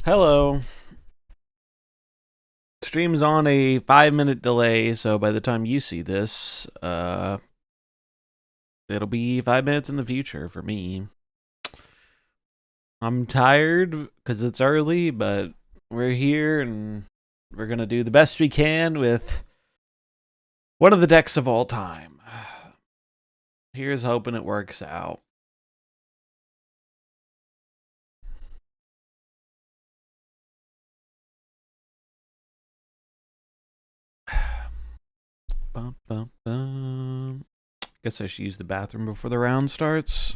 Hello. Stream's on a 5-minute delay, so by the time you see this, it'll be 5 minutes in the future for me. I'm tired because it's early, but we're here and we're gonna do the best we can with one of the decks of all time. Here's hoping it works out. Bum, bum, bum. Guess I should use the bathroom before the round starts.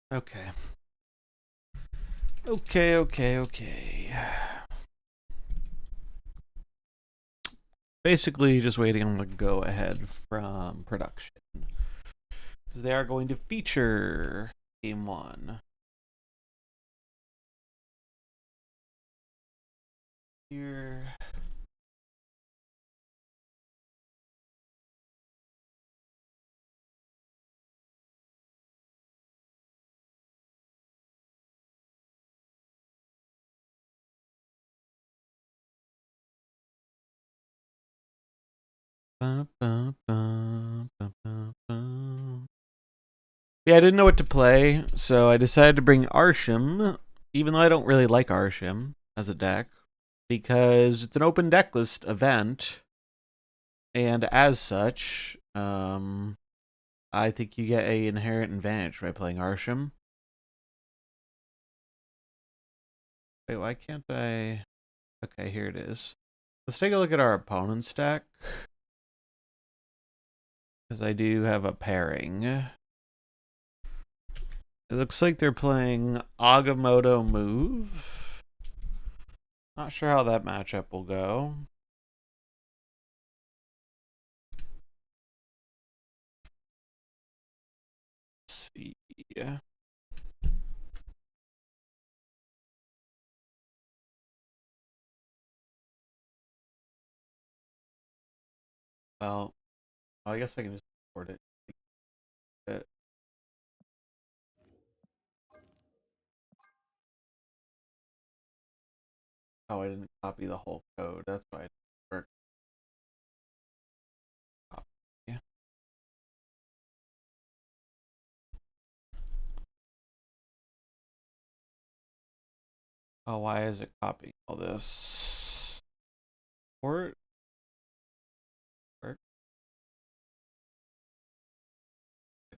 Okay. Okay. Basically, just waiting on the go ahead from production. Because they are going to feature Game 1. Here. Ba, ba, ba, ba, ba, ba. Yeah, I didn't know what to play, so I decided to bring Arsham, even though I don't really like Arsham as a deck, because it's an open deck list event, and as such, I think you get a inherent advantage by playing Arsham. Wait, why can't I? Okay, here it is. Let's take a look at our opponent's deck, because I do have a pairing. It looks like they're playing Agamotto Move. Not sure how that matchup will go. Let's see. Well, I guess I can just record it. Oh, I didn't copy the whole code. That's why it didn't work. Copy. Oh, why is it copying all this? Port? Work?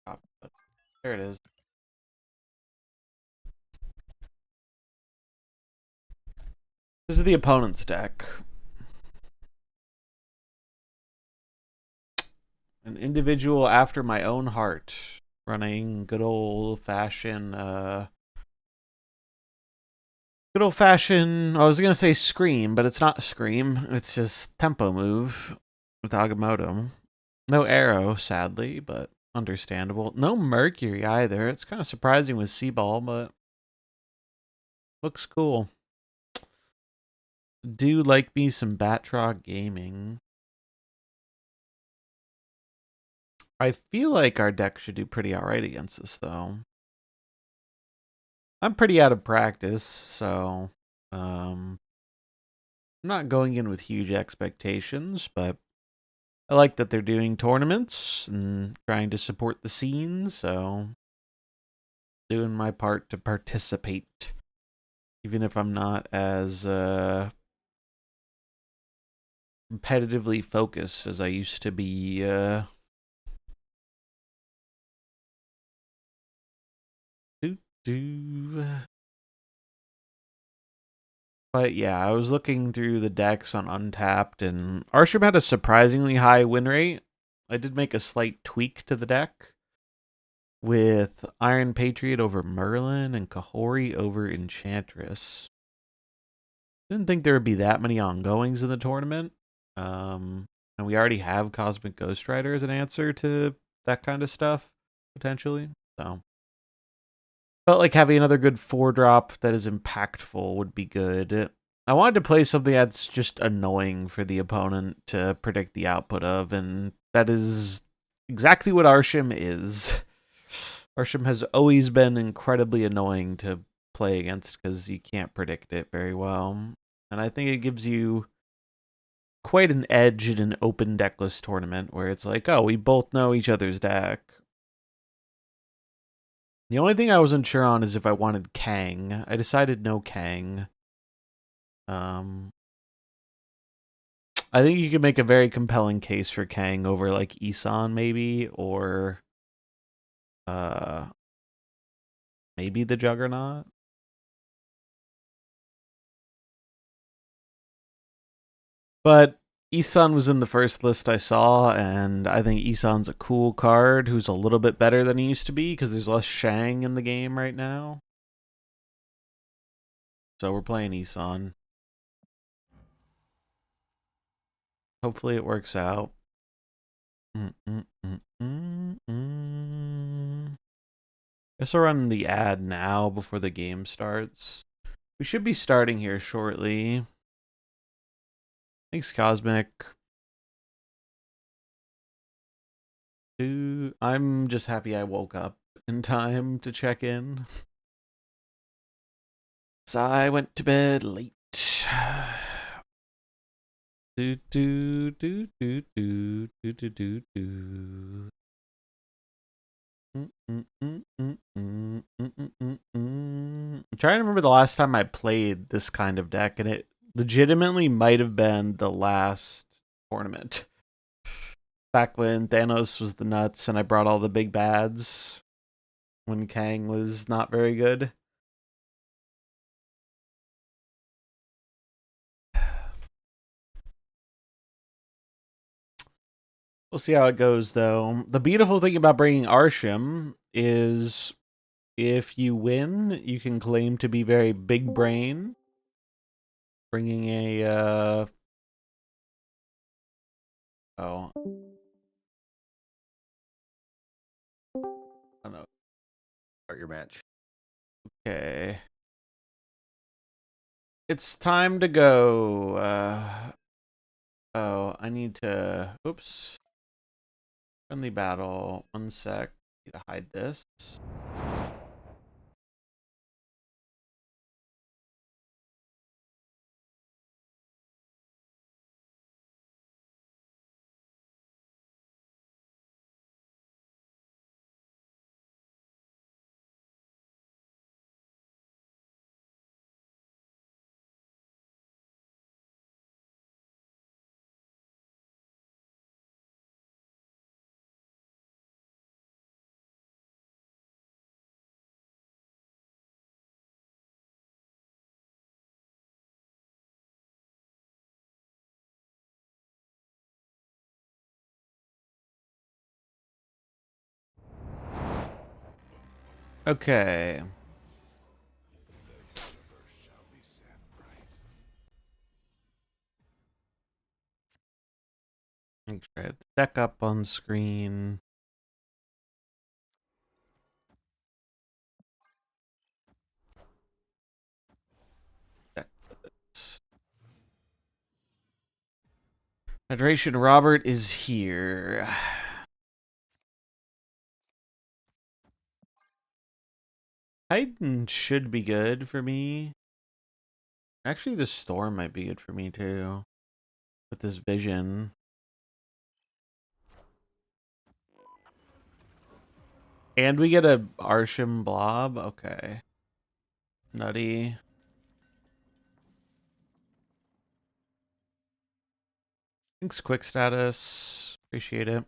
Copy. There it is. This is the opponent's deck. An individual after my own heart, running good old fashioned. Good old fashioned. I was gonna say Scream, but it's not Scream. It's just Tempo Move with Agamotto. No Arrow, sadly, but understandable. No Mercury either. It's kind of surprising with Seaball, but looks cool. Do like me some Batroc Gaming. I feel like our deck should do pretty alright against this, though. I'm pretty out of practice, so I'm not going in with huge expectations, but I like that they're doing tournaments and trying to support the scene, so doing my part to participate, even if I'm not as competitively focused as I used to be. But yeah, I was looking through the decks on Untapped, and Arsham had a surprisingly high win rate. I did make a slight tweak to the deck with Iron Patriot over Merlin and Kahori over Enchantress. Didn't think there would be that many ongoings in the tournament. And we already have Cosmic Ghost Rider as an answer to that kind of stuff, potentially. So felt like having another good 4-drop that is impactful would be good. I wanted to play something that's just annoying for the opponent to predict the output of, and that is exactly what Arsham is. Arsham has always been incredibly annoying to play against because you can't predict it very well. And I think it gives you quite an edge in an open deckless tournament where it's like, oh, we both know each other's deck. The only thing I wasn't sure on is if I wanted Kang. I decided no Kang. I think you could make a very compelling case for Kang over like Isan maybe, or maybe the Juggernaut. But Isan was in the first list I saw, and I think Isan's a cool card who's a little bit better than he used to be because there's less Shang in the game right now. So we're playing Isan. Hopefully it works out. Guess I'll run the ad now before the game starts. We should be starting here shortly. Thanks, Cosmic. I'm just happy I woke up in time to check in. So I went to bed late. I'm trying to remember the last time I played this kind of deck, and it legitimately might have been the last tournament. Back when Thanos was the nuts and I brought all the big bads when Kang was not very good. We'll see how it goes, though. The beautiful thing about bringing Arsham is if you win, you can claim to be very big brain. Bringing a, oh. Oh, no. Start your match. Okay. It's time to go. Oh, I need to, oops. Friendly battle. 1 sec. Need to hide this. Okay. Make sure I have the deck up on screen. Deck this. Federation Robert is here. Titan should be good for me. Actually, the Storm might be good for me too. With this vision. And we get a Arshim blob. Okay. Nutty. Thanks, quick status. Appreciate it.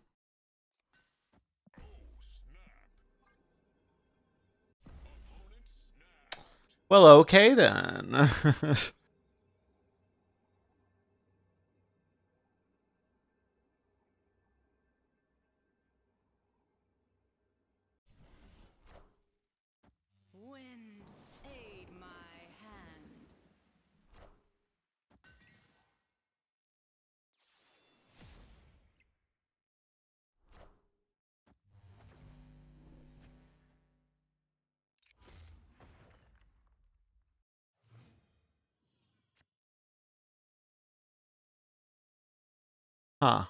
Well, okay then. Wind, aid my hand. Huh.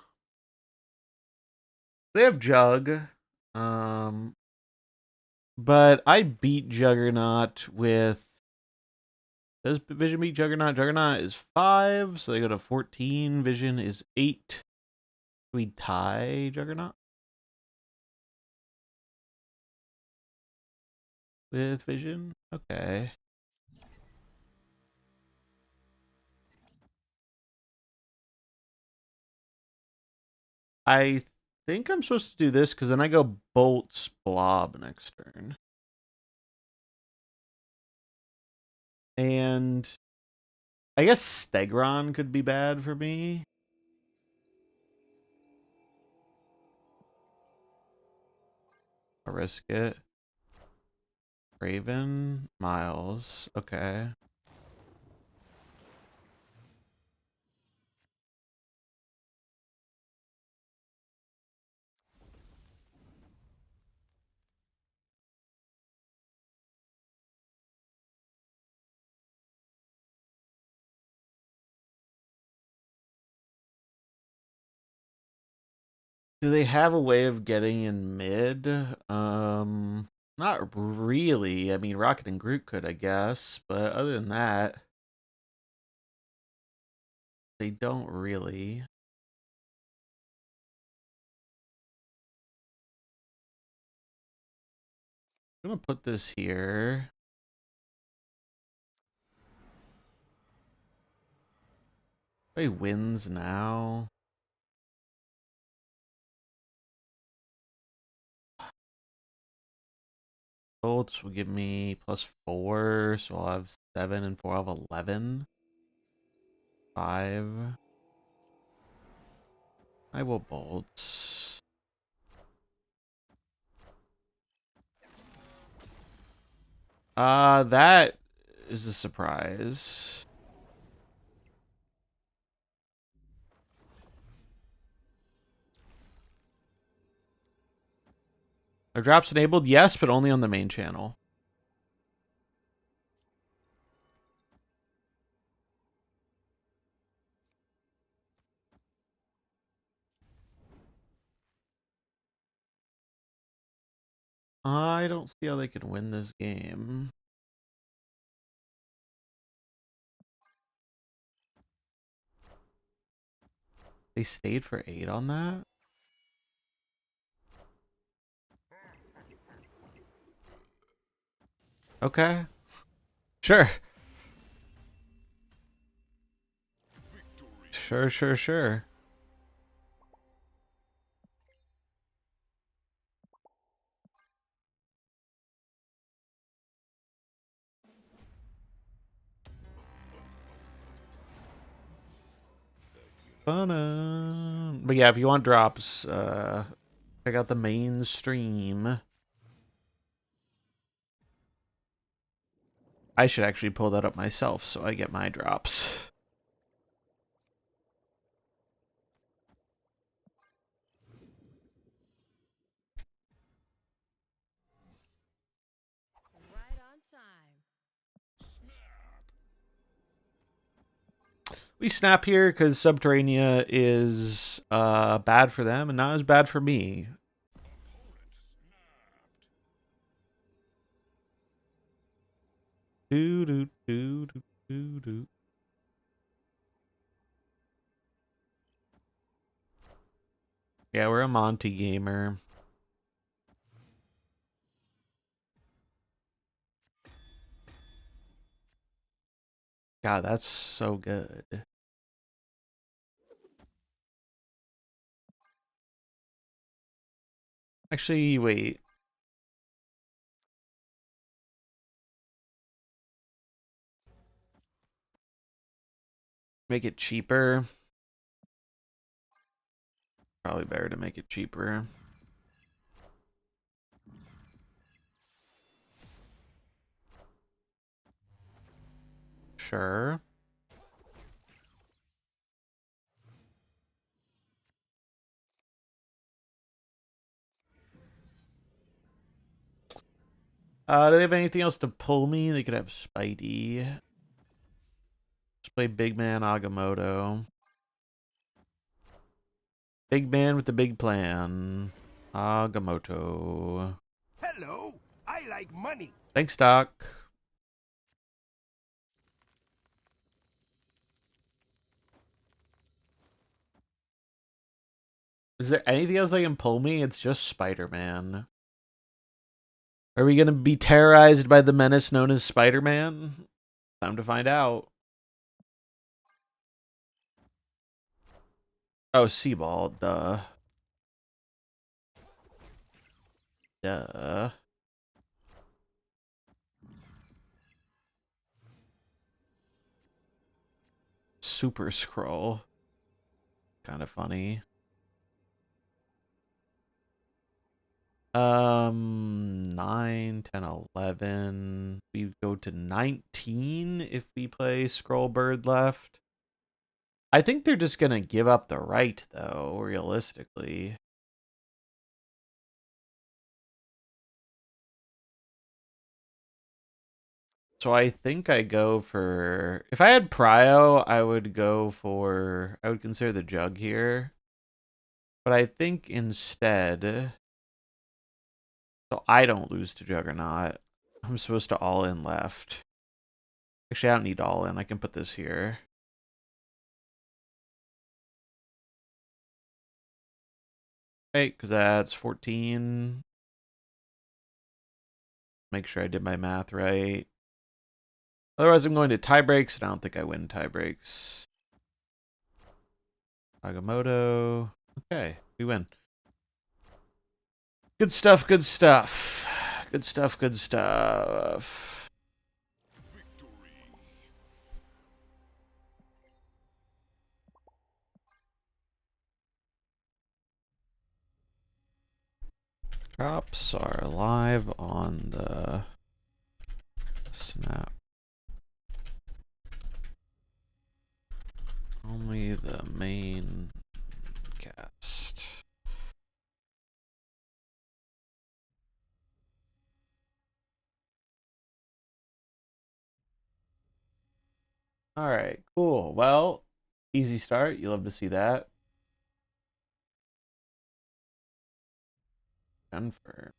They have Jug. Um, but I beat Juggernaut with. Does Vision beat Juggernaut? Juggernaut is 5, so they go to 14. Vision is 8. We tie Juggernaut with Vision? Okay. I think I'm supposed to do this because then I go Bolts Blob next turn. And I guess Stegron could be bad for me. I'll risk it. Raven, Miles. Okay. Do they have a way of getting in mid? Not really. I mean, Rocket and Groot could, I guess, but other than that, they don't really. I'm gonna put this here. He wins now. Bolts will give me +4, so I'll have 7 and 4. I'll have 11. 5. I will bolts. That is a surprise. Are drops enabled? Yes, but only on the main channel. I don't see how they can win this game. They stayed for 8 on that? Okay. Sure. Sure. Fun. But yeah, if you want drops, check out the main stream. I should actually pull that up myself so I get my drops. Right on time. We snap here because Subterranea is bad for them and not as bad for me. Do. Yeah, we're a Monty gamer. God, that's so good. Actually, wait. Make it cheaper. Probably better to make it cheaper. Sure. Do they have anything else to pull me? They could have Spidey. Let's play Big Man Agamotto. Big man with the big plan. Agamotto. Hello, I like money. Thanks, Doc. Is there anything else they can pull me? It's just Spider-Man. Are we gonna be terrorized by the menace known as Spider-Man? Time to find out. Oh, Seaball, duh. Duh. Super Scroll. Kind of funny. 9, 10, 11. We go to 19 if we play Scroll Bird left. I think they're just gonna give up the right, though, realistically. So I think I go for... If I had Prio, I would go for... I would consider the Jug here. But I think instead... So I don't lose to Juggernaut. I'm supposed to all in left. Actually, I don't need all in. I can put this here. Right, because that's 14. Make sure I did my math right. Otherwise, I'm going to tie breaks, and I don't think I win tie breaks. Agamotto. Okay, we win. Good stuff, good stuff. Good stuff, good stuff. Drops are live on the Snap. Only the main cast. All right, cool. Well, easy start. You love to see that. Confirm.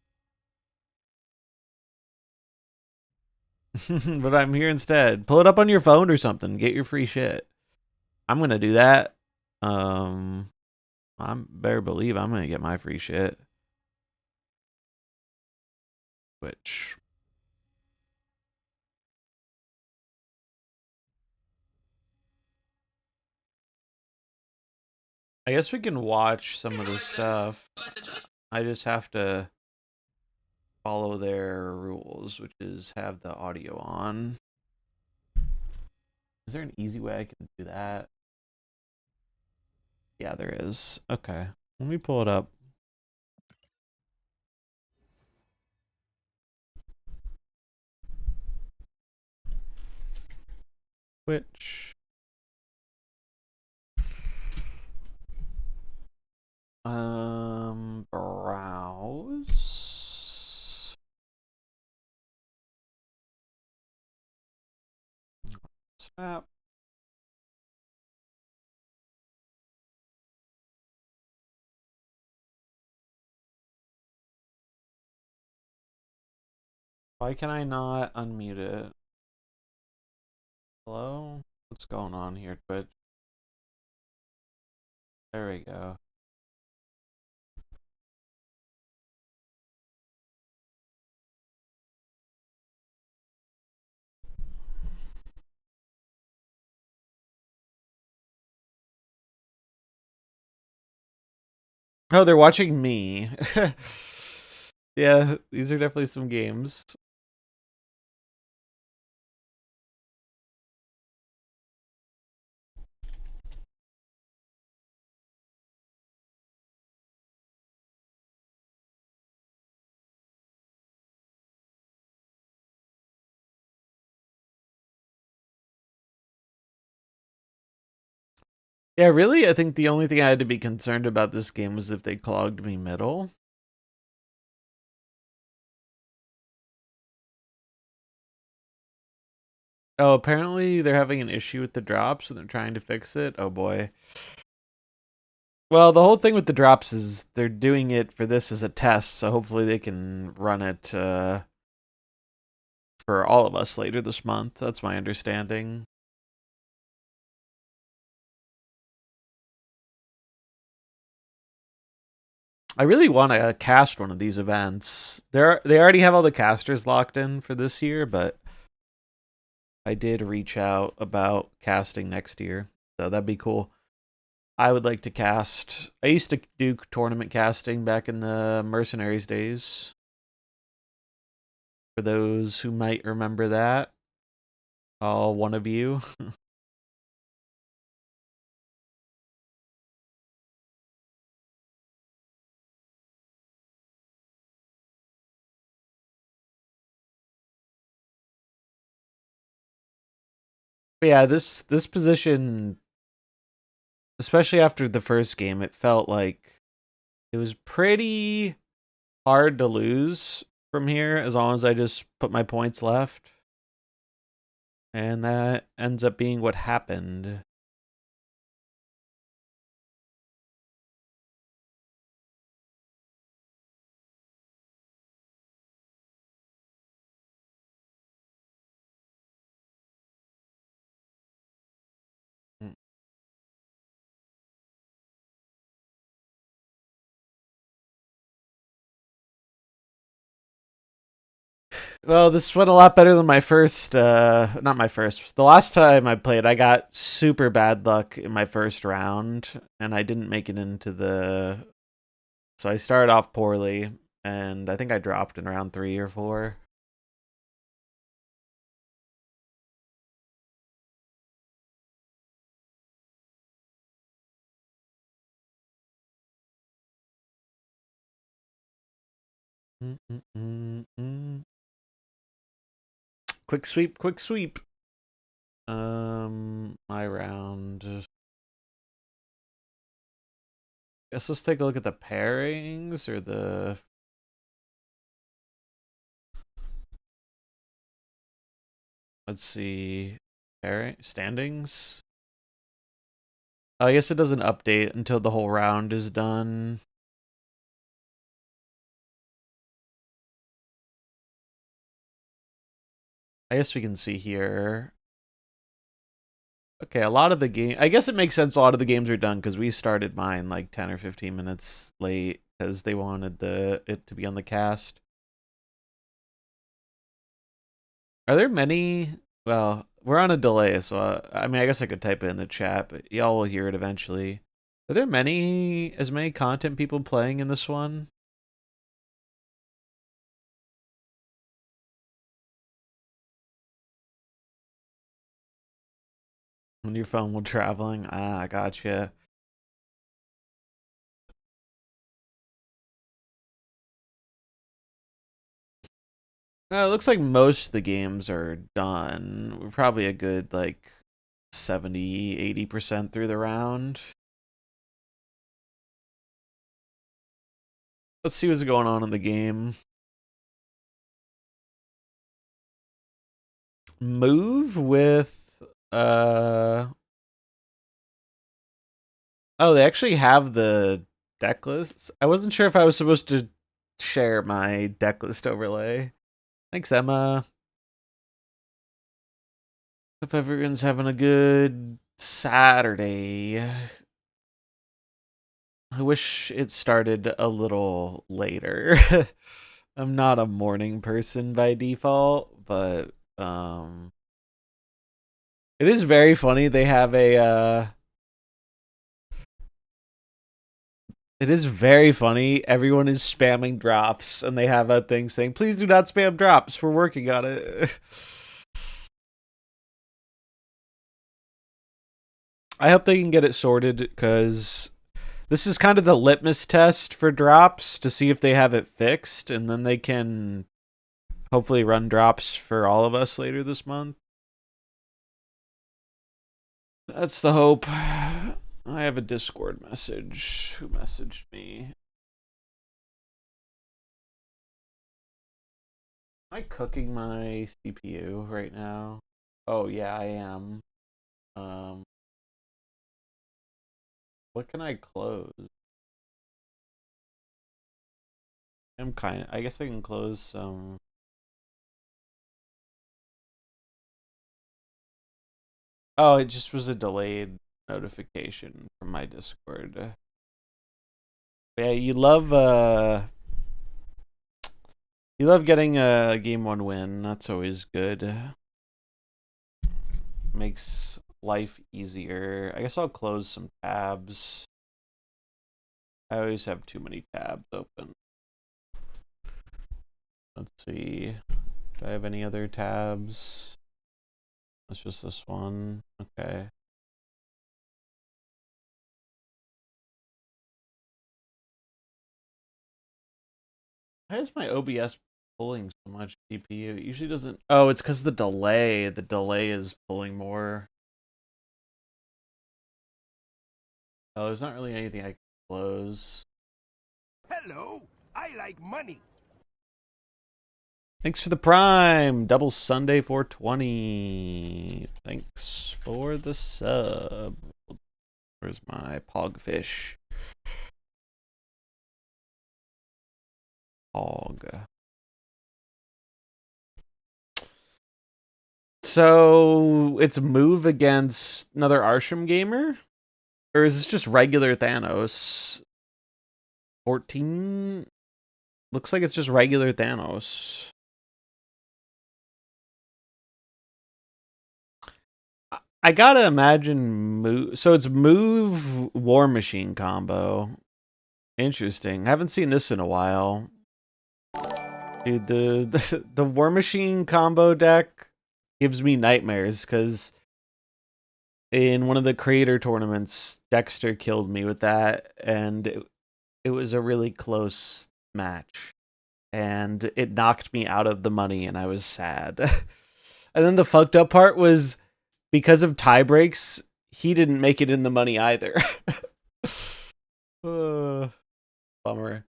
But I'm here instead. Pull it up on your phone or something. Get your free shit. I'm gonna do that. I'm better believe I'm gonna get my free shit. Which I guess we can watch some of this stuff. I just have to follow their rules, which is have the audio on. Is there an easy way I can do that? Yeah, there is. Okay. Let me pull it up. Which browse. Snap. Why can I not unmute it? Hello? What's going on here, Twitch? There we go. Oh, they're watching me. Yeah, these are definitely some games. Yeah, really, I think the only thing I had to be concerned about this game was if they clogged me middle. Oh, apparently they're having an issue with the drops and they're trying to fix it. Oh boy. Well, the whole thing with the drops is they're doing it for this as a test, so hopefully they can run it for all of us later this month. That's my understanding. I really want to cast one of these events. They already have all the casters locked in for this year, but I did reach out about casting next year, so that'd be cool. I would like to cast. I used to do tournament casting back in the Mercenaries days. For those who might remember that, all one of you. But yeah, this position, especially after the first game, it felt like it was pretty hard to lose from here as long as I just put my points left. And that ends up being what happened. Mm. Well, this went a lot better than my first, not my first. The last time I played, I got super bad luck in my first round, and I didn't make it into the. So I started off poorly, and I think I dropped in round 3 or 4. Quick sweep, quick sweep. My round. Guess let's take a look at the pairings or the. Let's see, pairing standings. Oh, I guess it doesn't update until the whole round is done. I guess we can see here. Okay, a lot of the game. I guess it makes sense. A lot of the games are done because we started mine like 10 or 15 minutes late because they wanted it to be on the cast. Are there many? Well, we're on a delay, so I mean, I guess I could type it in the chat, but y'all will hear it eventually. Are there as many content people playing in this one? On your phone while traveling? Ah, gotcha. It looks like most of the games are done. We're probably a good like 70-80% through the round. Let's see what's going on in the game. Move with oh, they actually have the deck lists. I wasn't sure if I was supposed to share my deck list overlay. Thanks, Emma. Hope everyone's having a good Saturday. I wish it started a little later. I'm not a morning person by default, but it is very funny. They have It is very funny. Everyone is spamming drops, and they have a thing saying, "Please do not spam drops. We're working on it." I hope they can get it sorted, because this is kind of the litmus test for drops to see if they have it fixed, and then they can hopefully run drops for all of us later this month. That's the hope. I have a Discord message. Who messaged me? Am I cooking my CPU right now? Oh yeah, I am. What can I close? I guess I can close some. Oh, it just was a delayed notification from my Discord. Yeah, you love getting a game 1 win. That's always good. Makes life easier. I guess I'll close some tabs. I always have too many tabs open. Let's see. Do I have any other tabs? It's just this one. Okay. Why is my OBS pulling so much CPU? It usually doesn't. Oh, it's because the delay. The delay is pulling more. Oh, there's not really anything I can close. Hello, I like money. Thanks for the Prime. Double Sunday 420. Thanks for the sub. Where's my pogfish? Pog. So it's move against another Arsham gamer? Or is this just regular Thanos? 14? Looks like it's just regular Thanos. I gotta imagine move. So it's move War Machine combo. Interesting. I haven't seen this in a while. Dude, the War Machine combo deck gives me nightmares, because in one of the creator tournaments, Dexter killed me with that, and it was a really close match. And it knocked me out of the money, and I was sad. And then the fucked up part was, because of tie breaks, he didn't make it in the money either. Bummer.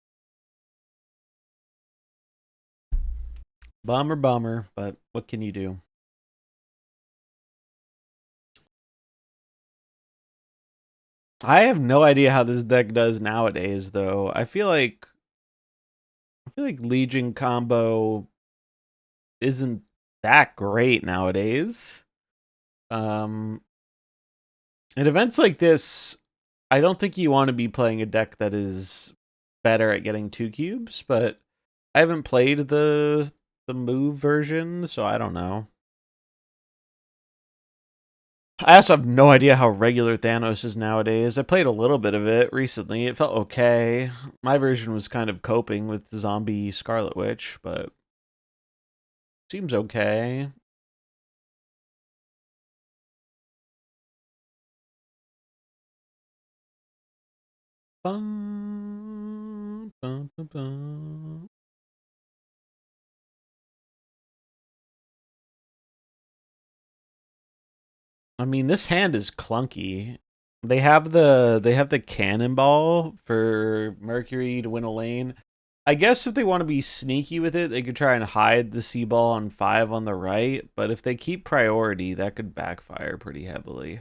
Bummer, but what can you do? I have no idea how this deck does nowadays, though. I feel like Legion combo isn't that great nowadays. At events like this, I don't think you want to be playing a deck that is better at getting 2 cubes, but I haven't played the move version, so I don't know. I also have no idea how regular Thanos is nowadays. I played a little bit of it recently. It felt okay. My version was kind of coping with zombie Scarlet Witch, but seems okay. Bum, bum, bum, bum. I mean, this hand is clunky. They have the cannonball for Mercury to win a lane. I guess if they want to be sneaky with it, they could try and hide the C ball on 5 on the right, but if they keep priority, that could backfire pretty heavily.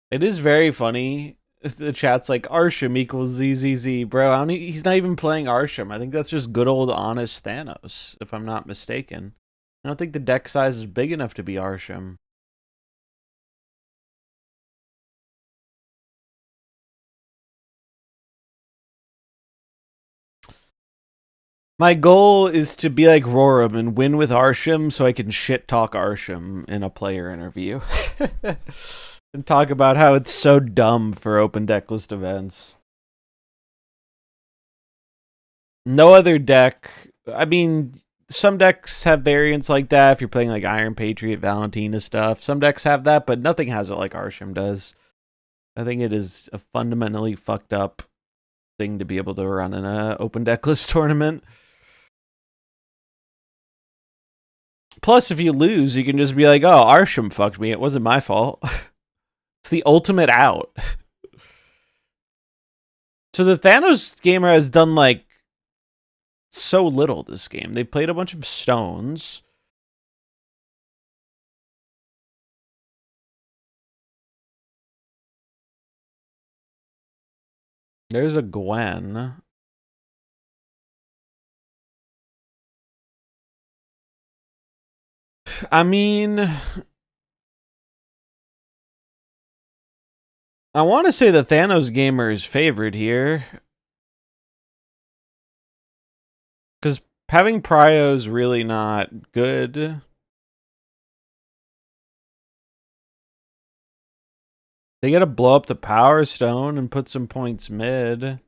It is very funny. The chat's like, Arsham equals ZZZ. Bro, he's not even playing Arsham. I think that's just good old honest Thanos, if I'm not mistaken. I don't think the deck size is big enough to be Arsham. My goal is to be like Roram and win with Arsham so I can shit talk Arsham in a player interview. And talk about how it's so dumb for open deck list events. No other deck. I mean, some decks have variants like that. If you're playing like Iron Patriot, Valentina stuff, some decks have that, but nothing has it like Arsham does. I think it is a fundamentally fucked up thing to be able to run in a open deck list tournament. Plus, if you lose, you can just be like, "Oh, Arsham fucked me. It wasn't my fault." It's the ultimate out. So the Thanos gamer has done like so little this game. They played a bunch of stones. There's a Gwen. I mean, I want to say the Thanos gamer is favored here. Because having Prio's really not good. They gotta blow up the Power Stone and put some points mid.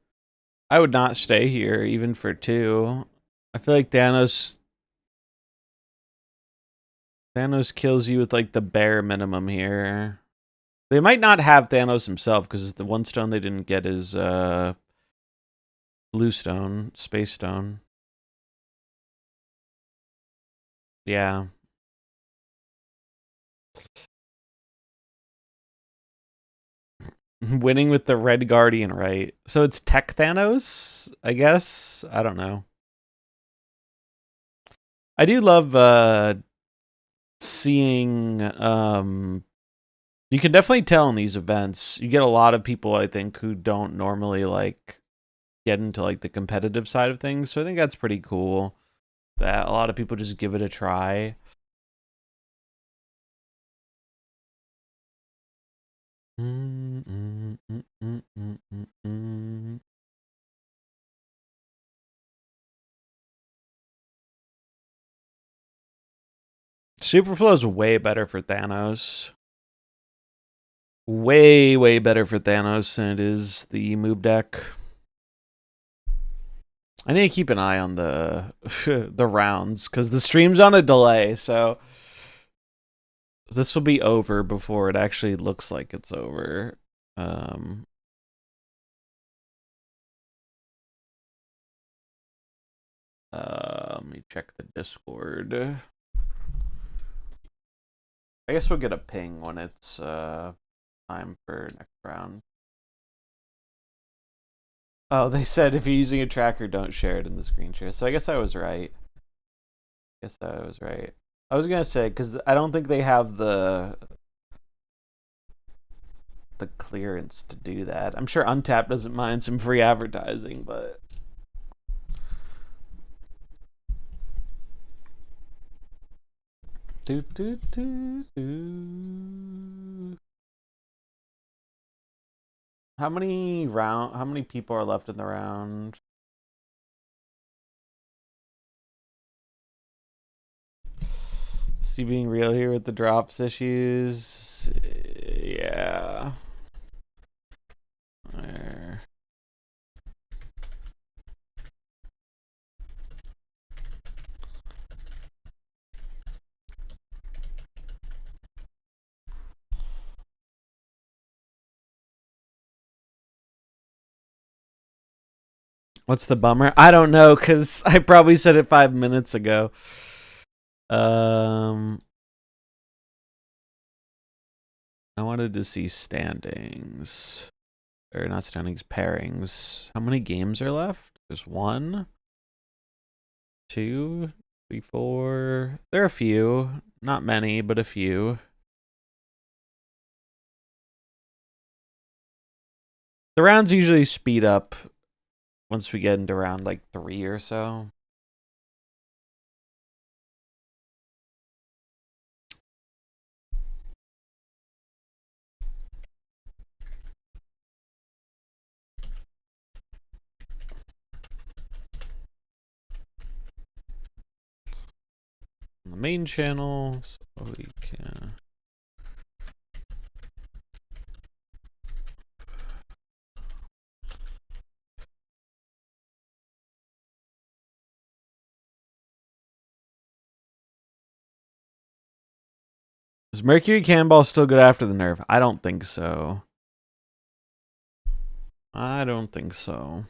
I would not stay here, even for 2. I feel like Thanos kills you with like the bare minimum here. They might not have Thanos himself, because the one stone they didn't get is Blue Stone, Space Stone. Yeah. Winning with the Red Guardian, right? So it's Tech Thanos, I guess? I don't know. I do love seeing you can definitely tell in these events. You get a lot of people, I think, who don't normally like get into like the competitive side of things. So I think that's pretty cool that a lot of people just give it a try. Superflow is way better for Thanos. Way, way better for Thanos than it is the move deck. I need to keep an eye on the the rounds, because the stream's on a delay, so this will be over before it actually looks like it's over. Let me check the Discord. I guess we'll get a ping when it's time for next round. Oh, they said if you're using a tracker, don't share it in the screen share. So I guess I was right. I was gonna say, because I don't think they have the clearance to do that. I'm sure Untapped doesn't mind some free advertising, but How many people are left in the round? Steve being real here with the drops issues. Yeah. There. What's the bummer? I don't know, because I probably said it 5 minutes ago. I wanted to see standings. Or not standings, pairings. How many games are left? There's 1, 2, 3, 4. There are a few. Not many, but a few. The rounds usually speed up once we get into round like 3 or so. On the main channel, so we can Is Mercury Cannonball still good after the nerf? I don't think so. I don't think so.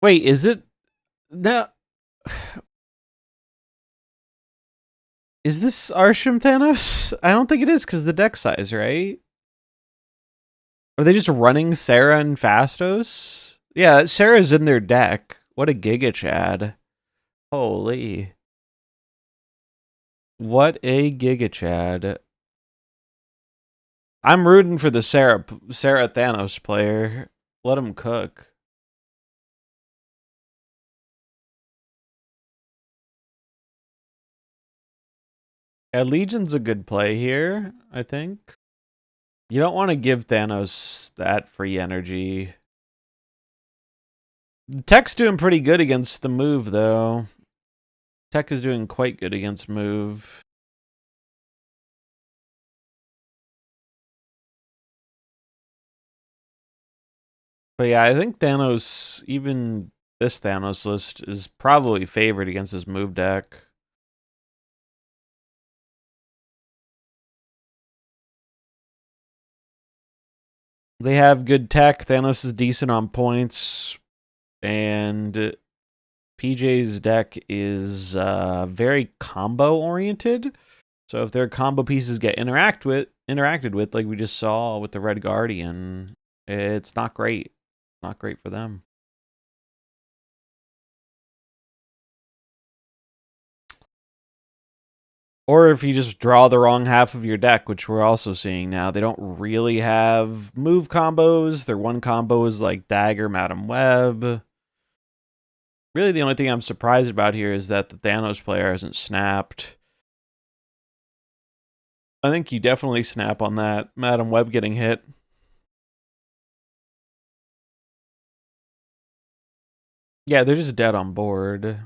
Wait, is it? No. Is this Arsham Thanos? I don't think it is because the deck size, right? Are they just running Sarah and Fastos? Yeah, Sarah's in their deck. What a Giga Chad. Holy. What a Giga Chad. I'm rooting for the Sarah Thanos player. Let him cook. Yeah, Legion's a good play here, I think. You don't want to give Thanos that free energy. Tech's doing pretty good against the move, though. Tech is doing quite good against move. But yeah, I think Thanos, even this Thanos list, is probably favored against his move deck. They have good tech. Thanos is decent on points. And PJ's deck is very combo oriented. So if their combo pieces get interacted with, like we just saw with the Red Guardian, it's not great. Not great for them. Or if you just draw the wrong half of your deck, which we're also seeing now, they don't really have move combos. Their one combo is like Dagger, Madam Web. Really, the only thing I'm surprised about here is that the Thanos player hasn't snapped. I think you definitely snap on that Madam Web getting hit. Yeah, they're just dead on board.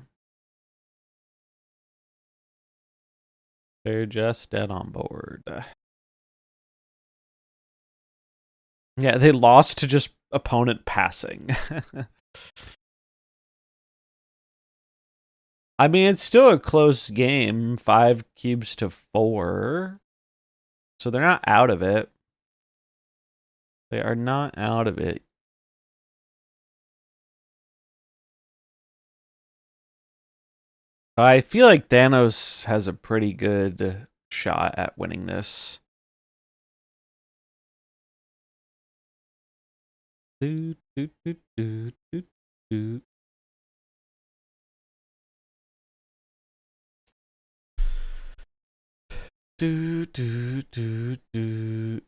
They're just dead on board. Yeah, they lost to just opponent passing. I mean, it's still a close game. 5 cubes to 4. So they're not out of it. They are not out of it. I feel like Thanos has a pretty good shot at winning this. Do, do, do, do, do, do. Do, do, do, do.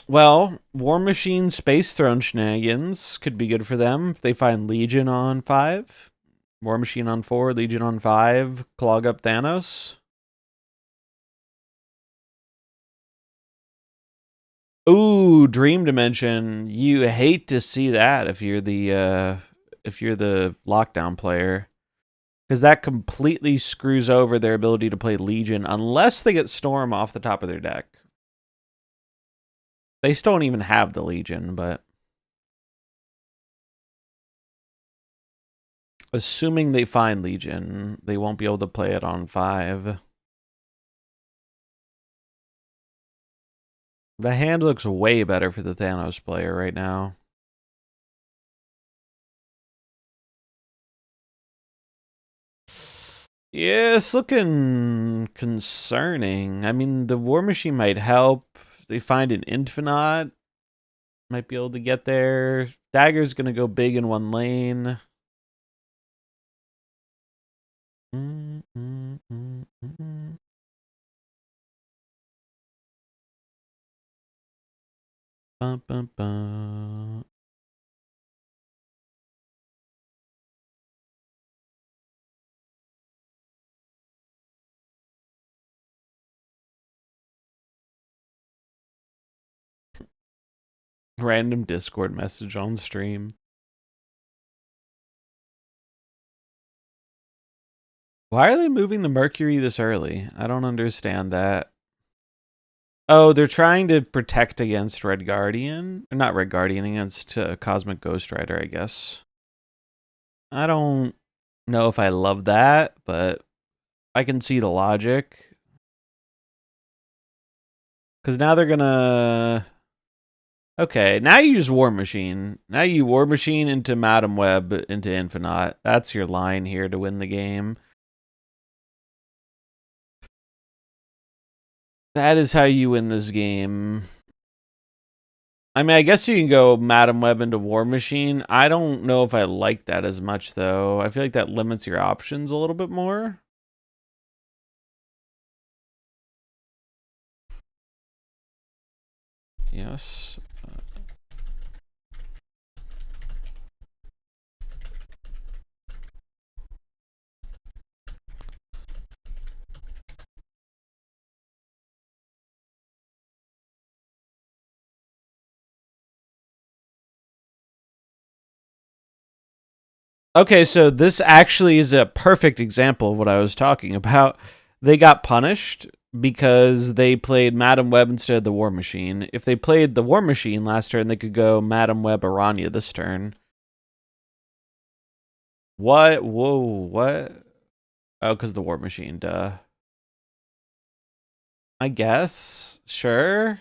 Well, War Machine Space Throne shenanigans could be good for them if they find Legion on 5. War Machine on 4, Legion on 5, clog up Thanos. Ooh, Dream Dimension. You hate to see that if you're the lockdown player. Because that completely screws over their ability to play Legion unless they get Storm off the top of their deck. They still don't even have the Legion, but assuming they find Legion, they won't be able to play it on 5. The hand looks way better for the Thanos player right now. Yeah, it's looking concerning. I mean, the War Machine might help. If they find an Infinite, might be able to get there. Dagger's going to go big in one lane. Mm, mm, mm, mm. Bum, bum, bum. Random Discord message on stream. Why are they moving the Mercury this early? I don't understand that. Oh, they're trying to protect against Red Guardian. Not Red Guardian, against Cosmic Ghost Rider, I guess. I don't know if I love that, but I can see the logic. Because now they're gonna... Okay, now you just War Machine. Now you War Machine into Madam Web into Infinite. That's your line here to win the game. That is how you win this game. I mean, I guess you can go Madam Web into War Machine. I don't know if I like that as much, though. I feel like that limits your options a little bit more. Yes. Okay, so this actually is a perfect example of what I was talking about. They got punished because they played Madam Web instead of the War Machine. If they played the War Machine last turn, they could go Madam Web Aranya this turn. What? Whoa, what? Oh, because the War Machine, duh. I guess. Sure.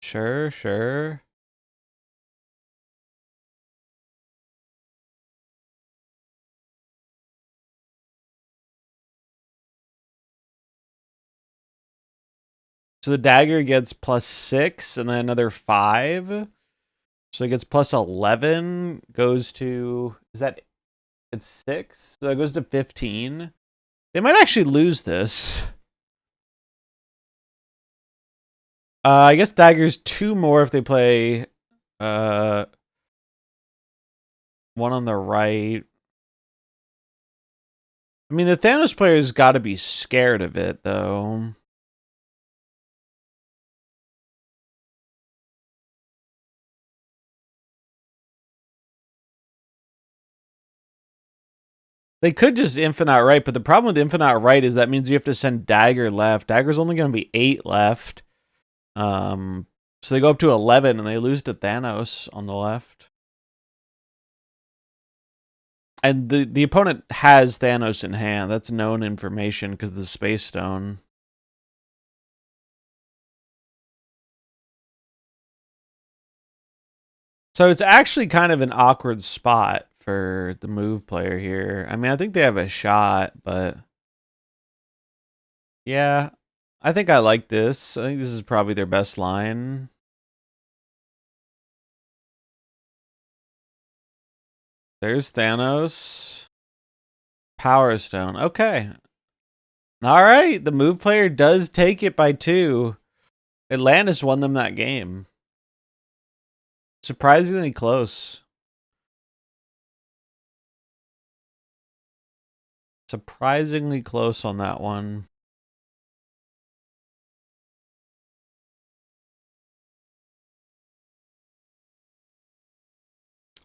Sure. So the dagger gets +6 and then another 5. So it gets +11. Goes to... Is that... It's 6? So it goes to 15. They might actually lose this. I guess dagger's 2 more if they play... one on the right. I mean, the Thanos player's got to be scared of it, though. They could just Infinite Right, but the problem with Infinite Right is that means you have to send Dagger left. Dagger's only going to be 8 left. So they go up to 11 and they lose to Thanos on the left. And the opponent has Thanos in hand. That's known information because of the Space Stone. So it's actually kind of an awkward spot for the move player here. I mean, I think they have a shot, but... Yeah, I think I like this. I think this is probably their best line. There's Thanos. Power Stone. Okay. All right. The move player does take it by 2. Atlantis won them that game. Surprisingly close. Surprisingly close on that one.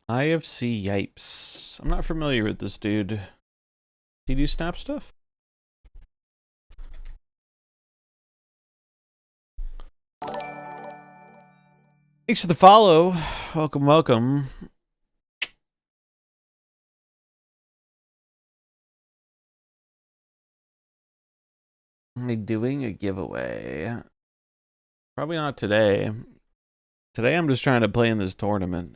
IFC Yipes. I'm not familiar with this dude. Does he do snap stuff? Thanks for the follow. Welcome. Am I doing a giveaway? Probably not today. Today I'm just trying to play in this tournament.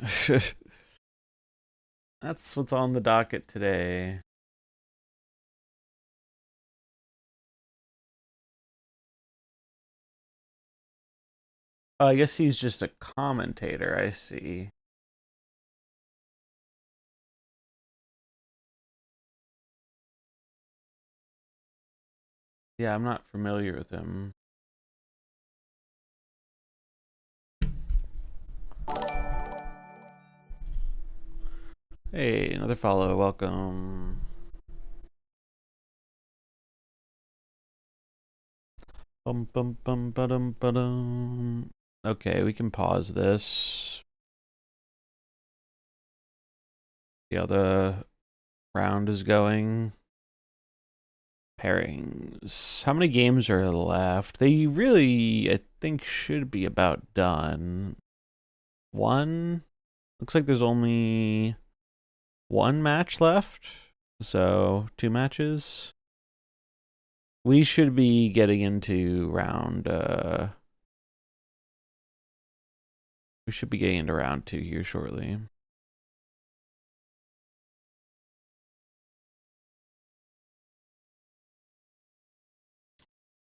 That's what's on the docket today. I guess he's just a commentator, I see. Yeah, I'm not familiar with him. Hey, another follow. Welcome. Okay, we can pause this. See how the round is going. Pairings. How many games are left? They really, I think, should be about done. One. Looks like there's only one match left. So 2 matches. We should be getting into round we should be getting into round 2 here shortly.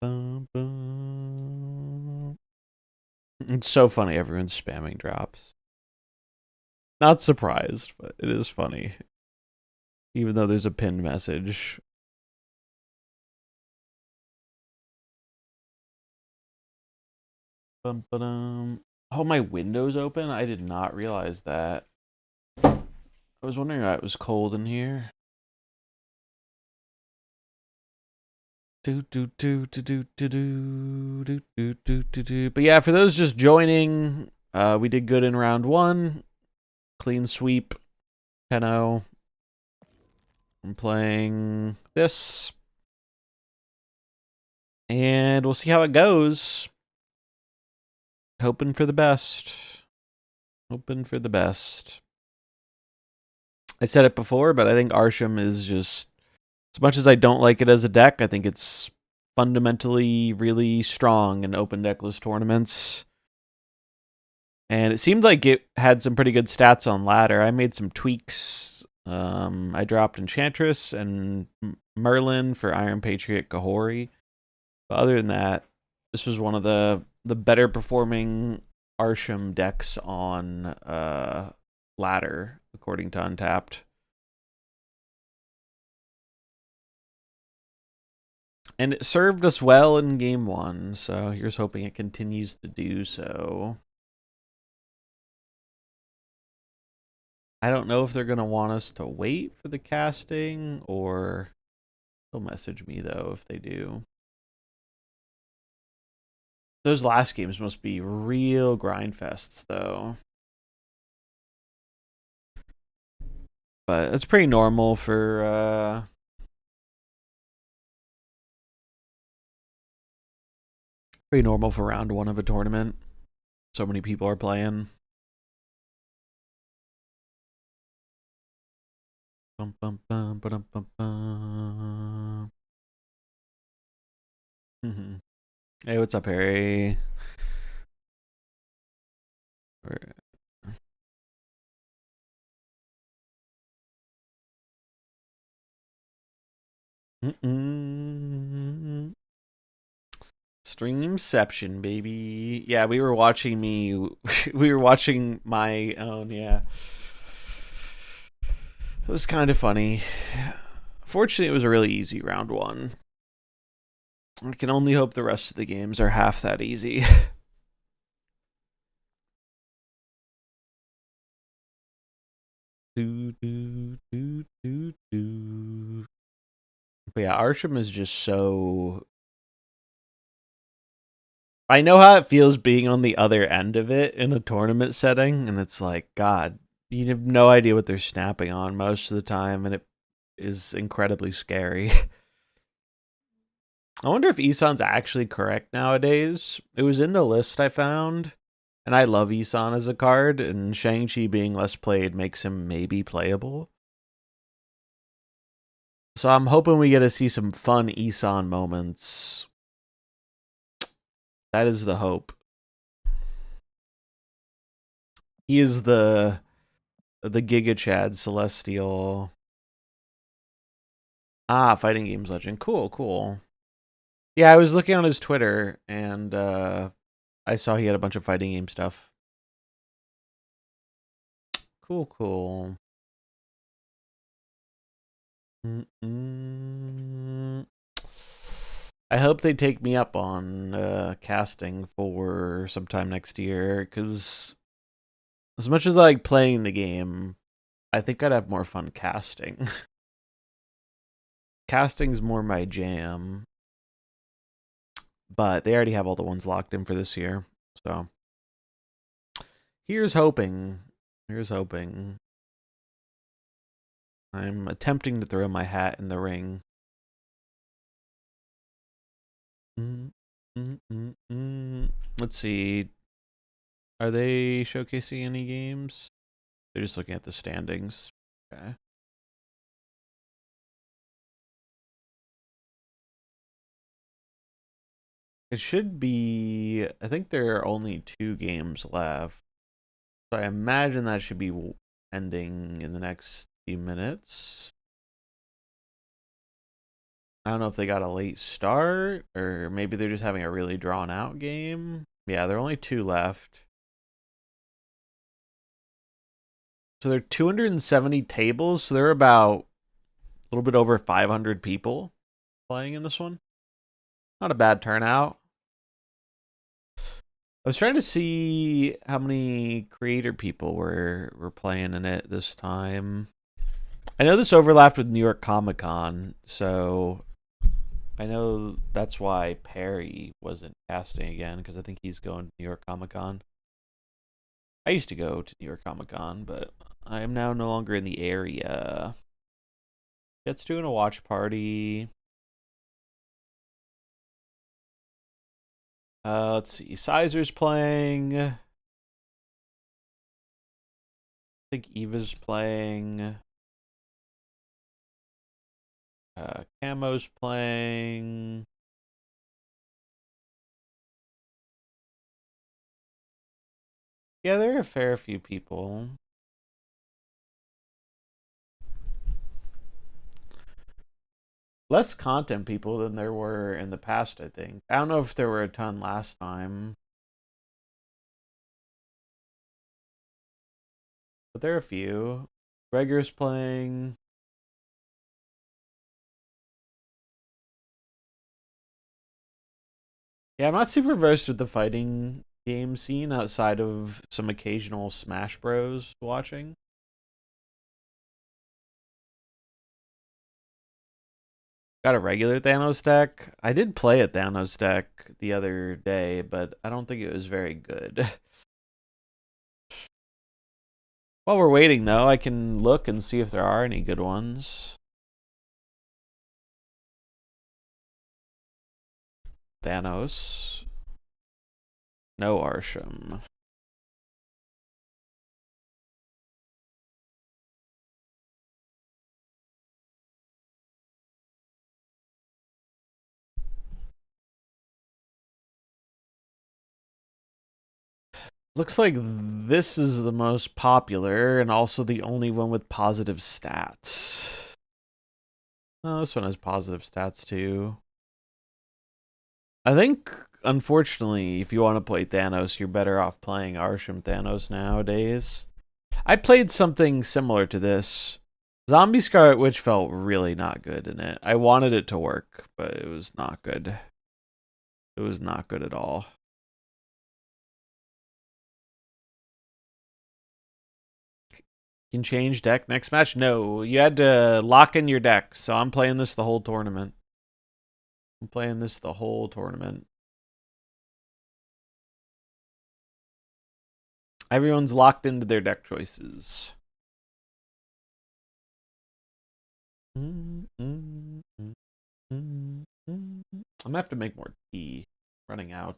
Bum, bum. It's so funny everyone's spamming drops. Not surprised, but it is funny. Even though there's a pinned message. Bum, ba-dum. Oh, my window's open? I did not realize that. I was wondering why it was cold in here. But yeah, for those just joining, we did good in round 1. Clean sweep. 10-0. I'm playing this. And we'll see how it goes. Hoping for the best. Hoping for the best. I said it before, but I think Arsham is just, as much as I don't like it as a deck, I think it's fundamentally really strong in open deckless tournaments. And it seemed like it had some pretty good stats on ladder. I made some tweaks. I dropped Enchantress and Merlin for Iron Patriot Kahori. But other than that, this was one of the better performing Arsham decks on ladder, according to Untapped. And it served us well in game 1, so here's hoping it continues to do so. I don't know if they're going to want us to wait for the casting, or they'll message me, though, if they do. Those last games must be real grind fests, though. But it's pretty normal for round 1 of a tournament. So many people are playing. Bum, bum, bum, ba-dum, bum, bum. Hey, what's up, Harry? Streamception, baby. Yeah, we were watching we were watching my own, yeah. It was kind of funny. Fortunately, it was a really easy round 1. I can only hope the rest of the games are half that easy. But yeah, Arsham is just so... I know how it feels being on the other end of it in a tournament setting, and it's like, God, you have no idea what they're snapping on most of the time, and it is incredibly scary. I wonder if Isan's actually correct nowadays. It was in the list I found, and I love Isan as a card, and Shang-Chi being less played makes him maybe playable. So I'm hoping we get to see some fun Isan moments. That is the hope. He is the Giga Chad Celestial. Ah, Fighting Games Legend. Cool, cool. Yeah, I was looking on his Twitter, and I saw he had a bunch of fighting game stuff. Cool, cool. I hope they take me up on casting for sometime next year, because as much as I like playing the game, I think I'd have more fun casting. Casting's more my jam. But they already have all the ones locked in for this year. So here's hoping. Here's hoping. I'm attempting to throw my hat in the ring. Let's see. Are they showcasing any games? They're just looking at the standings. Okay. It should be. I think there are only 2 games left. So I imagine that should be ending in the next few minutes. I don't know if they got a late start or maybe they're just having a really drawn out game. Yeah, there are only 2 left. So there are 270 tables, so there are about a little bit over 500 people playing in this one. Not a bad turnout. I was trying to see how many creator people were playing in it this time. I know this overlapped with New York Comic Con, so I know that's why Perry wasn't casting again, because I think he's going to New York Comic Con. I used to go to New York Comic Con, but I am now no longer in the area. Let's doing a watch party. Let's see. Sizer's playing. I think Eva's playing. Camo's playing. Yeah, there are a fair few people. Less content people than there were in the past, I think. I don't know if there were a ton last time. But there are a few. Gregor's playing. Yeah, I'm not super versed with the fighting game scene outside of some occasional Smash Bros. Watching. Got a regular Thanos deck. I did play a Thanos deck the other day, but I don't think it was very good. While we're waiting, though, I can look and see if there are any good ones. Thanos. No Arsham. Looks like this is the most popular and also the only one with positive stats. Oh, this one has positive stats too. I think, unfortunately, if you want to play Thanos, you're better off playing Arsham Thanos nowadays. I played something similar to this. Zombie Scarlet Witch felt really not good in it. I wanted it to work, but it was not good. It was not good at all. Can change deck next match? No, you had to lock in your deck, so I'm playing this the whole tournament. I'm playing this the whole tournament. Everyone's locked into their deck choices. I'm gonna have to make more tea. Running out.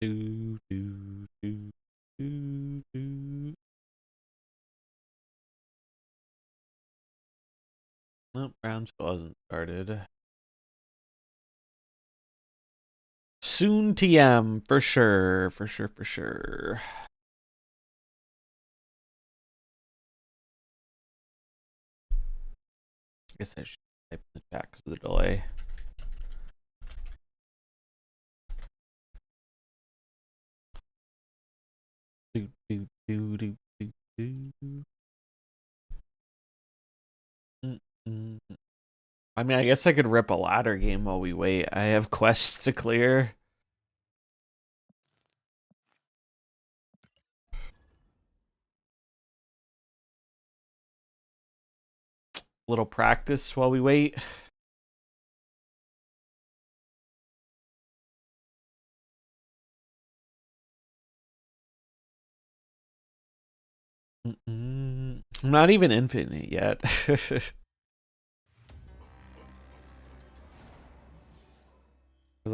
Do, do, do, do, do. Nope, round still hasn't started. Soon TM, for sure. For sure, for sure. I guess I should type in the chat because of the delay. Do, do, do, do, do, do. I mean, I guess I could rip a ladder game while we wait. I have quests to clear. Little practice while we wait. I'm not even infinite yet. Because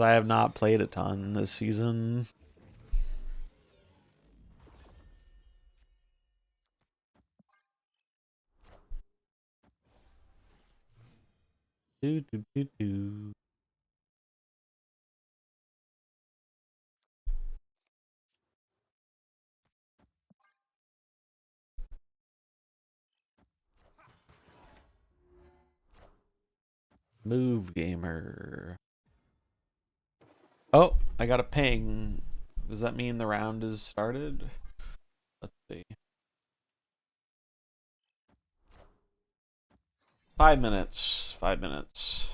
I have not played a ton this season. Do, do, do, do. Move gamer. Oh, I got a ping. Does that mean the round is started? Let's see. 5 minutes. 5 minutes.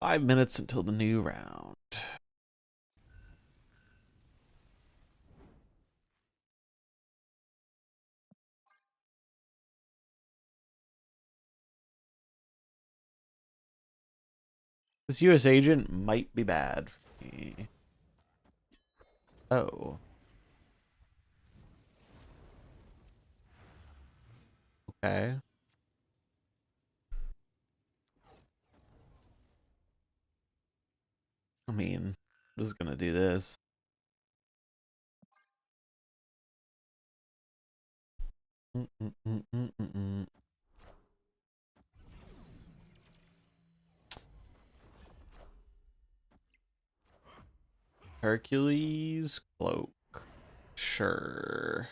Five minutes until the new round. This U.S. agent might be bad for me. Oh. Okay. I mean, I'm just gonna do this. Hercules cloak. Sure.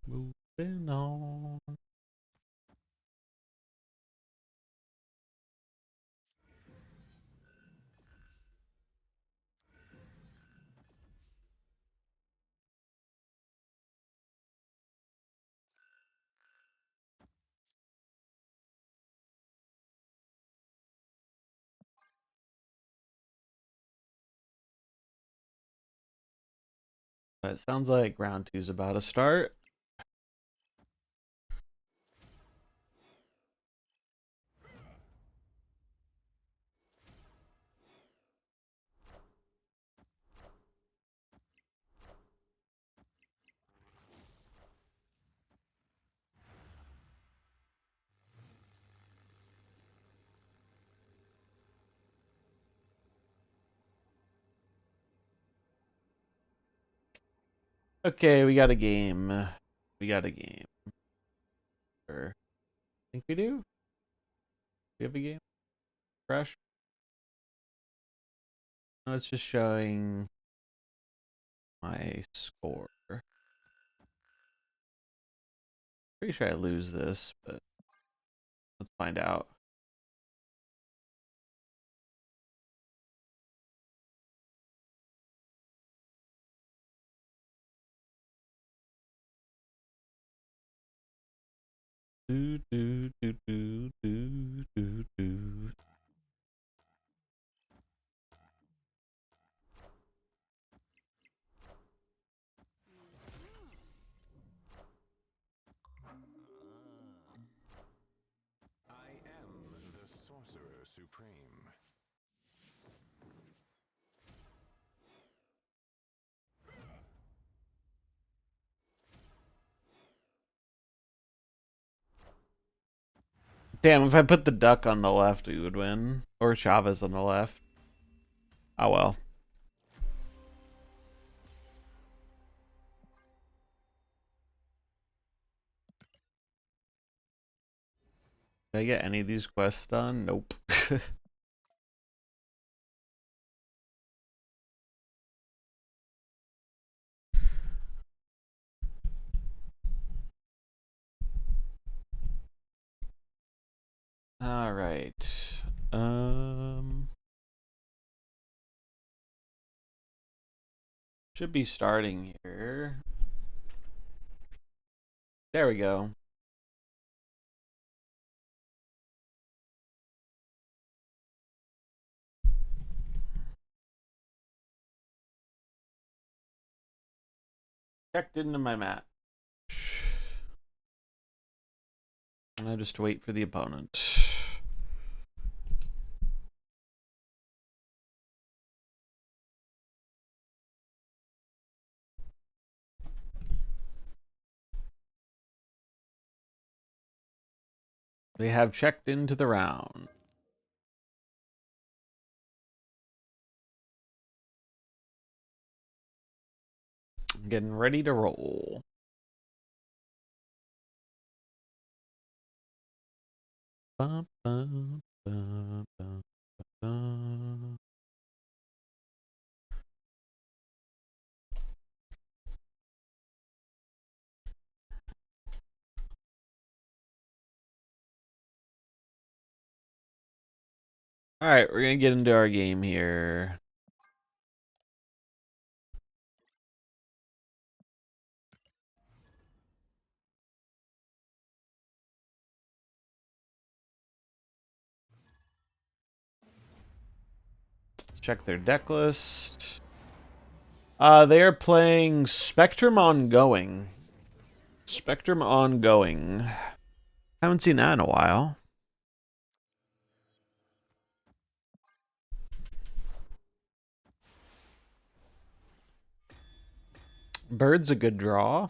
Moving on. It sounds like round two's about to start. Okay, we got a game. We got a game. Sure. Think we do? We have a game? Fresh? No, it's just showing my score. Pretty sure I lose this, but let's find out. Do, do, do, do, do, do, do. I am the Sorcerer Supreme. Damn, if I put the duck on the left, we would win. Or Chavez on the left. Oh well. Did I get any of these quests done? Nope. All right. Should be starting here. There we go. Checked into my match. And I just wait for the opponent. They have checked into the round. Getting ready to roll. Ba, ba, ba, ba, ba. All right, we're gonna get into our game here. Let's check their deck list. They are playing Spectrum Ongoing. Spectrum Ongoing. Haven't seen that in a while. Bird's a good draw.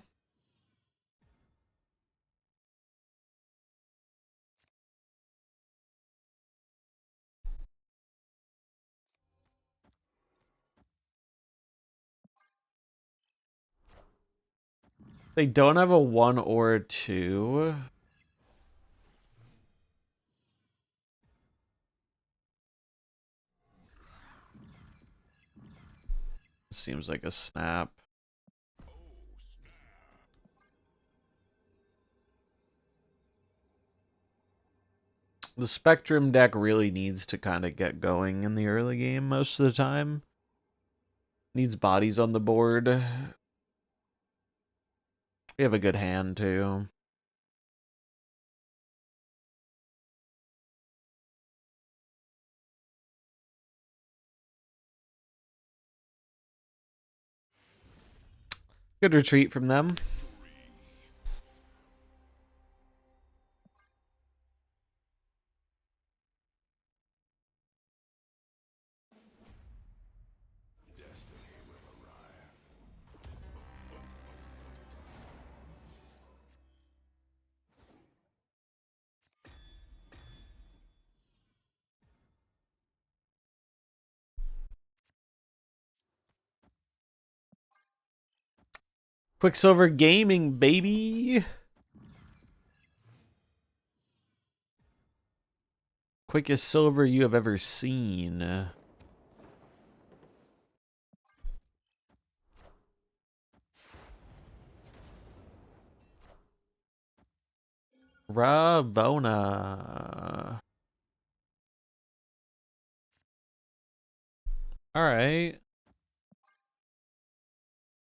They don't have a 1 or a 2. Seems like a snap. The Spectrum deck really needs to kind of get going in the early game most of the time. Needs bodies on the board. We have a good hand, too. Good retreat from them. Quicksilver Gaming, baby. Quickest silver you have ever seen. Ravona. All right.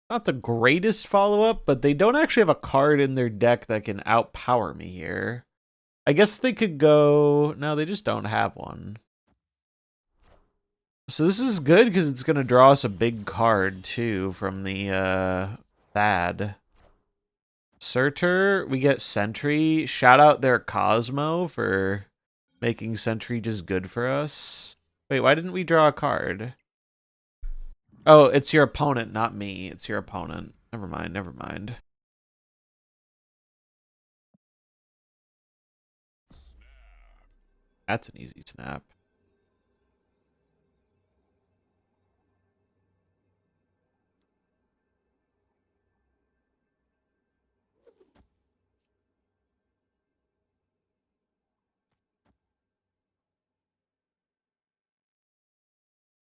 Not the greatest follow-up, but they don't actually have a card in their deck that can outpower me here. I guess they could go... No, they just don't have one. So this is good because it's going to draw us a big card, too, from the Thad. Surtur, we get Sentry. Shout out their Cosmo for making Sentry just good for us. Wait, why didn't we draw a card? Oh, it's your opponent, not me. It's your opponent. Never mind, never mind. That's an easy snap.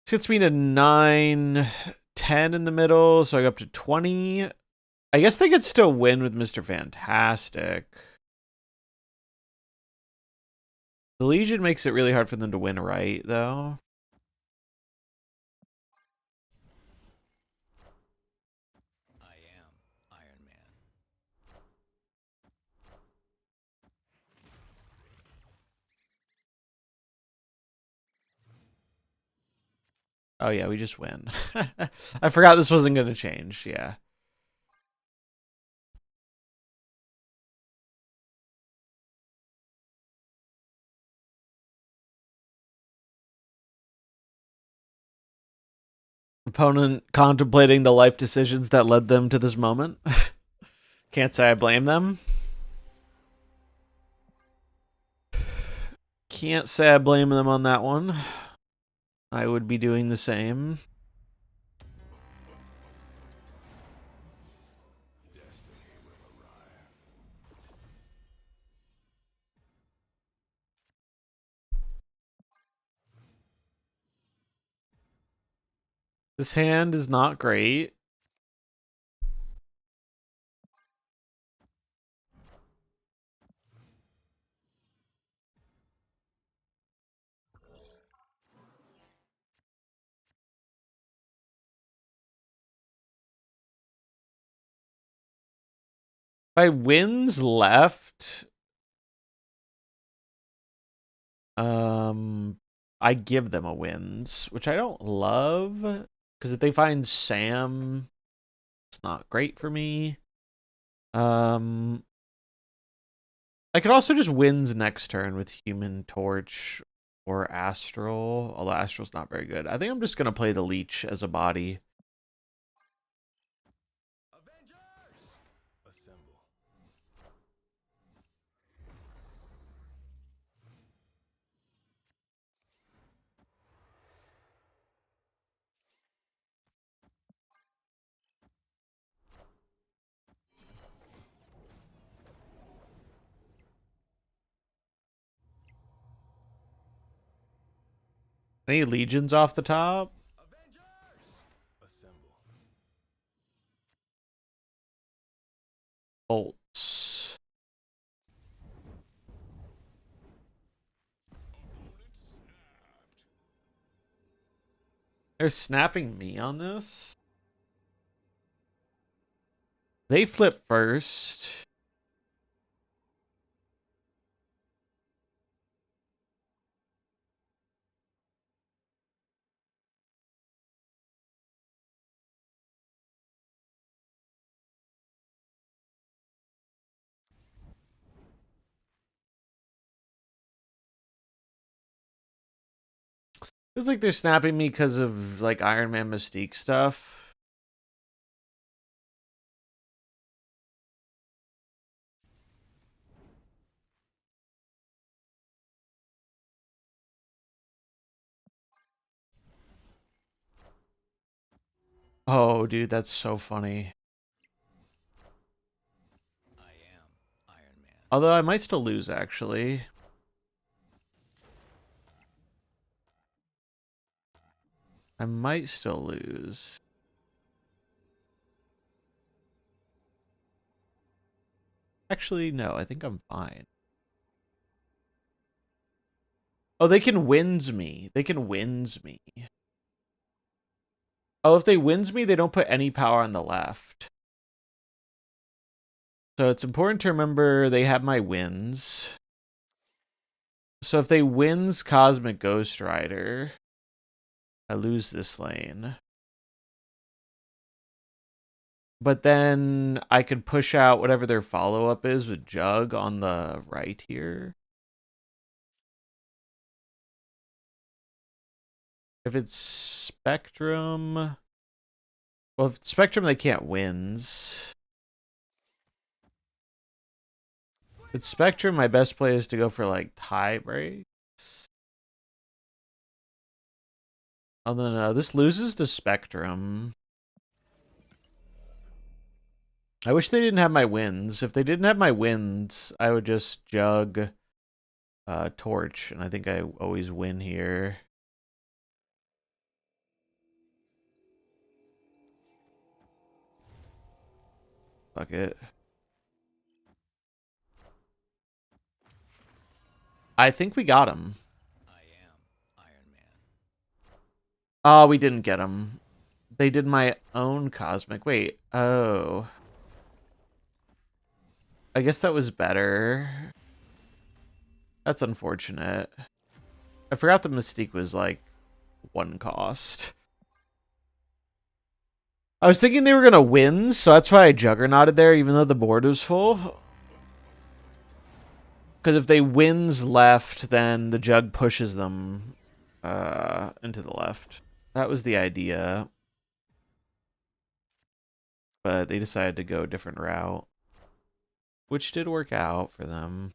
This gets me to 9, 10 in the middle, so I go up to 20. I guess they could still win with Mr. Fantastic. The Legion makes it really hard for them to win right, though. I am Iron Man. Oh, yeah, we just win. I forgot this wasn't going to change, yeah. Opponent contemplating the life decisions that led them to this moment. Can't say I blame them. Can't say I blame them on that one. I would be doing the same. This hand is not great. If I wins left, I give them a wins, which I don't love, because if they find Sam, it's not great for me. I could also just wins next turn with Human Torch or Astral, although Astral's not very good. I think I'm just gonna play the Leech as a body. Assemble. Any legions off the top? Assemble. Bolts. They're snapping me on this. They flip first. Feels like they're snapping me because of like Iron Man Mystique stuff. Oh, dude, that's so funny. I am Iron Man. Although I might still lose, actually. I might still lose. Actually, no, I think I'm fine. Oh, they can wins me. They can wins me. Oh, if they wins me, they don't put any power on the left. So it's important to remember they have my wins. So if they wins Cosmic Ghost Rider, I lose this lane. But then I could push out whatever their follow-up is with Jug on the right here. If it's Spectrum... Well, if it's Spectrum, they can't wins. If it's Spectrum, my best play is to go for, like, tie breaks. Oh, no, this loses to Spectrum. I wish they didn't have my wins. If they didn't have my wins, I would just Jug Torch, and I think I always win here. Fuck it. I think we got him. I am Iron Man. Oh, we didn't get him. They did my own Cosmic. Wait. Oh. I guess that was better. That's unfortunate. I forgot the Mystique was like 1 cost. I was thinking they were going to win, so that's why I Juggernauted there, even though the board was full. Because if they wins left, then the Jug pushes them into the left. That was the idea. But they decided to go a different route, which did work out for them.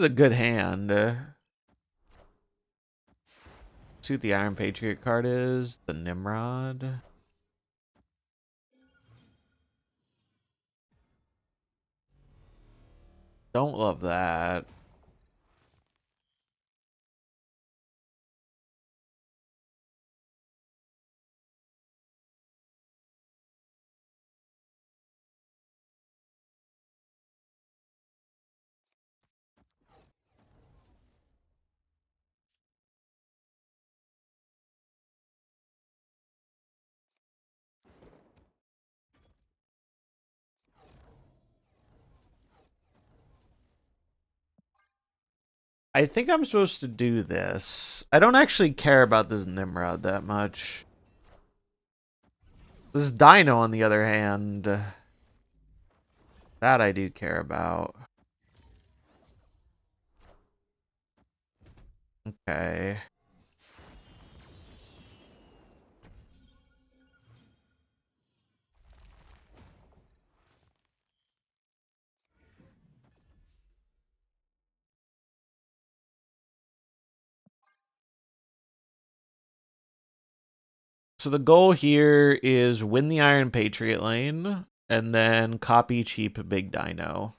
is a good hand. See what the Iron Patriot card is. The Nimrod. Don't love that. I think I'm supposed to do this. I don't actually care about this Nimrod that much. This Dino, on the other hand, that I do care about. Okay. So the goal here is win the Iron Patriot lane and then copy cheap Big Dino.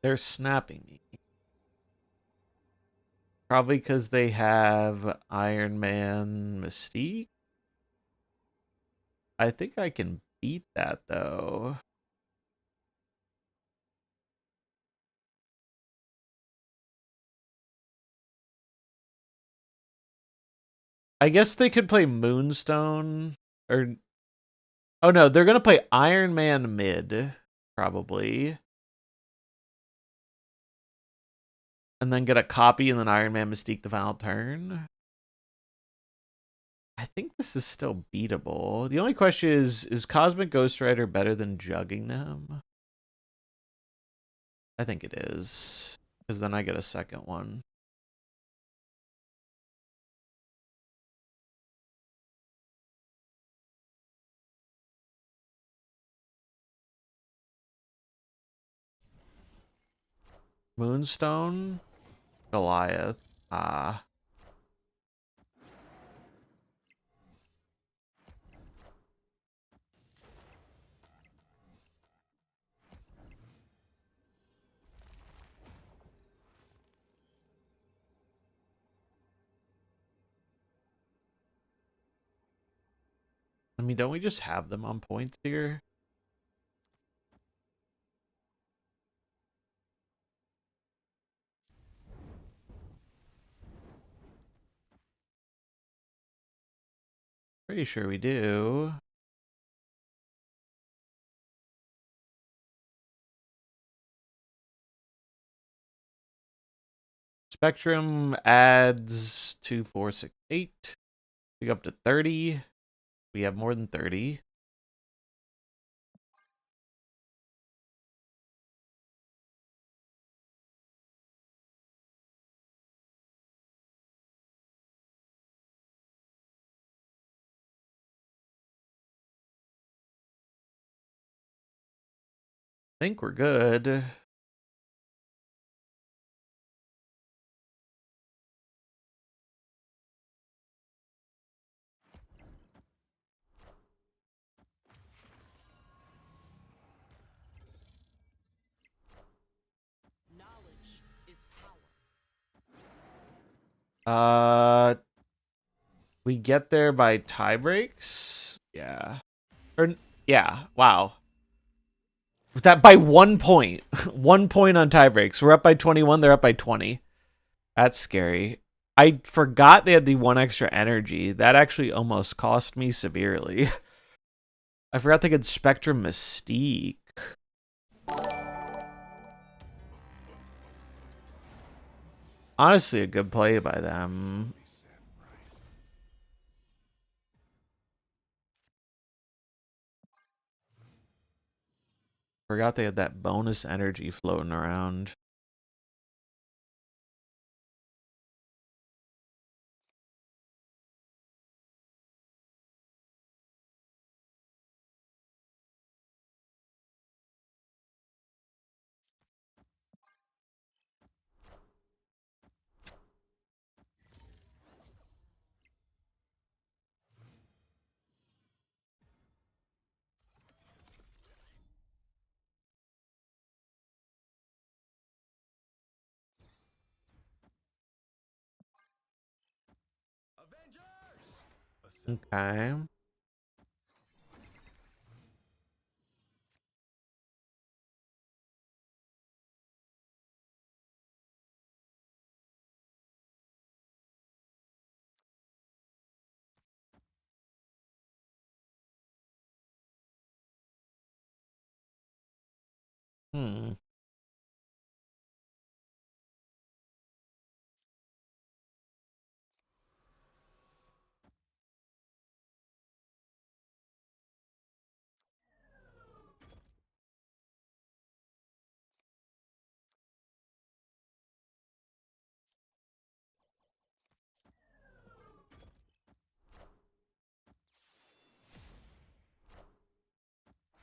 They're snapping me. Probably because they have Iron Man Mystique. I think I can beat that, though. I guess they could play Moonstone. Or... Oh, no. They're going to play Iron Man mid, probably. And then get a copy and then Iron Man Mystique the final turn. I think this is still beatable. The only question is Cosmic Ghost Rider better than jugging them? I think it is. Because then I get a second one. Moonstone? Goliath. Ah. I mean, don't we just have them on points here? Pretty sure we do. Spectrum adds 2, 4, 6, 8. We go up to 30. We have more than 30. I think we're good. Knowledge is power. We get there by tie breaks? Yeah. Or, yeah, wow. That by 1 point. 1 point on tie breaks. We're up by 21, they're up by 20. That's scary. I forgot they had the 1 extra energy. That actually almost cost me severely. I forgot they could Spectrum Mystique. Honestly, a good play by them. Forgot they had that bonus energy floating around. Okay. Hmm.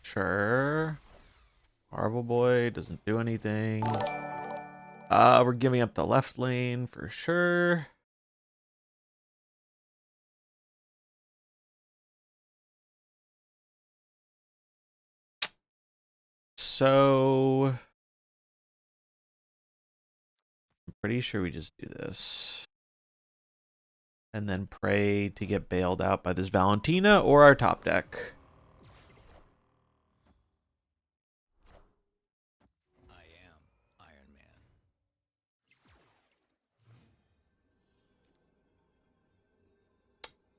Sure. Marble Boy doesn't do anything. We're giving up the left lane for sure. So I'm pretty sure we just do this. And then pray to get bailed out by this Valentina or our top deck. I am Iron Man.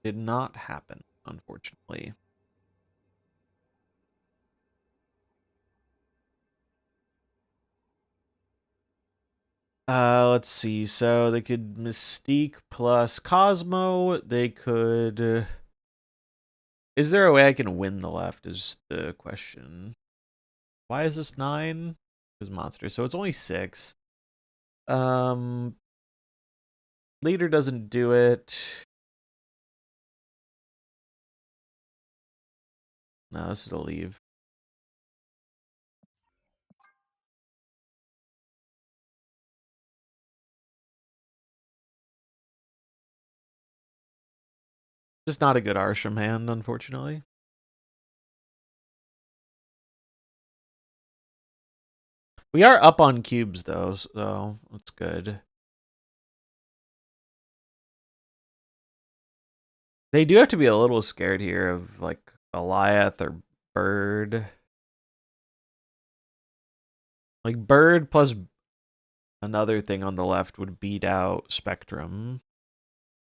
Did not happen, unfortunately. Let's see. So they could Mystique plus Cosmo. They could. Is there a way I can win the left? Is the question. Why is this 9? Because monster. So it's only 6. Um, Leader doesn't do it. No, this is a leave. Just not a good Arsham hand, unfortunately. We are up on cubes, though, so that's good. They do have to be a little scared here of, like, Goliath or Bird. Like, Bird plus another thing on the left would beat out Spectrum.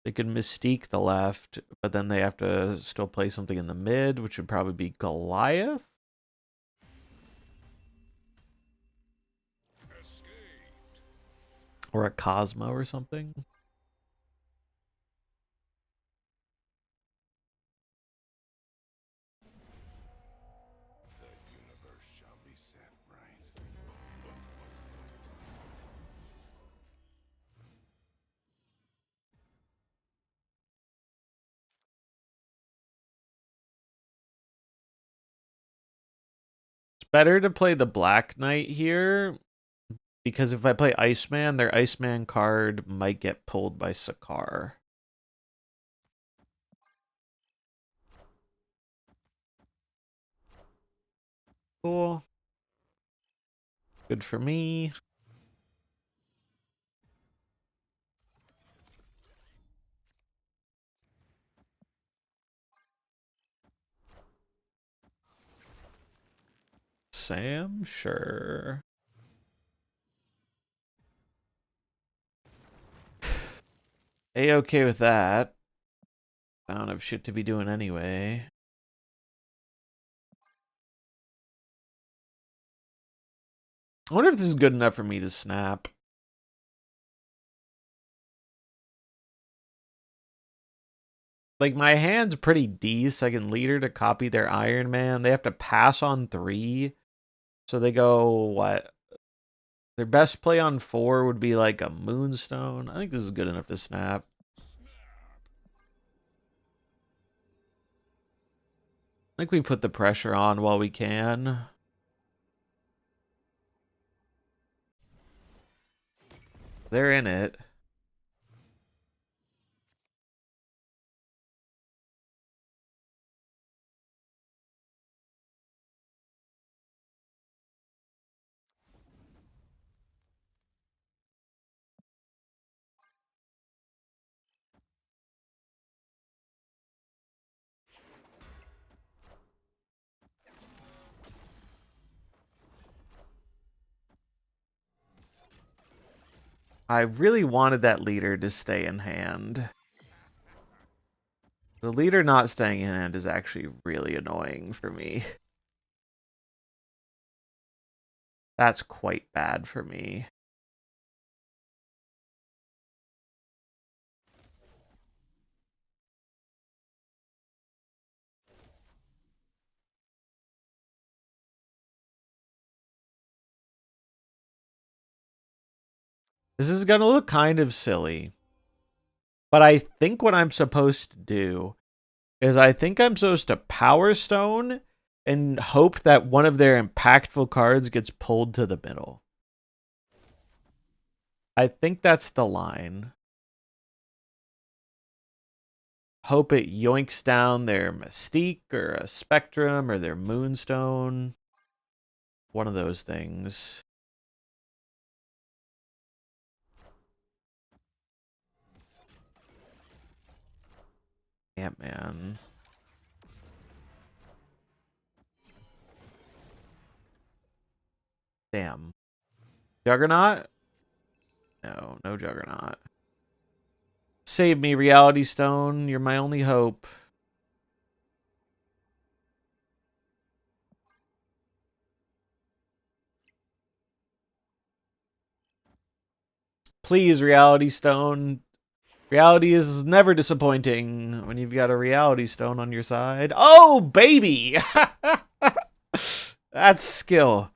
They could Mystique the left, but then they have to still play something in the mid, which would probably be Goliath. Or a Cosmo or something. The universe shall be set right. It's better to play the Black Knight here, because if I play Iceman, their Iceman card might get pulled by Sakaar. Cool. Good for me. Sam? Sure. A-okay with that. I don't have shit to be doing anyway. I wonder if this is good enough for me to snap. Like, my hand's pretty decent. I can lead her to copy their Iron Man. They have to pass on 3. So they go what? Their best play on 4 would be like a Moonstone. I think this is good enough to snap. I think we put the pressure on while we can. They're in it. I really wanted that leader to stay in hand. The leader not staying in hand is actually really annoying for me. That's quite bad for me. This is going to look kind of silly. But I think what I'm supposed to do is I think I'm supposed to Power Stone and hope that one of their impactful cards gets pulled to the middle. I think that's the line. Hope it yoinks down their Mystique or a Spectrum or their Moonstone. One of those things. Ant-Man. Damn. Juggernaut? No, no Juggernaut. Save me, Reality Stone. You're my only hope. Please, Reality Stone. Reality is never disappointing when you've got a Reality Stone on your side. Oh, baby! That's skill.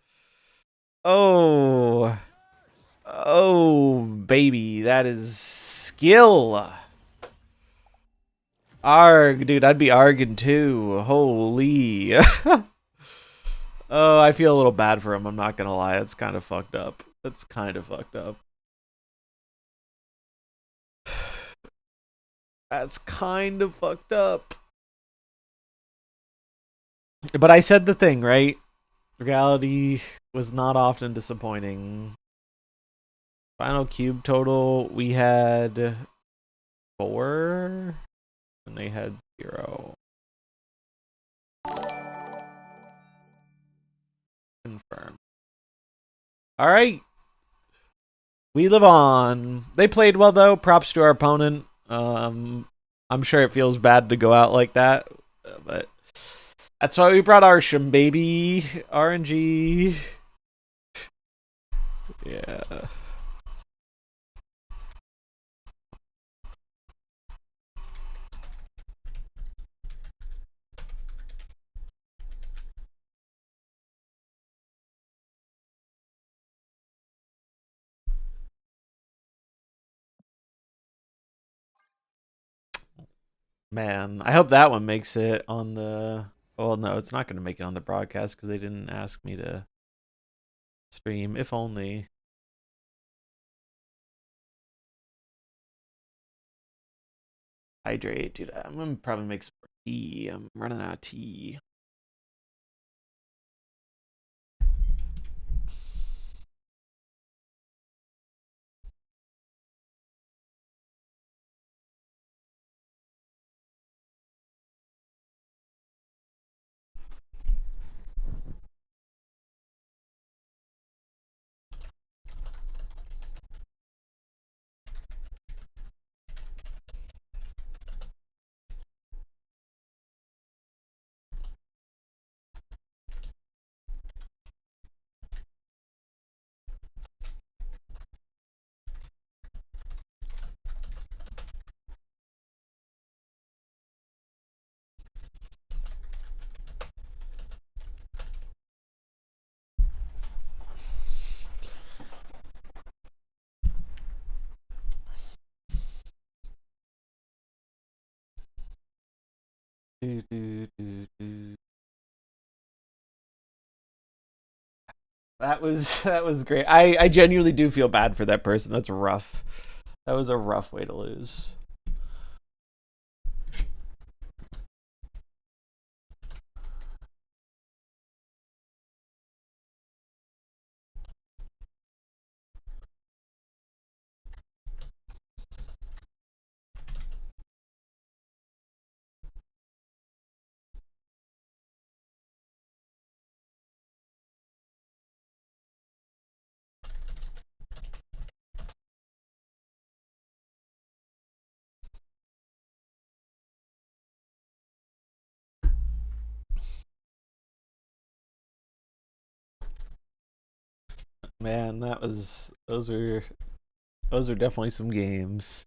Oh. Oh, baby. That is skill. Arg, dude. I'd be arging too. Holy. Oh, I feel a little bad for him. I'm not going to lie. It's kind of fucked up. That's kind of fucked up. That's kind of fucked up. But I said the thing, right? Reality was not often disappointing. Final cube total, we had 4, and they had 0. Confirm. All right. We live on. They played well, though. Props to our opponent. I'm sure it feels bad to go out like that, but that's why we brought Arsham, baby. RNG. Yeah. Man, I hope that one makes it on the... Well, no, it's not going to make it on the broadcast because they didn't ask me to stream. If only. Hydrate, dude. I'm going to probably make some tea. I'm running out of tea. Do, do, do, do. That was great. I genuinely do feel bad for that person. That's rough. That was a rough way to lose. Man, that was those are definitely some games.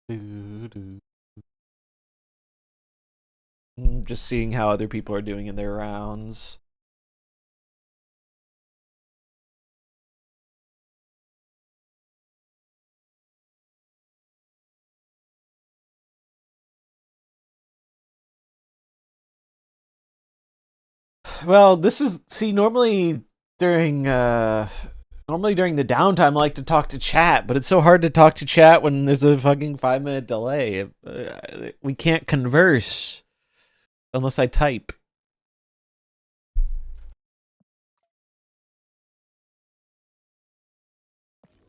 Do, do. Just seeing how other people are doing in their rounds. Well, this is see during normally during the downtime I like to talk to chat, but it's so hard to talk to chat when there's a fucking 5 minute delay. We can't converse unless I type.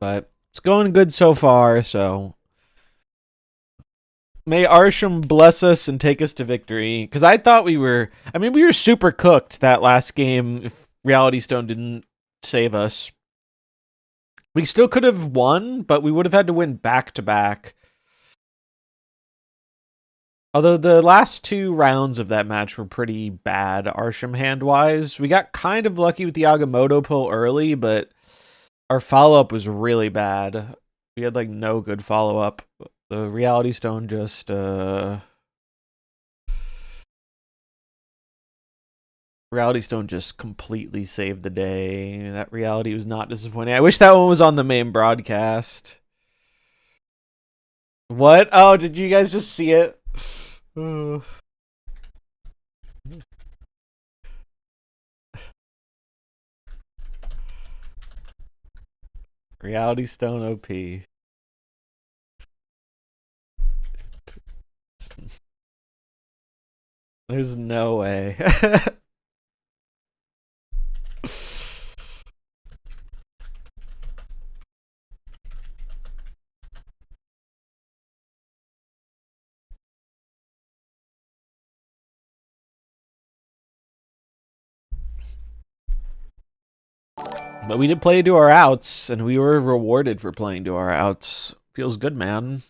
But it's going good so far, so may Arsham bless us and take us to victory. Because I thought we were super cooked that last game if Reality Stone didn't save us. We still could have won, but we would have had to win back to back. Although the last 2 rounds of that match were pretty bad, Arsham hand wise. We got kind of lucky with the Agamotto pull early, but our follow up was really bad. We had like no good follow up. The Reality Stone just Reality Stone just completely saved the day. That reality was not disappointing. I wish that one was on the main broadcast. What? Oh, did you guys just see it? Reality Stone OP. There's no way. But we did play to our outs, and we were rewarded for playing to our outs. Feels good, man.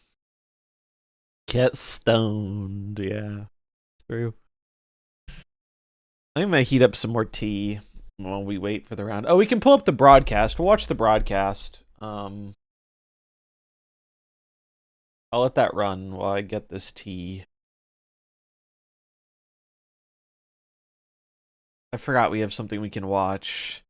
Get stoned, yeah. True. I think I'm gonna heat up some more tea while we wait for the round. Oh, we can pull up the broadcast. We'll watch the broadcast. I'll let that run while I get this tea. I forgot we have something we can watch.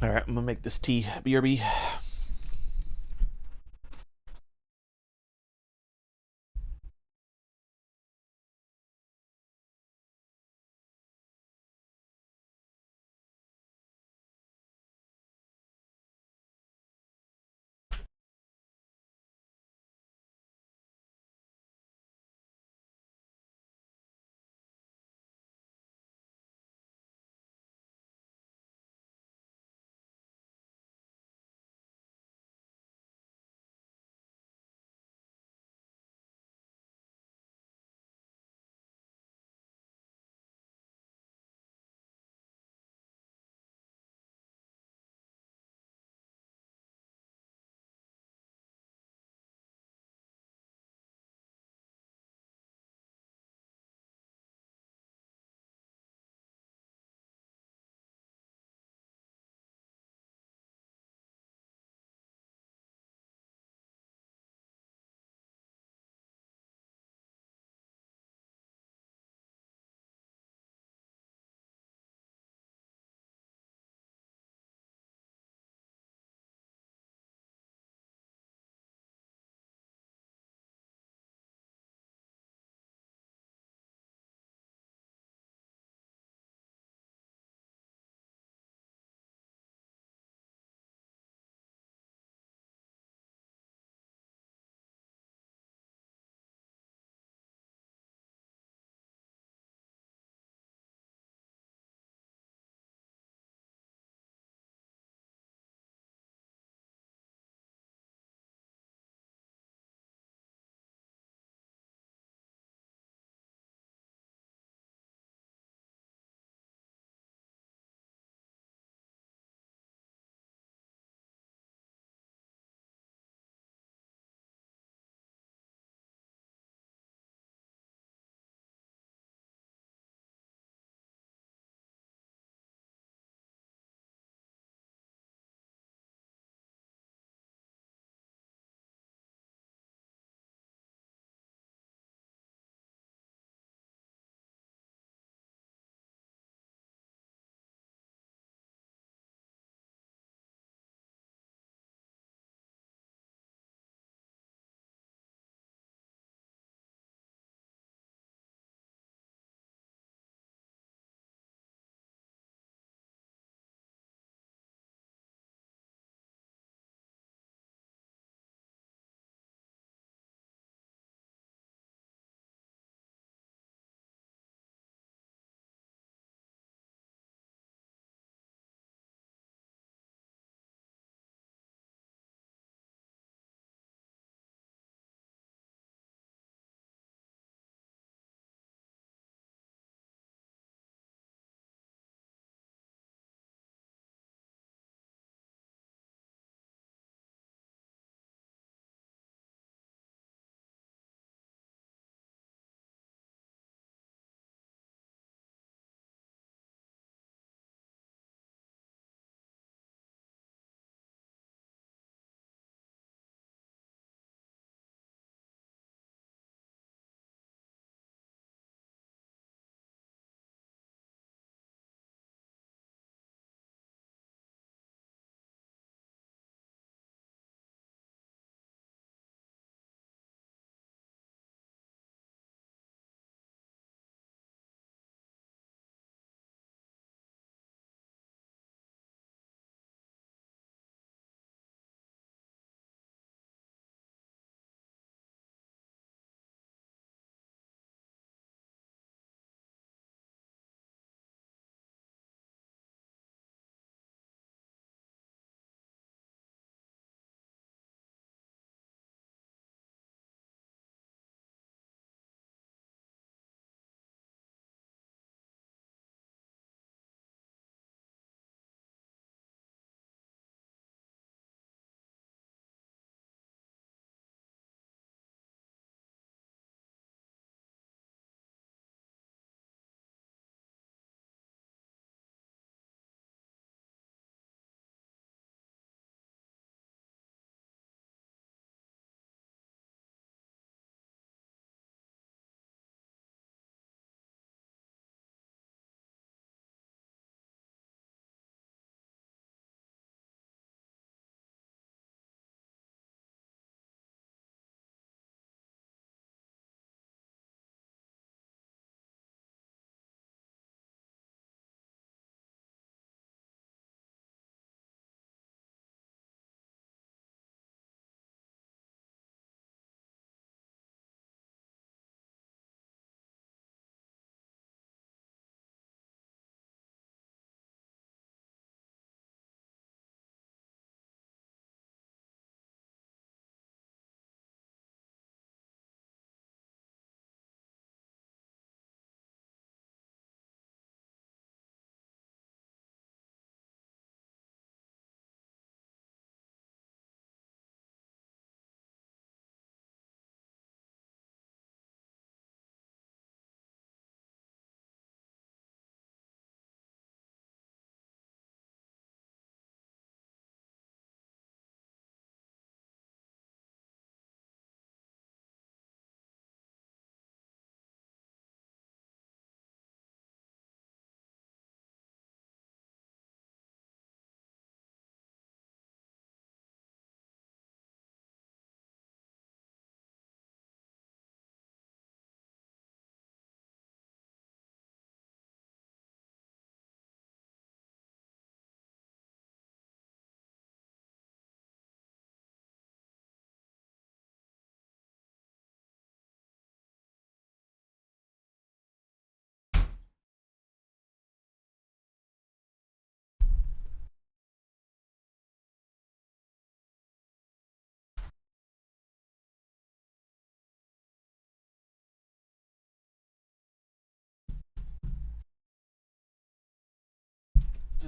Alright, I'm gonna make this tea. BRB.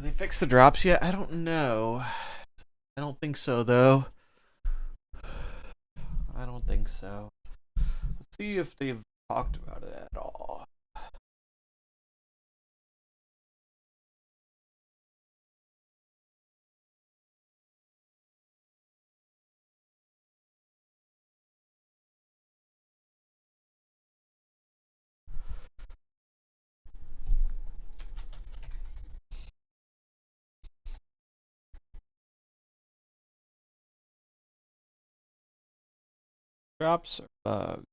Did they fix the drops yet? I don't know. I don't think so, though. I don't think so. Let's see if they've talked about it at all. Drops or bugs?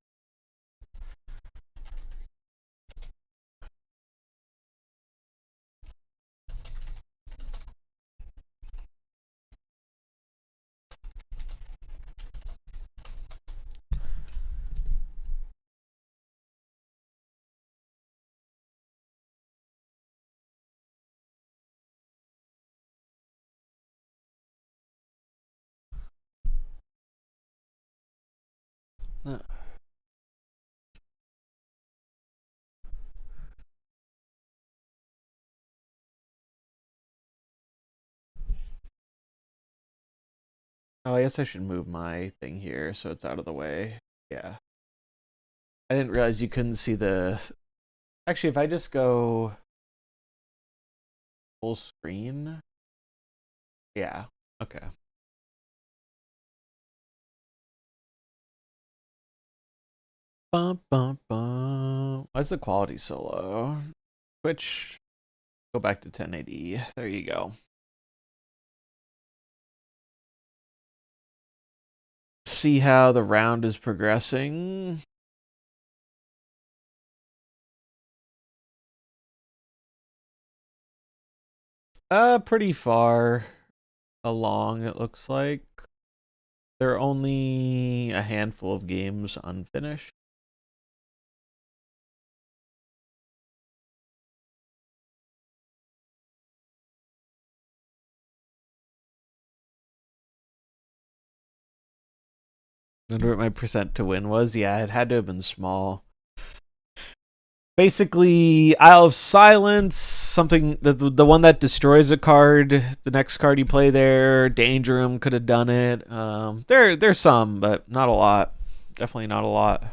Oh, I guess I should move my thing here so it's out of the way. Yeah. I didn't realize you couldn't see the... Actually, if I just go full screen... Yeah, okay. Bum, bum, bum. Why is the quality so low? Twitch, go back to 1080. There you go. See how the round is progressing. Pretty far along, it looks like. There are only a handful of games unfinished. I wonder what my percent to win was. Yeah, it had to have been small. Basically, Isle of Silence, something the one that destroys a card, the next card you play there. Danger Room could have done it. There's some, but not a lot. Definitely not a lot.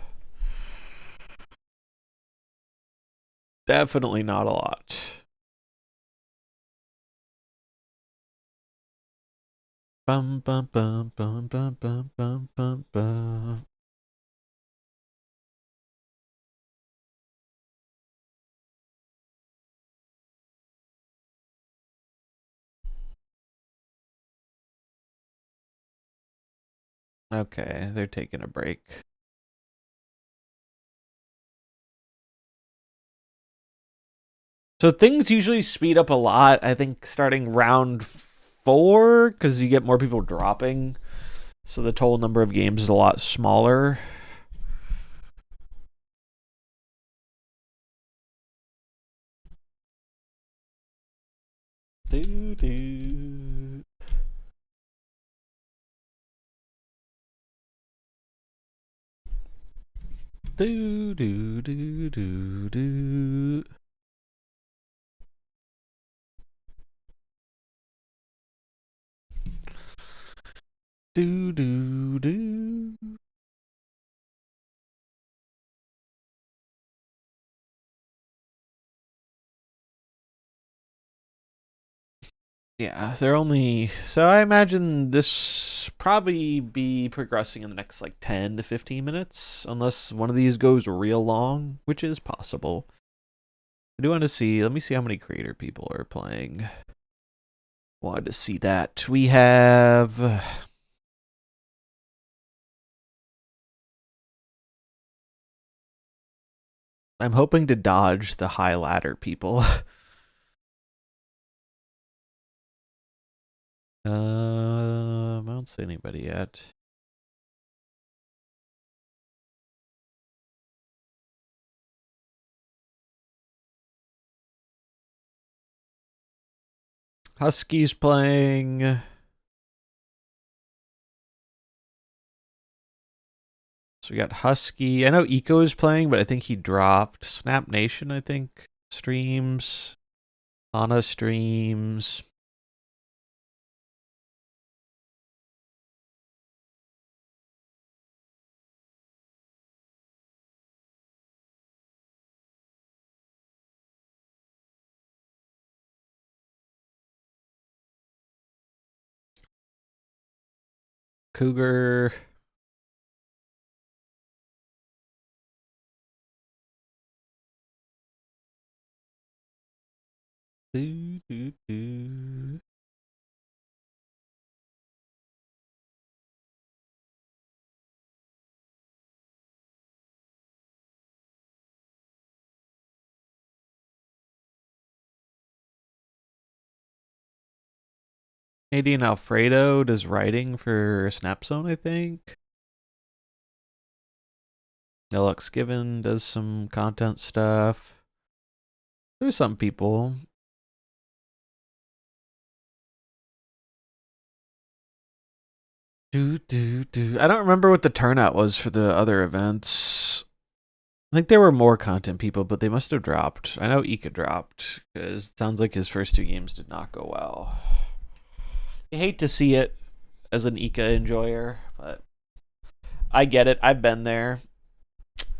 Definitely not a lot. Bum bum bum bum bum bum bum bum bum. Okay, they're taking a break. So things usually speed up a lot, I think, starting round 4, because you get more people dropping. So the total number of games is a lot smaller. Do do. Do do do do do. Do do do. Yeah, they're only... So I imagine this probably be progressing in the next like 10 to 15 minutes, unless one of these goes real long, which is possible. I do want to see... Let me see how many creator people are playing. Wanted to see that. We have... I'm hoping to dodge the high ladder people. I don't see anybody yet. Husky's playing. So we got Husky. I know Eco is playing, but I think he dropped. Snap Nation, I think, streams. Ana streams. Cougar. Do, do, do. Canadian Alfredo does writing for Snapzone, I think. Nilux Given does some content stuff. There's some people. I don't remember what the turnout was for the other events. I think there were more content people, but they must have dropped. I know Ika dropped because it sounds like his first 2 games did not go well. You hate to see it as an Ika enjoyer, but I get it. I've been there.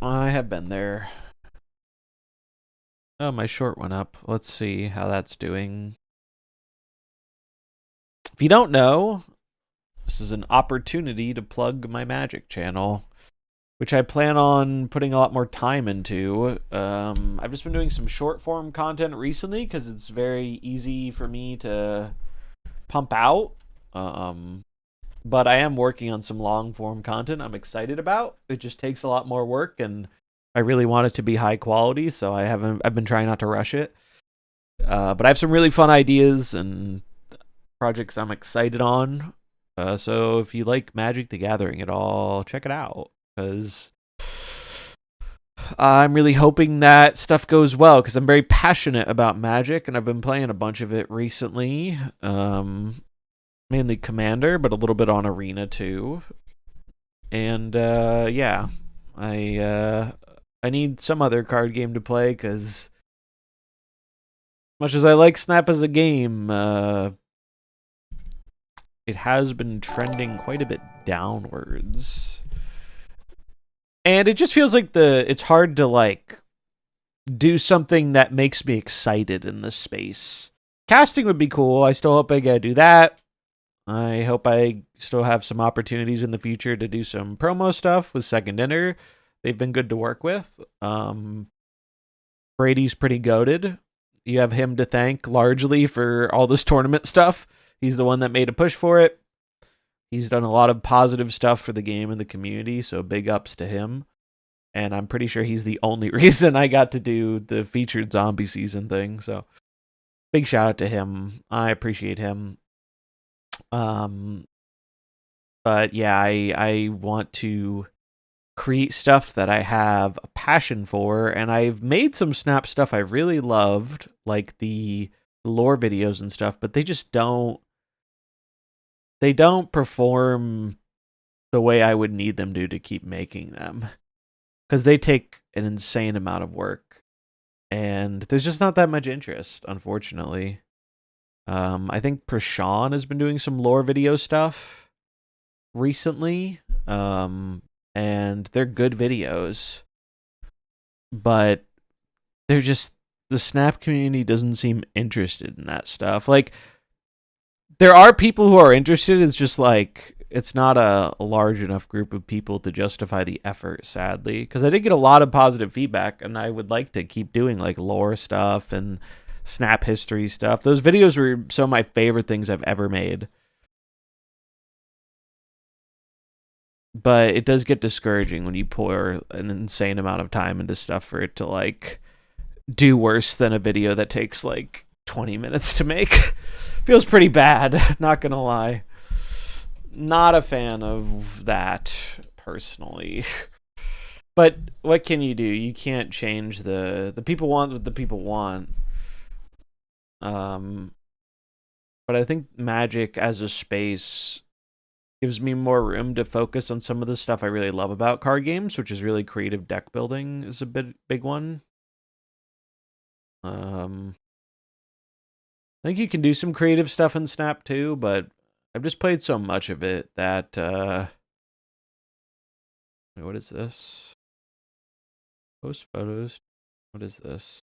I have been there. Oh, my short went up. Let's see how that's doing. If you don't know, this is an opportunity to plug my Magic channel, which I plan on putting a lot more time into. I've just been doing some short form content recently because it's very easy for me to pump out. But I am working on some long form content I'm excited about. It just takes a lot more work, and I really want it to be high quality, so I've been trying not to rush it. But I have some really fun ideas and projects I'm excited on. So if you like Magic the Gathering at all, check it out, because I'm really hoping that stuff goes well, because I'm very passionate about Magic, and I've been playing a bunch of it recently. Mainly Commander, but a little bit on Arena too. And yeah, I need some other card game to play, because much as I like Snap as a game, it has been trending quite a bit downwards. And it just feels like it's hard to like do something that makes me excited in this space. Casting would be cool. I still hope I get to do that. I hope I still have some opportunities in the future to do some promo stuff with Second Dinner. They've been good to work with. Brady's pretty goated. You have him to thank largely for all this tournament stuff. He's the one that made a push for it. He's done a lot of positive stuff for the game and the community, so big ups to him. And I'm pretty sure he's the only reason I got to do the featured zombie season thing. So big shout out to him. I appreciate him. But yeah, I want to create stuff that I have a passion for, and I've made some Snap stuff I really loved, like the lore videos and stuff, but they just don't perform the way I would need them to keep making them, because they take an insane amount of work, and there's just not that much interest, unfortunately. I think Prashan has been doing some lore video stuff recently, and they're good videos, but they're just, the Snap community doesn't seem interested in that stuff. Like, there are people who are interested, it's just like, it's not a large enough group of people to justify the effort, sadly, because I did get a lot of positive feedback, and I would like to keep doing like lore stuff and Snap history stuff. Those videos were some of my favorite things I've ever made. But it does get discouraging when you pour an insane amount of time into stuff for it to like do worse than a video that takes like 20 minutes to make. Feels pretty bad, not gonna lie. Not a fan of that personally. But what can you do? You can't change the people want what the people want. But I think Magic as a space gives me more room to focus on some of the stuff I really love about card games, which is really creative deck building is a big one. I think you can do some creative stuff in Snap too, but I've just played so much of it that wait, what is this? Post photos. What is this?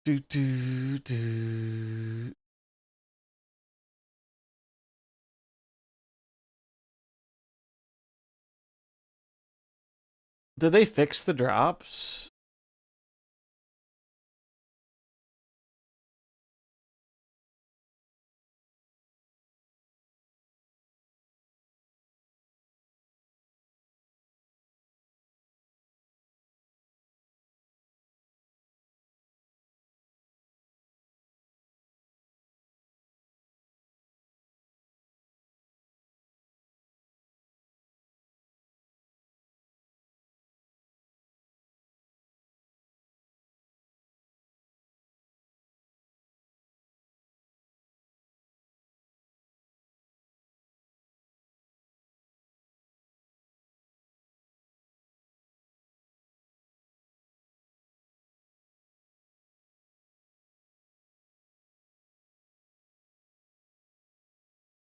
Do do do. Did they fix the drops?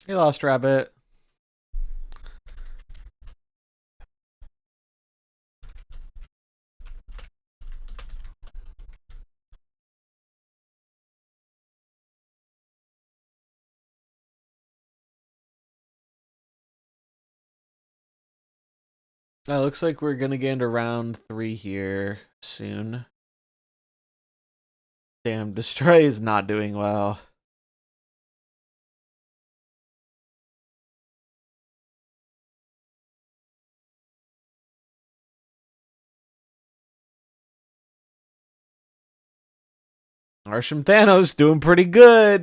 He lost Rabbit. It looks like we're gonna get into round 3 here soon. Damn, Destroy is not doing well. Arsham Thanos doing pretty good.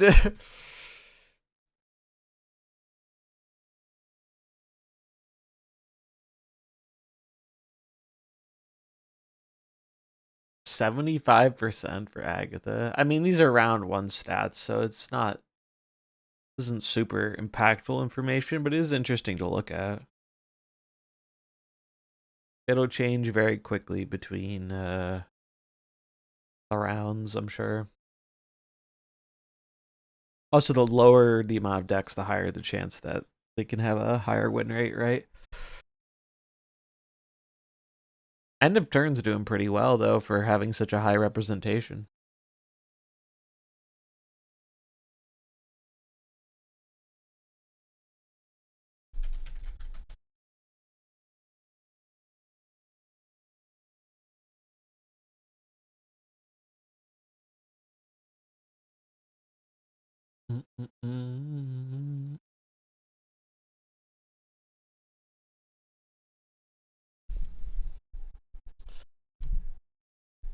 $75% for Agatha. I mean, these are round 1 stats, so it's not isn't super impactful information, but it is interesting to look at. It'll change very quickly between the rounds, I'm sure. Also, the lower the amount of decks, the higher the chance that they can have a higher win rate, right? End of turn's doing pretty well, though, for having such a high representation.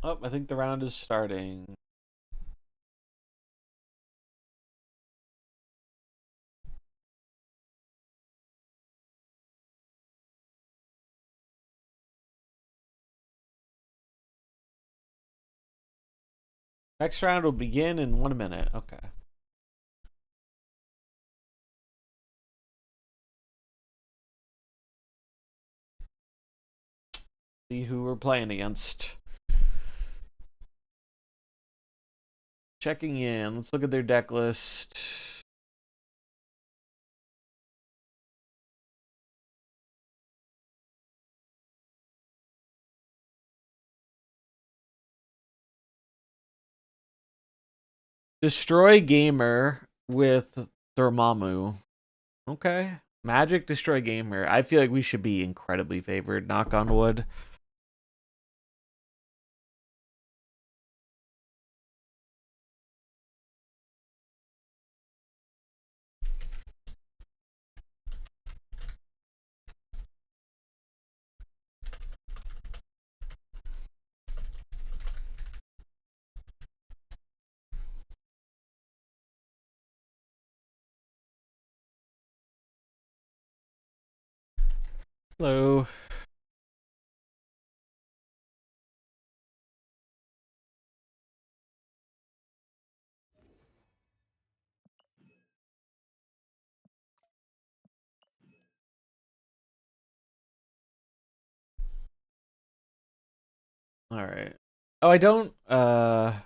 Oh, I think the round is starting. Next round will begin in 1 minute. Okay. See who we're playing against. Checking in. Let's look at their deck list. Destroy Gamer with Dormammu. Okay. Magic Destroy Gamer. I feel like we should be incredibly favored. Knock on wood. Hello. Alright. Oh, I don't, I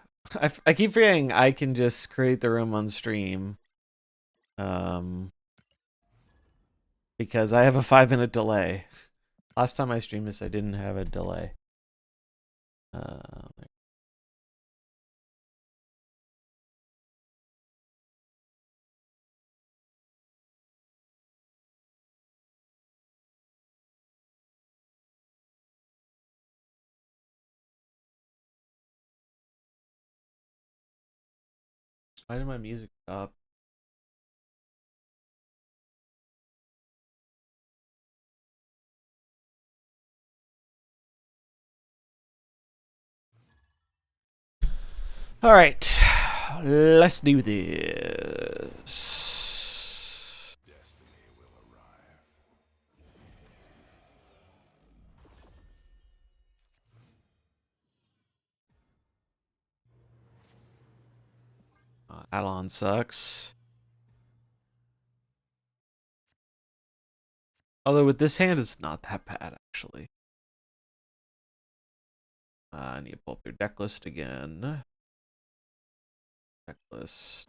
keep forgetting I can just create the room on stream. Because I have a 5-minute delay. Last time I streamed this, I didn't have a delay. Why did my music stop? All right, let's do this. Destiny will arrive. Adelon sucks. Although with this hand, it's not that bad, actually. I need to pull up your deck list again. Deck list.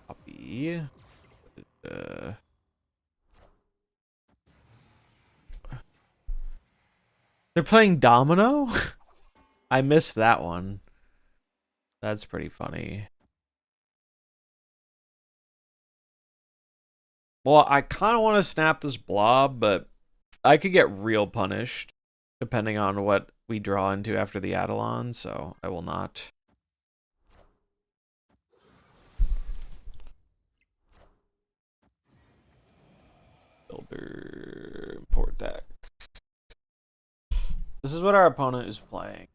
Copy. They're playing Domino? I missed that one. That's pretty funny. Well, I kind of want to snap this blob, but I could get real punished depending on what we draw into after the Adelon, so I will not. Builder, import deck. This is what our opponent is playing.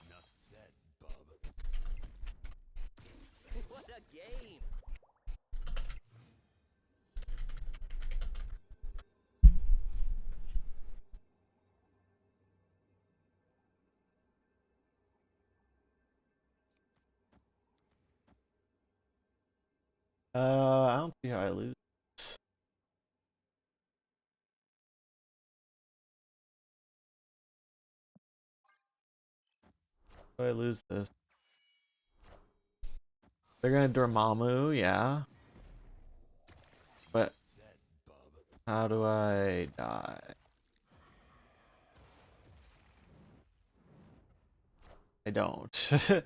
Enough said, bub. What a game! I don't see how I lose. How do I lose this? They're gonna Dormammu, yeah. But Said, bub. how do I die? I don't. Victory.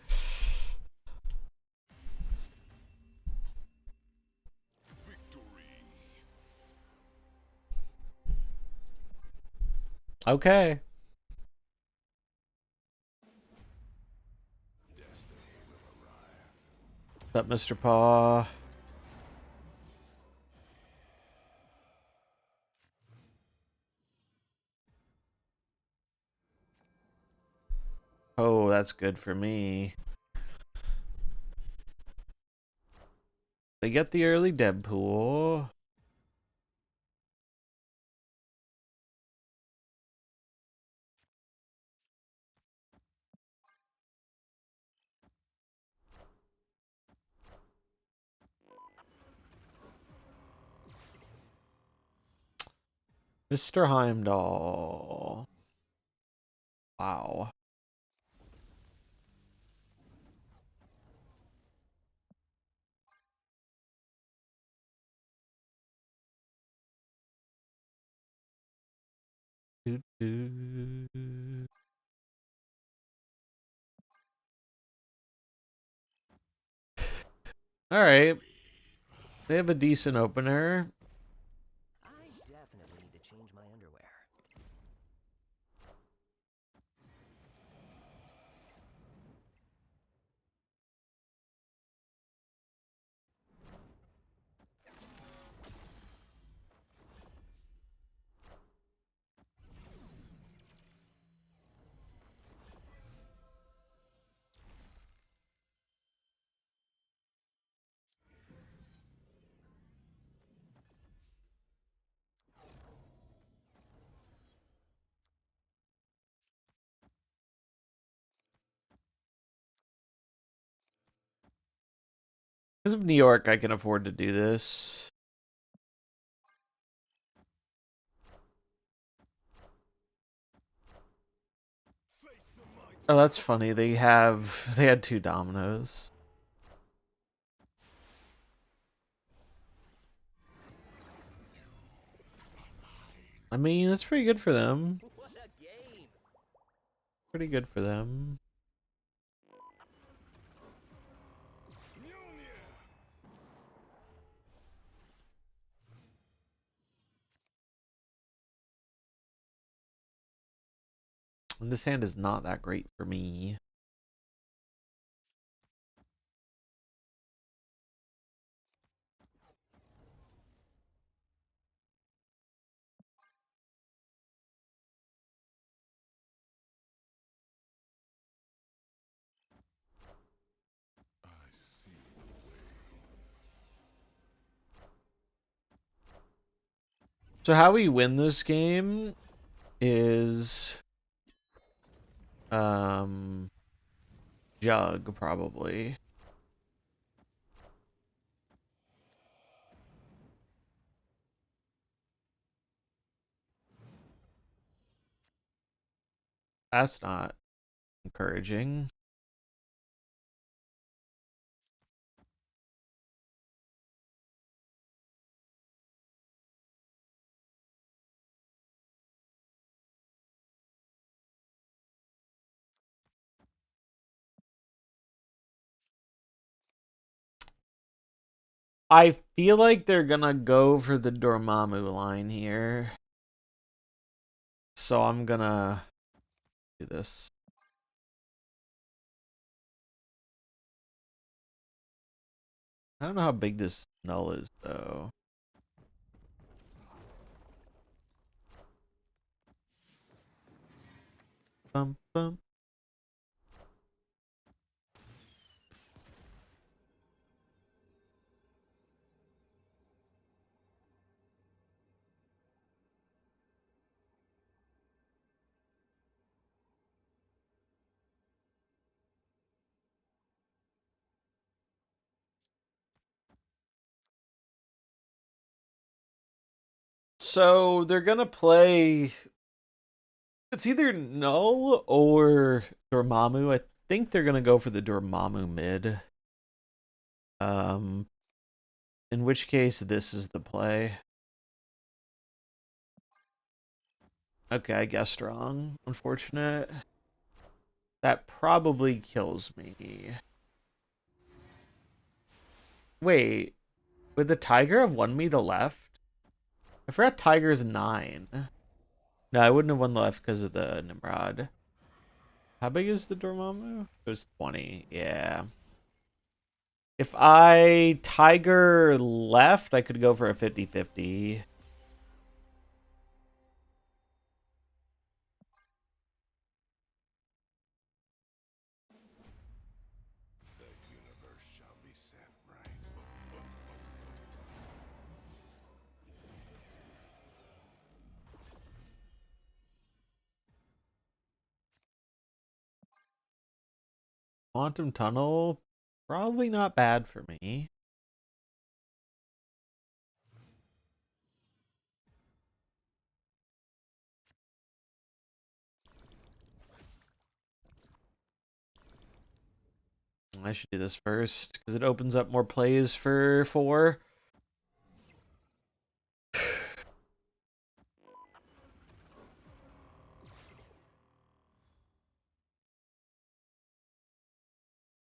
Okay. Destiny will arrive. What's up, Mr. Paw? Oh, that's good for me. They get the early Deadpool. Mr. Heimdall. Wow. Doo -doo. All right. They have a decent opener. I definitely need to change my underwear. Because of New York, I can afford to do this. Oh, that's funny. They had 2 dominoes. I mean, that's pretty good for them. What a game! Pretty good for them. And this hand is not that great for me. I see the way. So how we win this game is jug probably. That's not encouraging. I feel like they're gonna go for the Dormammu line here. So I'm gonna do this. I don't know how big this null is though. Bum, bum. So they're gonna play. It's either null or Dormammu. I think they're gonna go for the Dormammu mid. Um, in which case this is the play. Okay, I guessed wrong. Unfortunate. That probably kills me. Wait, would the tiger have won me the left? I forgot tiger's 9. No, I wouldn't have won the left because of the Nimrod. How big is the Dormammu? It was 20. Yeah. If I tiger left, I could go for a 50-50. The universe shall be set right. Quantum Tunnel, probably not bad for me. I should do this first because it opens up more plays for 4.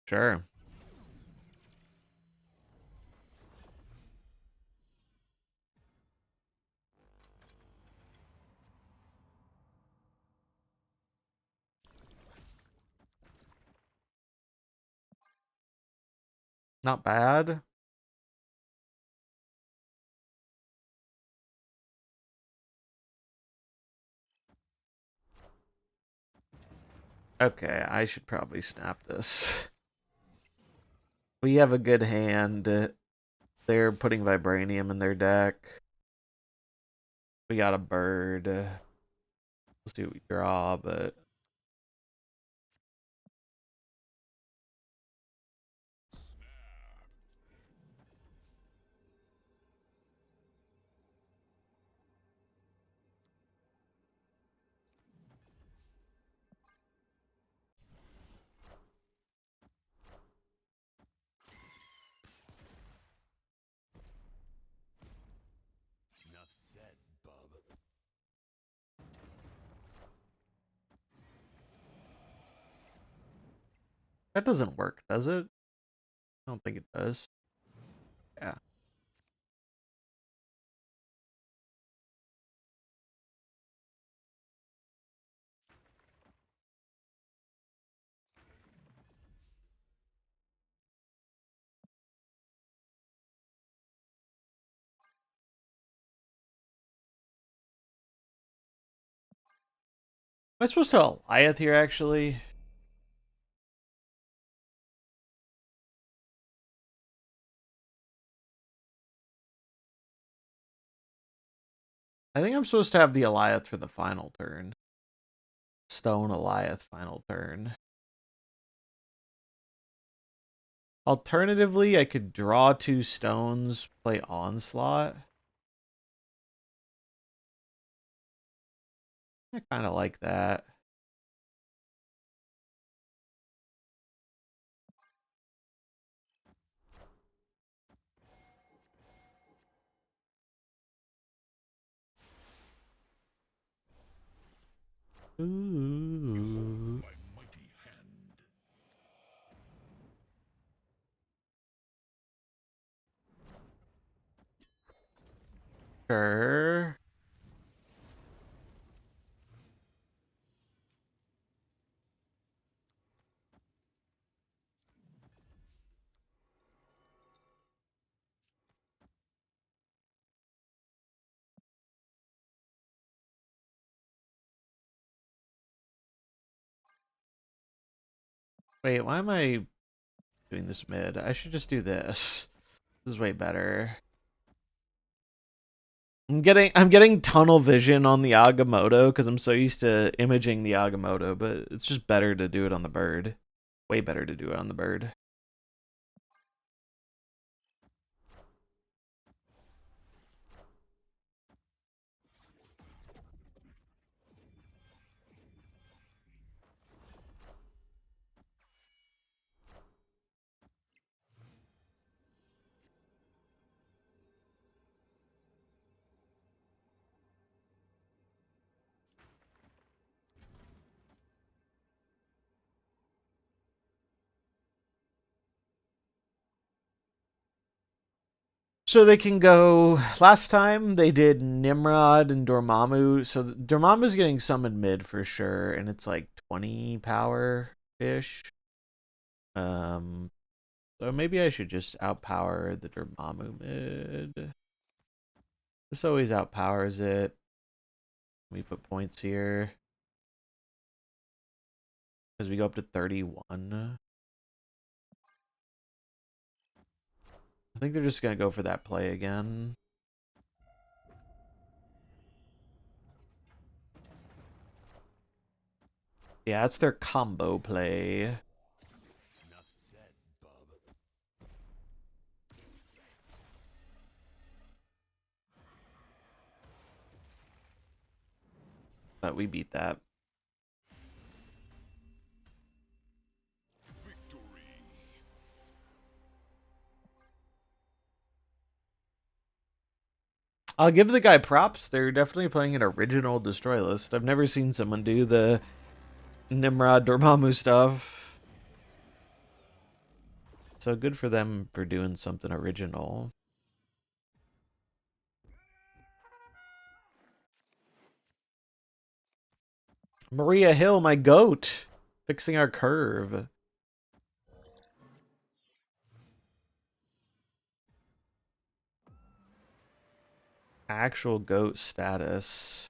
Sure. Not bad. Okay, I should probably snap this. We have a good hand. They're putting Vibranium in their deck. We got a bird. We'll see what we draw, but... Enough said, bub. That doesn't work, does it? I don't think it does. Yeah. Am I supposed to Goliath here, actually? I think I'm supposed to have the Goliath for the final turn. Stone Goliath final turn. Alternatively, I could draw 2 stones, play Onslaught. I kind of like that. Ooh. My mighty hand. Sure. Wait, why am I doing this mid? I should just do this. This is way better. I'm getting tunnel vision on the Agamotto because I'm so used to imaging the Agamotto, but it's just better to do it on the bird. Way better to do it on the bird. So they can go. Last time they did Nimrod and Dormammu. So Dormammu's getting summoned mid for sure, and it's like 20 power ish. So maybe I should just outpower the Dormammu mid. This always outpowers it. We put points here because we go up to 31. I think they're just gonna go for that play again. Yeah, it's their combo play. Enough said, bub. But we beat that. Victory. I'll give the guy props. They're definitely playing an original destroy list. I've never seen someone do the Nimrod Dormammu stuff. So good for them for doing something original. Maria Hill, my goat, fixing our curve. Actual goat status.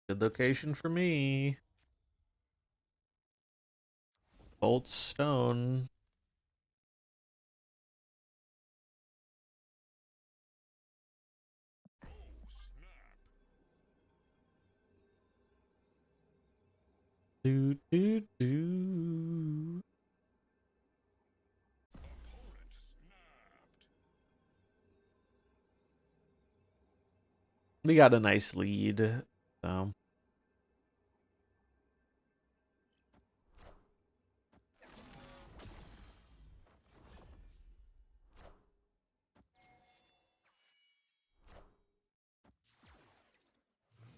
Good location for me. Bolt stone. Do do do. We got a nice lead, so.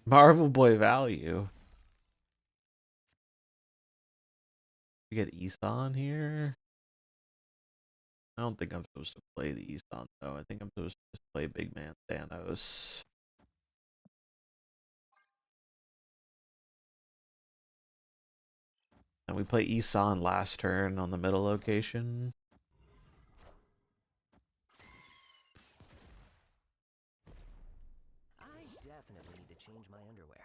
Marvel Boy value. We get Isan here. I don't think I'm supposed to play the Isan though. I think I'm supposed to just play Big Man Thanos. And we play Isan last turn on the middle location. I definitely need to change my underwear.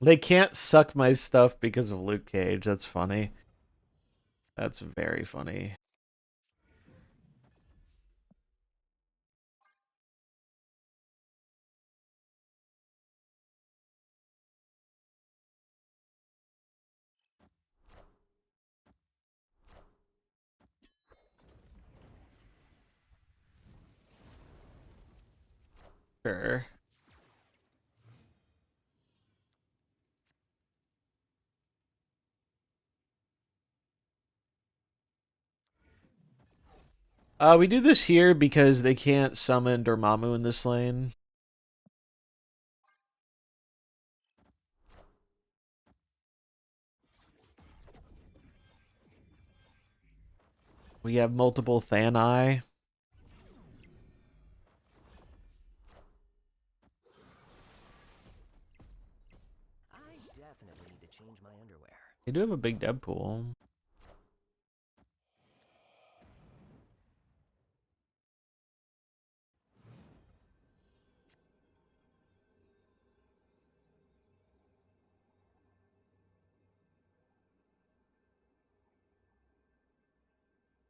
They can't suck my stuff because of Luke Cage. That's funny. That's very funny. Sure. We do this here because they can't summon Dormammu in this lane. We have multiple Thani. I definitely need to change my underwear. They do have a big Deadpool.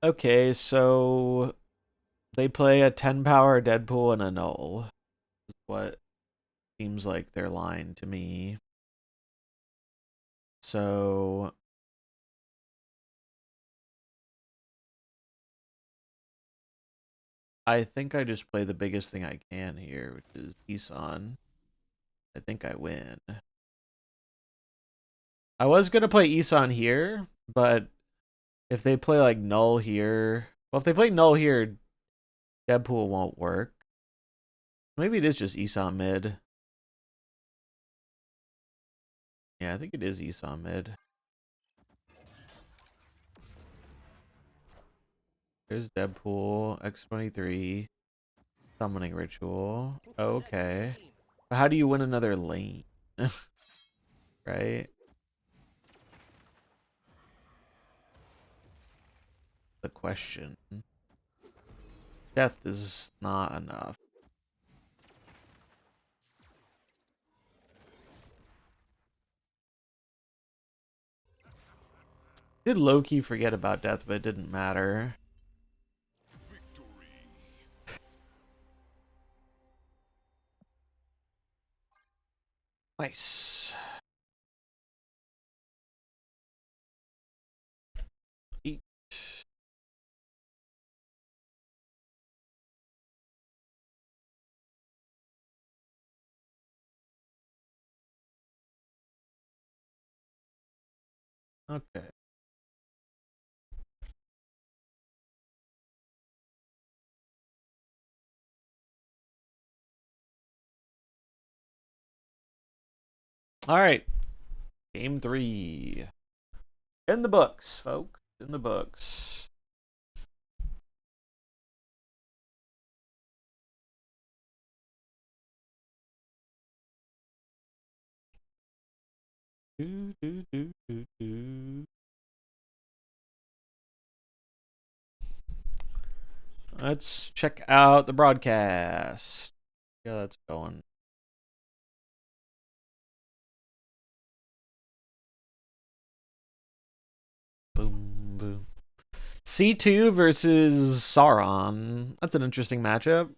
Okay, so they play a 10 power Deadpool and a null. Is what seems like their line to me. So I think I just play the biggest thing I can here, which is Isan. I think I win. I was gonna play Isan here, but if they play like null here, well, if they play null here, Deadpool won't work. Maybe it is just Isan mid. Yeah, I think it is Isan mid. There's Deadpool, X23, summoning ritual. Okay. But how do you win another lane? Right? The question. Death is not enough. Did Loki forget about death, but it didn't matter. Nice. Eat. Okay. All right. Game 3. In the books, folks. In the books. Do, do, do, do, do. Let's check out the broadcast. Yeah, that's going. Boom, boom. C2 versus Sauron. That's an interesting matchup.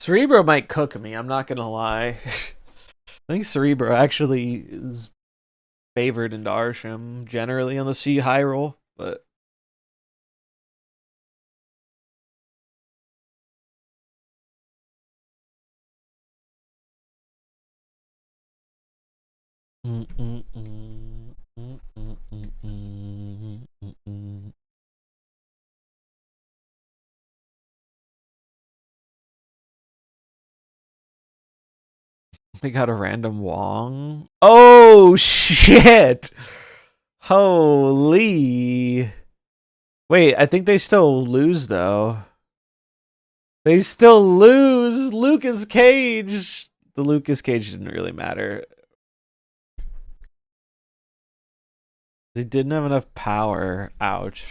Cerebro might cook me, I'm not gonna lie. I think Cerebro actually is favored into Arsham generally on the C high roll, but they got a random Wong. Oh shit! Holy. Wait, I think they still lose though. They still lose. Lucas Cage. The Lucas Cage didn't really matter. They didn't have enough power. Ouch.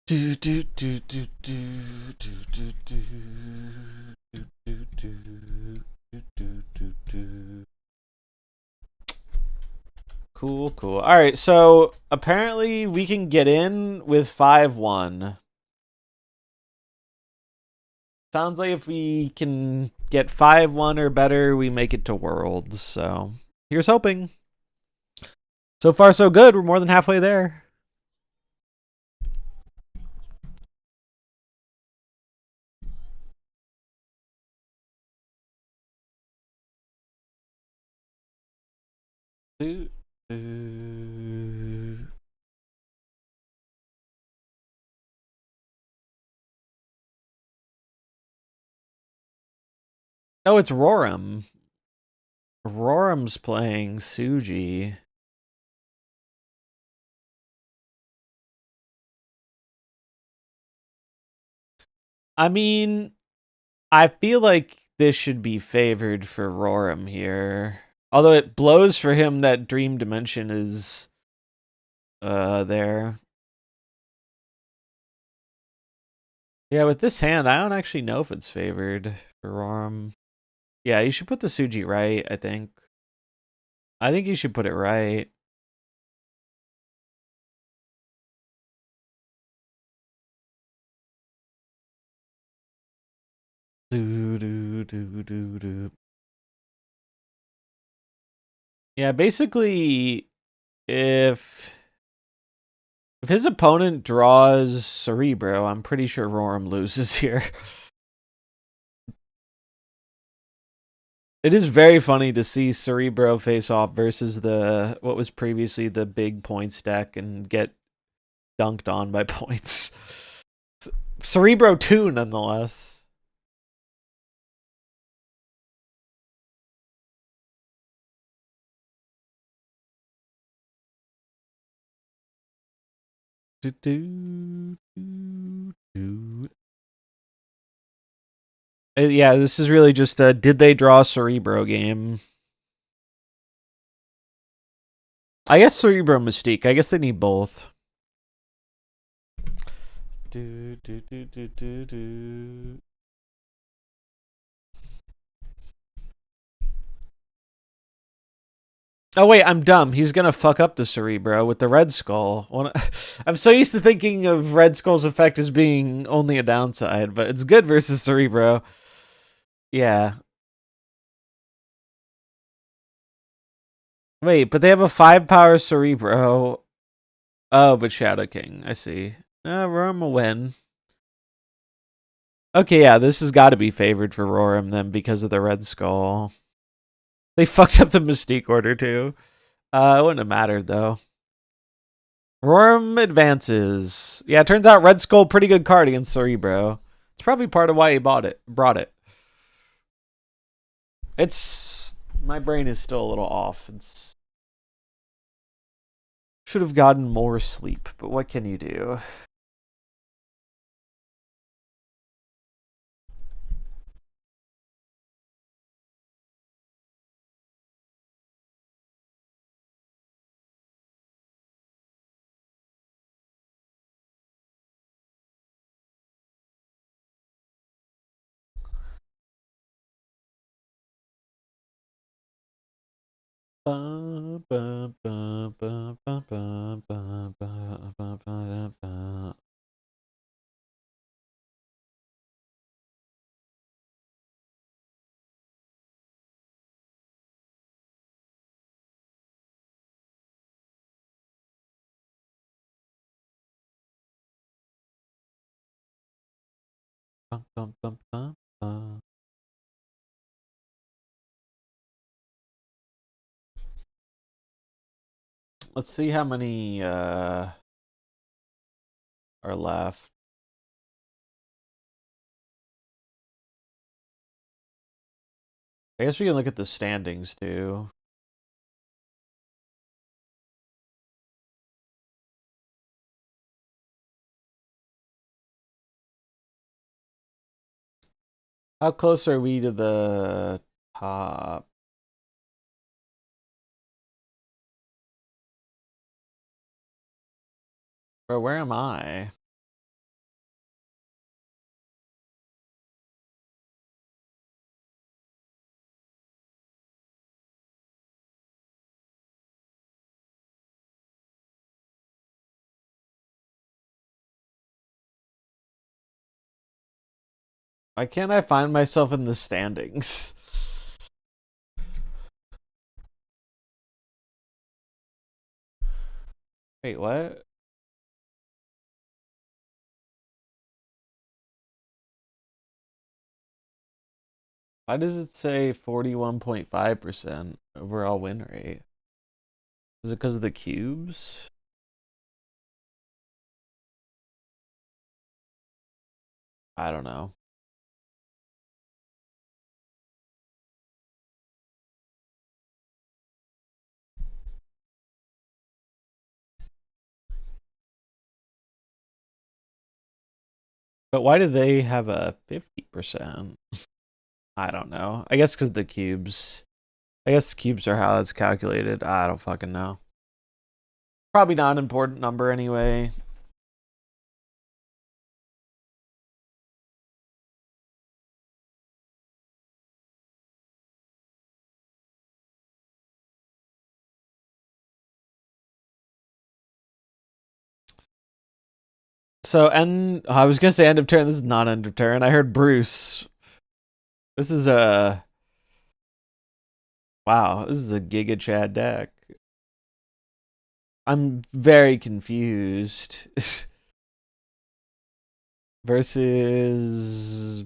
Do do do do do do do do do do do do do. Cool, cool. All right, so apparently we can get in with 5-1. Sounds like if we can get 5-1 or better, we make it to Worlds. So here's hoping. So far, so good. We're more than halfway there. Oh, it's Roram. Roram's playing Suji. I mean, I feel like this should be favored for Roram here. Although it blows for him that Dream Dimension is there. Yeah, with this hand, I don't actually know if it's favored for Roram. Yeah, you should put the Suji right, I think. I think you should put it right. Do do do do do. Yeah, basically, if his opponent draws Cerebro, I'm pretty sure Roram loses here. It is very funny to see Cerebro face off versus the what was previously the big points deck and get dunked on by points. Cerebro 2 nonetheless. Do, do, do, do. Yeah, this is really just a did they draw Cerebro game. I guess Cerebro Mystique. I guess they need both. Do, do, do, do, do, do. Oh wait, I'm dumb. He's gonna fuck up the Cerebro with the Red Skull. I'm so used to thinking of Red Skull's effect as being only a downside, but it's good versus Cerebro. Yeah. Wait, but they have a 5-power Cerebro. Oh, but Shadow King. I see. Roram will win. Okay, yeah, this has got to be favored for Roram then because of the Red Skull. They fucked up the Mystique order too. It wouldn't have mattered though. Roram advances. Yeah, it turns out Red Skull pretty good card against Cerebro. It's probably part of why he brought it. It's my brain is still a little off. It's should have gotten more sleep, but what can you do? Ba, ba, ba, ba, ba, ba, ba, ba, ba, ba, ba. Bum, bum, bum, bum, bum. Let's see how many are left. I guess we can look at the standings too. How close are we to the top? Bro, where am I? Why can't I find myself in the standings? Wait, what? Why does it say 41.5% overall win rate? Is it because of the cubes? I don't know. But why do they have a 50%? I don't know. I guess because the cubes. I guess cubes are how it's calculated. I don't fucking know. Probably not an important number anyway. So, and I was gonna say end of turn. This is not end of turn. I heard Bruce. This is a wow. This is a Giga Chad deck. I'm very confused. Versus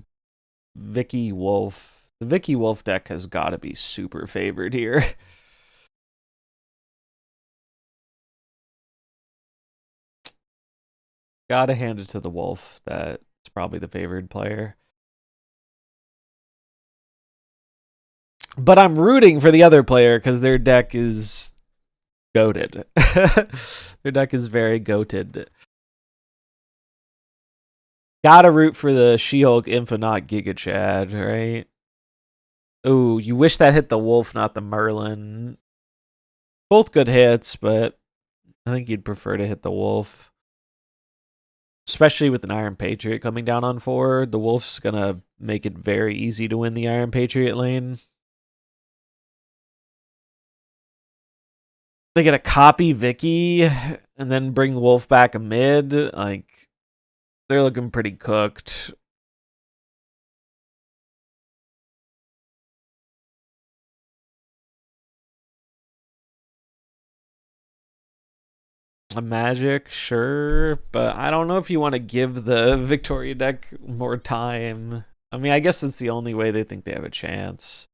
Vicky Wolf. The Vicky Wolf deck has got to be super favored here. Gotta hand it to the Wolf. That's probably the favored player. But I'm rooting for the other player because their deck is goated. Their deck is very goated. Gotta root for the She-Hulk Infinite Giga Chad, right? Oh, you wish that hit the Wolf, not the Merlin. Both good hits, but I think you'd prefer to hit the wolf. Especially with an Iron Patriot coming down on 4, the wolf's gonna make it very easy to win the Iron Patriot lane. They get a copy Vicky and then bring Wolf back a mid. Like, they're looking pretty cooked. A magic, sure, but I don't know if you want to give the Victoria deck more time. I mean, I guess it's the only way they think they have a chance.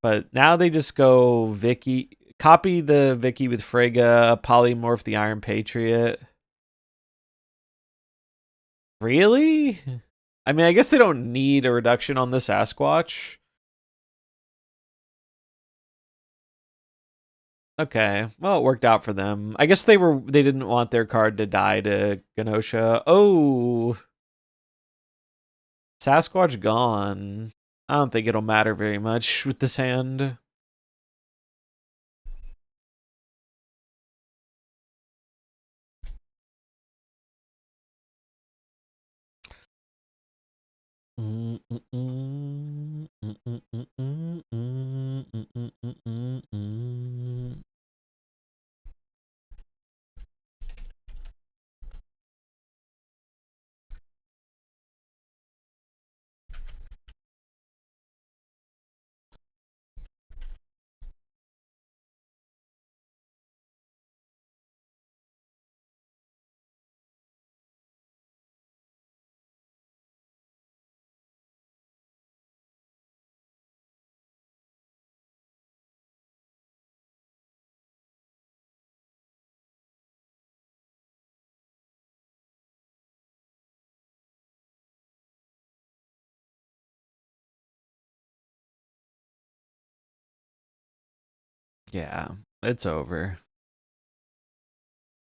But now they just go Vicky, copy the Vicky with Frigga, polymorph the Iron Patriot. Really? I mean, I guess they don't need a reduction on the Sasquatch. Okay, well, it worked out for them. I guess they didn't want their card to die to Ganosha. Oh, Sasquatch gone. I don't think it'll matter very much with this hand. Yeah, it's over.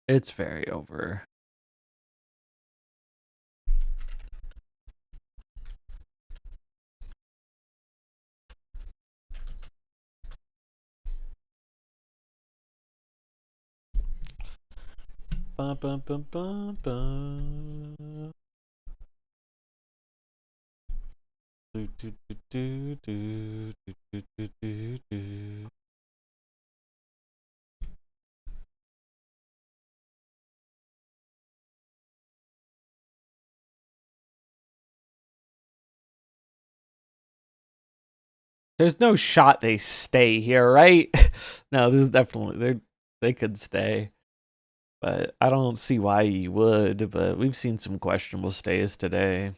It's very over. Bum, bum, bum, bum, bum. Do, do, do, do, do, do, do, do, do. There's no shot they stay here, right? No, there's definitely they could stay, but I don't see why you would. But we've seen some questionable stays today.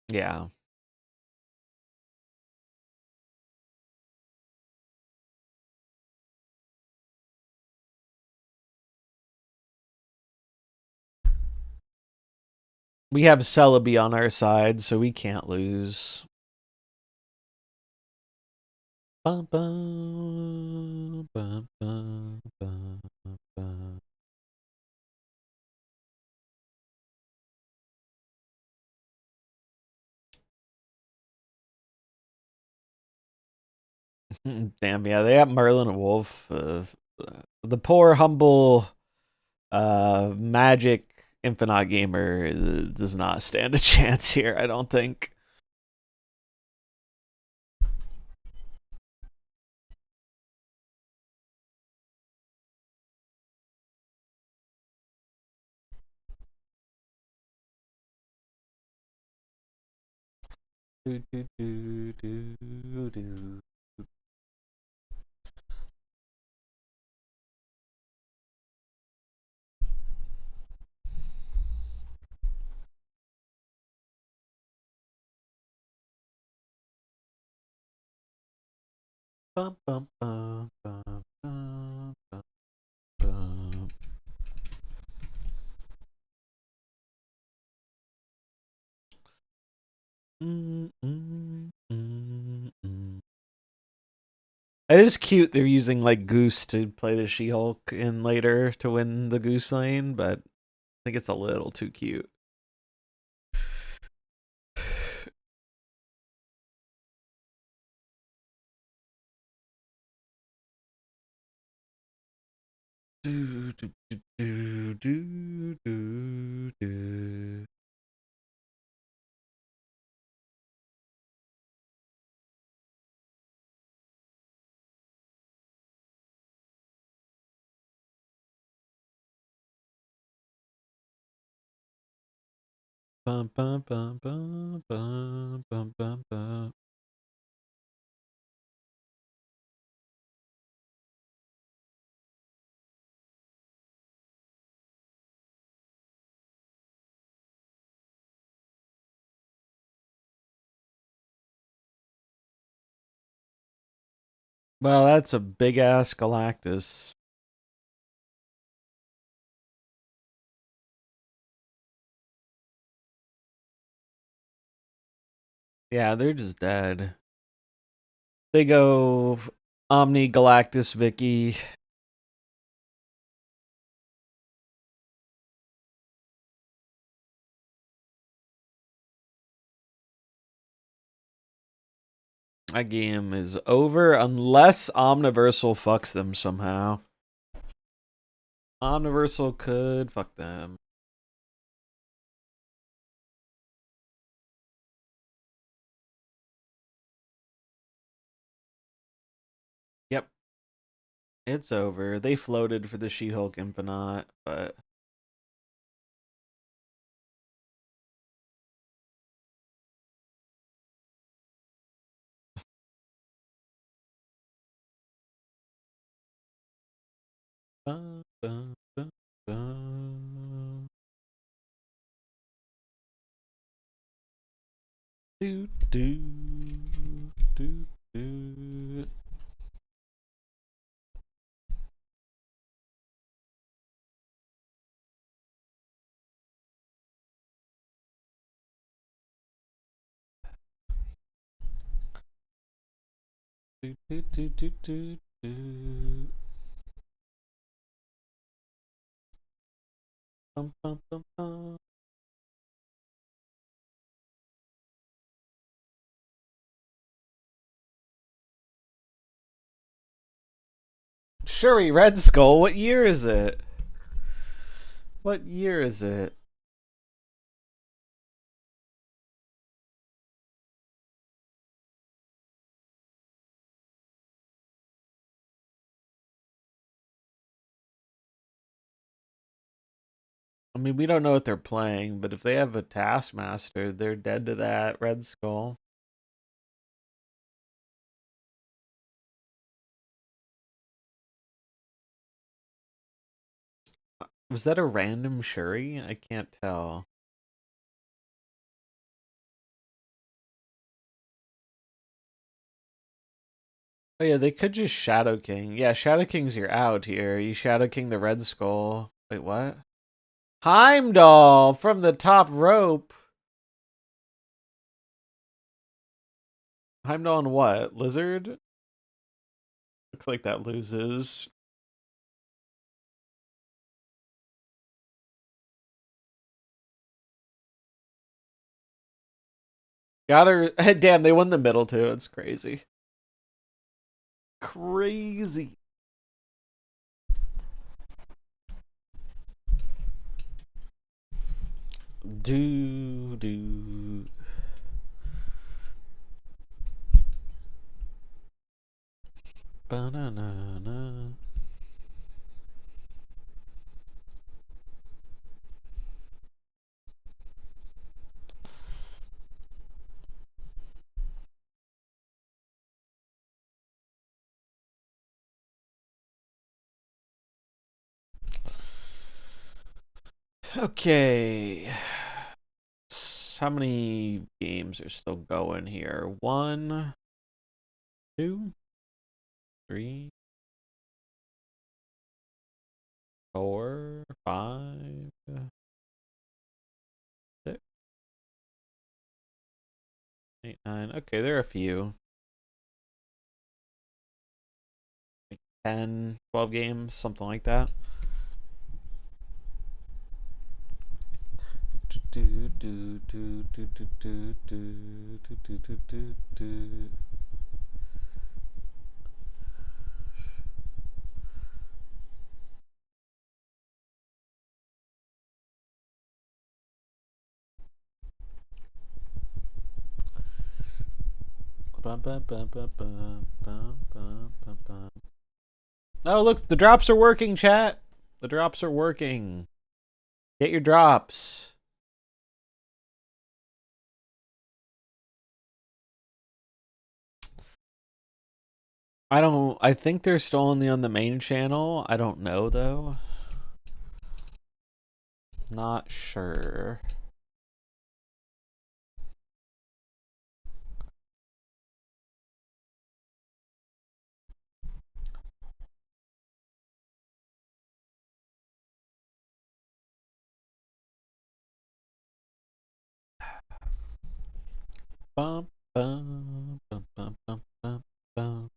Yeah. We have Celebi on our side, so we can't lose. Bum, bum, bum, bum, bum, bum. Damn, yeah, they have Merlin and Wolf. The poor, humble, Magic Infinite gamer does not stand a chance here, I don't think. Do, do, do, do, do. Bum, bum, bum, bum, bum, bum, bum. Mm, mm, mm, mm. It is cute they're using like Goose to play the She-Hulk in later to win the Goose lane, but I think it's a little too cute. Do, do, do, do, do, do. Bum, bum, bum, bum, bum, bum, bum, bum. Well, that's a big ass Galactus. Yeah, they're just dead. They go Omni Galactus Vicky. That game is over unless Omniversal fucks them somehow. Omniversal could fuck them. Yep, it's over. They floated for the She-Hulk Infinite, but Bum, bum, bum, bum. Do, do, do, do. Do, do, do, do, do, do. Bum, bum, bum, bum. Shuri Red Skull, what year is it? What year is it? I mean, we don't know what they're playing, but if they have a Taskmaster, they're dead to that Red Skull. Was that a random Shuri? I can't tell. Oh yeah, they could just Shadow King. Yeah, Shadow King's your out here. You Shadow King the Red Skull. Wait, what? Heimdall from the top rope. Heimdall and what? Lizard? Looks like that loses. Got her. Damn, they won the middle too. It's crazy. Crazy. Do do. Banana. Okay. How many games are still going here? 1, 2, 3, 4, 5, 6, 8, 9. Okay, there are a few. 10, 12 games, something like that. Oh, look, the drops are working, chat. The drops are working. Get your drops. I think they're still only on the main channel. I don't know, though. Not sure. Bum, bum, bum, bum, bum, bum, bum.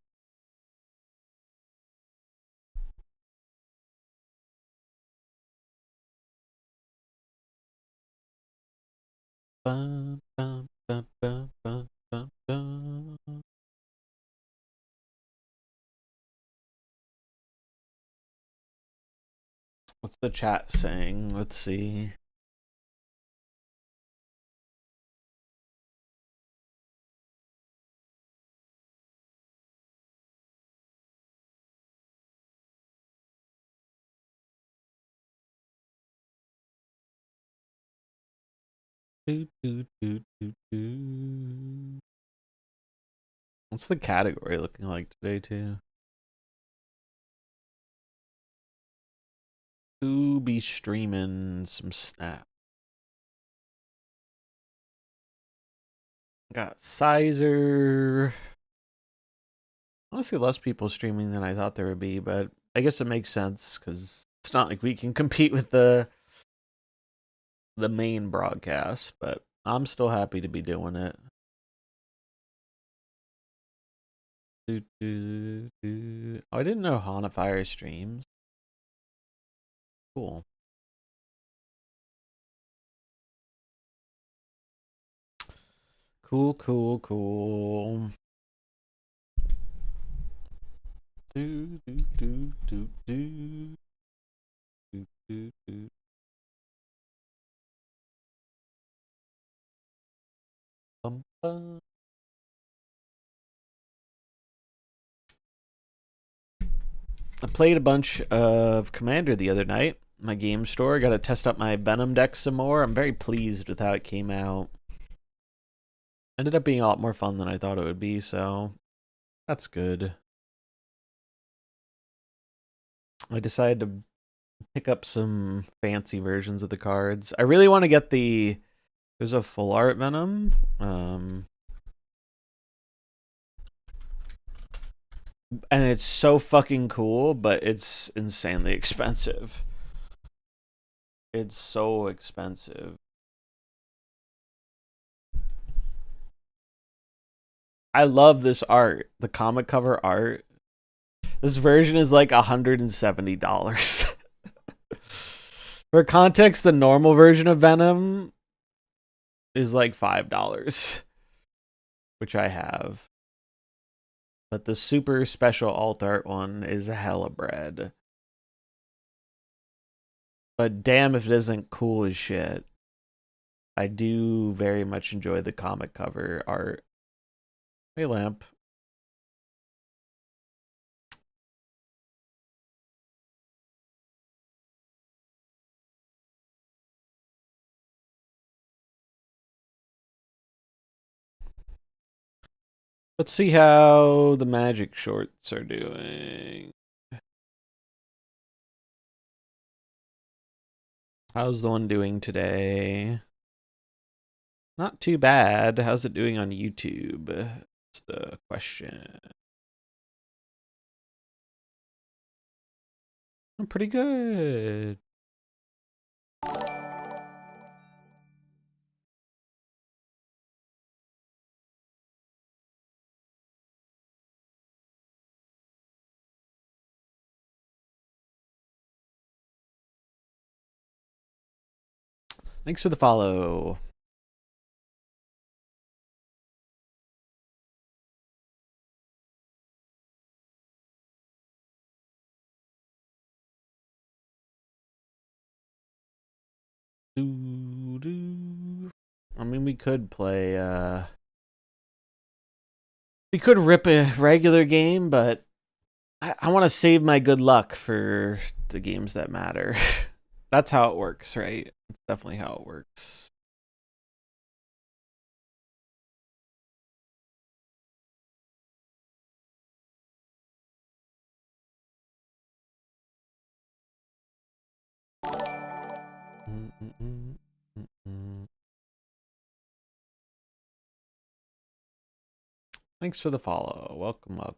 Bum, bum, bum, bum, bum, bum, bum. What's the chat saying? Let's see. Do, do, do, do, do. What's the category looking like today, too? Who be streaming some Snap? Got Sizer. Honestly, less people streaming than I thought there would be, but I guess it makes sense because it's not like we can compete with the main broadcast. But I'm still happy to be doing it. Oh, I didn't know Hanafire streams. Cool. Cool, cool, cool. Do, do, do, do, do. Do, do, do. Bum, bum. I played a bunch of Commander the other night. My game store. Got to test out my Venom deck some more. I'm very pleased with how it came out. Ended up being a lot more fun than I thought it would be, so that's good. I decided to pick up some fancy versions of the cards. I really want to get there's a full art Venom. And it's so fucking cool, but it's insanely expensive. It's so expensive. I love this art, the comic cover art. This version is like $170. For context, the normal version of Venom is like $5, which I have. But the super special alt art one is hella bread. But damn if it isn't cool as shit. I do very much enjoy the comic cover art. Hey, Lamp. Let's see how the Magic shorts are doing. How's the one doing today? Not too bad. How's it doing on YouTube? That's the question. I'm pretty good. Thanks for the follow. I mean, we could play, we could rip a regular game, but I want to save my good luck for the games that matter. That's how it works, right? That's definitely how it works. Thanks for the follow. Welcome up.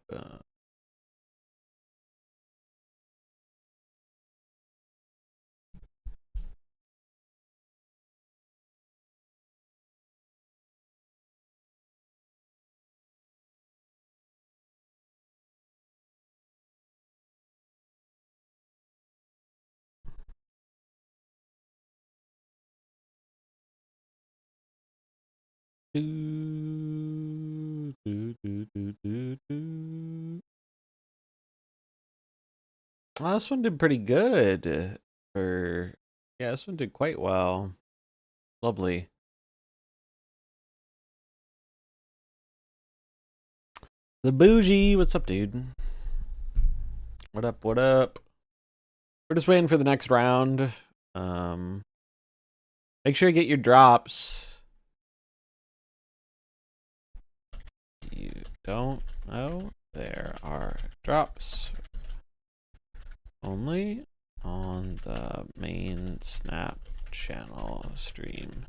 Oh, this one did pretty good. For yeah, this one did quite well. Lovely. The bougie, what's up, dude? What up? What up? We're just waiting for the next round. Make sure you get your drops. You don't know there are drops only on the main Snap channel stream.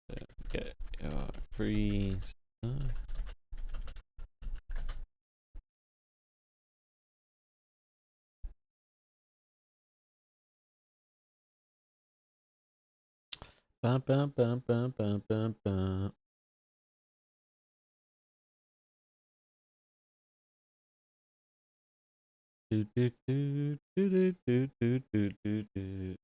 To get your free stuff. Bum, bum, bum, bum, bum, bum, bum. Do, do, do, do, do, do, do, do, do.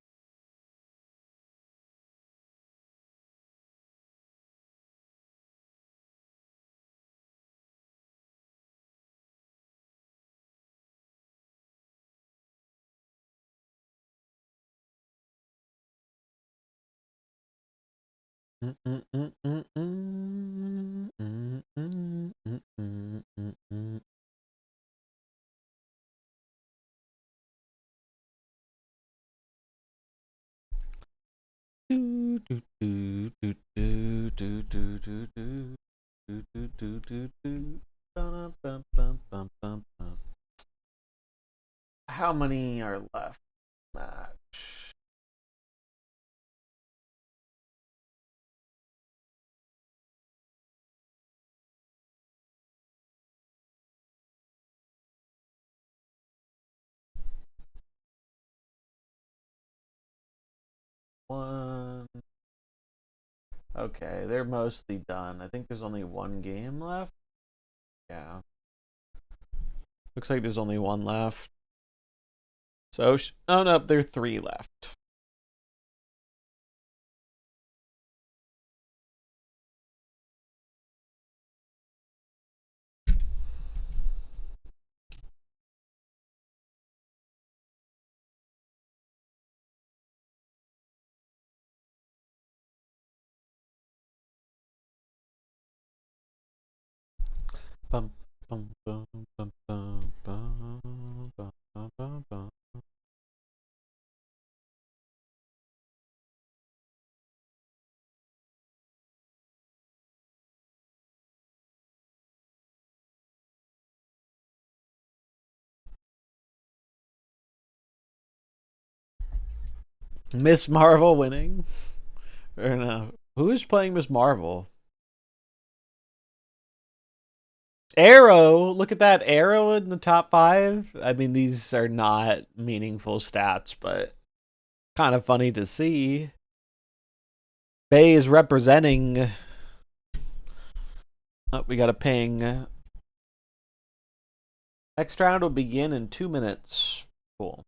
How many are left? Match. One. Okay, they're mostly done. I think there's only one game left. Yeah. Looks like there's only one left. So, oh no, there are three left. Bum, bum, bum, bum, bum, bum, bum, bum, bum, bum. Miss Marvel winning? Or no? Who is playing Miss Marvel? Arrow, look at that. Arrow in the top 5. I mean, these are not meaningful stats, but kind of funny to see. Bay is representing. Oh, we got a ping. Next round will begin in 2 minutes. Cool.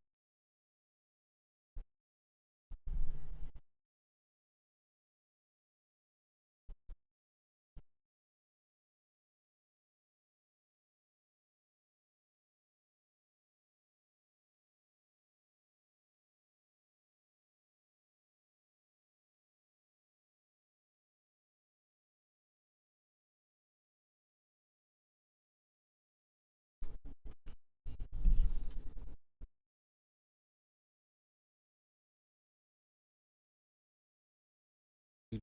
Do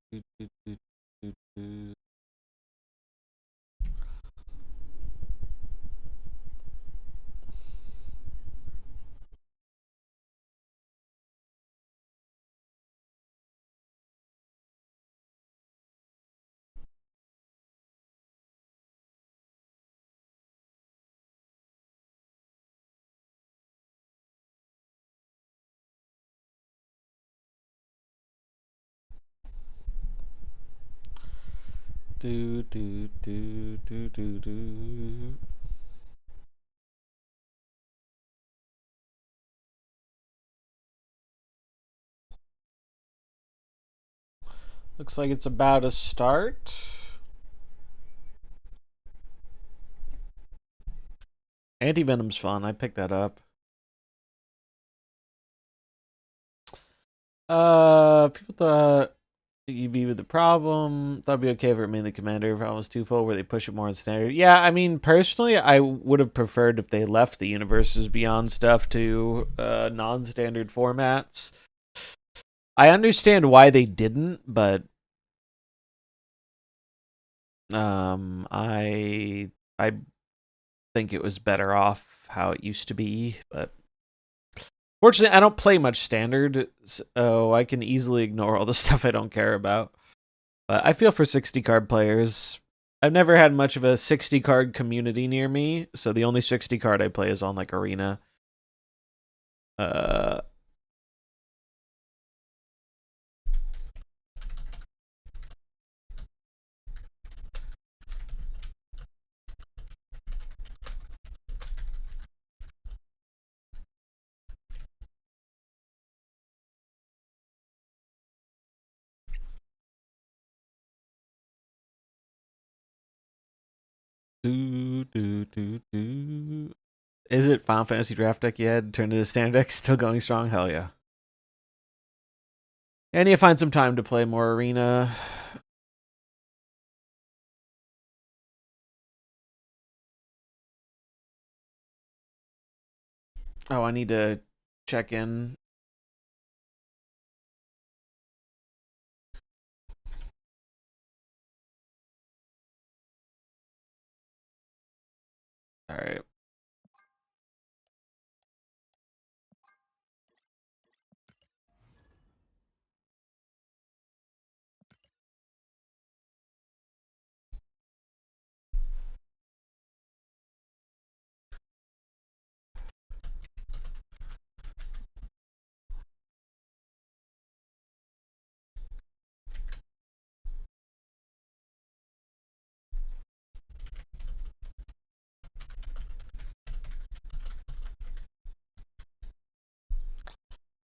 do do do do do. Looks like it's about to start. Anti-Venom's fun. I picked that up. People thought EV with the problem. Thought it'd be okay if it remained the commander. If I was too full, where they push it more in standard. Yeah, I mean, personally, I would have preferred if they left the Universes Beyond stuff to non-standard formats. I understand why they didn't, but I think it was better off how it used to be, but fortunately, I don't play much standard, so I can easily ignore all the stuff I don't care about. But I feel for 60 card players. I've never had much of a 60 card community near me, so the only 60 card I play is on like Arena. Uh do do do do. Is it Final Fantasy draft deck you had turned into standard deck? Still going strong? Hell yeah. And you find some time to play more Arena. Oh, I need to check in. All right.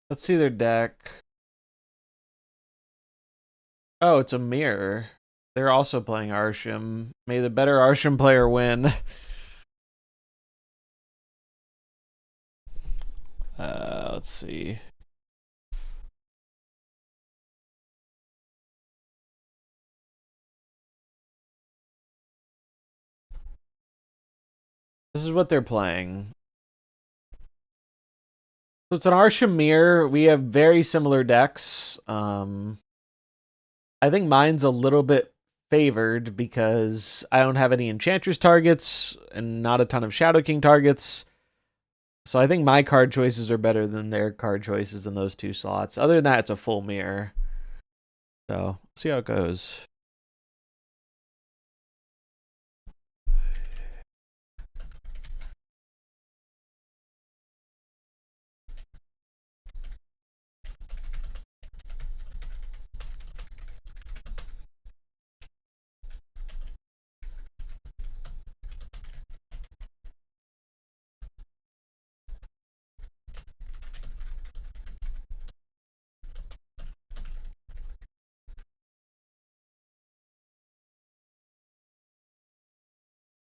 Let's see their deck. Oh, it's a mirror. They're also playing Arsham. May the better Arsham player win. Let's see. This is what they're playing. So it's an Arsham mirror. We have very similar decks. I think mine's a little bit favored because I don't have any Enchantress targets and not a ton of Shadow King targets. So I think my card choices are better than their card choices in those two slots. Other than that, it's a full mirror. So, see how it goes.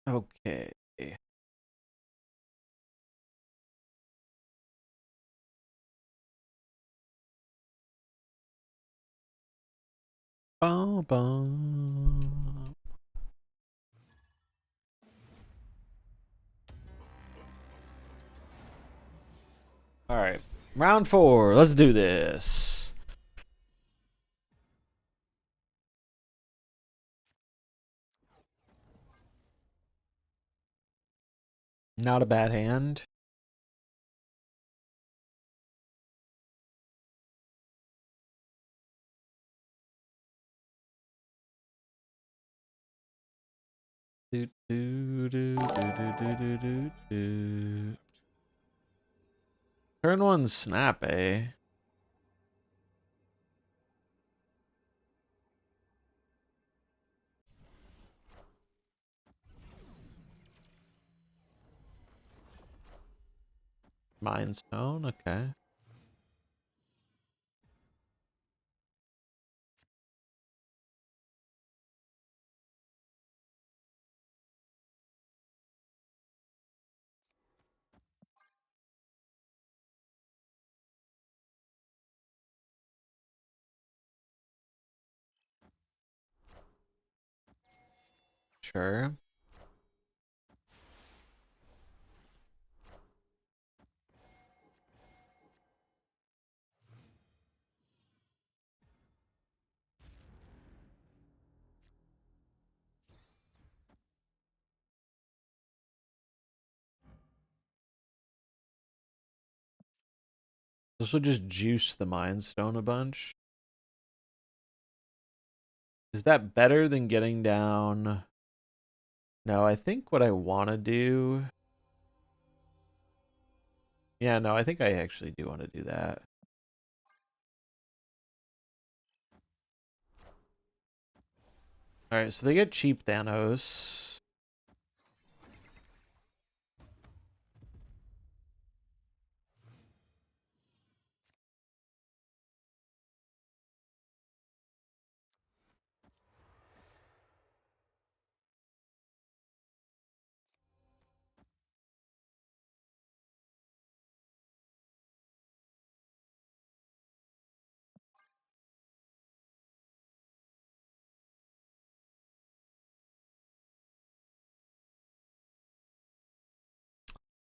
Okay. Bum, bum. All right. Round 4. Let's do this. Not a bad hand. Do, do, do, do, do, do, do, do. Turn one snap, eh? Mind Stone, okay. Sure. This will just juice the Mind Stone a bunch. Is that better than getting down? No, I think what I want to do... Yeah, no, I think I actually do want to do that. Alright, so they get cheap Thanos.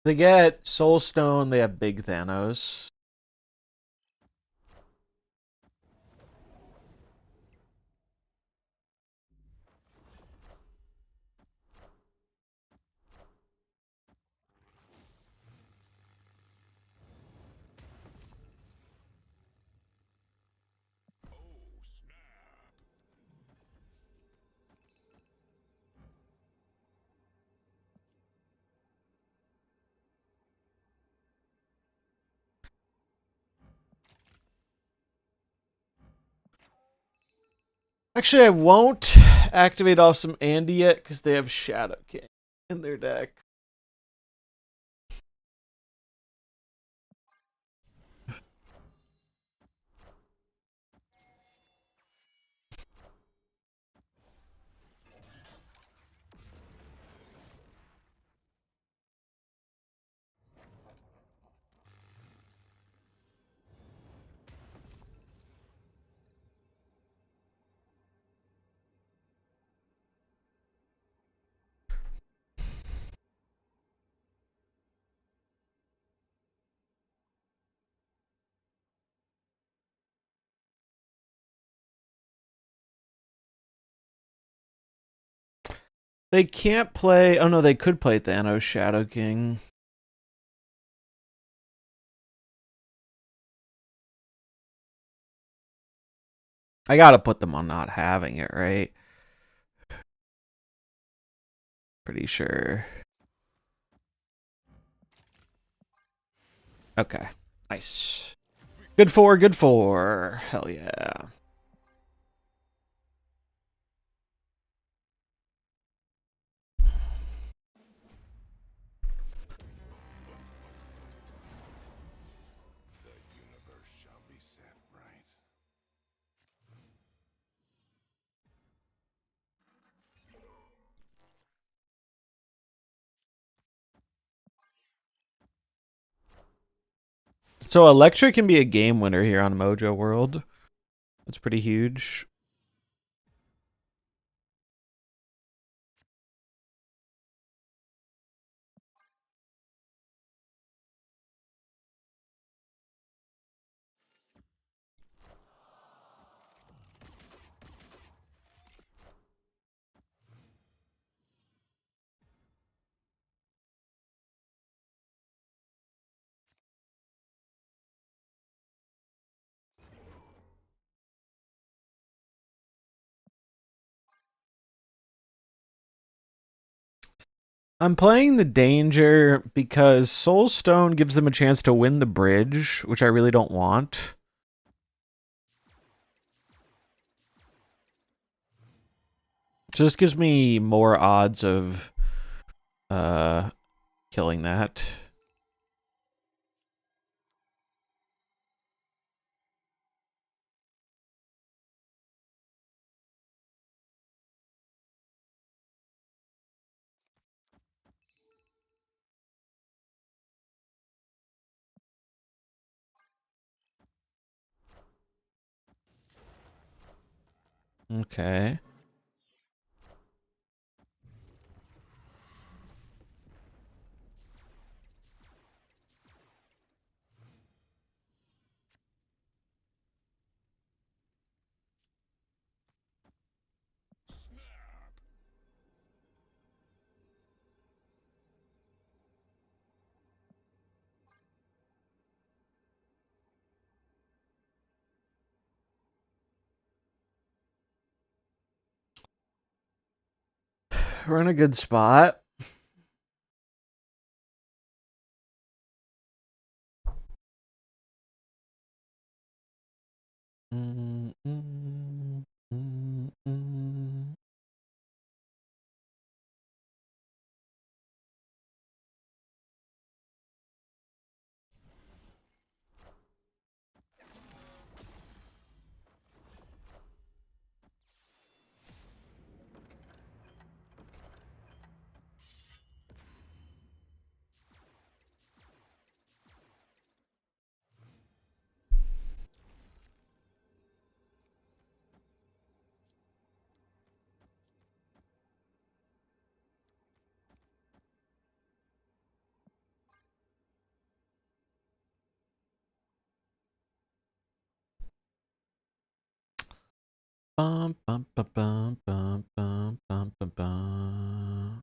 They get Soul Stone, they have big Thanos. Actually, I won't activate off some Andy yet because they have Shadow King in their deck. They can't play... Oh no, they could play Thanos Shadow King. I gotta put them on not having it, right? Pretty sure. Okay. Nice. Good for, good for. Hell yeah. The universe shall be set right. So Electric can be a game winner here on Mojo World. That's pretty huge. I'm playing the danger because Soulstone gives them a chance to win the bridge, which I really don't want. So this gives me more odds of killing that. Okay. We're in a good spot. Mm, mm, mm, mm. Bum, bum, bum, bum, bum, bum, bum, bum, bum.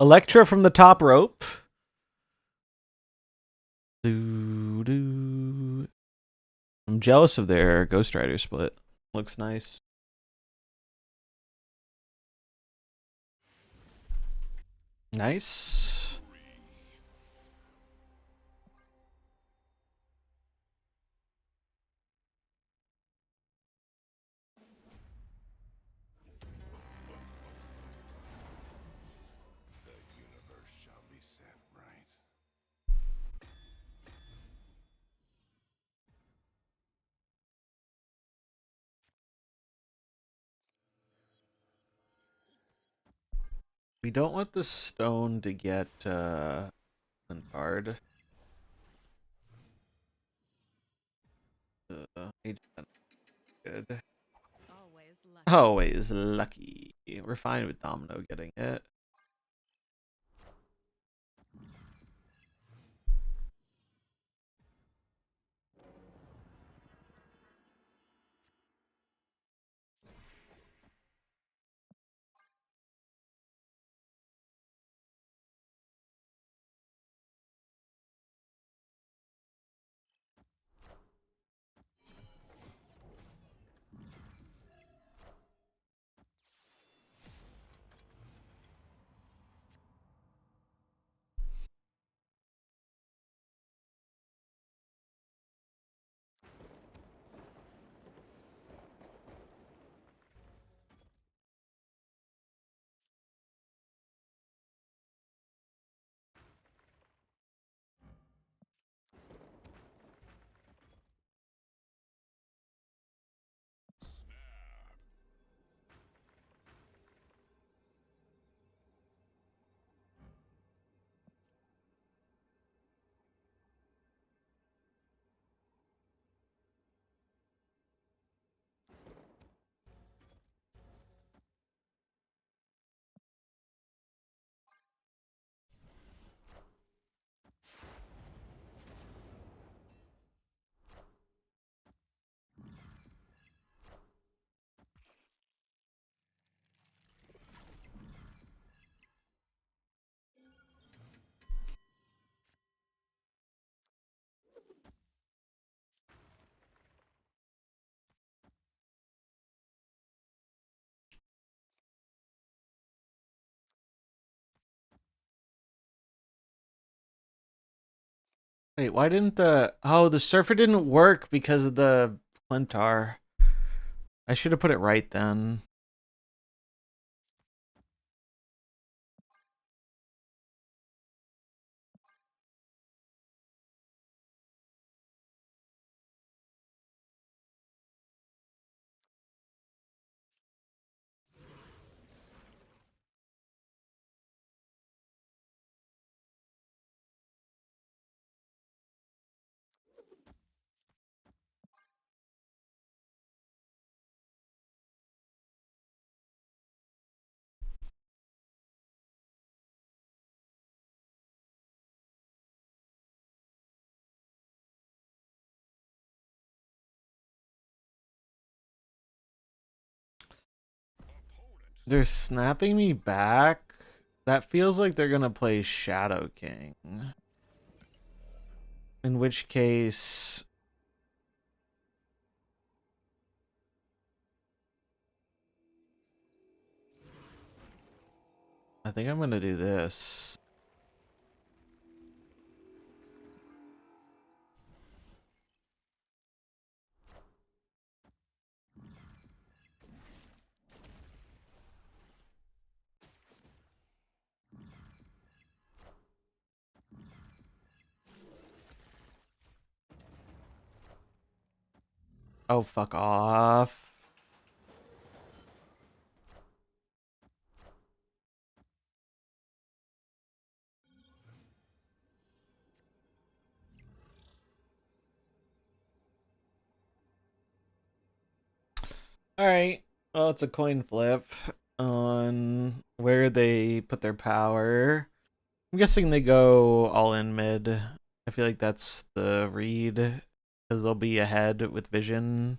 Electra from the top rope. Doo, doo. I'm jealous of their Ghost Rider split. Looks nice. Nice. The universe shall be set right. We don't want the stone to get Lintard. Good. Always lucky. Always lucky. We're fine with Domino getting it. Wait, why didn't the surfer didn't work because of the Clintar. I should have put it right then. They're snapping me back. That feels like they're gonna play Shadow King. In which case, I think I'm gonna do this. Oh, fuck off. Alright. Well, it's a coin flip on where they put their power. I'm guessing they go all in mid. I feel like that's the read because they'll be ahead with vision.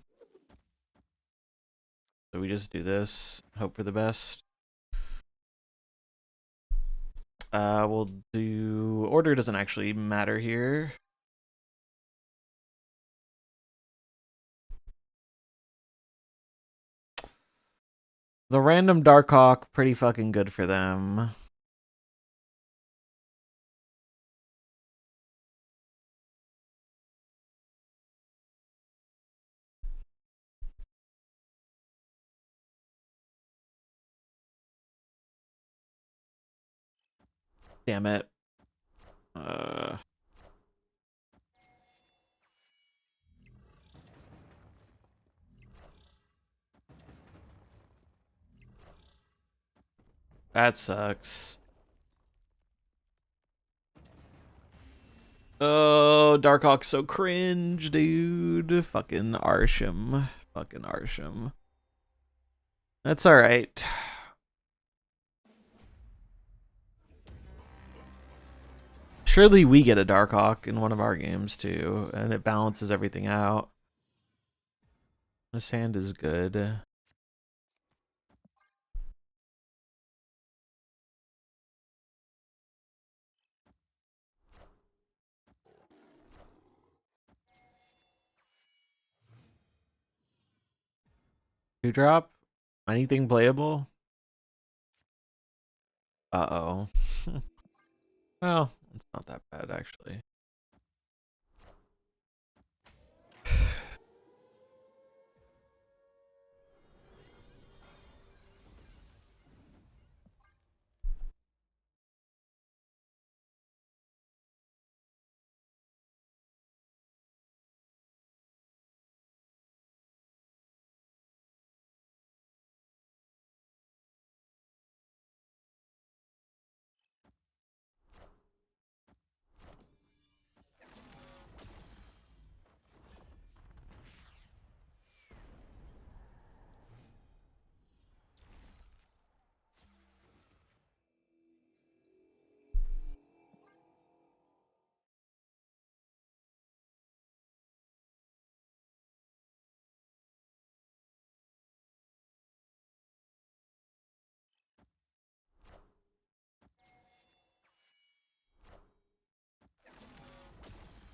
So we just do this, hope for the best. We'll do order doesn't actually matter here. The random Darkhawk, pretty fucking good for them. Damn it. That sucks. Oh, Darkhawk's so cringe, dude. Fucking Arsham. Fucking Arsham. That's alright. Surely we get a Darkhawk in one of our games too, and it balances everything out. This hand is good. Two drop? Anything playable? Uh-oh. Well, it's not that bad actually.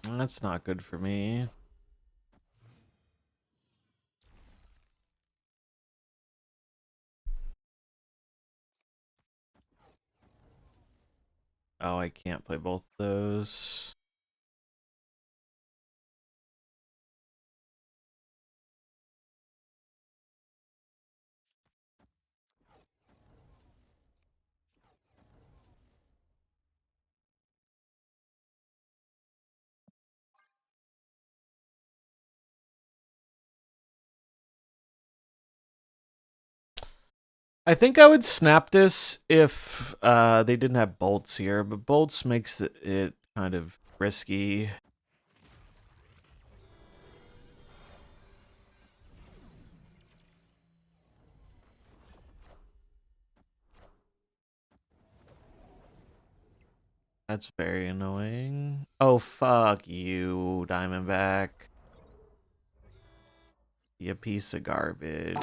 That's not good for me. Oh, I can't play both those. I think I would snap this if they didn't have bolts here, but bolts makes it kind of risky. That's very annoying. Oh, fuck you, Diamondback. You piece of garbage.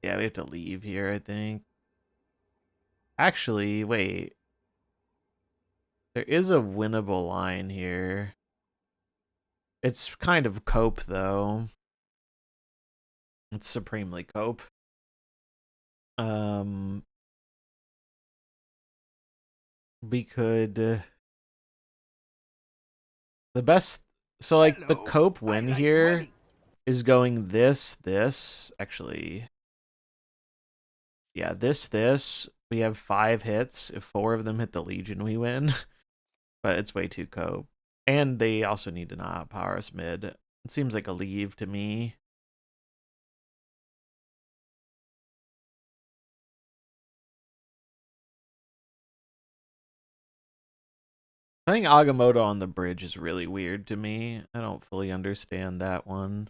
Yeah, we have to leave here, I think. Actually, wait. There is a winnable line here. It's kind of cope, though. It's supremely cope. We could... the best... So, like, the cope win here is going this. Actually... yeah, this. We have 5 hits. If 4 of them hit the Legion, we win. But it's way too cope. And they also need to not power us mid. It seems like a leave to me. I think Agamotto on the bridge is really weird to me. I don't fully understand that one.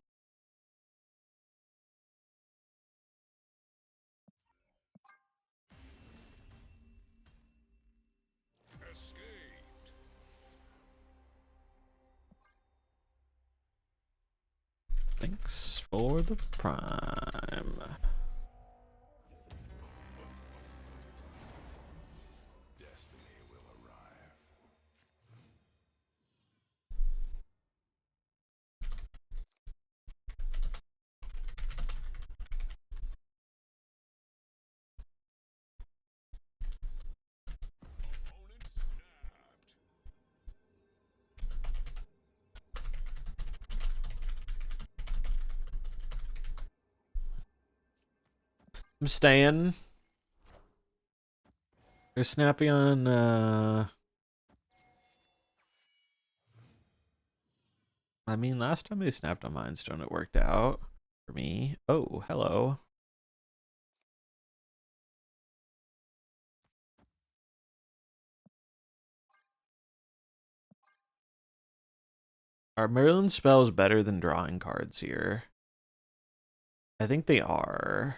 Escaped. Thanks for the prime. Destiny will arrive. Opponent snapped. I'm staying. They're snappy on, I mean, last time they snapped on Mindstone, it worked out for me. Oh, hello. Are Merlin spells better than drawing cards here? I think they are.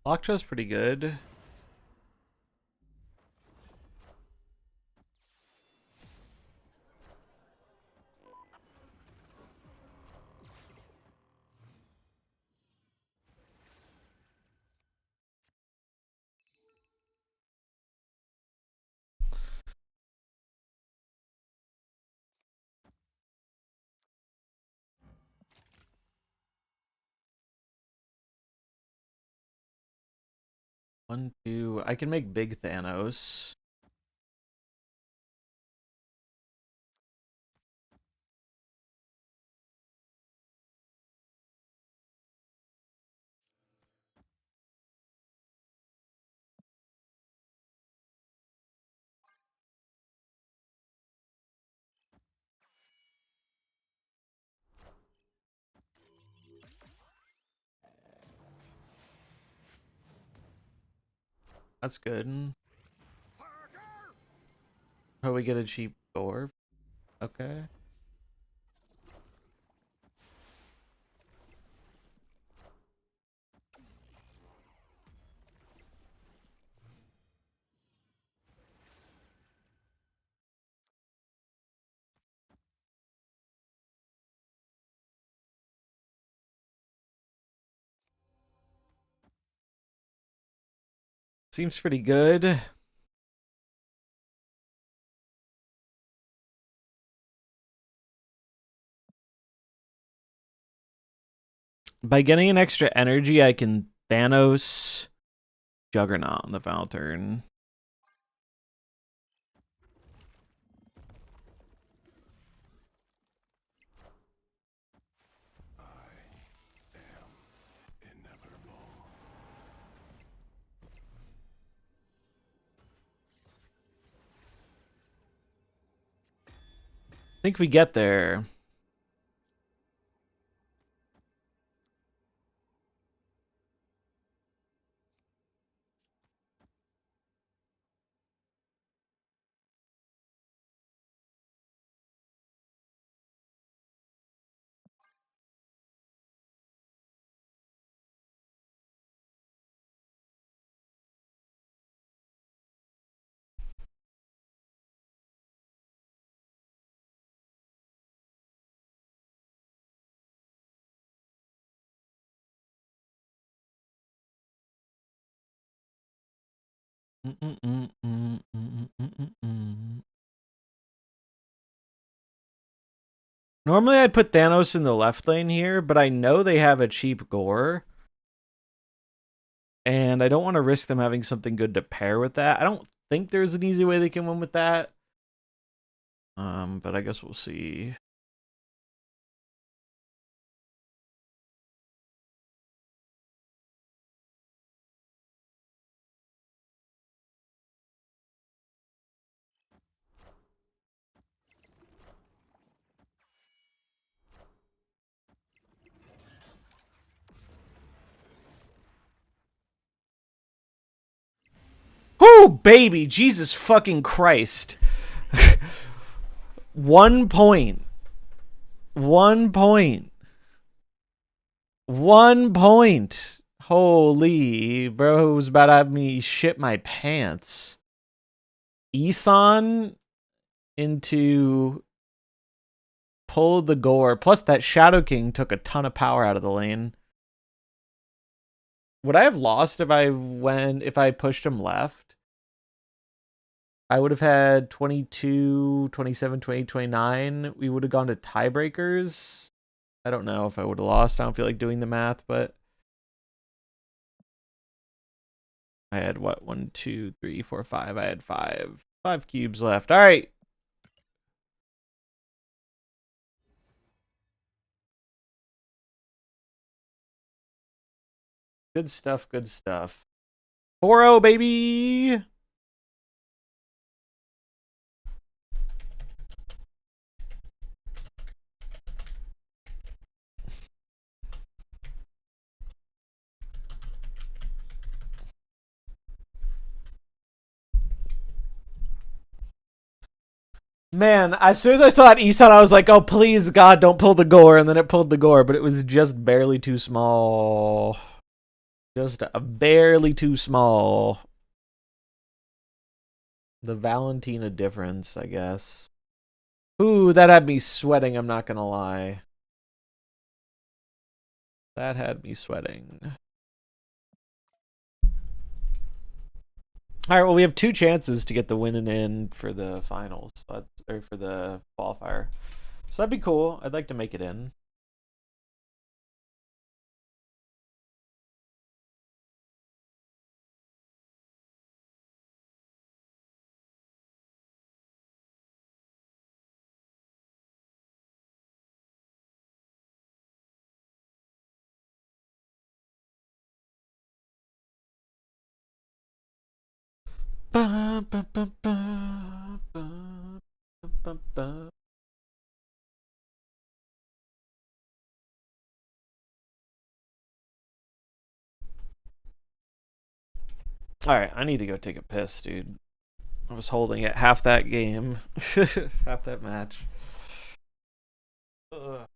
Lockjaw's pretty good. One, two. I can make big Thanos. That's good. Oh, we get a cheap orb. Okay. Seems pretty good. By getting an extra energy, I can Thanos Juggernaut on the final turn. Inevitable. I think we get there. Normally I'd put Thanos in the left lane here, but I know they have a cheap gore. And I don't want to risk them having something good to pair with that. I don't think there's an easy way they can win with that. But I guess we'll see. Whoo, baby! Jesus fucking Christ. 1 point. 1 point. 1 point. Holy, bro was about to have me shit my pants. Isan into pull the gore. Plus that Shadow King took a ton of power out of the lane. Would I have lost if I pushed him left? I would have had 22, 27, 20, 29. We would have gone to tiebreakers. I don't know if I would have lost. I don't feel like doing the math, but I had what? 1, 2, 3, 4, 5. I had 5. 5 cubes left. All right. Good stuff. Good stuff. 4-0, baby. Man, as soon as I saw that Isan, I was like, oh, please, God, don't pull the gore. And then it pulled the gore, but it was just barely too small. Just barely too small. The Valentina difference, I guess. Ooh, that had me sweating, I'm not gonna lie. That had me sweating. All right, well, we have 2 chances to get the win and in for the finals, or for the qualifier. So that'd be cool. I'd like to make it in. Ba, ba, ba, ba, ba, ba, ba. All right, I need to go take a piss, dude. I was holding it half that game, half that match. Ugh.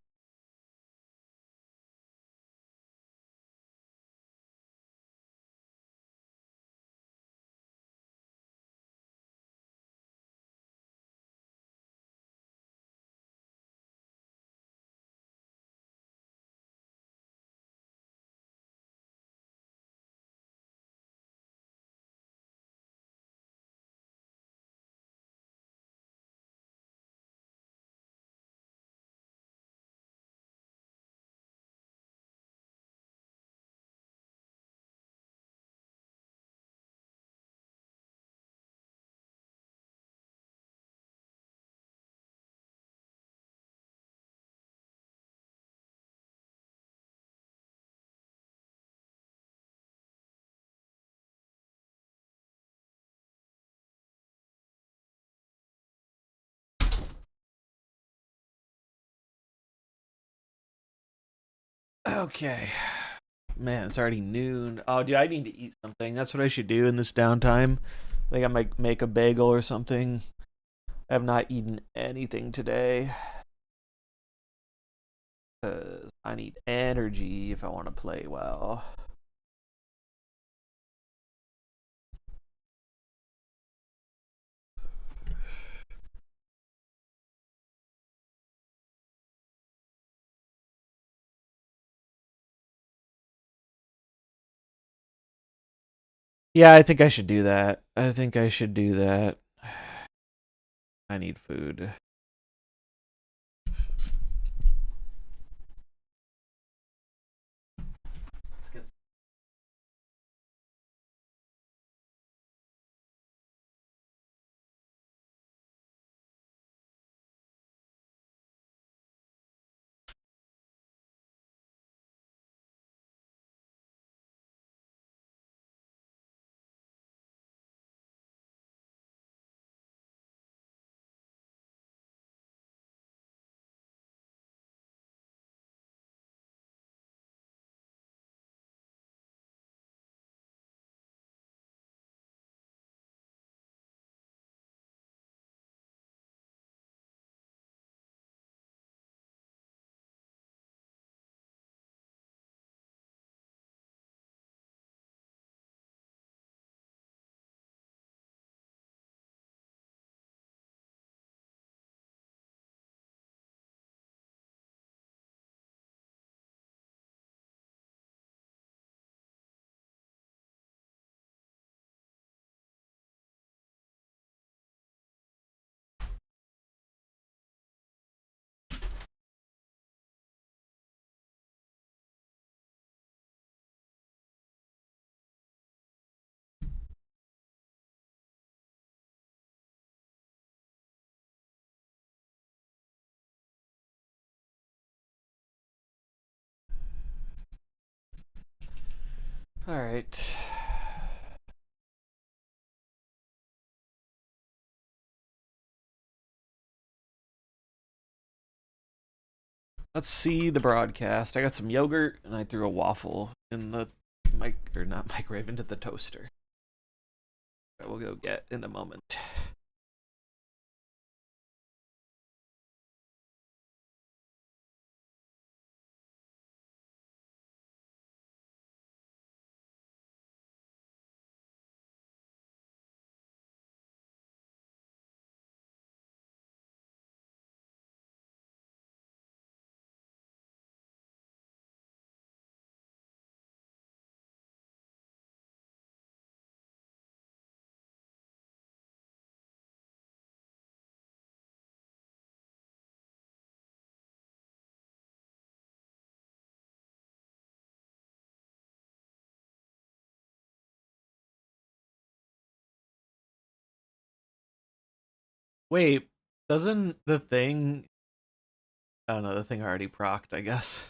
Okay. Man, it's already noon. Oh, dude, I need to eat something. That's what I should do in this downtime. I think I might make a bagel or something. I have not eaten anything today. Because I need energy if I want to play well. Yeah, I think I should do that. I think I should do that. I need food. Alright. Let's see the broadcast. I got some yogurt and I threw a waffle in the or not microwave, into the toaster. That we'll go get in a moment. Wait, doesn't the thing? Oh no, the thing already procced, I guess.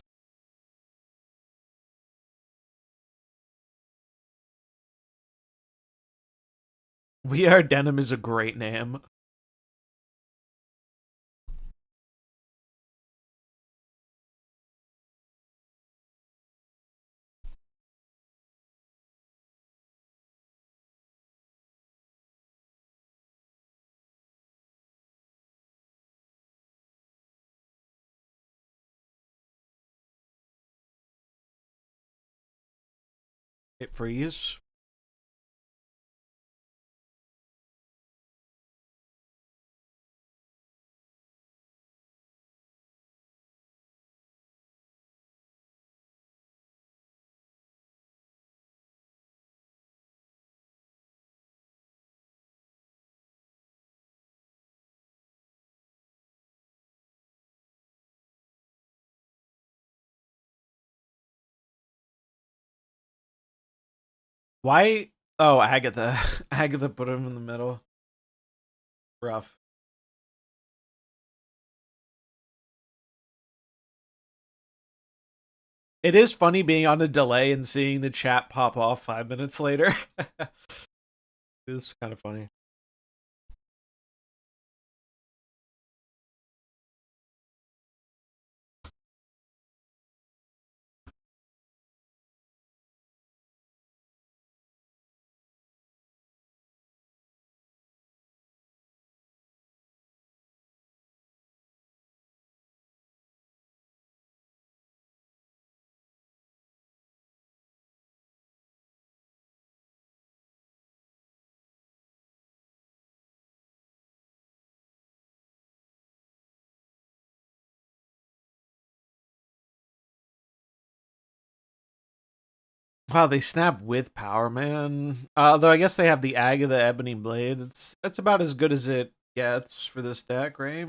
We Are Denim is a great name. Hit freeze. Why? Oh, Agatha. Agatha put him in the middle. Rough. It is funny being on a delay and seeing the chat pop off 5 minutes later. It's kind of funny. Wow, they snap with power, man. Although I guess they have the Ag of the Ebony Blade. That's about as good as it gets for this deck, right?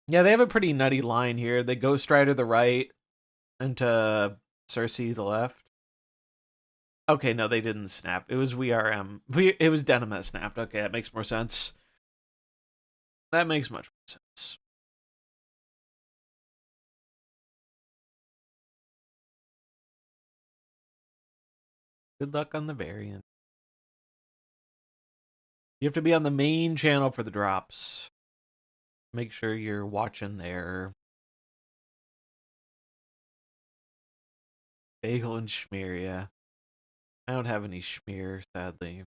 Yeah, they have a pretty nutty line here. They Ghost Rider the right into Cersei the left. Okay, no, they didn't snap. It was It was Denim that snapped. Okay, that makes more sense. That makes much more sense. Good luck on the variant. You have to be on the main channel for the drops. Make sure you're watching there. Bagel and Schmear, yeah. I don't have any Schmear, sadly.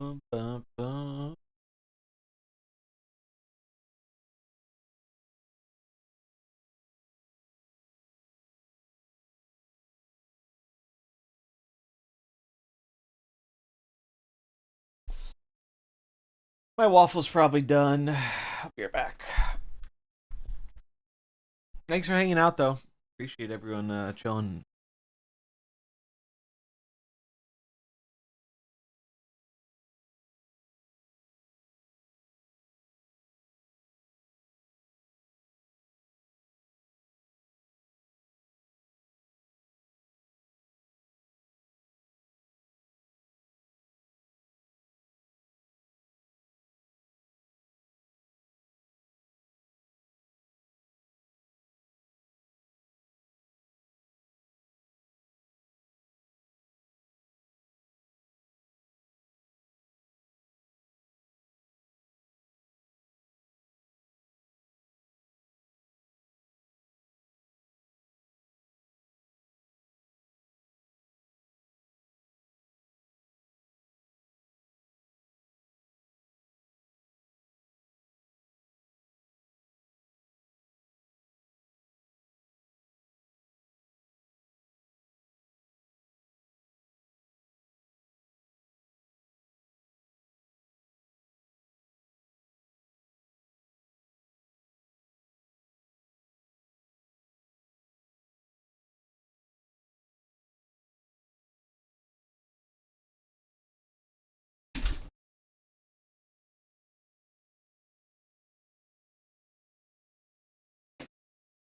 Bum, bum, bum. My waffle's probably done. I'll be right back. Thanks for hanging out, though. Appreciate everyone chilling.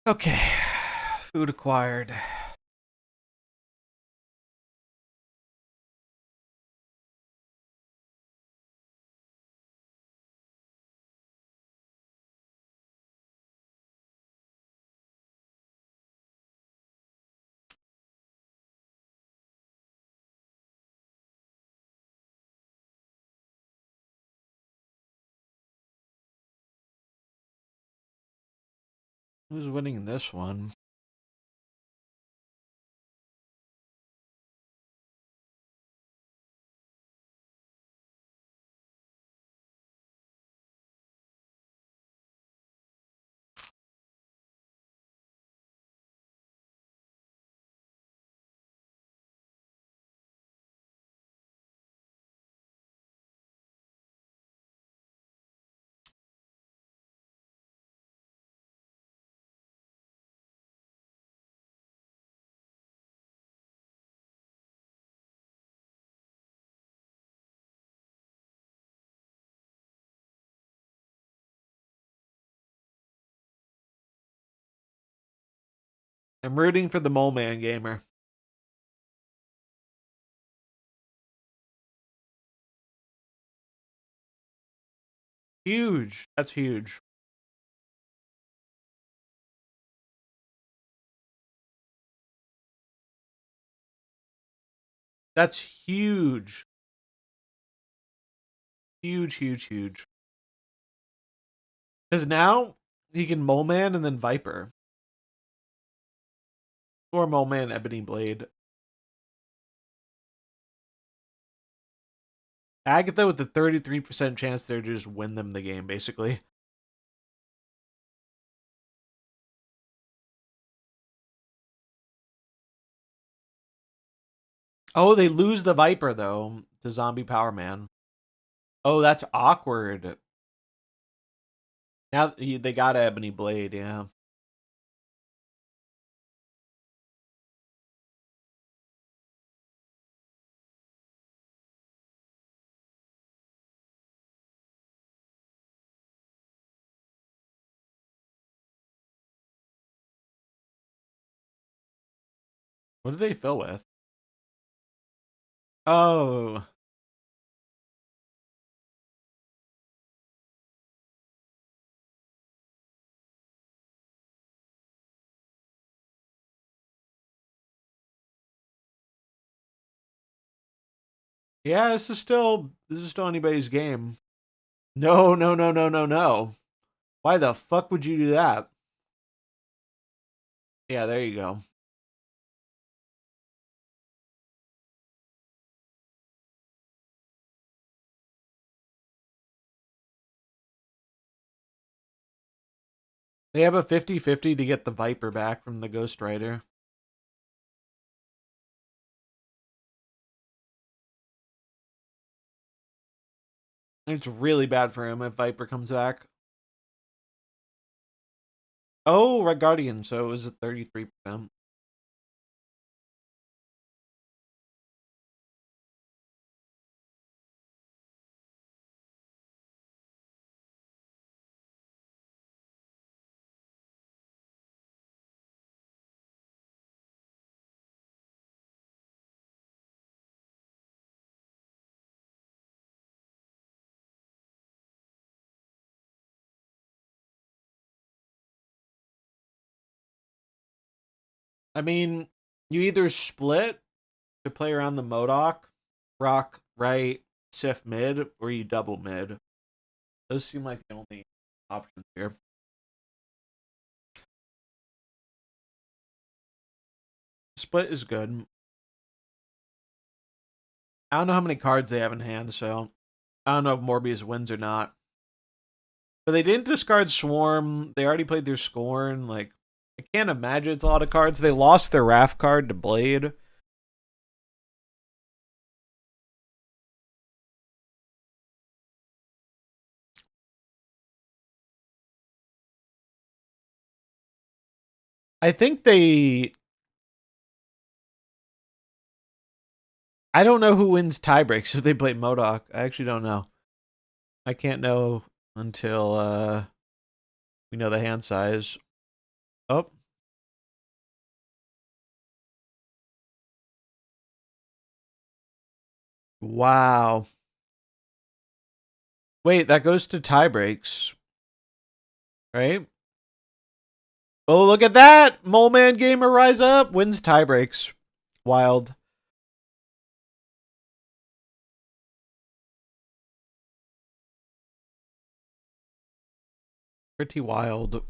Okay. Food acquired. Who's winning this one? I'm rooting for the Mole Man gamer. Huge. That's huge. That's huge. Huge, huge, huge. Because now he can Mole Man and then Viper. Or Mole Man, Ebony Blade. Agatha with the 33% chance there to just win them the game, basically. Oh, they lose the Viper, though, to Zombie Power Man. Oh, that's awkward. Now they got Ebony Blade, yeah. What did they fill with? Oh. Yeah, this is still anybody's game. No, no, no, no, no, no. Why the fuck would you do that? Yeah, there you go. They have a 50-50 to get the Viper back from the Ghost Rider. It's really bad for him if Viper comes back. Oh, Red Guardian, so it was at 33%. I mean, you either split to play around the Modoc, rock right, Sif mid, or you double mid. Those seem like the only options here. Split is good. I don't know how many cards they have in hand, so I don't know if Morbius wins or not. But they didn't discard Swarm. They already played their Scorn. Like, I can't imagine it's a lot of cards. They lost their Wrath card to Blade. I think they. I don't know who wins tiebreaks if they play Modoc. I actually don't know. I can't know until we know the hand size. Oh. Wow. Wait, that goes to tiebreaks, right? Oh, look at that! Mole Man Gamer Rise Up wins tiebreaks. Wild. Pretty wild.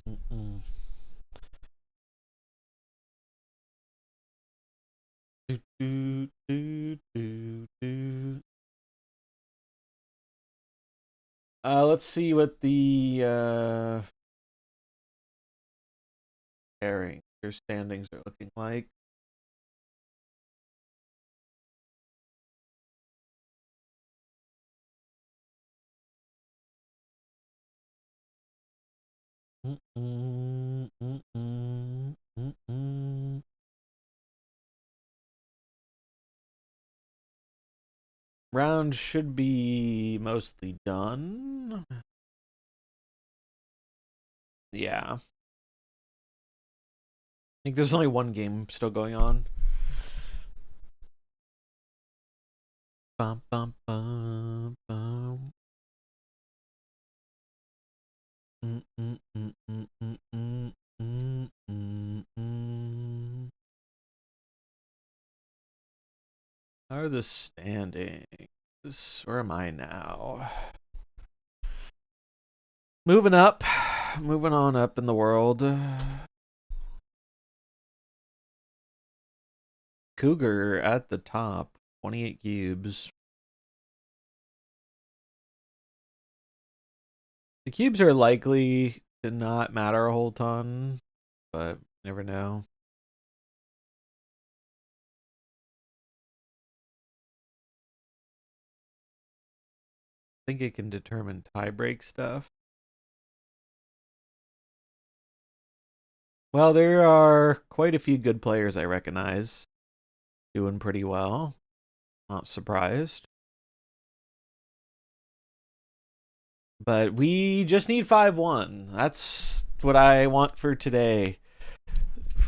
Mm-mm. Do, do, do, do, do. Let's see what the pairing, your standings are looking like. Mm-mm, mm-mm, mm-mm. Round should be mostly done. Yeah. I think there's only one game still going on. Bum, bum, bum, bum. Mm, mm, mm, mm, mm, mm, mm, mm, mm. How are the standings? Where am I now? Moving up. Moving on up in the world. Cougar at the top. 28 cubes. The cubes are likely to not matter a whole ton, but never know. I think it can determine tie-break stuff. Well, there are quite a few good players I recognize doing pretty well. Not surprised. But we just need 5-1. That's what I want for today.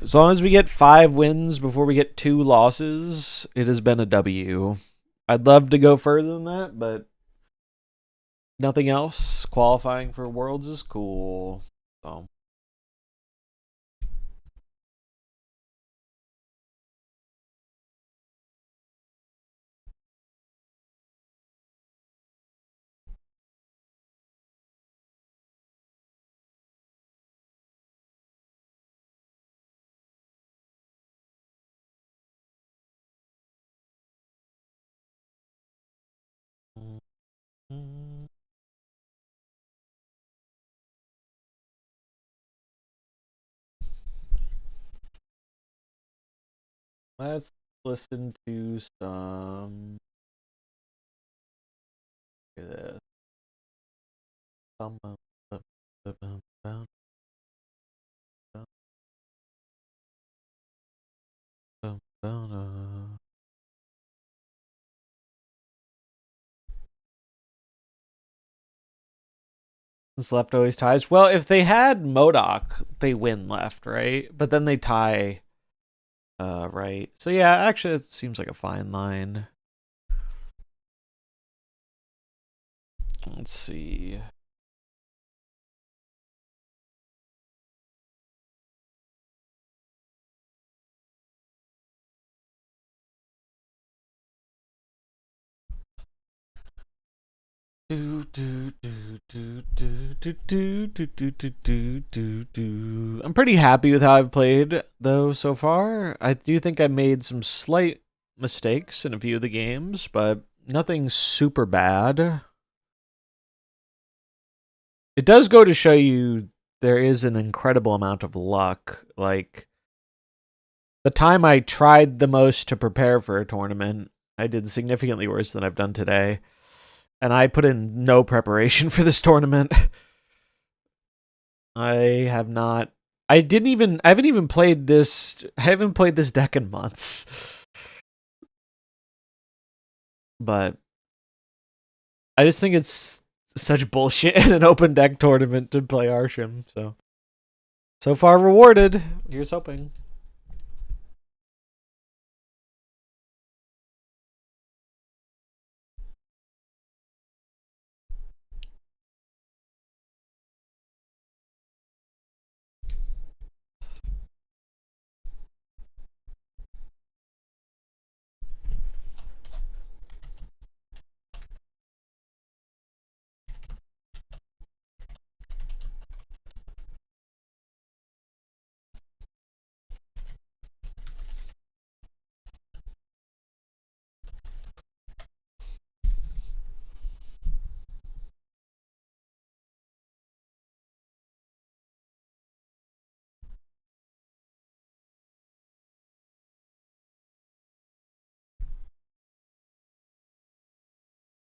As long as we get 5 wins before we get 2 losses, it has been a W. I'd love to go further than that, but nothing else. Qualifying for Worlds is cool. So. Let's listen to some. Look at this. Bum, bum, bum, bum, bum, bum, bum, bum, bum. Since left always ties. Well, if they had Modoc, they win left, right? But then they tie right. So yeah, actually it seems like a fine line. Let's see. I'm pretty happy with how I've played though so far. I do think I made some slight mistakes in a few of the games, but nothing super bad. It does go to show you there is an incredible amount of luck. Like the time I tried the most to prepare for a tournament, I did significantly worse than I've done today. And I put in no preparation for this tournament. I have not. I haven't even played this. I haven't played this deck in months. But I just think it's such bullshit in an open deck tournament to play Arsham. So far rewarded. Here's hoping.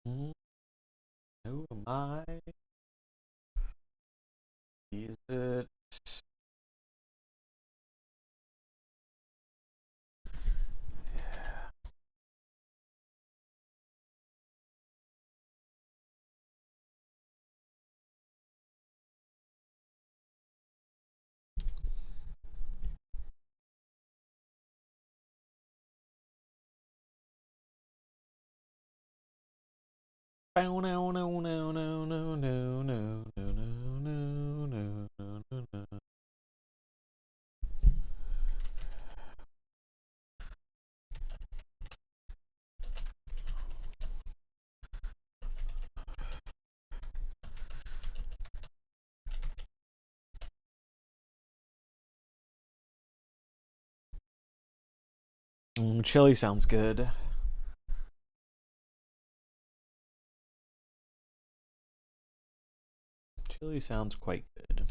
Who am I? Is it? No, no, no, no, no, no, no, no, no, no, no, no, no. Chili sounds good. Chili sounds quite good.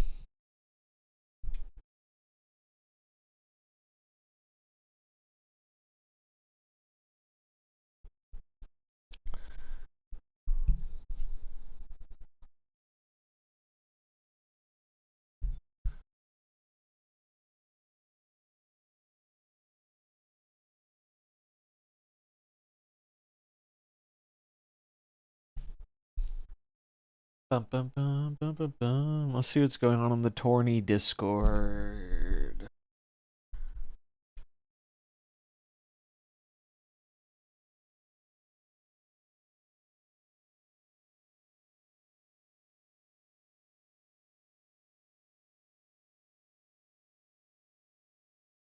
Bum, bum, bum, bum, bum, bum. Let's see what's going on the Torny Discord.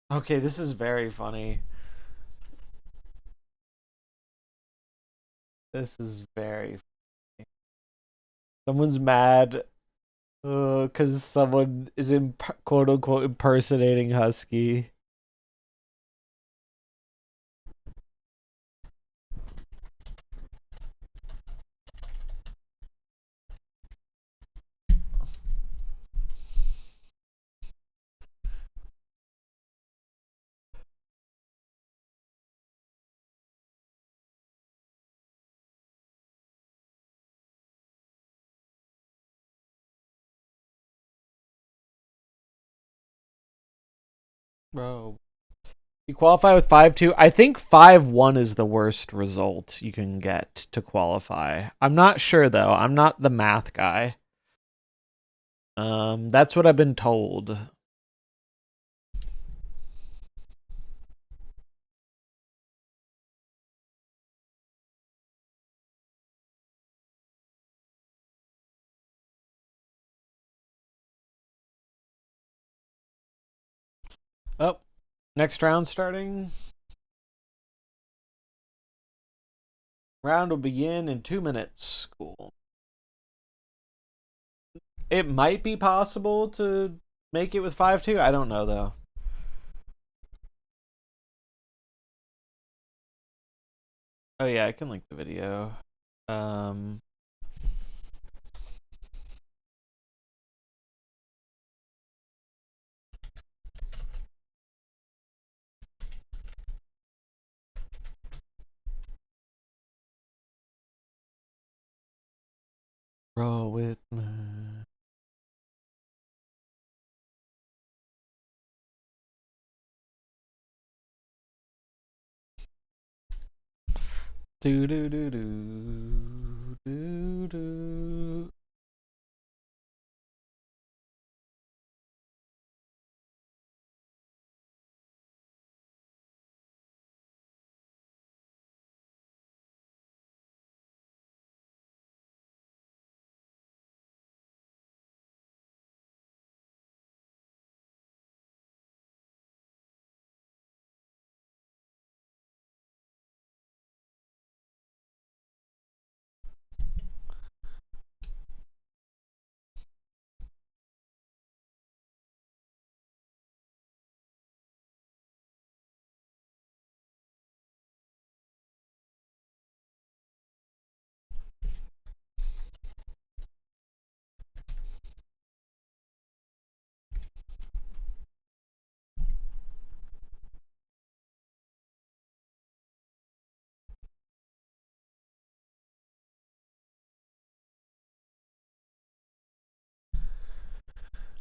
Okay, this is very funny. This is very funny. Someone's mad because someone is quote unquote impersonating Husky. Bro. You qualify with 5-2. I think 5-1 is the worst result you can get to qualify. I'm not sure though. I'm not the math guy. That's what I've been told. Oh, next round starting. Round will begin in 2 minutes. Cool. It might be possible to make it with 5-2. I don't know though. Oh yeah, I can link the video. Um Roll with me. Do do do do do do.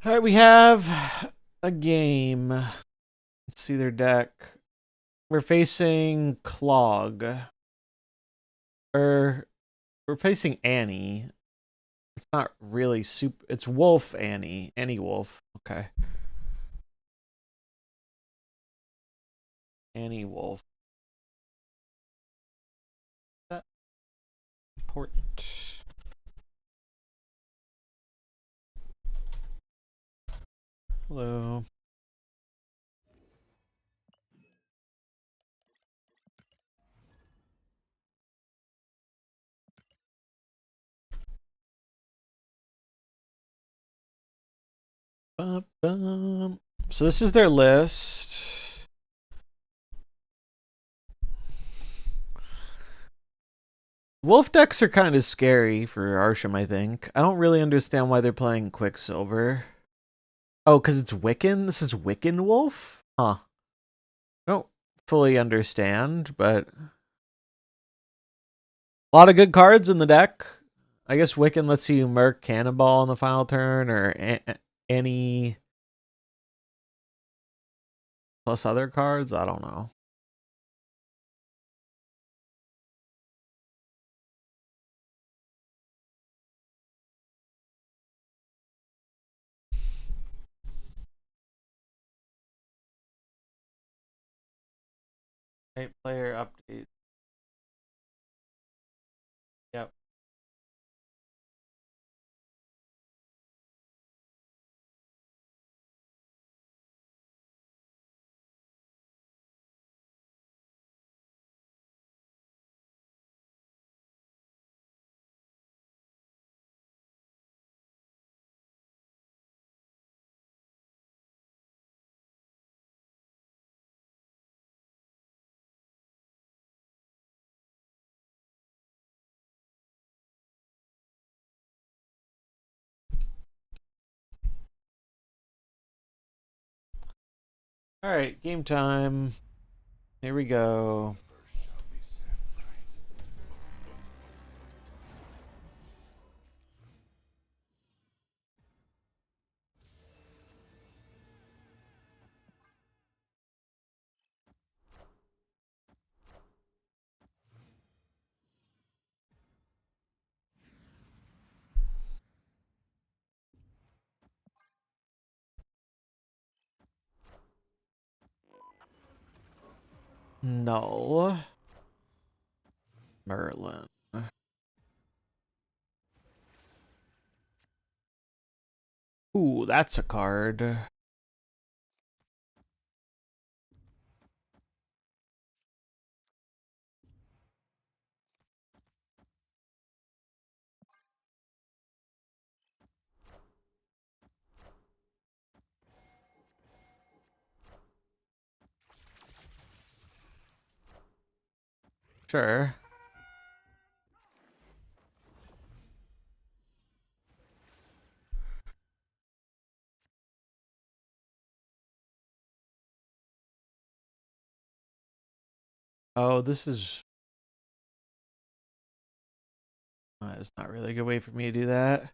All right, we have a game. Let's see their deck. We're facing Clog. Or we're facing Annie. It's not really super. It's Wolf Annie. Annie Wolf. Okay. Annie Wolf. That important. Hello. Bum, bum. So this is their list. Wolf decks are kind of scary for Arsham, I think. I don't really understand why they're playing Quicksilver. Oh, because it's Wiccan? This is Wiccan Wolf? Huh. I don't fully understand, but a lot of good cards in the deck. I guess Wiccan lets you Merc Cannonball on the final turn, or any plus other cards. I don't know. Hey, player update. Yep. All right, game time. Here we go. Universe shall be set right. Null. Merlin. Ooh, that's a card. Sure. Oh, this is. It's not really a good way for me to do that.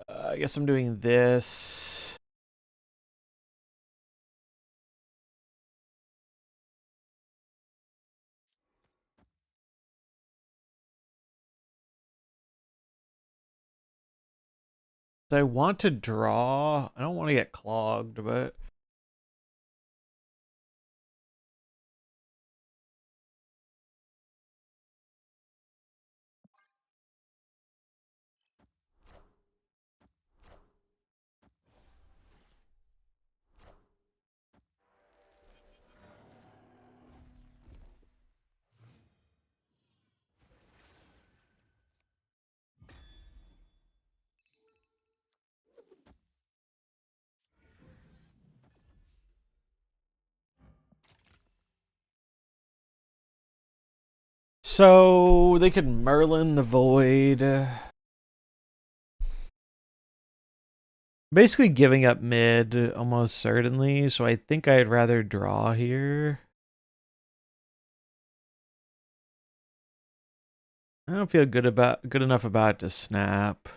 I guess I'm doing this. I want to draw. I don't want to get clogged, but so they could Merlin the Void. Basically giving up mid almost certainly, so I think I'd rather draw here. I don't feel good enough about it to snap.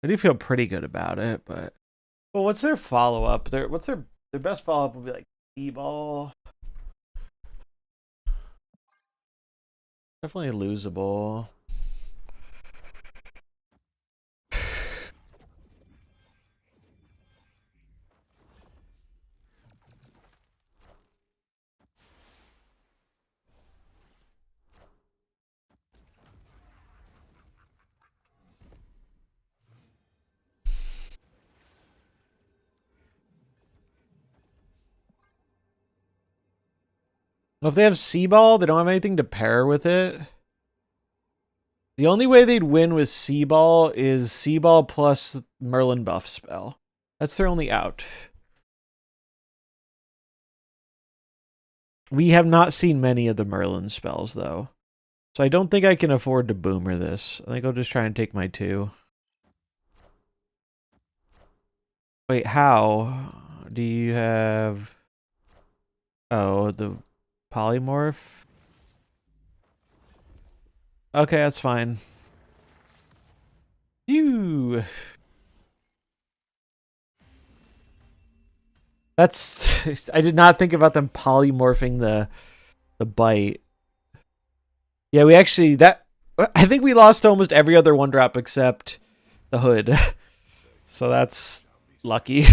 I do feel pretty good about it, but well, what's their follow up? Their best follow up would be like T-ball. Definitely losable. Well, if they have C-ball, they don't have anything to pair with it. The only way they'd win with C-ball is C-ball plus Merlin buff spell. That's their only out. We have not seen many of the Merlin spells, though. So I don't think I can afford to boomer this. I think I'll just try and take my 2. Wait, how? Do you have... Oh, the polymorph? Okay, that's fine. Phew. That's... I did not think about them polymorphing the bite. Yeah, we actually... I think we lost almost every other 1-drop except the hood. So that's lucky.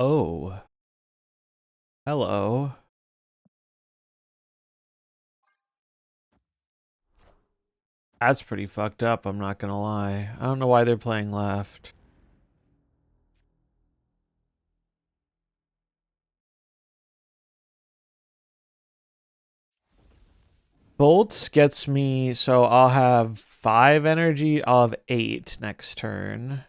Oh. Hello. That's pretty fucked up, I'm not gonna lie. I don't know why they're playing left. Bolts gets me, so I'll have 5 energy, I'll have 8 next turn.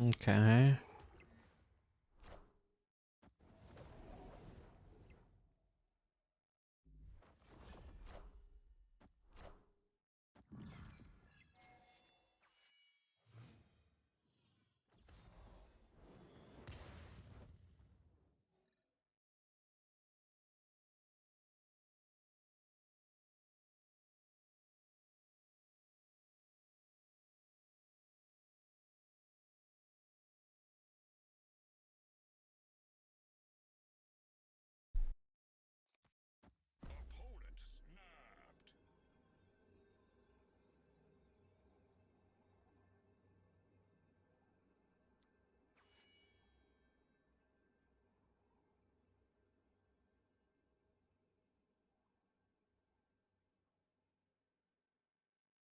Okay.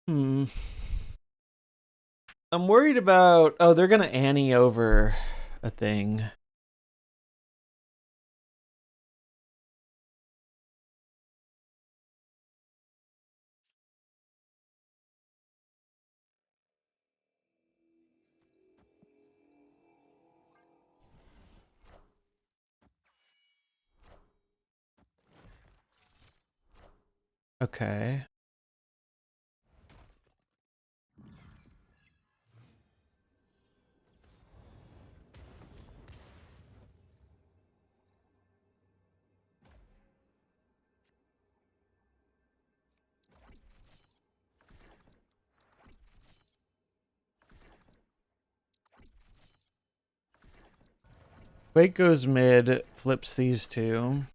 Hmm. I'm worried about... Oh, they're gonna Annie over a thing. Okay. Quake goes mid, flips these two.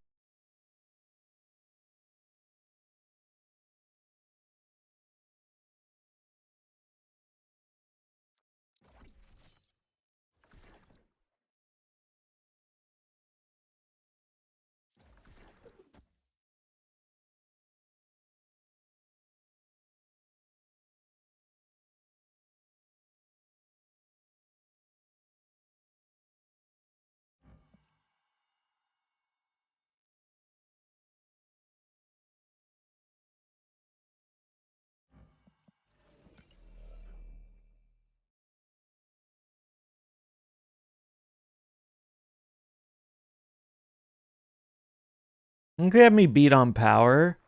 I think they have me beat on power.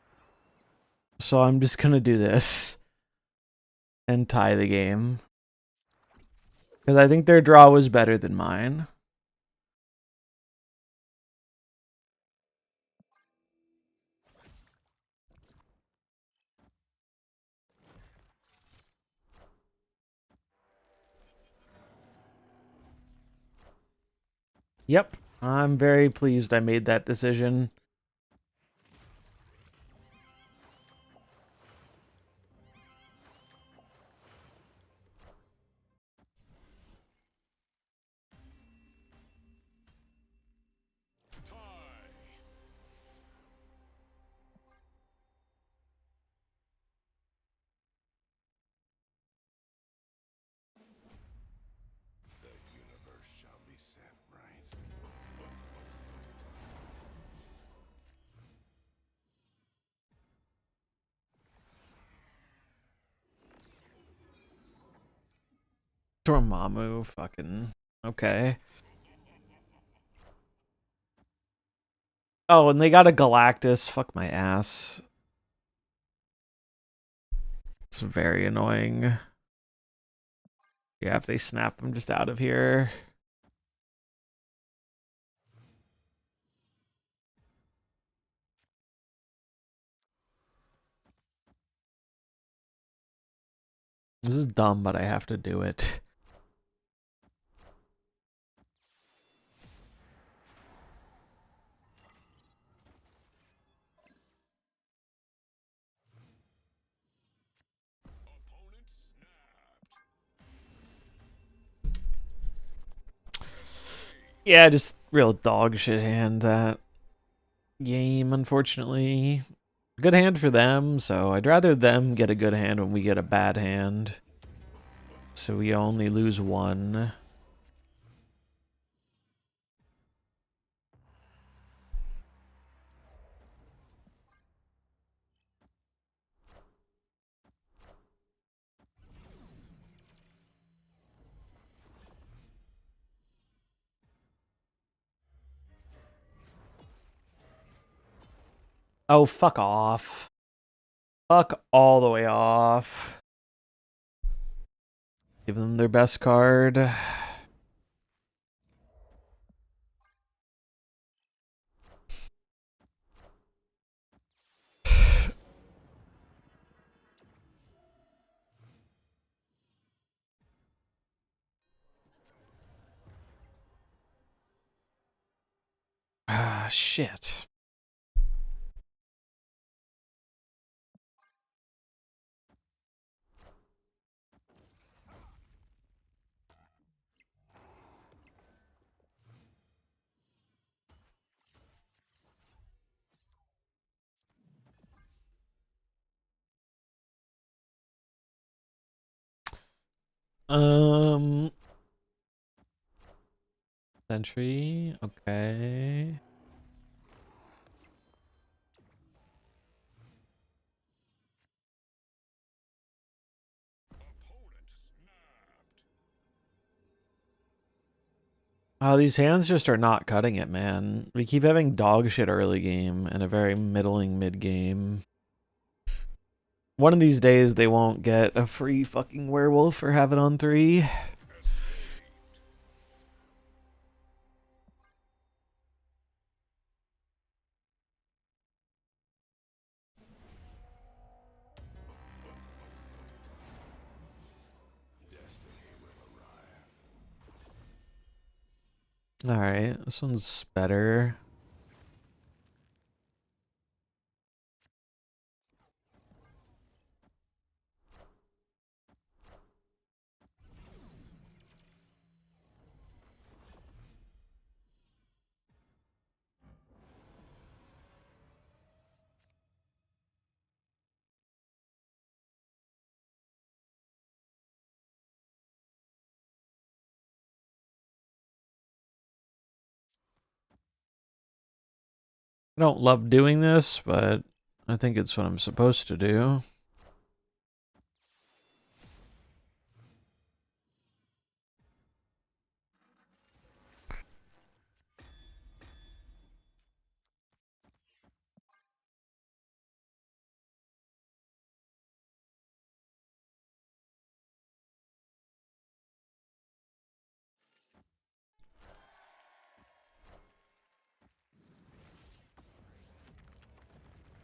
So I'm just gonna do this. And tie the game. Because I think their draw was better than mine. Yep. I'm very pleased I made that decision. The universe shall be set right. Dormammu, fucking okay. Oh, and they got a Galactus. Fuck my ass. It's very annoying. Yeah, if they snap, I'm just out of here. This is dumb, but I have to do it. Yeah, just real dog shit hand that game, unfortunately. Good hand for them, so I'd rather them get a good hand when we get a bad hand. So we only lose one. Oh, fuck off. Fuck all the way off. Give them their best card. Ah, shit. Um, Sentry, okay. Oh, these hands just are not cutting it, man. We keep having dog shit early game and a very middling mid game. One of these days they won't get a free fucking werewolf for having on 3. Destiny will arrive. Alright, this one's better. I don't love doing this, but I think it's what I'm supposed to do.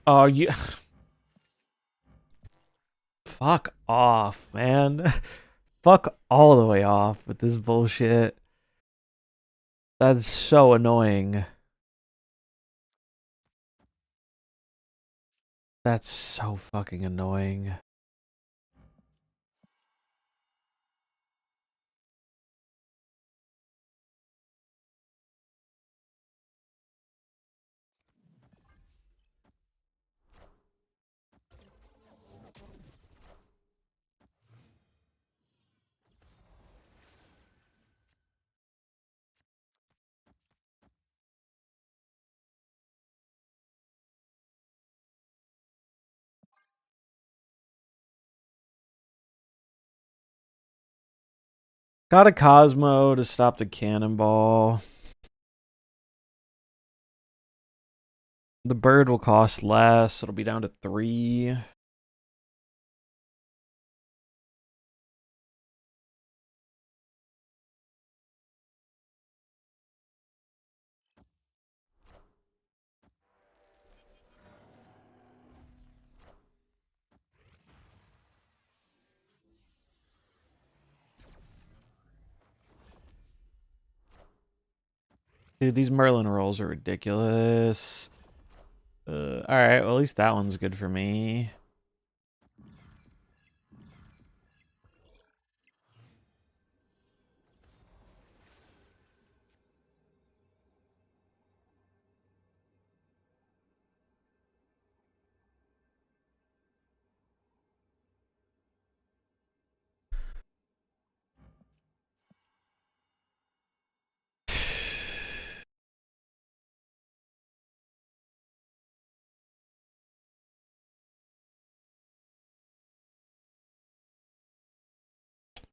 Oh, you... Fuck off, man. Fuck all the way off with this bullshit. That's so annoying. That's so fucking annoying. Got a Cosmo to stop the cannonball. The bird will cost less. It'll be down to 3. Dude, these Merlin rolls are ridiculous. Alright, well, at least that one's good for me.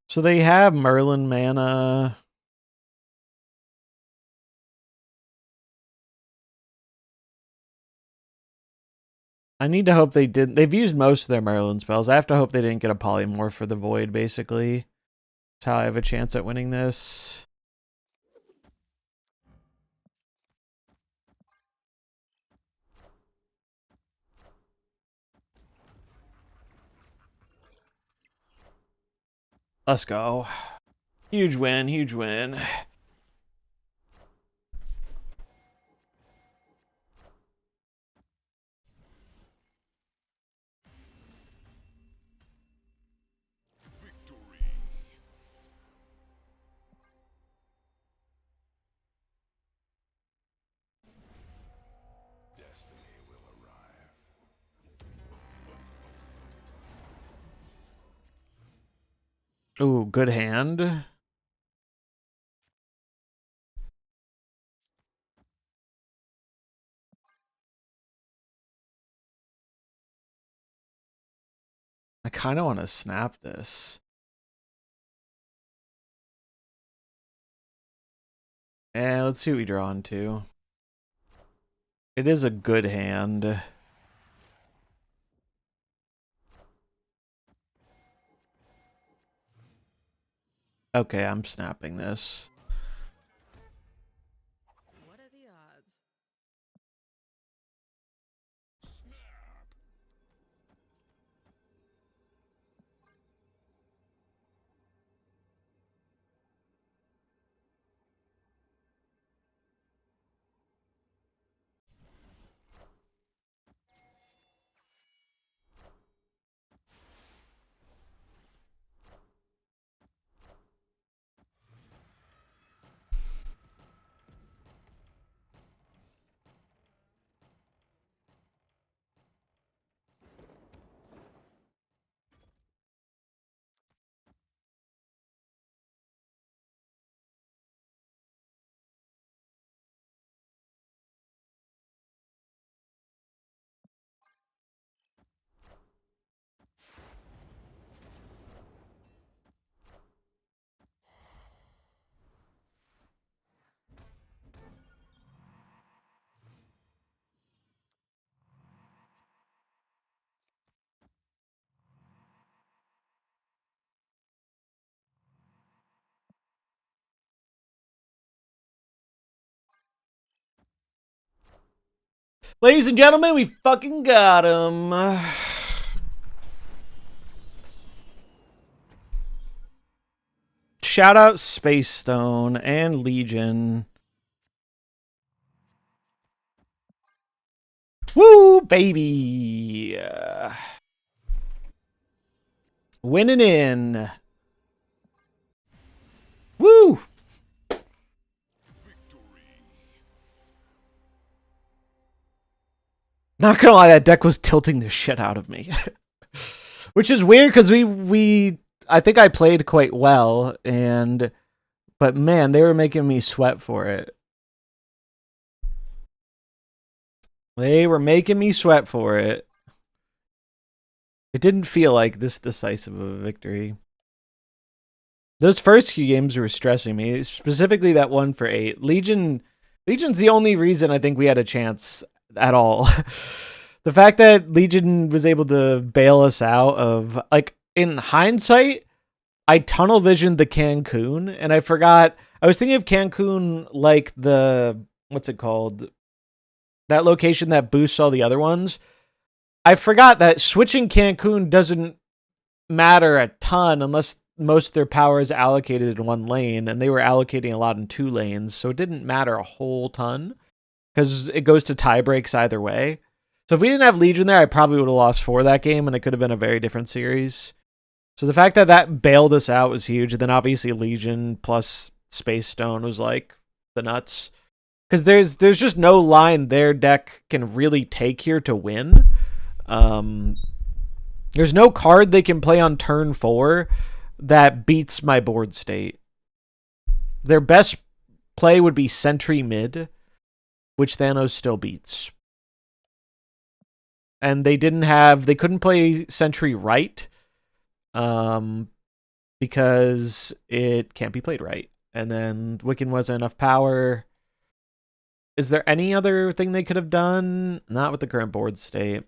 So they have Merlin mana. I need to hope they didn't. They've used most of their Merlin spells. I have to hope they didn't get a polymorph for the Void, basically. That's how I have a chance at winning this. Let's go. Huge win, huge win. Destiny will arrive. Ooh, good hand. I kind of want to snap this. Let's see what we draw into. It is a good hand. Okay, I'm snapping this. What are the odds? Ladies and gentlemen, we fucking got him. Shout out Space Stone and Legion. Woo, baby. Winning in. Woo. Not gonna lie, that deck was tilting the shit out of me. Which is weird because I think I played quite well, but man, they were making me sweat for it. They were making me sweat for it. It didn't feel like this decisive of a victory. Those first few games were stressing me, specifically that one for 8. Legion's the only reason I think we had a chance at all. The fact that Legion was able to bail us out of, like, in hindsight, I tunnel visioned the Cancun, and I forgot. I was thinking of Cancun like what's it called? That location that boosts all the other ones. I forgot that switching Cancun doesn't matter a ton unless most of their power is allocated in one lane, and they were allocating a lot in 2 lanes, so it didn't matter a whole ton because it goes to tie breaks either way. So if we didn't have Legion there, I probably would have lost 4 that game, and it could have been a very different series. So the fact that that bailed us out was huge, and then obviously Legion plus Space Stone was like the nuts. Because there's just no line their deck can really take here to win. There's no card they can play on turn 4 that beats my board state. Their best play would be Sentry mid, which Thanos still beats. And they couldn't play Sentry right, because it can't be played right. And then Wiccan wasn't enough power. Is there any other thing they could have done? Not with the current board state.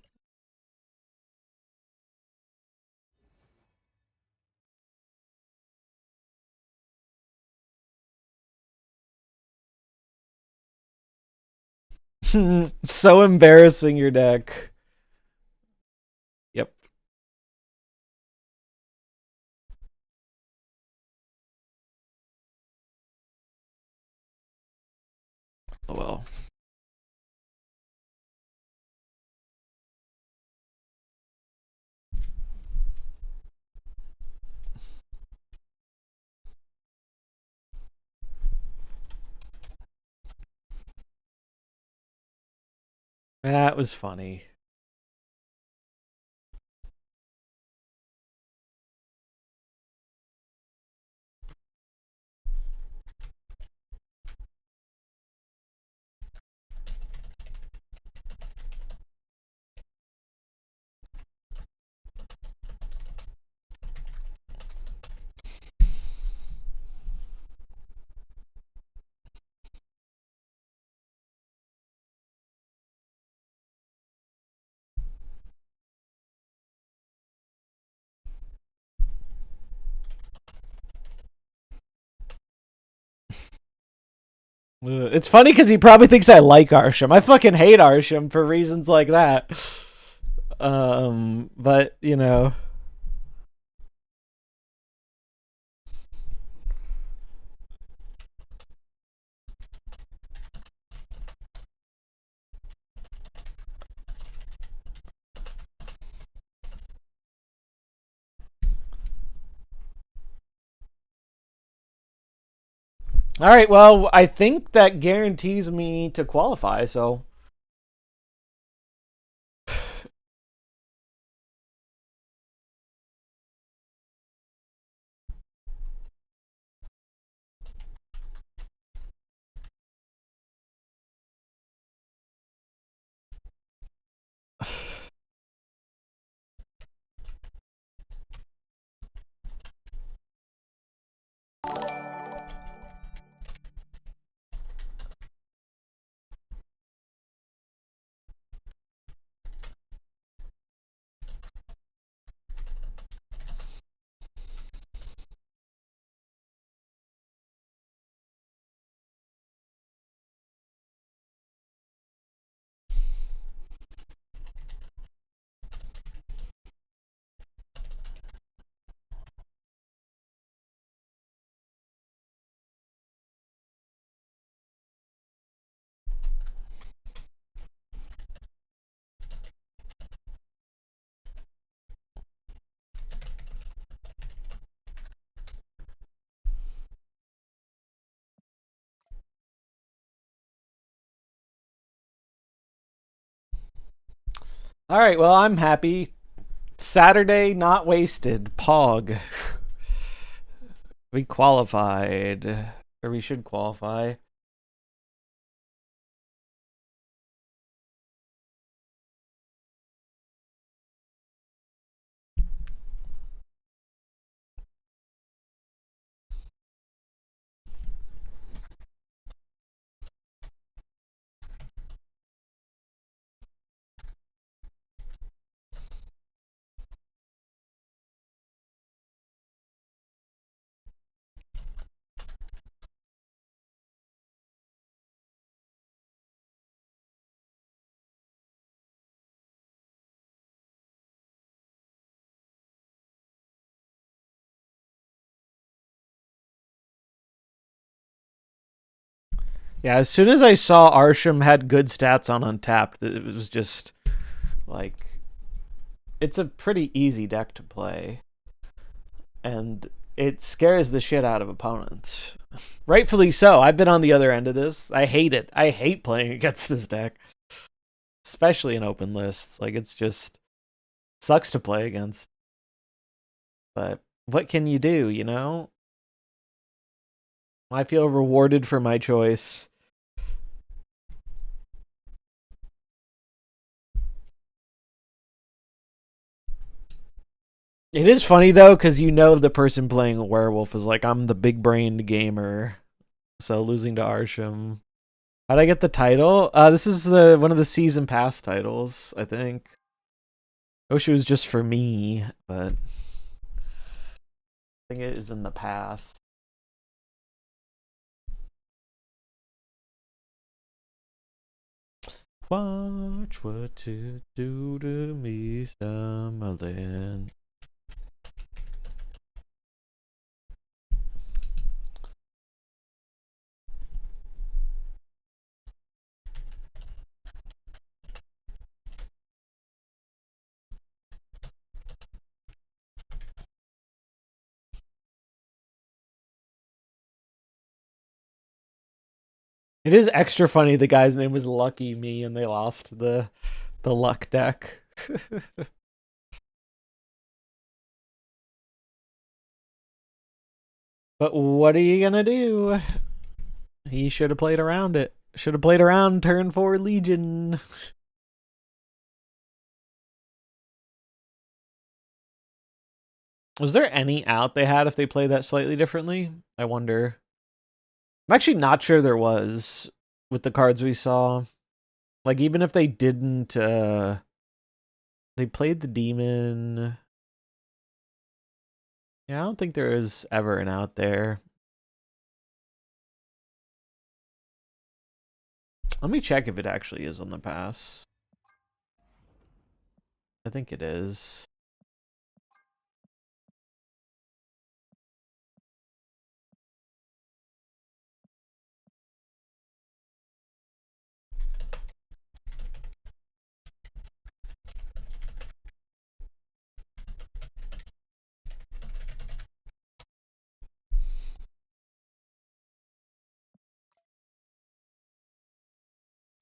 So embarrassing, your deck. Yep. Oh well. That was funny. It's funny because he probably thinks I like Arsham. I fucking hate Arsham for reasons like that. But you know. All right, well, I think that guarantees me to qualify, so All right, well, I'm happy. Saturday not wasted. Pog. We qualified. Or we should qualify. Yeah, as soon as I saw Arsham had good stats on Untapped, it was just like it's a pretty easy deck to play. And it scares the shit out of opponents. Rightfully so. I've been on the other end of this. I hate it. I hate playing against this deck. Especially in open lists. Like it's just sucks to play against. But what can you do, you know? I feel rewarded for my choice. It is funny though, because you know the person playing a werewolf is like, I'm the big brained gamer. So losing to Arsham. How'd I get the title? This is the one of the season pass titles, I think. I wish it was just for me, but I think it is in the past. Watch what you do to me, Summerlin. It is extra funny. The guy's name was Lucky Me, and they lost the luck deck. But what are you gonna do? He should have played around it. Should have played around turn 4 Legion. Was there any out they had if they played that slightly differently? I wonder. I'm actually not sure there was with the cards we saw. Like even if they didn't they played the demon. Yeah, I don't think there is ever an out there. Let me check if it actually is on the pass. I think it is.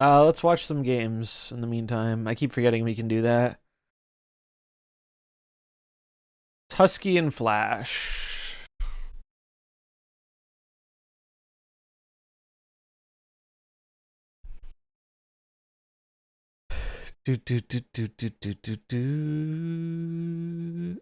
Let's watch some games in the meantime. I keep forgetting we can do that. Tusky and Flash. Do do do do do do do do.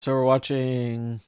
So we're watching.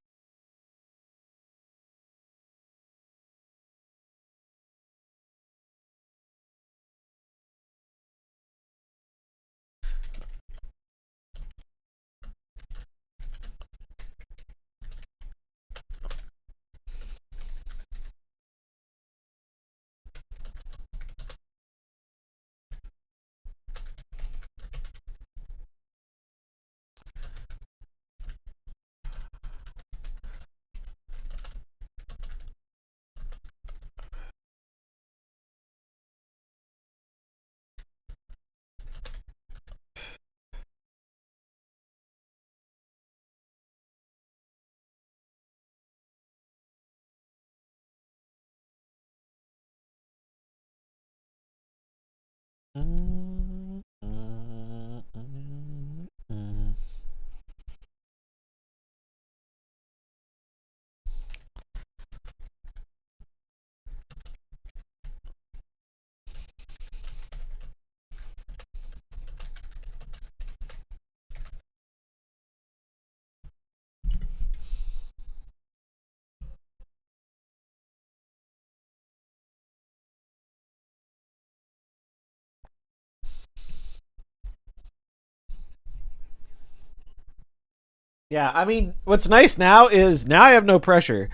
Yeah, I mean, what's nice now is now I have no pressure.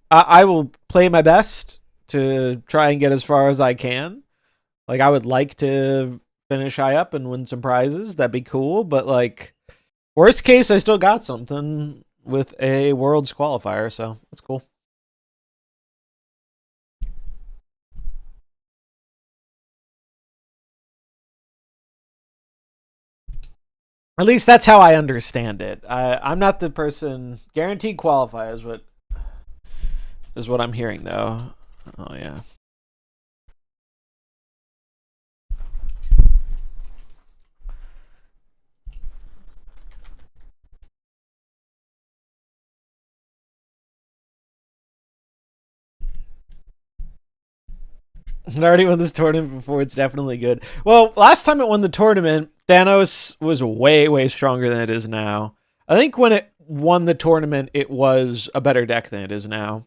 I will play my best to try and get as far as I can. Like, I would like to finish high up and win some prizes. That'd be cool. But, like, worst case, I still got something with a Worlds qualifier. So that's cool. At least that's how I understand it. I'm not the person. Guaranteed qualify is what I'm hearing, though. Oh, yeah. It already won this tournament before. It's definitely good. Well, last time it won the tournament, Thanos was way, way stronger than it is now. I think when it won the tournament, it was a better deck than it is now.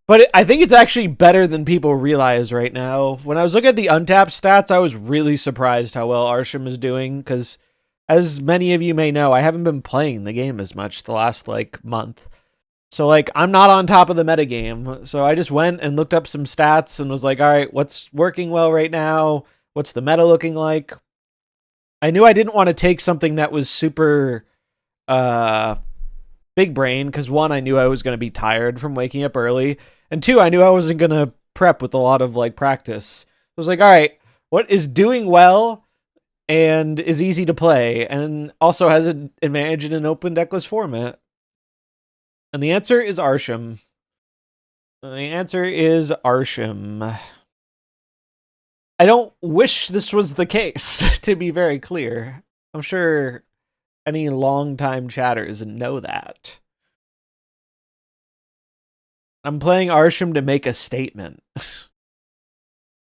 But I think it's actually better than people realize right now. When I was looking at the untapped stats, I was really surprised how well Arsham is doing. Because, as many of you may know, I haven't been playing the game as much the last month. So, I'm not on top of the metagame. So I just went and looked up some stats and was like, all right, what's working well right now? What's the meta looking like? I knew I didn't want to take something that was super big brain because, one, I knew I was going to be tired from waking up early. And two, I knew I wasn't going to prep with a lot of practice. I was like, all right, what is doing well and is easy to play and also has an advantage in an open deckless format? And the answer is Arsham. I don't wish this was the case, to be very clear. I'm sure any longtime chatters know that. I'm playing Arsham to make a statement.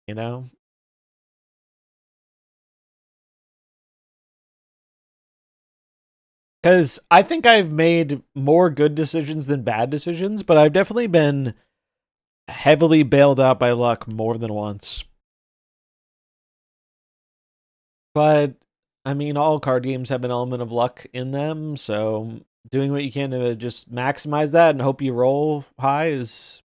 You know? Because I think I've made more good decisions than bad decisions, but I've definitely been heavily bailed out by luck more than once. But I mean, all card games have an element of luck in them, so doing what you can to just maximize that and hope you roll high is.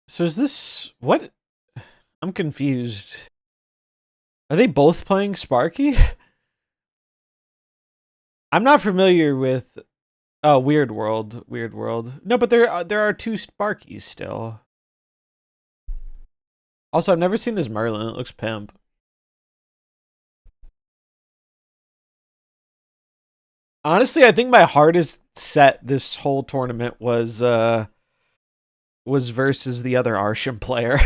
So is this what? I'm confused. Are they both playing Sparky? I'm not familiar with. Oh, Weird World. Weird World. No, but there are two Sparkies still. Also, I've never seen this Merlin. It looks pimp. Honestly, I think my hardest set this whole tournament was versus the other Arsham player.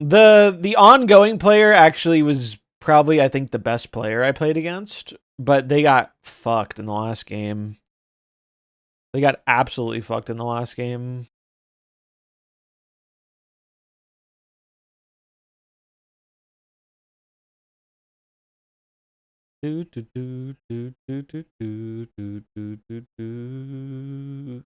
The ongoing player actually was probably, I think, the best player I played against, but they got fucked in the last game. They got absolutely fucked in the last game. Do, do, do, do, do, do, do, do, do, do, do.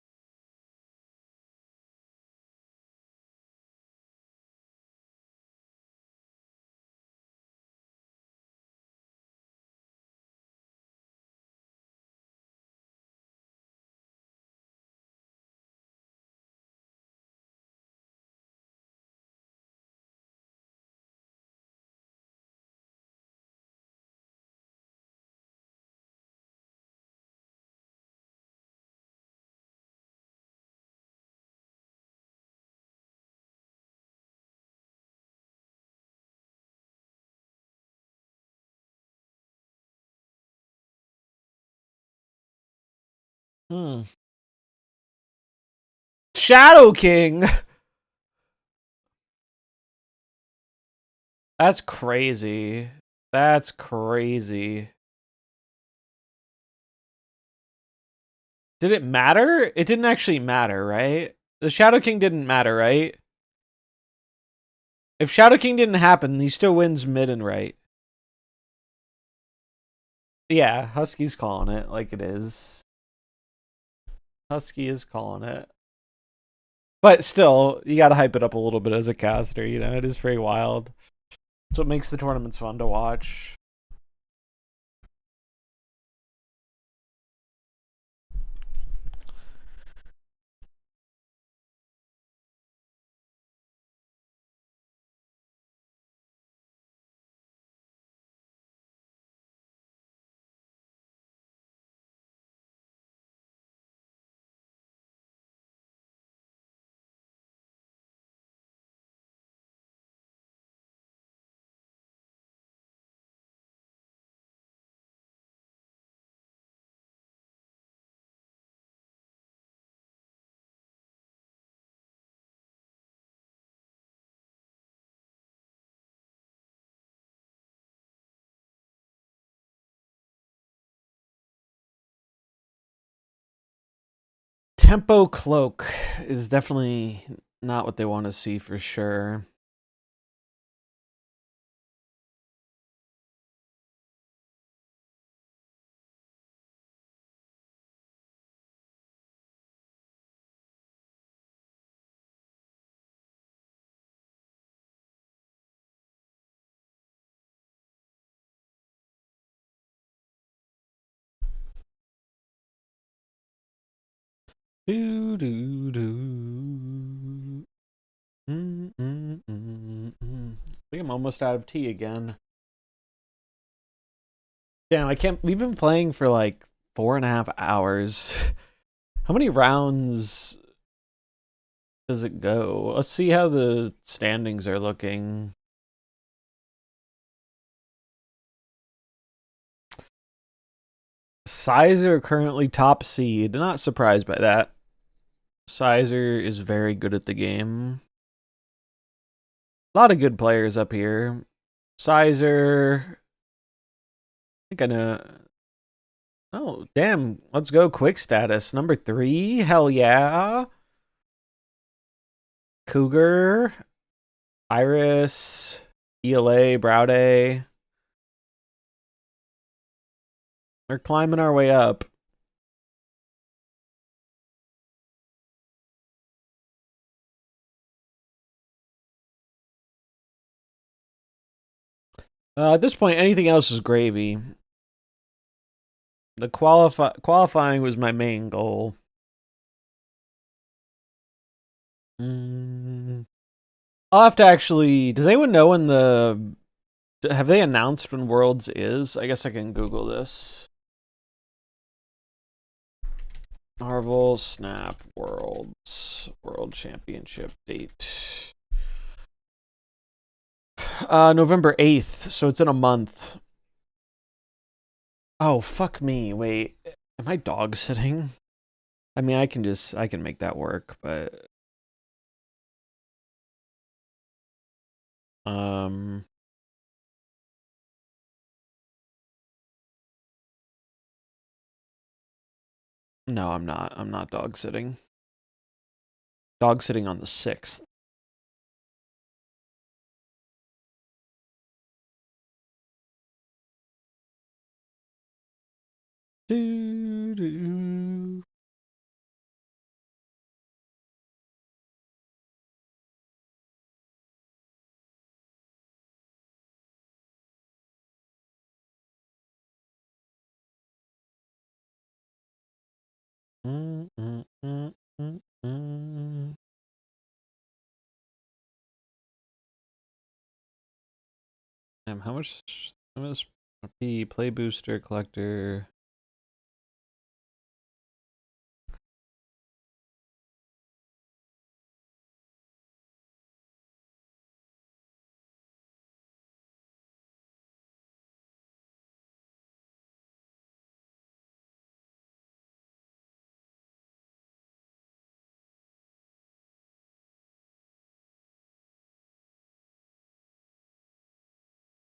Hmm. Shadow King. That's crazy. That's crazy. Did it matter? It didn't actually matter, right? The Shadow King didn't matter, right? If Shadow King didn't happen, he still wins mid and right. Yeah, Husky's calling it like it is. Husky is calling it. But still, you gotta hype it up a little bit as a caster, you know? It is very wild. That's what makes the tournaments fun to watch. Tempo Cloak is definitely not what they want to see for sure. Do do do. I think I'm almost out of tea again. Damn, I can't. We've been playing for like 4.5 hours. How many rounds does it go? Let's see how the standings are looking. Sizer currently top seed. Not surprised by that. Sizer is very good at the game. A lot of good players up here. Sizer. I think I know. Oh, damn. Let's go quick status. Number 3. Hell yeah. Cougar. Iris. ELA. Browday. We're climbing our way up. At this point, anything else is gravy. The qualifying was my main goal. I'll have to actually. Does anyone know when the? Have they announced when Worlds is? I guess I can Google this. MarvelSnap World Championship date. November 8th, so it's in a month. Oh, fuck me. Wait. Am I dog sitting? I mean, I can make that work, but no, I'm not. I'm not dog sitting. Dog sitting on the 6th. Do, do. Mm, mm, mm, mm, mm. Damn, how much play booster collector?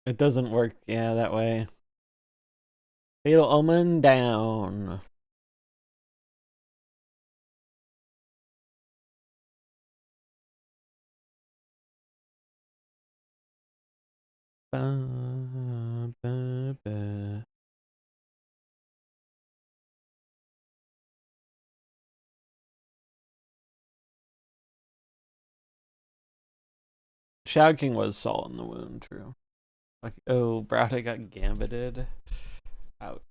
It doesn't work, yeah, that way. Fatal Omen down. Ba, ba, ba. Shadow King was salt in the wound, true. Like, oh, Browta got gambited. Ouch.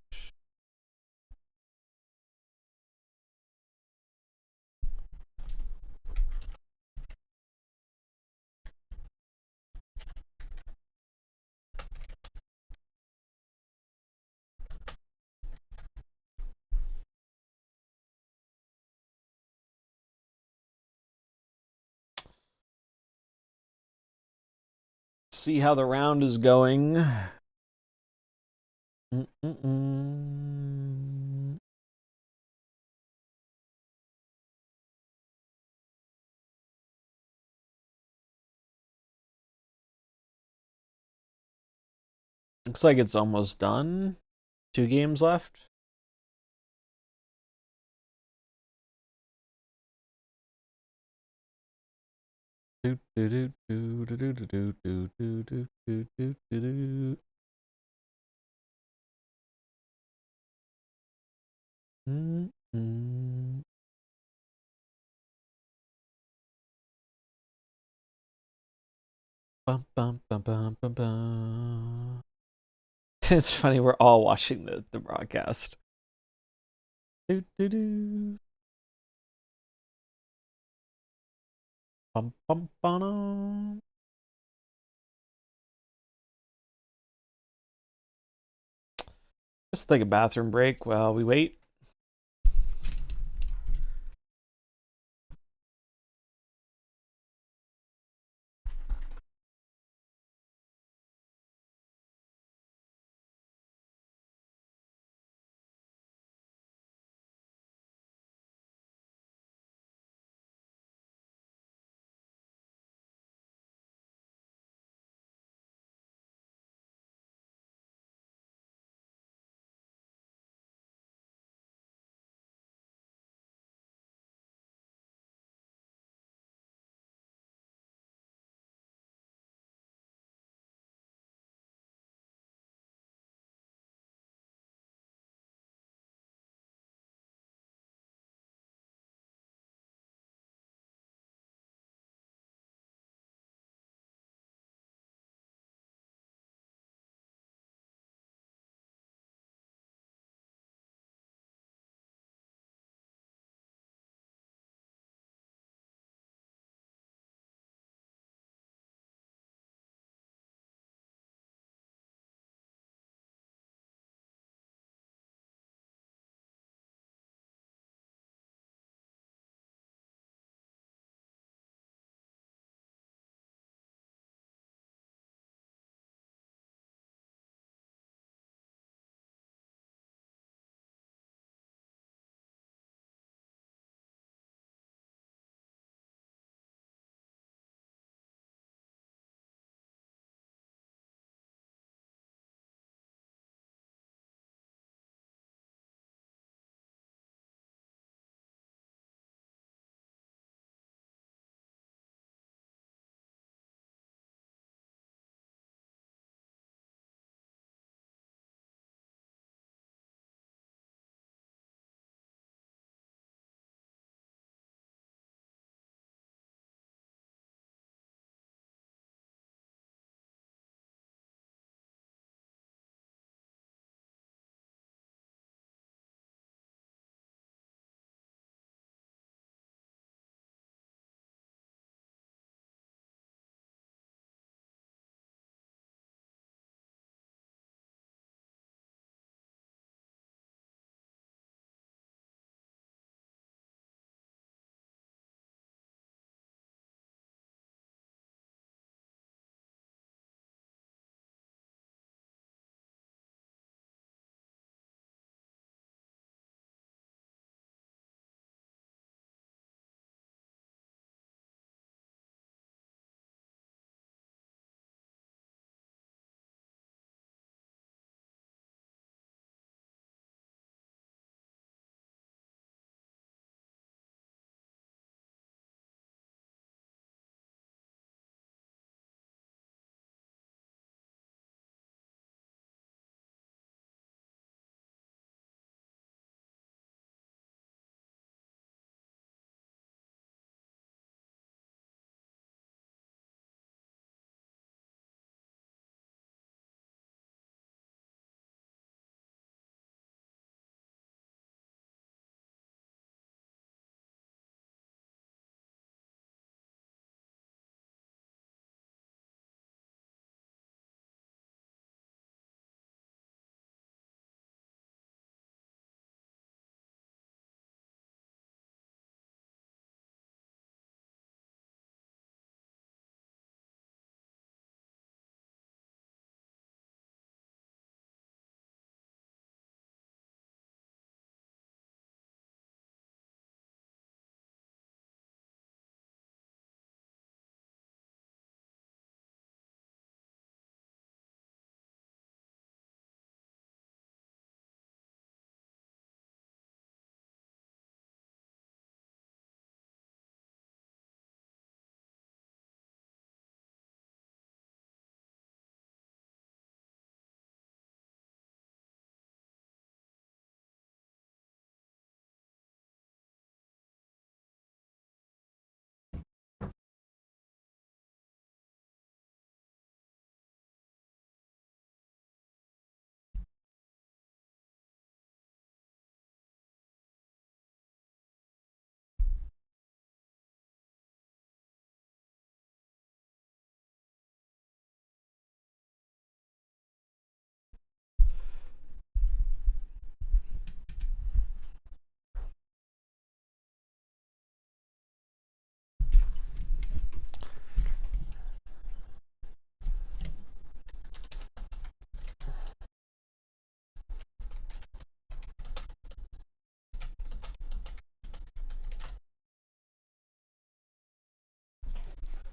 See how the round is going. Mm-mm-mm. Looks like it's almost done. 2 games left. Do do do do do do do do do do do do do. Mm-mm. Bum, bum, bum, bum, bum, bum. It's funny, we're all watching the broadcast. Do, do, do. Bum, bum, bum. Just take a bathroom break while we wait.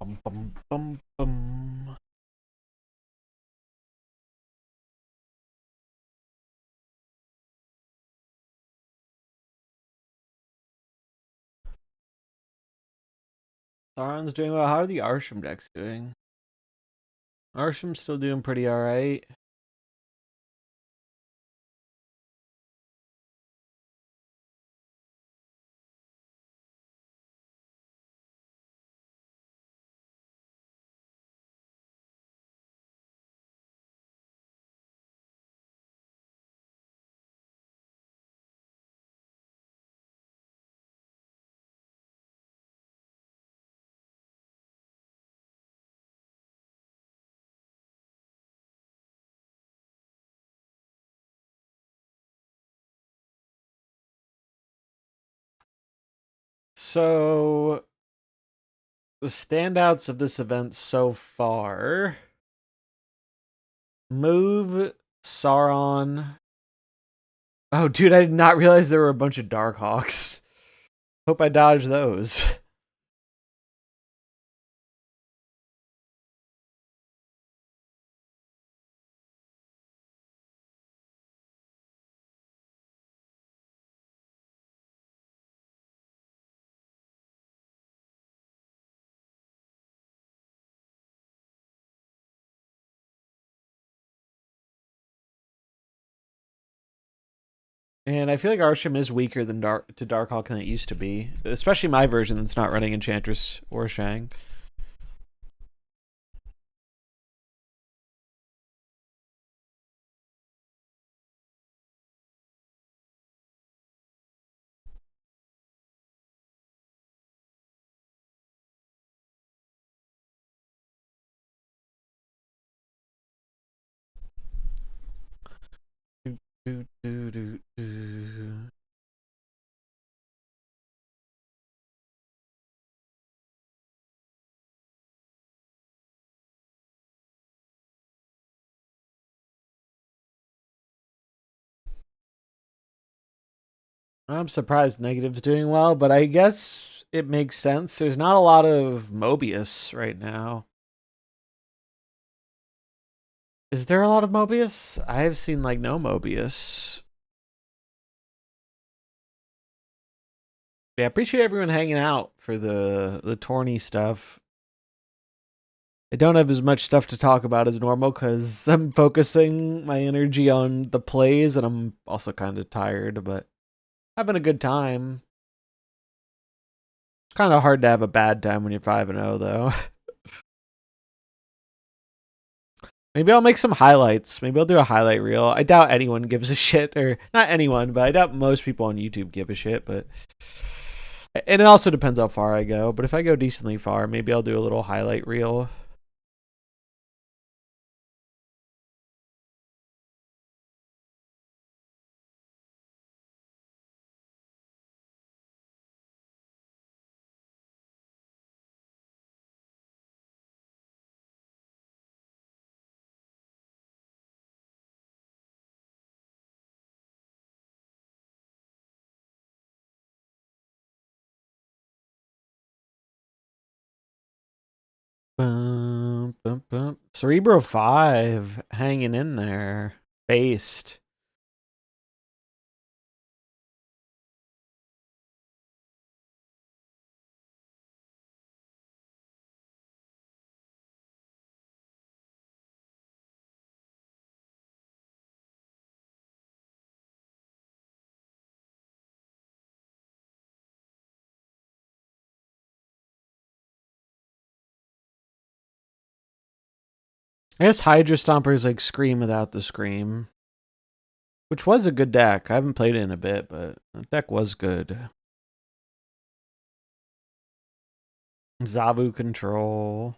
Bum, bum, bum, bum. Sauron's doing well. How are the Arsham decks doing? Arsham's still doing pretty alright. So, the standouts of this event so far: Move, Sauron. Oh, dude, I did not realize there were a bunch of Darkhawks. Hope I dodged those. And I feel like Arsham is weaker than Darkhawk than it used to be, especially my version that's not running Enchantress or Shang. Do, do, do, do. I'm surprised Negative's doing well, but I guess it makes sense. There's not a lot of Mobius right now. Is there a lot of Mobius? I've seen like no Mobius. Yeah, I appreciate everyone hanging out for the tourney stuff. I don't have as much stuff to talk about as normal because I'm focusing my energy on the plays and I'm also kind of tired, but having a good time. It's kind of hard to have a bad time when you're 5-0, though. Maybe I'll make some highlights. Maybe I'll do a highlight reel. I doubt anyone gives a shit, or not anyone, but I doubt most people on YouTube give a shit. But and it also depends how far I go. But if I go decently far, maybe I'll do a little highlight reel. Bum, bum, bum. Cerebro 5 hanging in there. Based. I guess Hydra Stomper is like Scream without the Scream. Which was a good deck. I haven't played it in a bit, but that deck was good. Zabu Control.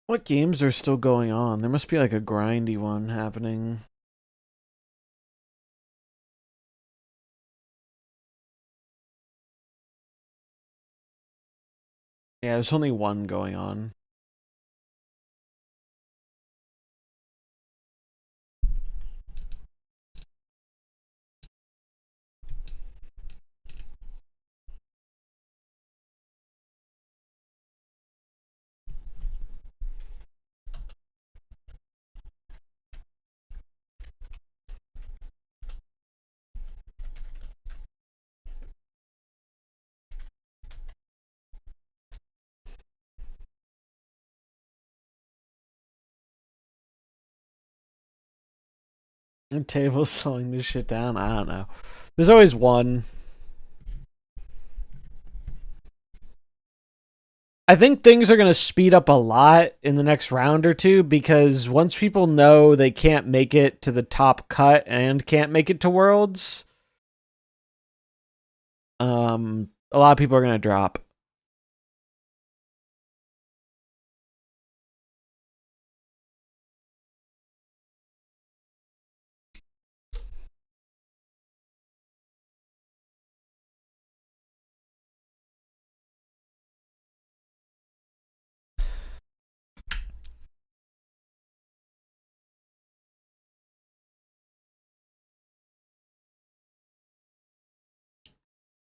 What games are still going on? There must be like a grindy one happening. Yeah, there's only one going on. The table's slowing this shit down. I don't know. There's always one. I think things are going to speed up a lot in the next round or two because once people know they can't make it to the top cut and can't make it to Worlds, a lot of people are going to drop.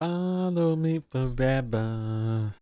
Follow me forever.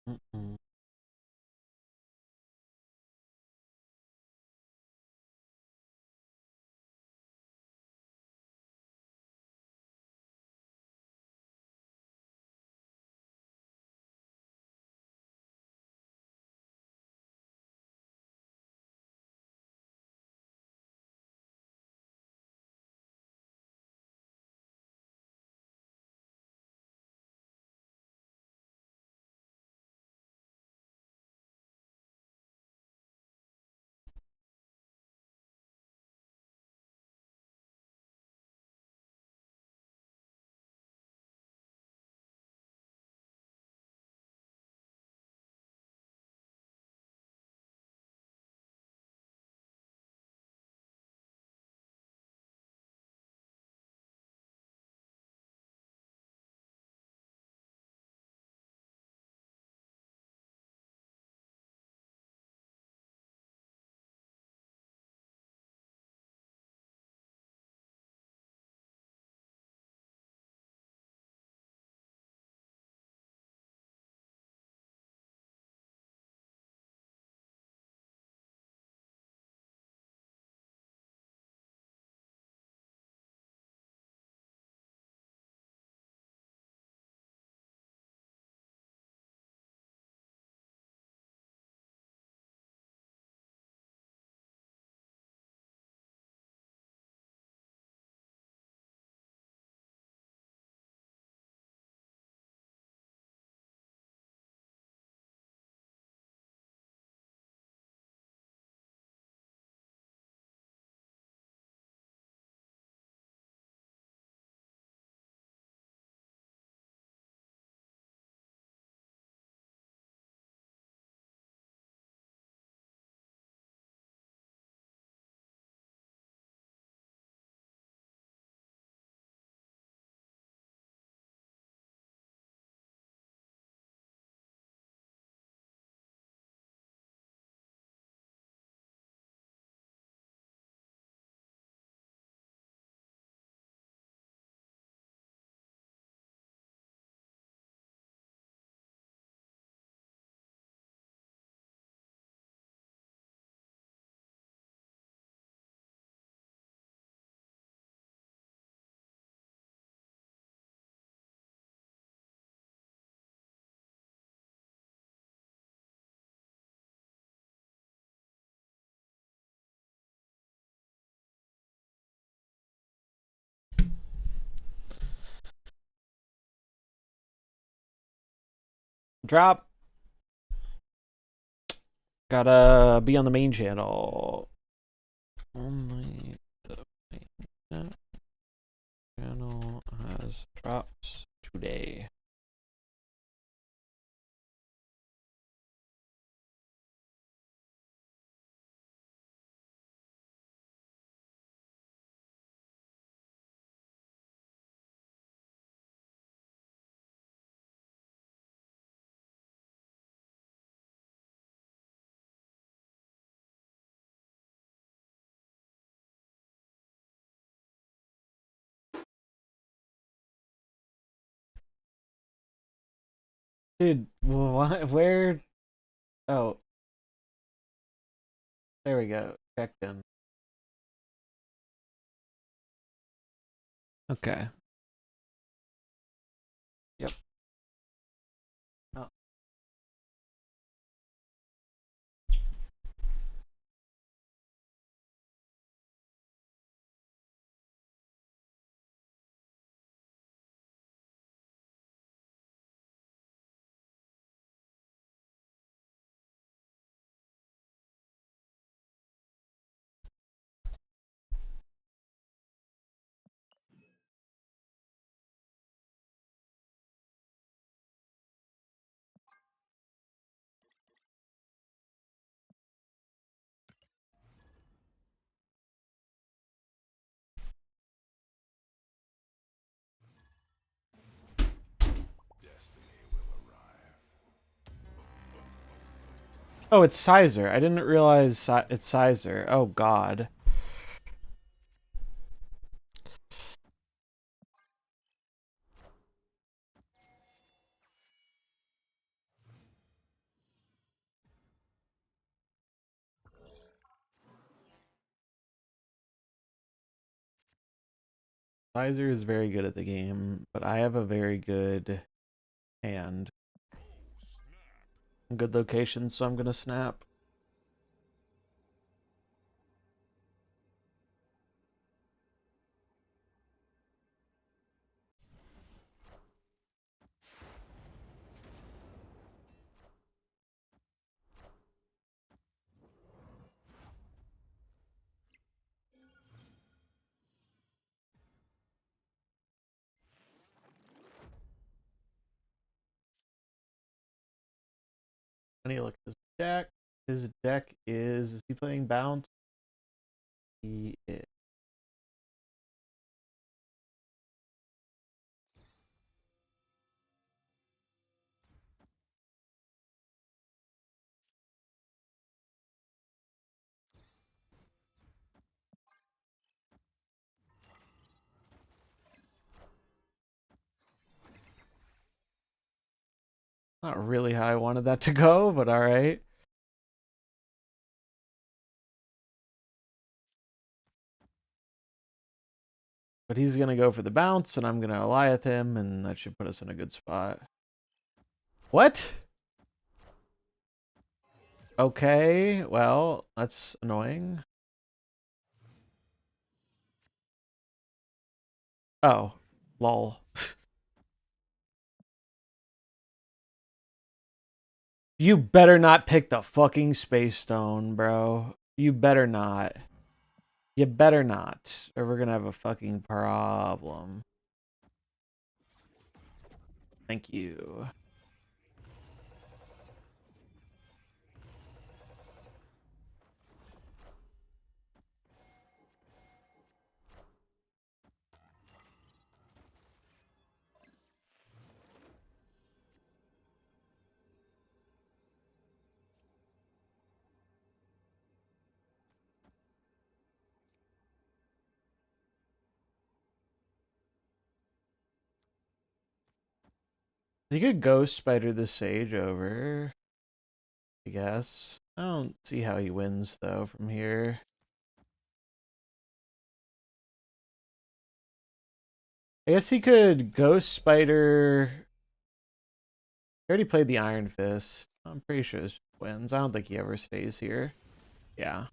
Mm-mm. Drop. Gotta be on the main channel. Only the main channel has drops today. Dude, what? Where? Oh, there we go. Checked in. Okay. Yep. Oh. Destiny will arrive. Oh, it's Sizer. I didn't realize it's Sizer. Oh God. Sizer is very good at the game, but I have a very good hand. Good location, so I'm gonna snap. I need to look at his deck. His deck is he playing bounce? He is. Not really how I wanted that to go, but all right. But he's gonna go for the bounce, and I'm gonna Eliath him, and that should put us in a good spot. What? Okay, well, that's annoying. Oh, lol. You better not pick the fucking space stone, bro. You better not. You better not, or we're gonna have a fucking problem. Thank you. You could ghost spider the sage over, I guess. I don't see how he wins though from here. I guess he could ghost spider. He already played the Iron Fist. I'm pretty sure this wins. I don't think he ever stays here. Yeah.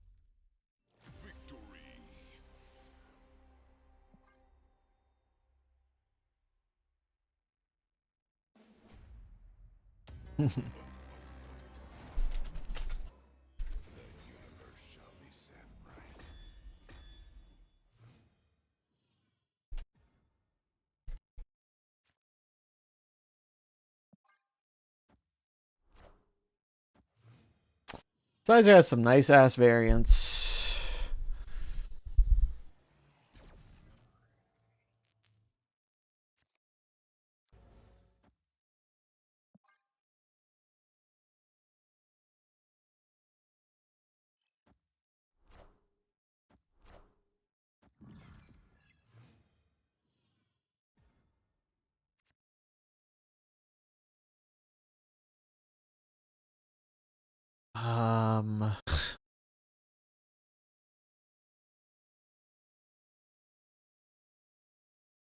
universe shall be set right. Sizer has some nice ass variants.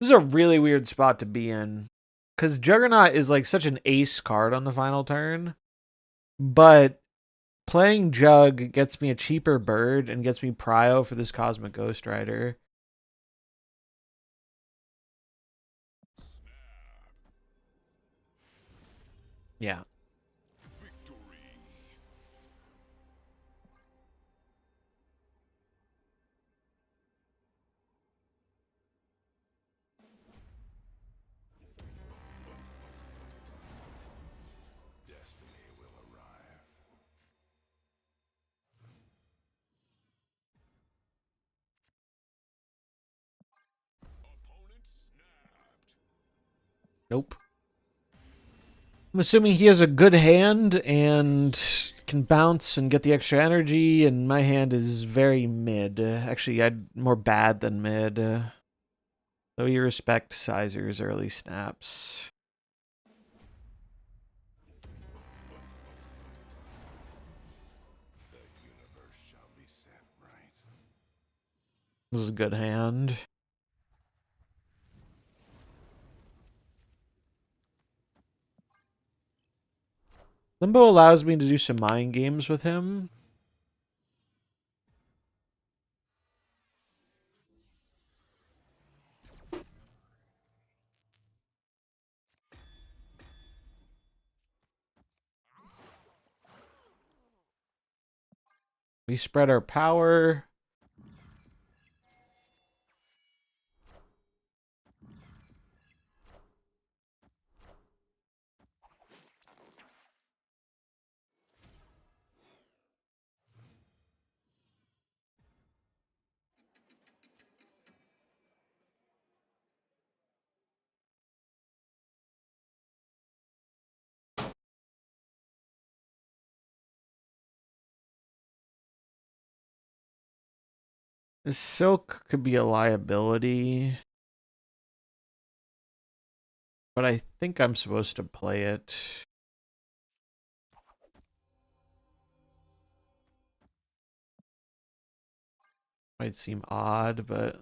This is a really weird spot to be in. Because Juggernaut is like such an ace card on the final turn. But playing Jug gets me a cheaper bird and gets me Prio for this Cosmic Ghost Rider. Yeah. Victory. Destiny will arrive. Opponent snapped. Nope. I'm assuming he has a good hand and can bounce and get the extra energy, and my hand is very mid. Actually, I'd more bad than mid. So you respect Sizer's early snaps. The universe shall be set right. This is a good hand. Limbo allows me to do some mind games with him. We spread our power. This Silk could be a liability, but I think I'm supposed to play it. Might seem odd, but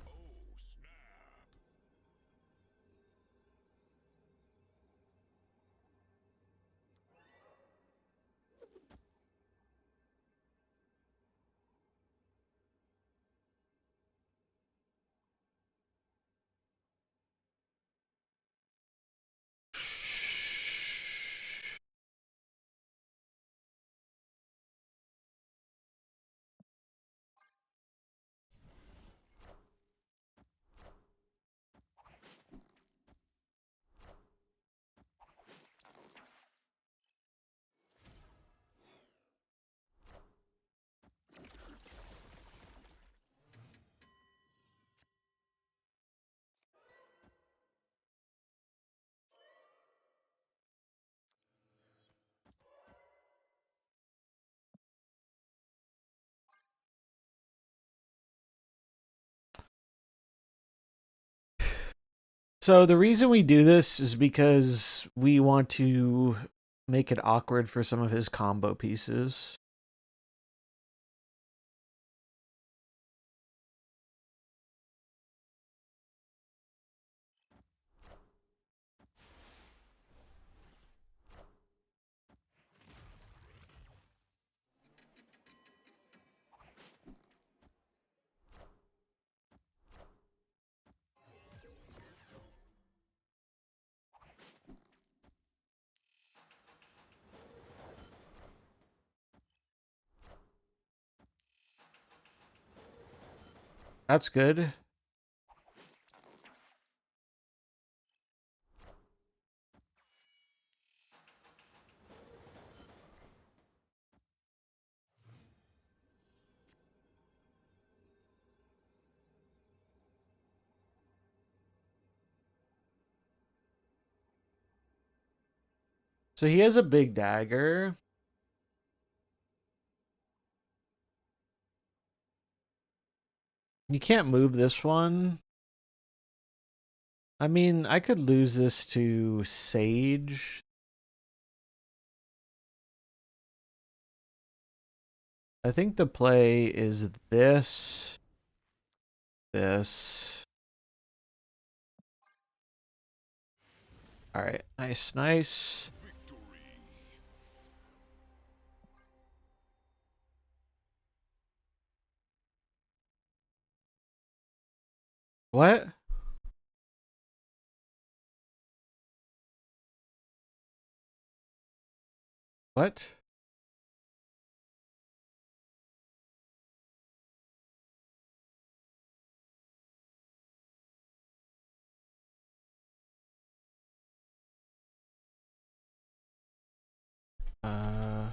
Oh, snap. so the reason we do this is because we want to make it awkward for some of his combo pieces. That's good. So he has a big dagger. You can't move this one. I mean, I could lose this to Sage. I think the play is this. This. Alright, nice, nice. What? What? Uh...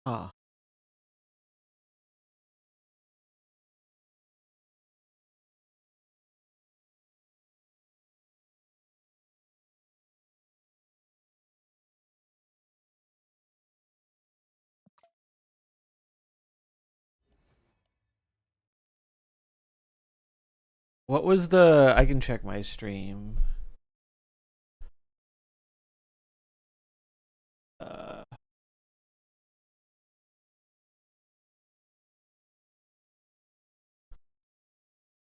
Huh. What was the... I can check my stream. Uh...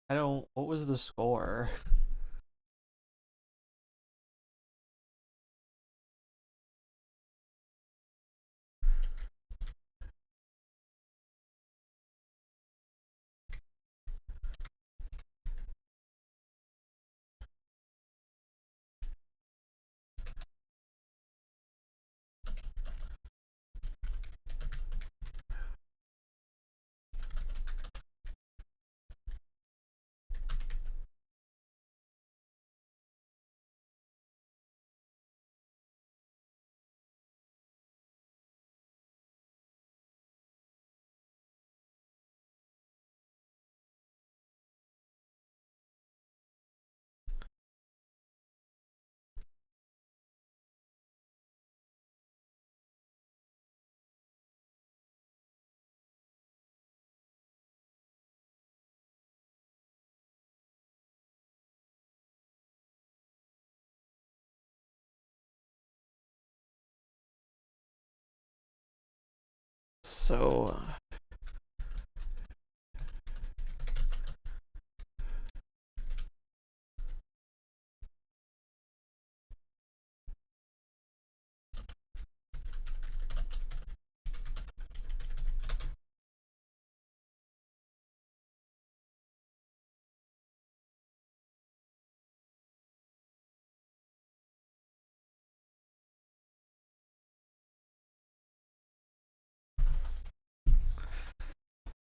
I don't... What was the score? So...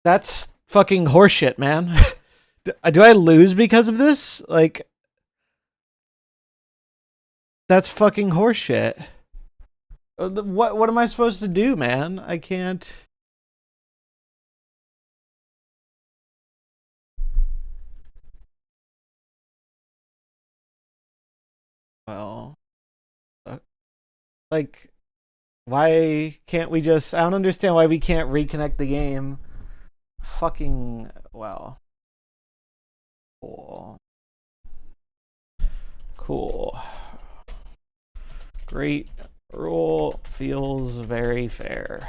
That's fucking horseshit, man. Do I lose because of this? Like, that's fucking horseshit. What am I supposed to do, man? I can't... Well... Like... Why can't we just... I don't understand why we can't reconnect the game. Fucking... Well... Cool. Cool. Great rule feels very fair.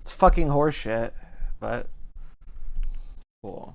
It's fucking horseshit, but... Cool.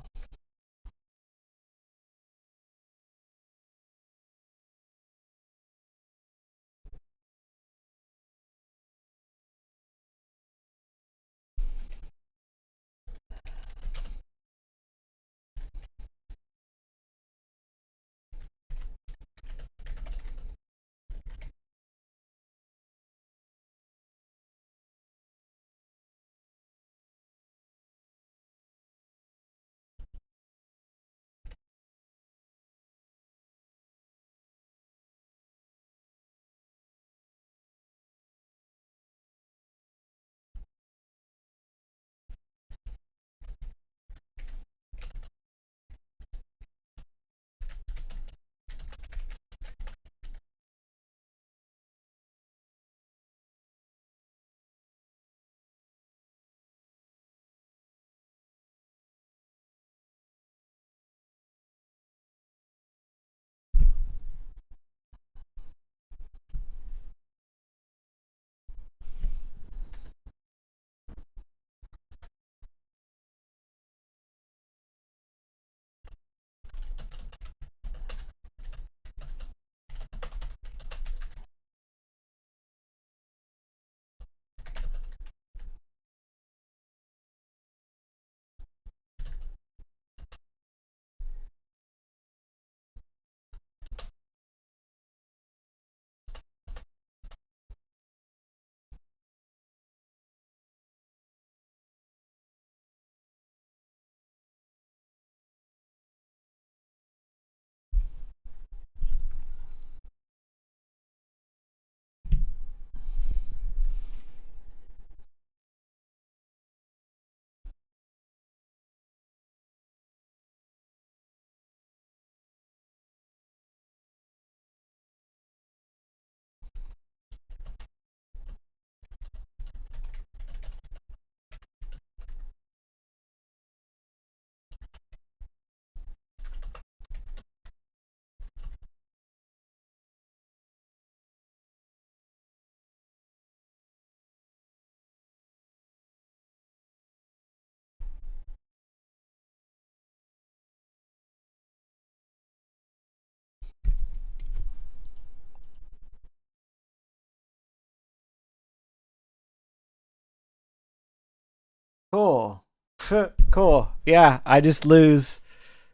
Cool. Cool. Yeah, I just lose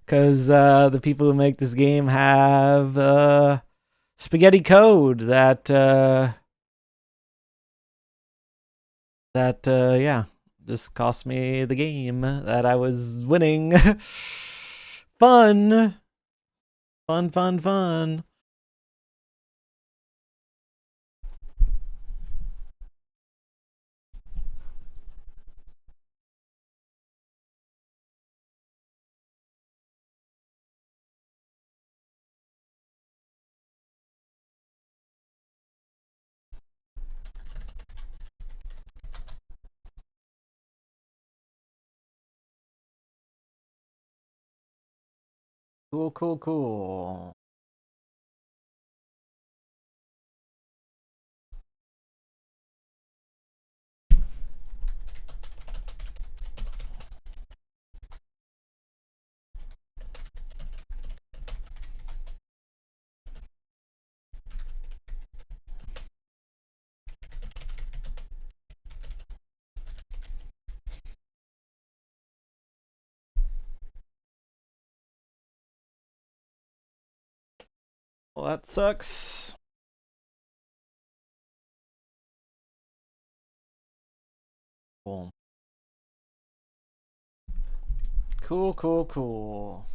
because the people who make this game have spaghetti code that yeah, just cost me the game that I was winning. Fun. Fun, fun, fun. Cool, cool, cool. Well, that sucks. Cool. Cool, cool, cool.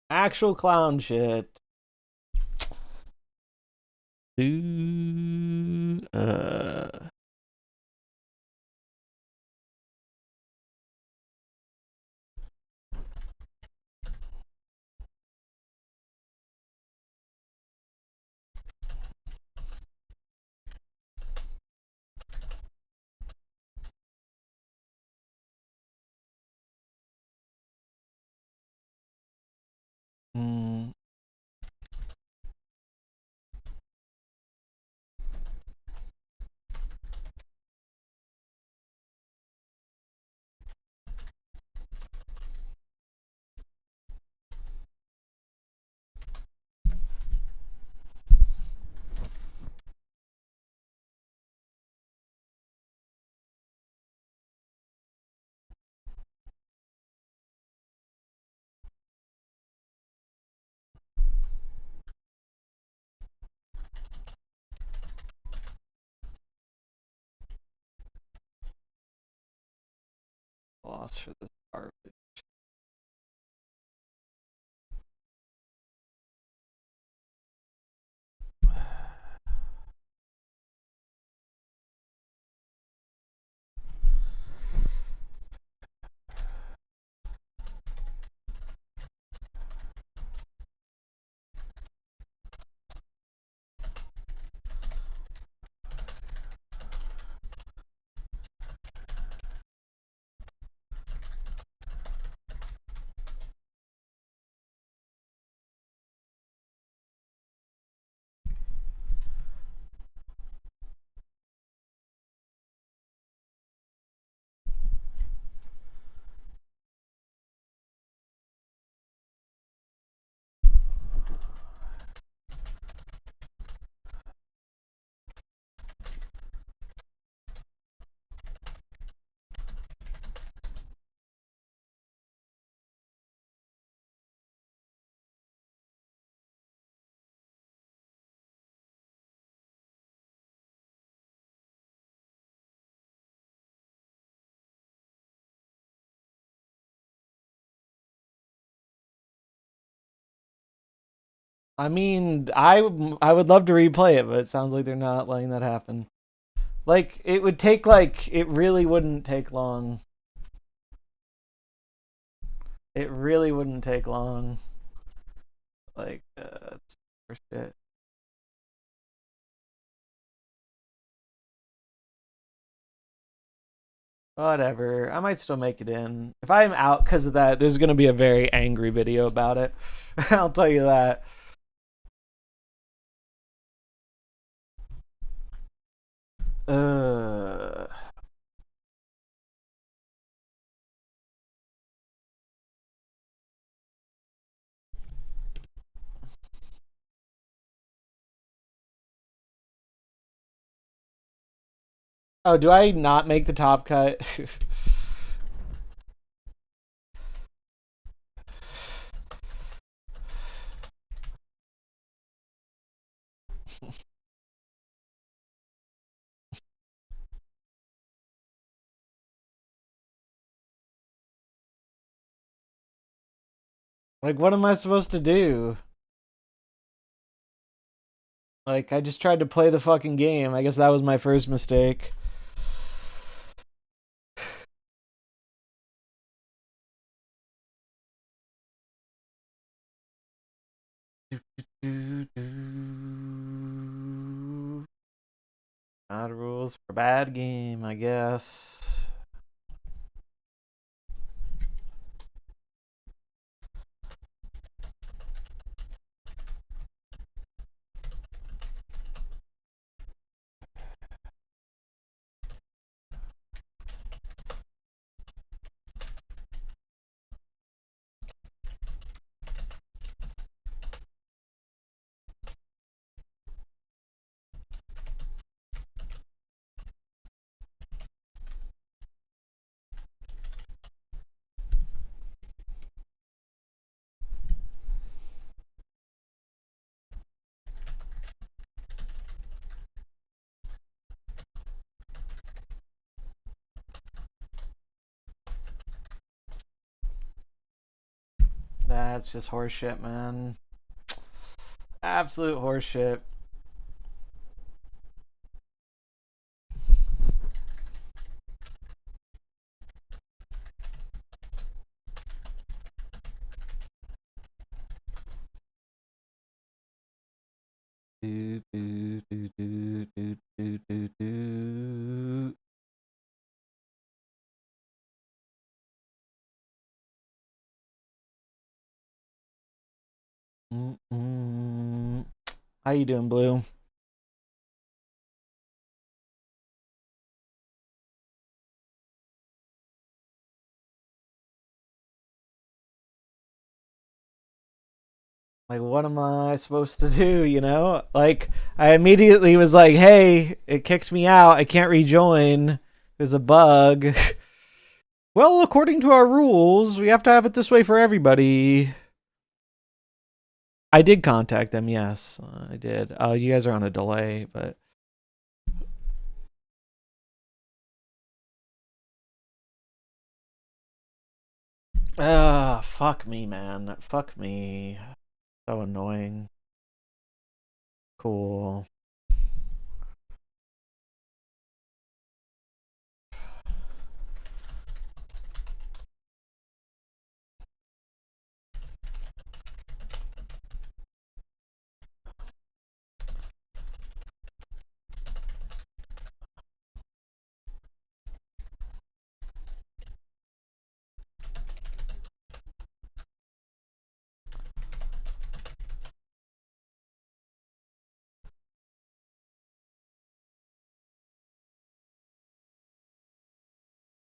Actual clown shit. Dude, mm. Loss for this garbage. I mean, I would love to replay it, but it sounds like they're not letting that happen. Like it would take it really wouldn't take long. It really wouldn't take long. Like it's for shit. Whatever. I might still make it in. If I'm out because of that, there's gonna be a very angry video about it. I'll tell you that. Uh Oh, do I not make the top cut? Like, what am I supposed to do? Like, I just tried to play the fucking game. I guess that was my first mistake. Bad rules for bad game, I guess. That's just horseshit, man. Absolute horseshit. Do, do, do, do, do, do, do, do. Mm-mm. How you doing, Blue? Like, what am I supposed to do, you know? Like, I immediately was like, hey, it kicked me out. I can't rejoin. There's a bug. Well, according to our rules, we have to have it this way for everybody. I did contact them, yes. I did. You guys are on a delay, but... fuck me, man. Fuck me. So annoying. Cool.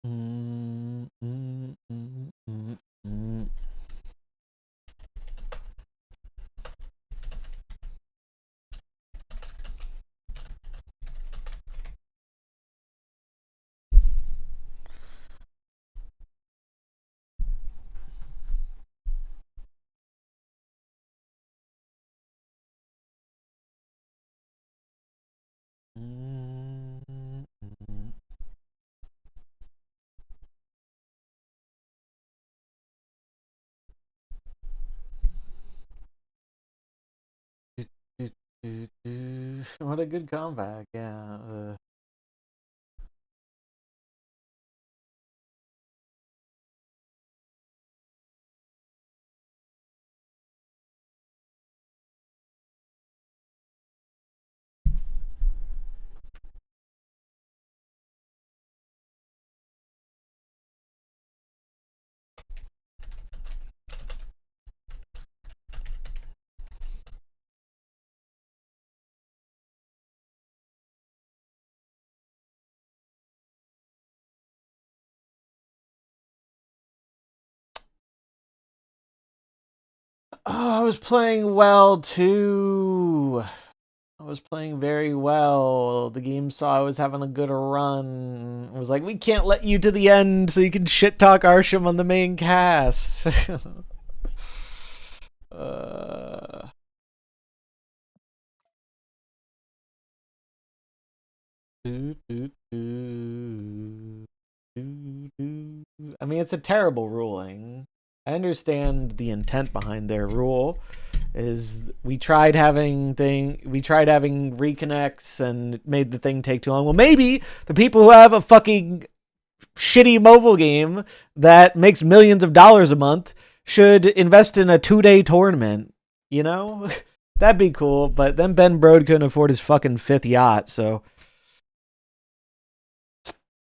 Mm, mm, mm, mm, mm. Mm, mm, mm. Do, do, do, do. What a good comeback, yeah. Oh, I was playing well too. I was playing very well. The game saw I was having a good run. It was like, we can't let you to the end so you can shit talk Arsham on the main cast. uh... I mean, it's a terrible ruling. I understand the intent behind their rule. Is we tried having reconnects and it made the thing take too long. Well, maybe the people who have a fucking shitty mobile game that makes millions of dollars a month should invest in a 2-day tournament. You know, that'd be cool. But then Ben Brode couldn't afford his fucking 5th yacht, so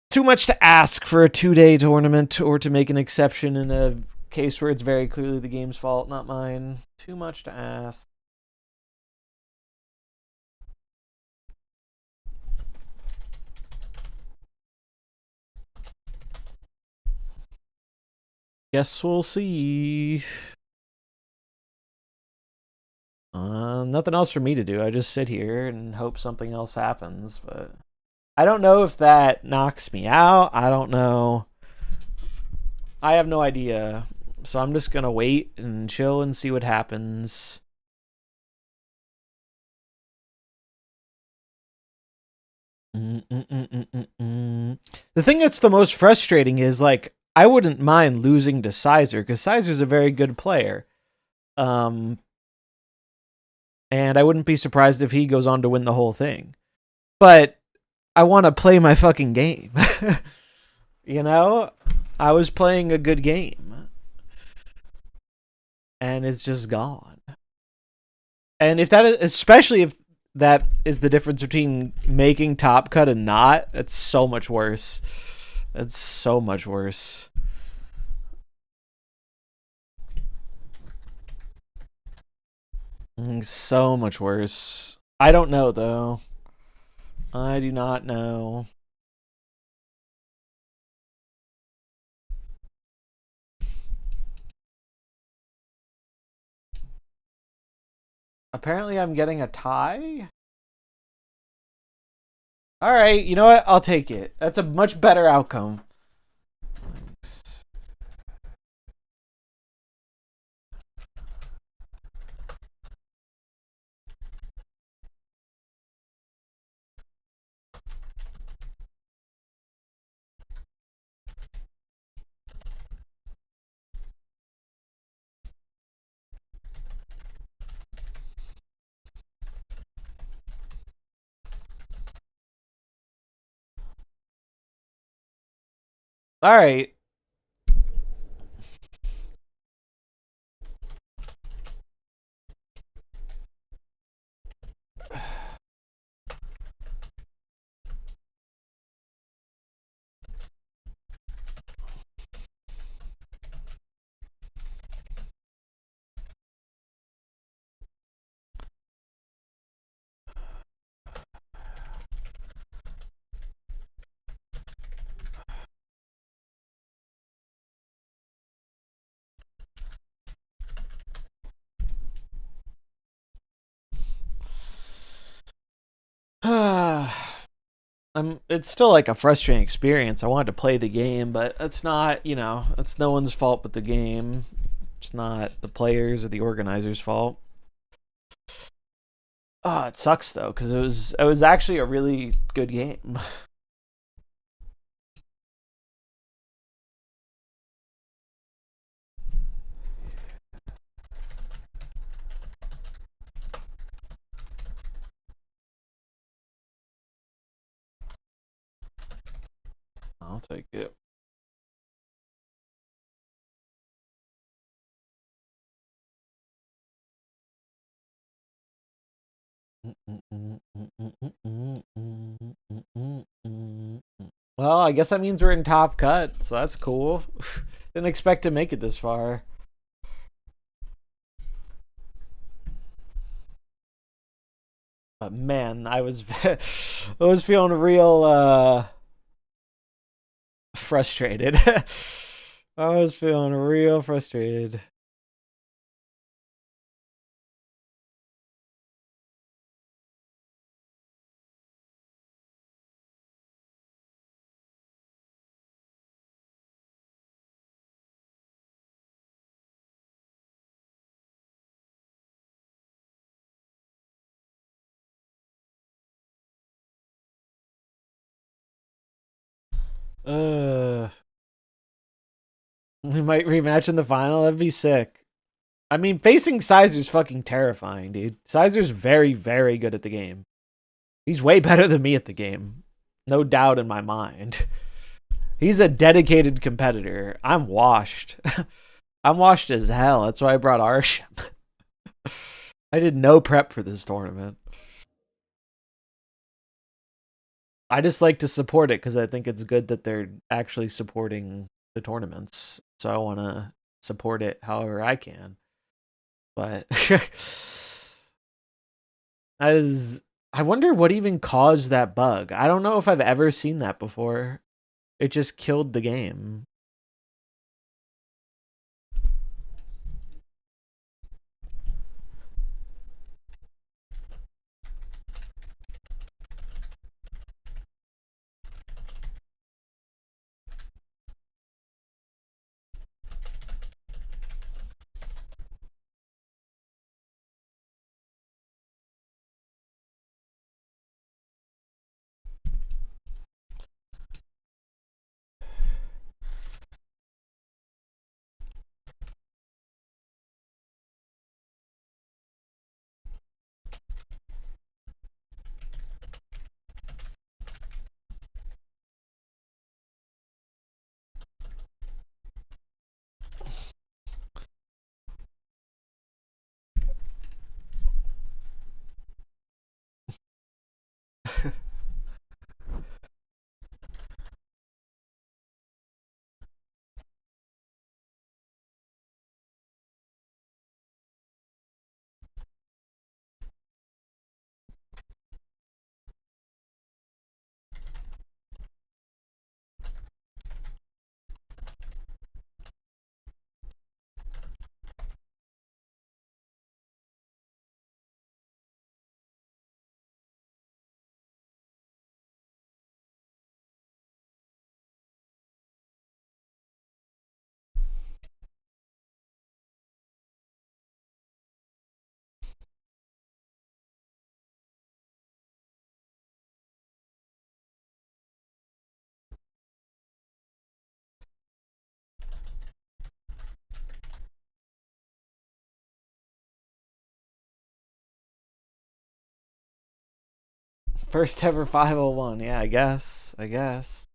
too much to ask for a 2-day tournament or to make an exception in a case where it's very clearly the game's fault, not mine. Too much to ask. Guess we'll see. Nothing else for me to do. I just sit here and hope something else happens, but I don't know if that knocks me out. I don't know. I have no idea. So I'm just gonna wait and chill and see what happens. The thing that's the most frustrating is, like, I wouldn't mind losing to Sizer because Sizer's a very good player. And I wouldn't be surprised if he goes on to win the whole thing. But I want to play my fucking game. You know? I was playing a good game. And it's just gone. And if that is, especially if that is the difference between making top cut and not, that's so much worse. That's so much worse. So much worse. I don't know, though. I do not know. Apparently I'm getting a tie. All right, you know what? I'll take it. That's a much better outcome. All right. It's still like a frustrating experience. I wanted to play the game, but it's not, it's no one's fault but the game. It's not the players or the organizers' fault. Oh, it sucks though, because it was actually a really good game. I'll take it. Well, I guess that means we're in top cut, so that's cool. Didn't expect to make it this far. But man, I was I was feeling real frustrated. I was feeling real frustrated. Uh, we might rematch in the final. That'd be sick. I mean, facing Sizer's fucking terrifying, dude. Sizer's very, very good at the game. He's way better than me at the game. No doubt in my mind. He's a dedicated competitor. I'm washed. I'm washed as hell. That's why I brought Arsham. I did no prep for this tournament. I just like to support it because I think it's good that they're actually supporting the tournaments. So I want to support it however I can. But that is, I wonder what even caused that bug. I don't know if I've ever seen that before. It just killed the game. First ever 501. Yeah, I guess. I guess.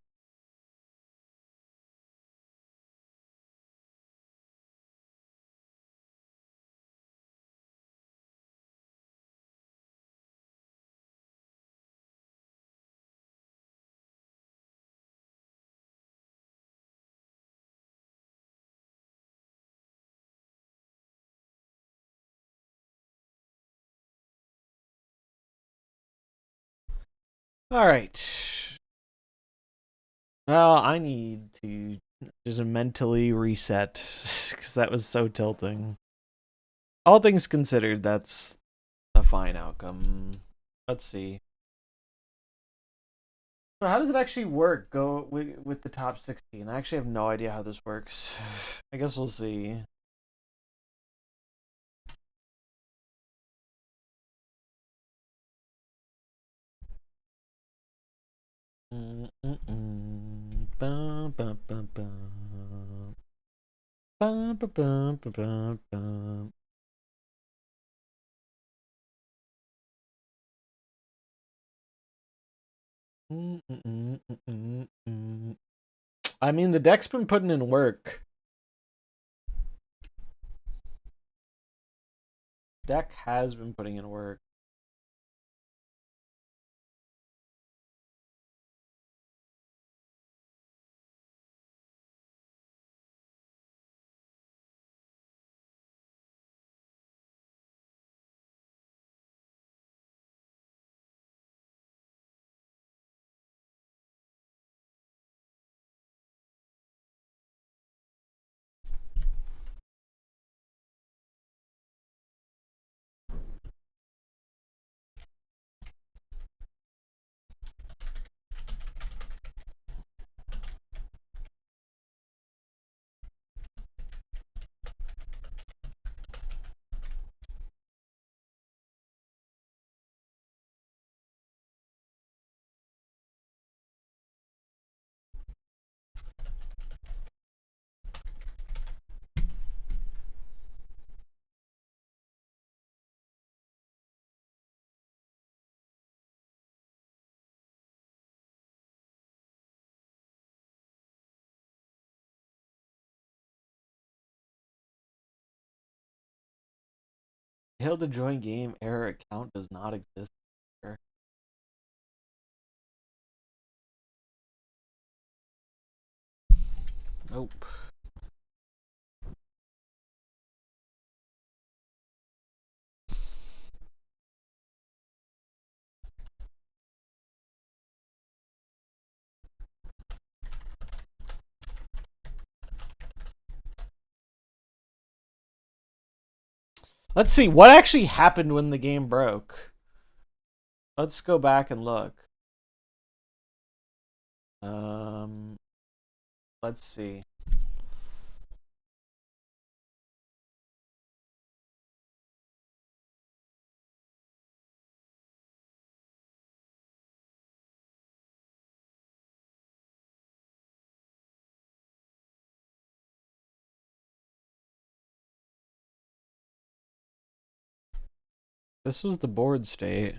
All right. Well, I need to just mentally reset because that was so tilting. All things considered, that's a fine outcome. Let's see. So how does it actually work? Go with the top 16. I actually have no idea how this works. I guess we'll see. Bum, bum, bum, bum. Bum, bum, bum, bum, bum, bum. I mean, the deck's been putting in work. Deck has been putting in work. Failed to join game. Error account does not exist. Nope. Let's see what actually happened when the game broke. Let's go back and look. Let's see. This was the board state.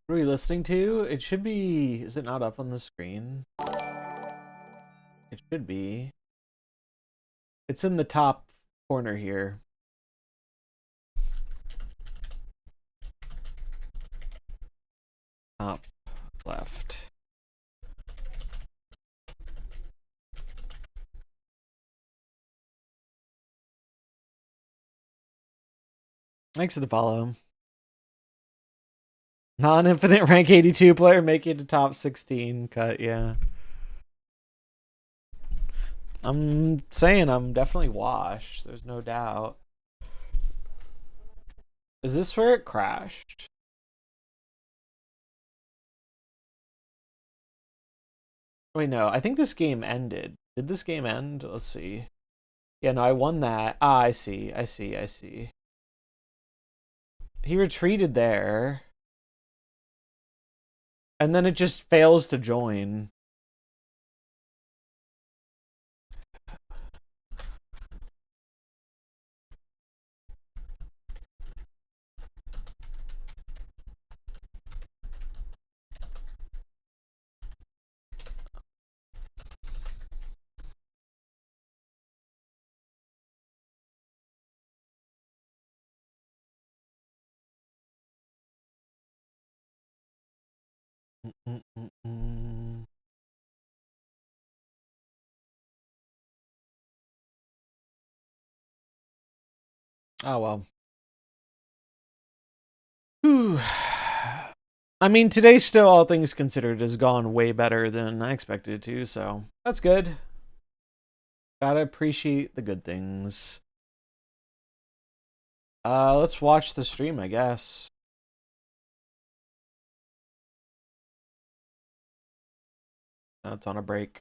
What are we listening to? It should be. Is it not up on the screen? It should be. It's in the top corner here. Top left. Thanks for the follow. Non-infinite rank 82 player making the top 16 cut, yeah. I'm saying I'm definitely washed. There's no doubt. Is this where it crashed? Wait, no. I think this game ended. Did this game end? Let's see. Yeah, no, I won that. Ah, I see. I see. I see. He retreated there. And then it just fails to join. Oh, well. Whew. I mean, today still, all things considered, has gone way better than I expected it to, so that's good. Gotta appreciate the good things. Let's watch the stream, I guess. It's on a break.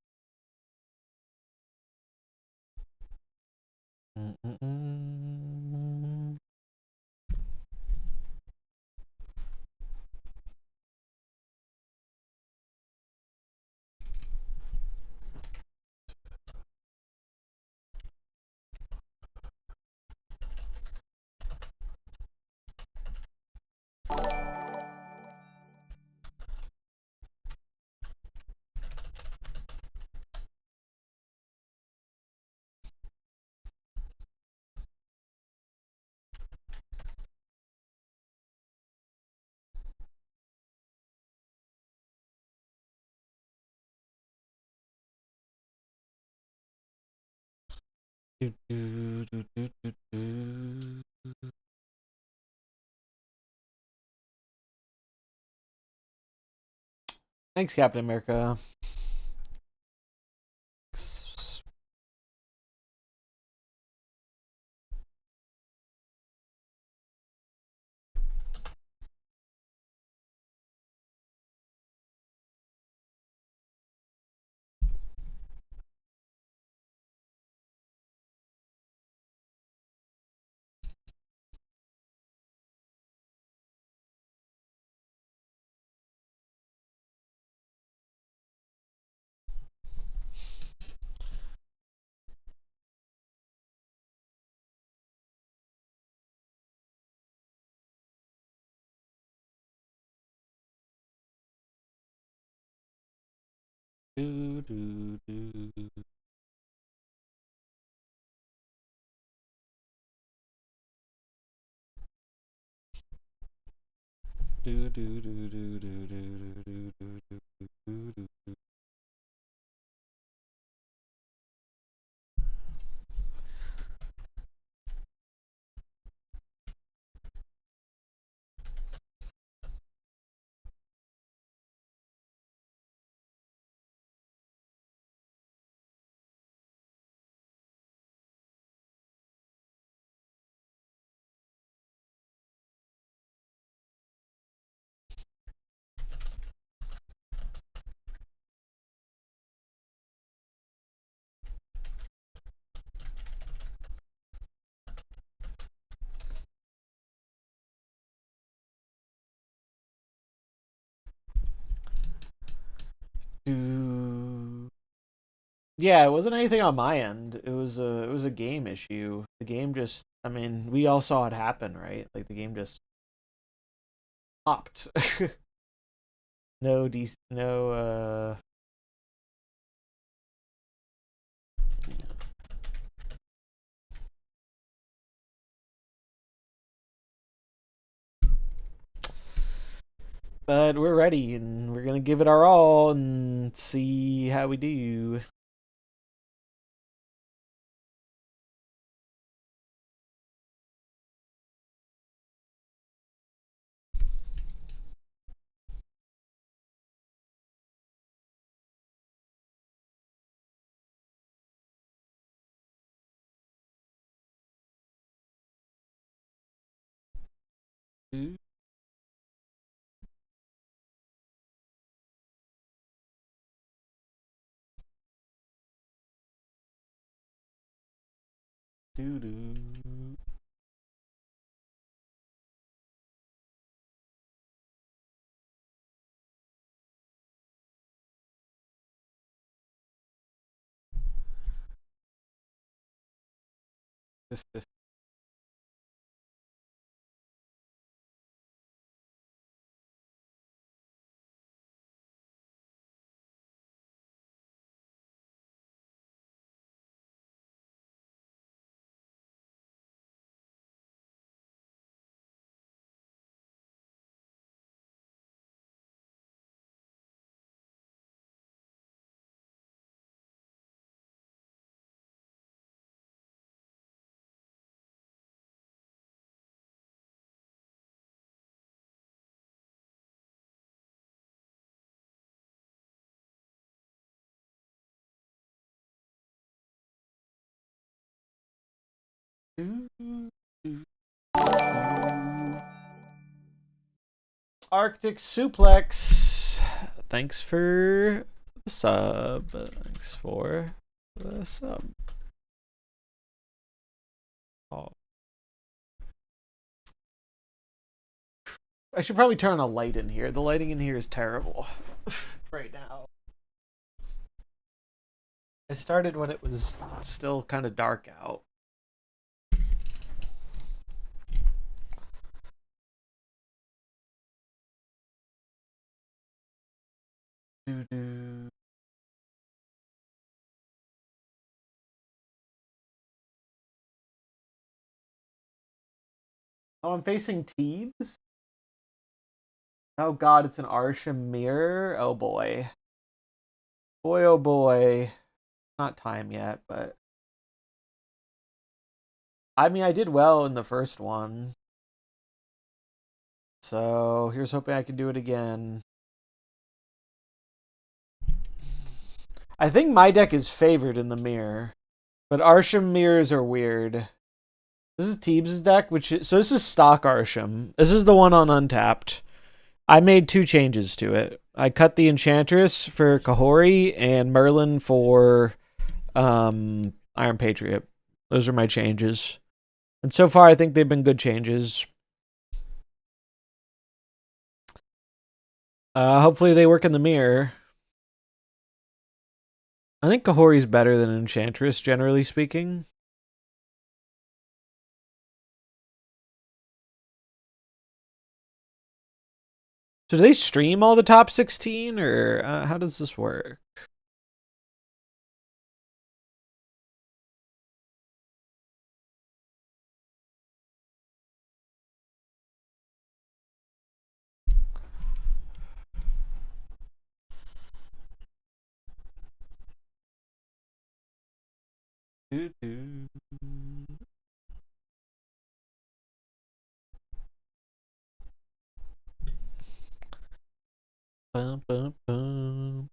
Thanks, Captain America. Do, do, do. Do, do, do, do, do, do, do, do, do, do, do, do. Do. Yeah, it wasn't anything on my end. It was a game issue. The game just, I mean, we all saw it happen, right? Like the game just popped. No. But we're ready and we're gonna give it our all and see how we do. Do, do, do. Do, do, do. Arctic Suplex. Thanks for the sub. Thanks for the sub. Oh. I should probably turn a light in here. The lighting in here is terrible right now. I started when it was still kind of dark out. Do. Oh, I'm facing Teebs? Oh god, it's an Arsham mirror. Oh boy. Boy, oh boy. Not time yet, but I mean, I did well in the first one. So here's hoping I can do it again. I think my deck is favored in the mirror, but Arsham mirrors are weird. This is Teebs' deck, so this is stock Arsham. This is the one on Untapped. I made 2 changes to it. I cut the Enchantress for Kahori and Merlin for Iron Patriot. Those are my changes. And so far, I think they've been good changes. Hopefully they work in the mirror. I think Kahori's better than Enchantress, generally speaking. So do they stream all the top 16, or how does this work? do, do. Bum, bum, bum.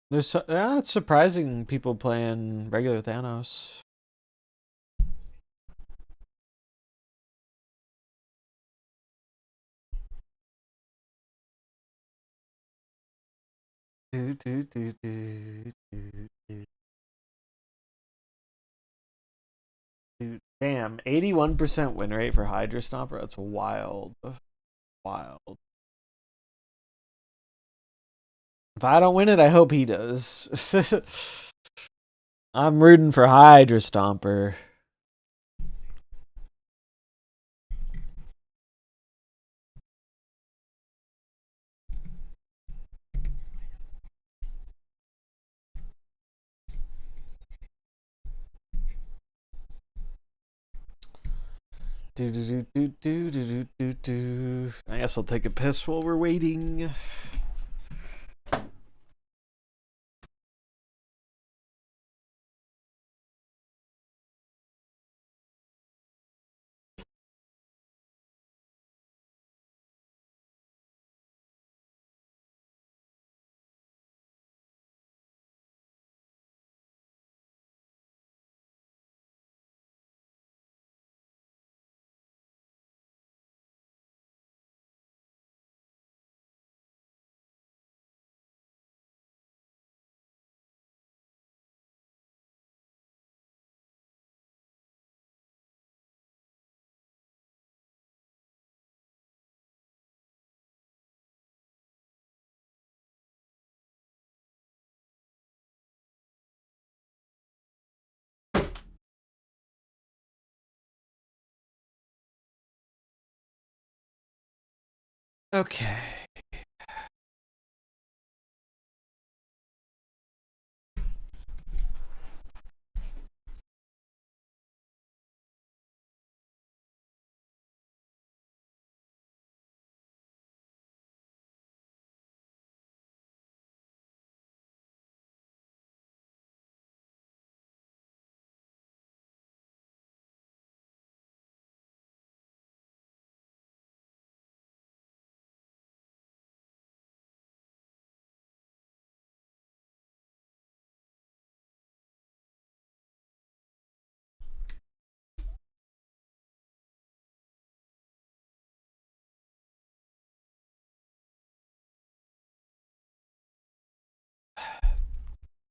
It's surprising people playing regular Thanos. Do, do, do, do, do, do. Dude, damn, 81% win rate for Hydra Stomper. That's wild. Wild. If I don't win it, I hope he does. I'm rooting for Hydra Stomper. Do, do, do, do, do, do, do, do. I guess I'll take a piss while we're waiting. Okay.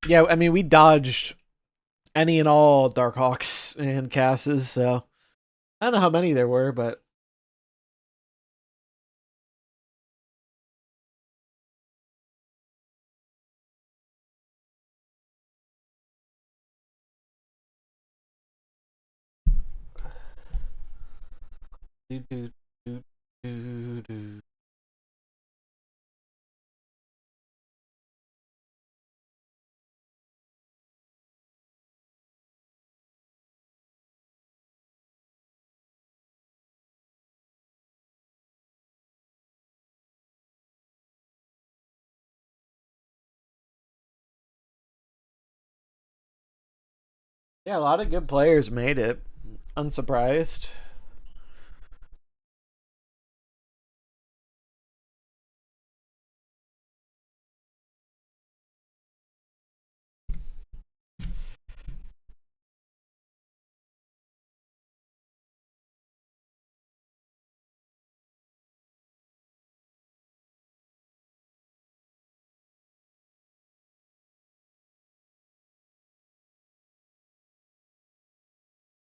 Yeah, I mean, we dodged any and all Darkhawks and Casses, so I don't know how many there were, but do, do, do, do, do. Yeah, a lot of good players made it. Unsurprised.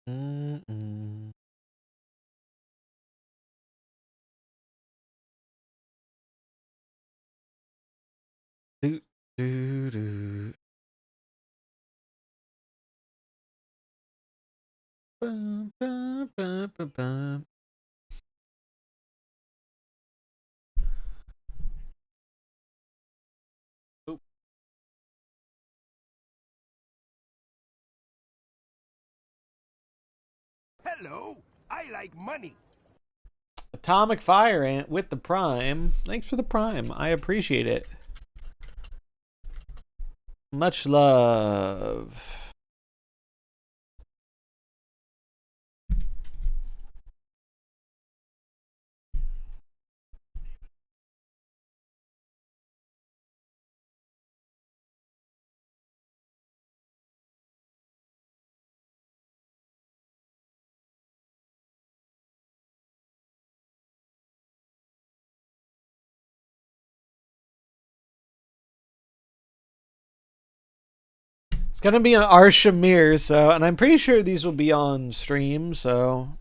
Mm-mm. Do, do, do. Bum, bum, bum, bum, bum. Oop. Hello, I like money. Atomic Fire Ant with the Prime. Thanks for the Prime. I appreciate it. Much love. It's gonna be an Arshamir, so, and I'm pretty sure these will be on stream, so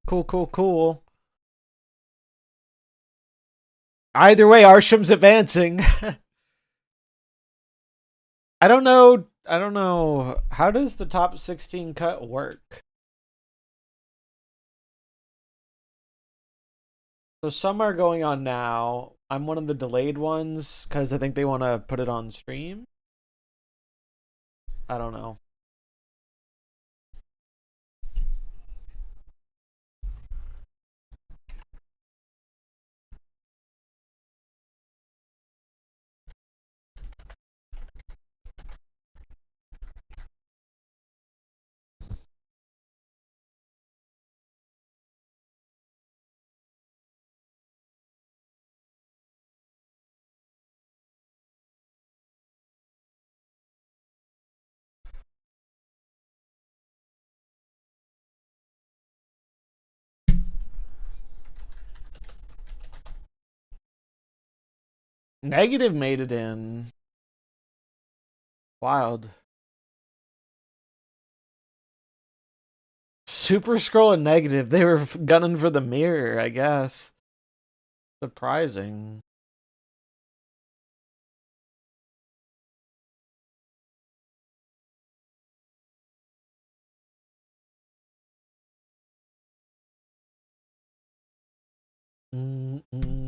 cool, cool, cool. Either way, Arsham's advancing. I don't know. I don't know. How does the top 16 cut work? So some are going on now. I'm one of the delayed ones because I think they want to put it on stream. I don't know. Negative made it in. Wild. Super Scroll and Negative. They were gunning for the mirror, I guess. Surprising. Mm-mm.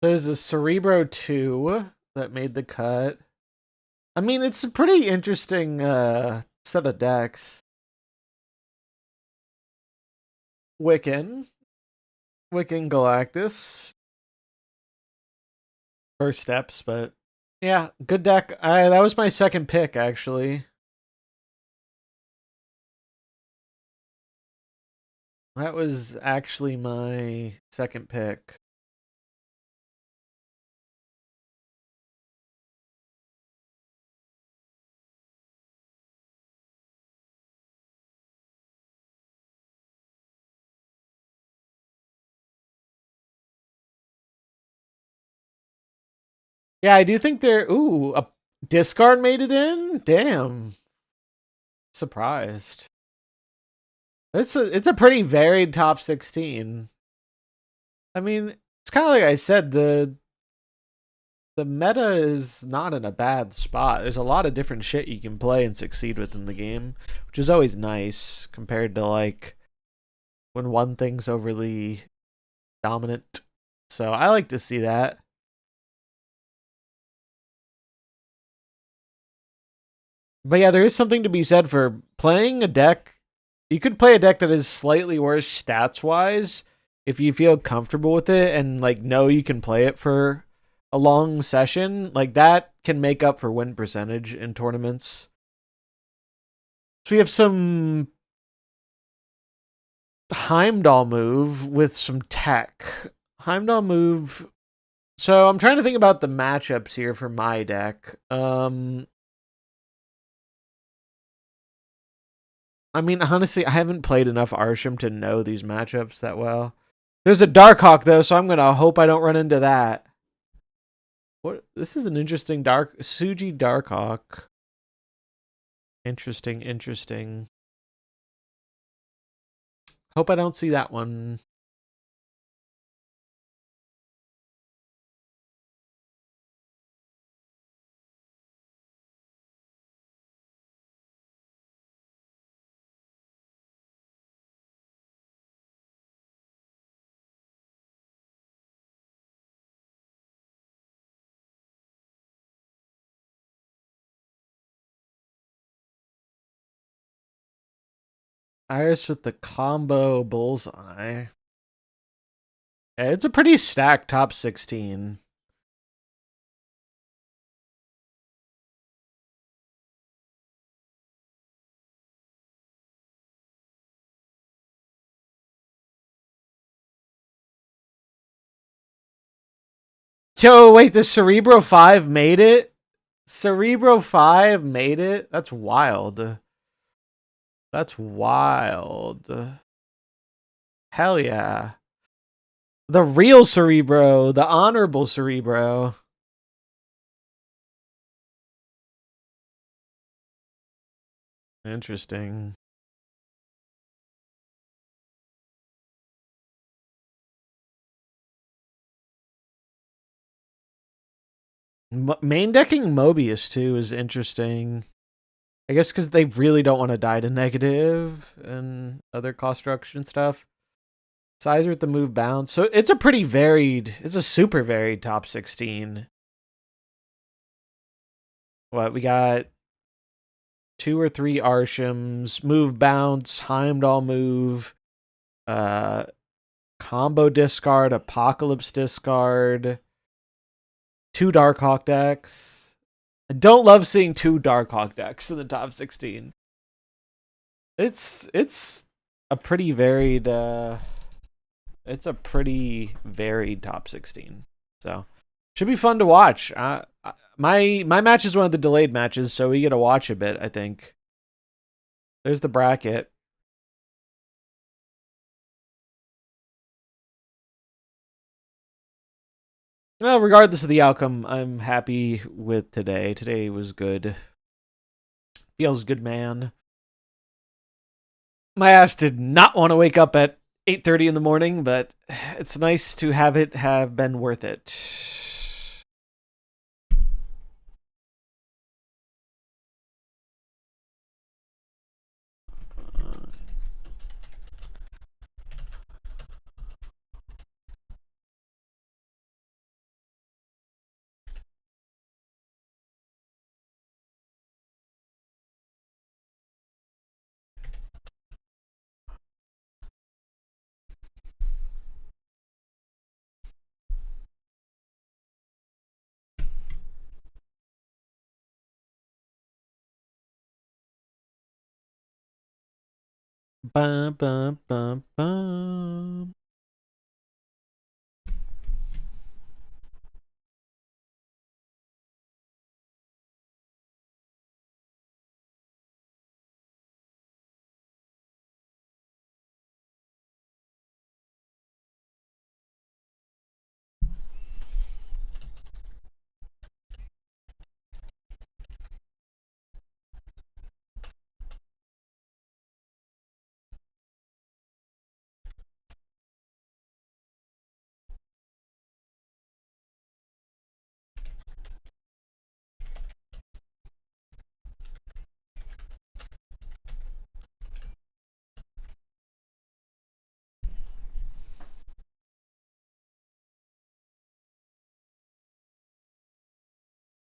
There's a Cerebro 2 that made the cut. I mean, it's a pretty interesting set of decks. Wiccan. Wiccan Galactus. First steps, but yeah, good deck. That was my second pick, actually. That was actually my second pick. Yeah, I do think there. Ooh, a discard made it in. Damn, surprised. It's a pretty varied top 16. I mean, it's kind of like I said, the meta is not in a bad spot. There's a lot of different shit you can play and succeed with in the game, which is always nice compared to like when one thing's overly dominant. So I like to see that. But yeah, there is something to be said for playing a deck. You could play a deck that is slightly worse stats wise if you feel comfortable with it and like know you can play it for a long session. Like that can make up for win percentage in tournaments. So we have some Heimdall move with some tech. Heimdall move. So I'm trying to think about the matchups here for my deck. I mean, honestly, I haven't played enough Arsham to know these matchups that well. There's a Darkhawk though, so I'm gonna hope I don't run into that. What? This is an interesting Suji Darkhawk. Interesting, interesting. Hope I don't see that one. Iris with the combo bullseye. Yeah, it's a pretty stacked top 16. Yo, wait, the Cerebro 5 made it? Cerebro 5 made it? That's wild. That's wild. Hell yeah. The real Cerebro, the honorable Cerebro. Interesting. Main decking Mobius too is interesting. I guess because they really don't want to die to negative and other cost reduction stuff. Sizer with the move bounce. So it's a pretty varied, it's a super varied top 16. What, we got 2 or 3 Arshims, move bounce, Heimdall move, combo discard, Apocalypse discard, 2 Darkhawk decks. I don't love seeing 2 Darkhawk decks in the top 16. It's a pretty varied it's a pretty varied top 16. So, should be fun to watch. My match is one of the delayed matches, so we get to watch a bit, I think. There's the bracket. Well, regardless of the outcome, I'm happy with today. Today was good. Feels good, man. My ass did not want to wake up at 8:30 in the morning, but it's nice to have it have been worth it. Bum, bum, bum, bum.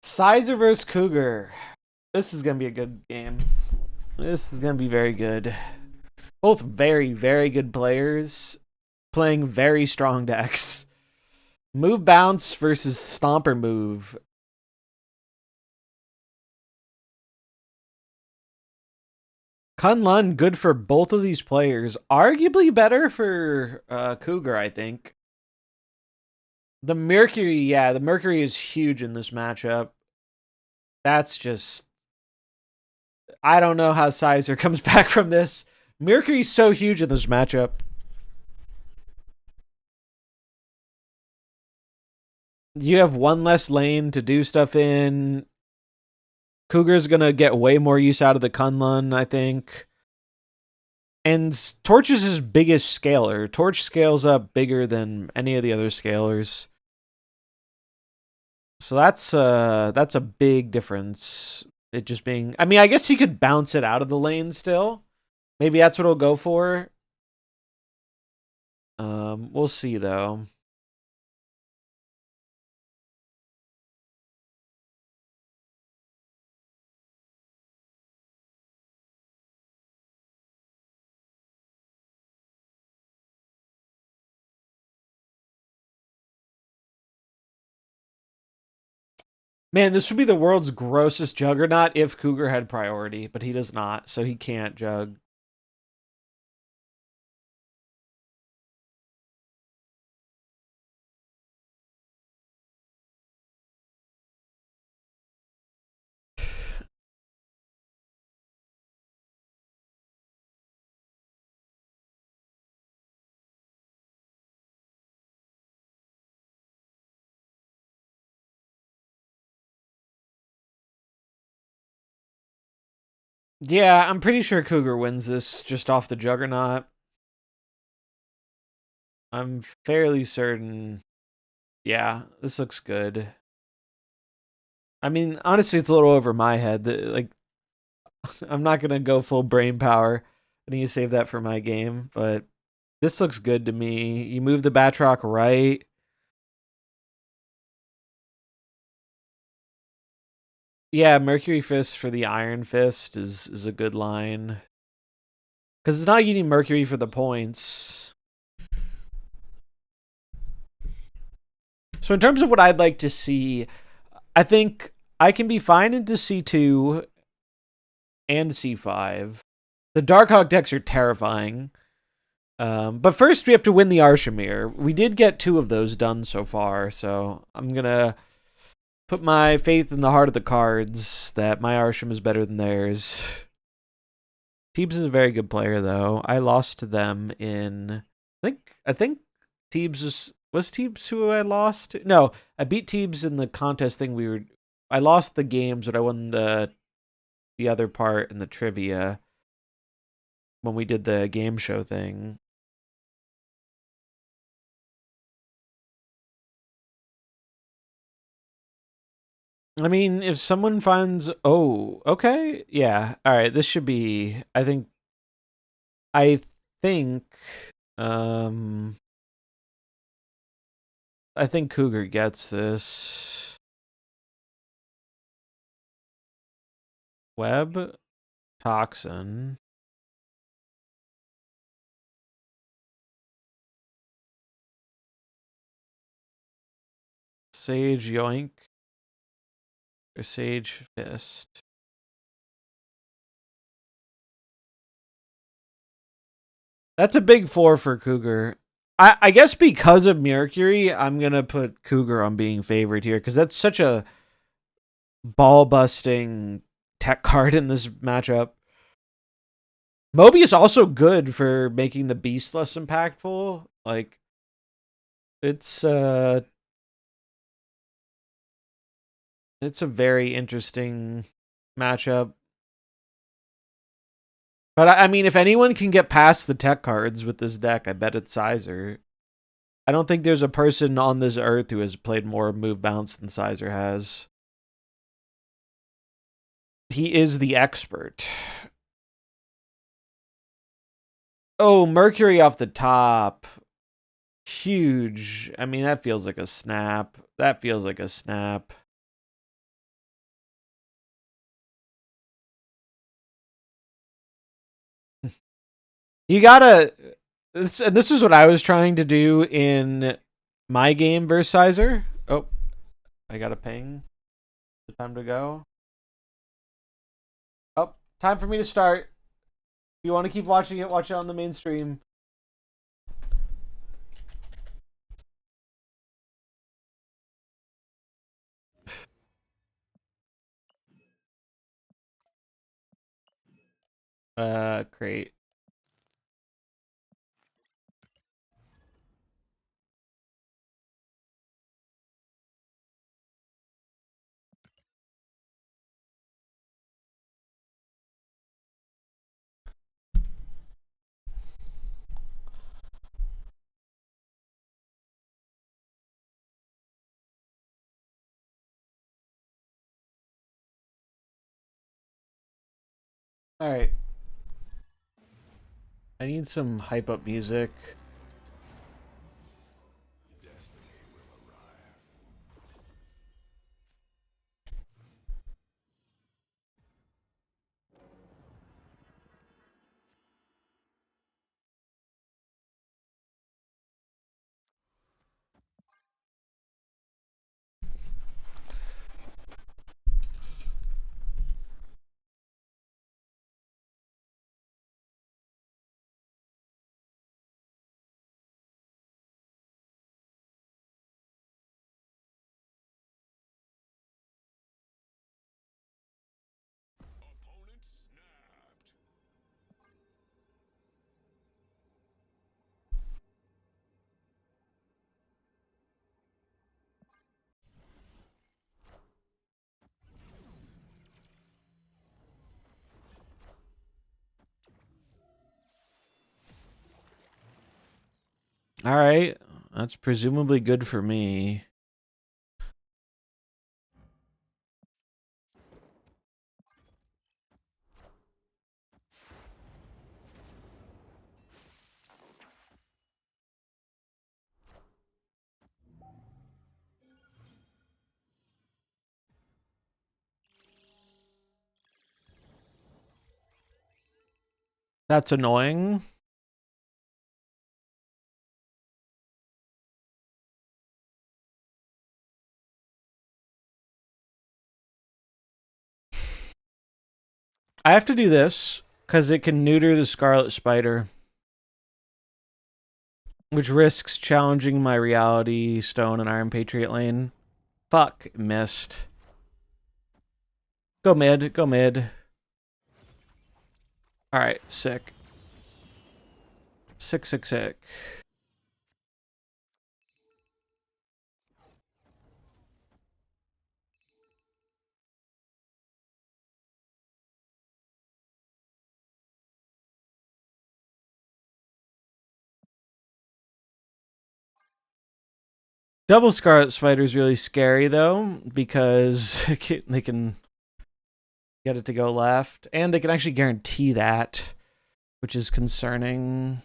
Sizer versus Cougar. This is going to be a good game. This is going to be very good. Both very, very good players playing very strong decks. Move bounce versus stomper move. Kunlun, good for both of these players. Arguably better for Cougar, I think. The Mercury, yeah, the Mercury is huge in this matchup. That's just... I don't know how Sizer comes back from this. Mercury's so huge in this matchup. You have one less lane to do stuff in. Cougar's gonna get way more use out of the Kunlun, I think. And Torch is his biggest scaler. Torch scales up bigger than any of the other scalers. So that's a big difference. It just being, I mean, I guess he could bounce it out of the lane still. Maybe that's what he'll go for. We'll see though. Man, this would be the world's grossest juggernaut if Cougar had priority, but he does not, so he can't jug. Yeah, I'm pretty sure Cougar wins this just off the juggernaut. I'm fairly certain. Yeah, this looks good. I mean, honestly, it's a little over my head. Like, I'm not gonna go full brain power. I need to save that for my game, but this looks good to me. You move the Batroc right. Yeah, Mercury Fist for the Iron Fist is a good line. Because it's not like you need Mercury for the points. So in terms of what I'd like to see, I think I can be fine into C2 and C5. The Darkhawk decks are terrifying. But first we have to win the Arshamir. We did get 2 of those done so far, so I'm going to put my faith in the heart of the cards that my Arsham is better than theirs. Teebs is a very good player, though. I lost to them in... I think Teebs was Teebs who I lost to? No, I beat Teebs in the contest thing. I lost the games, but I won the other part in the trivia when we did the game show thing. I mean, if someone finds, oh, okay, yeah, all right, this should be. I think, um, I think Cougar gets this. Web, Toxin. Sage Yoink. Or Sage Fist. That's a big 4 for Cougar. I guess because of Mercury, I'm going to put Cougar on being favored here because that's such a ball-busting tech card in this matchup. Mobius also good for making the beast less impactful. Like, it's a very interesting matchup. But I mean, if anyone can get past the tech cards with this deck, I bet it's Sizer. I don't think there's a person on this earth who has played more move bounce than Sizer has. He is the expert. Oh, Mercury off the top. Huge. I mean, that feels like a snap. That feels like a snap. You gotta. This is what I was trying to do in my game versus Sizer. Oh, I got a ping. Time to go. Oh, time for me to start. If you want to keep watching it, watch it on the main stream. Great. All right. I need some hype up music. Destiny will arrive. Opponent snapped. All right. That's presumably good for me. That's annoying. I have to do this because it can neuter the Scarlet Spider, which risks challenging my Reality Stone and Iron Patriot lane. Fuck, missed. Go mid, go mid. All right, sick. Sick, sick, sick. Double Scarlet Spider is really scary though because they can get it to go left, and they can actually guarantee that, which is concerning.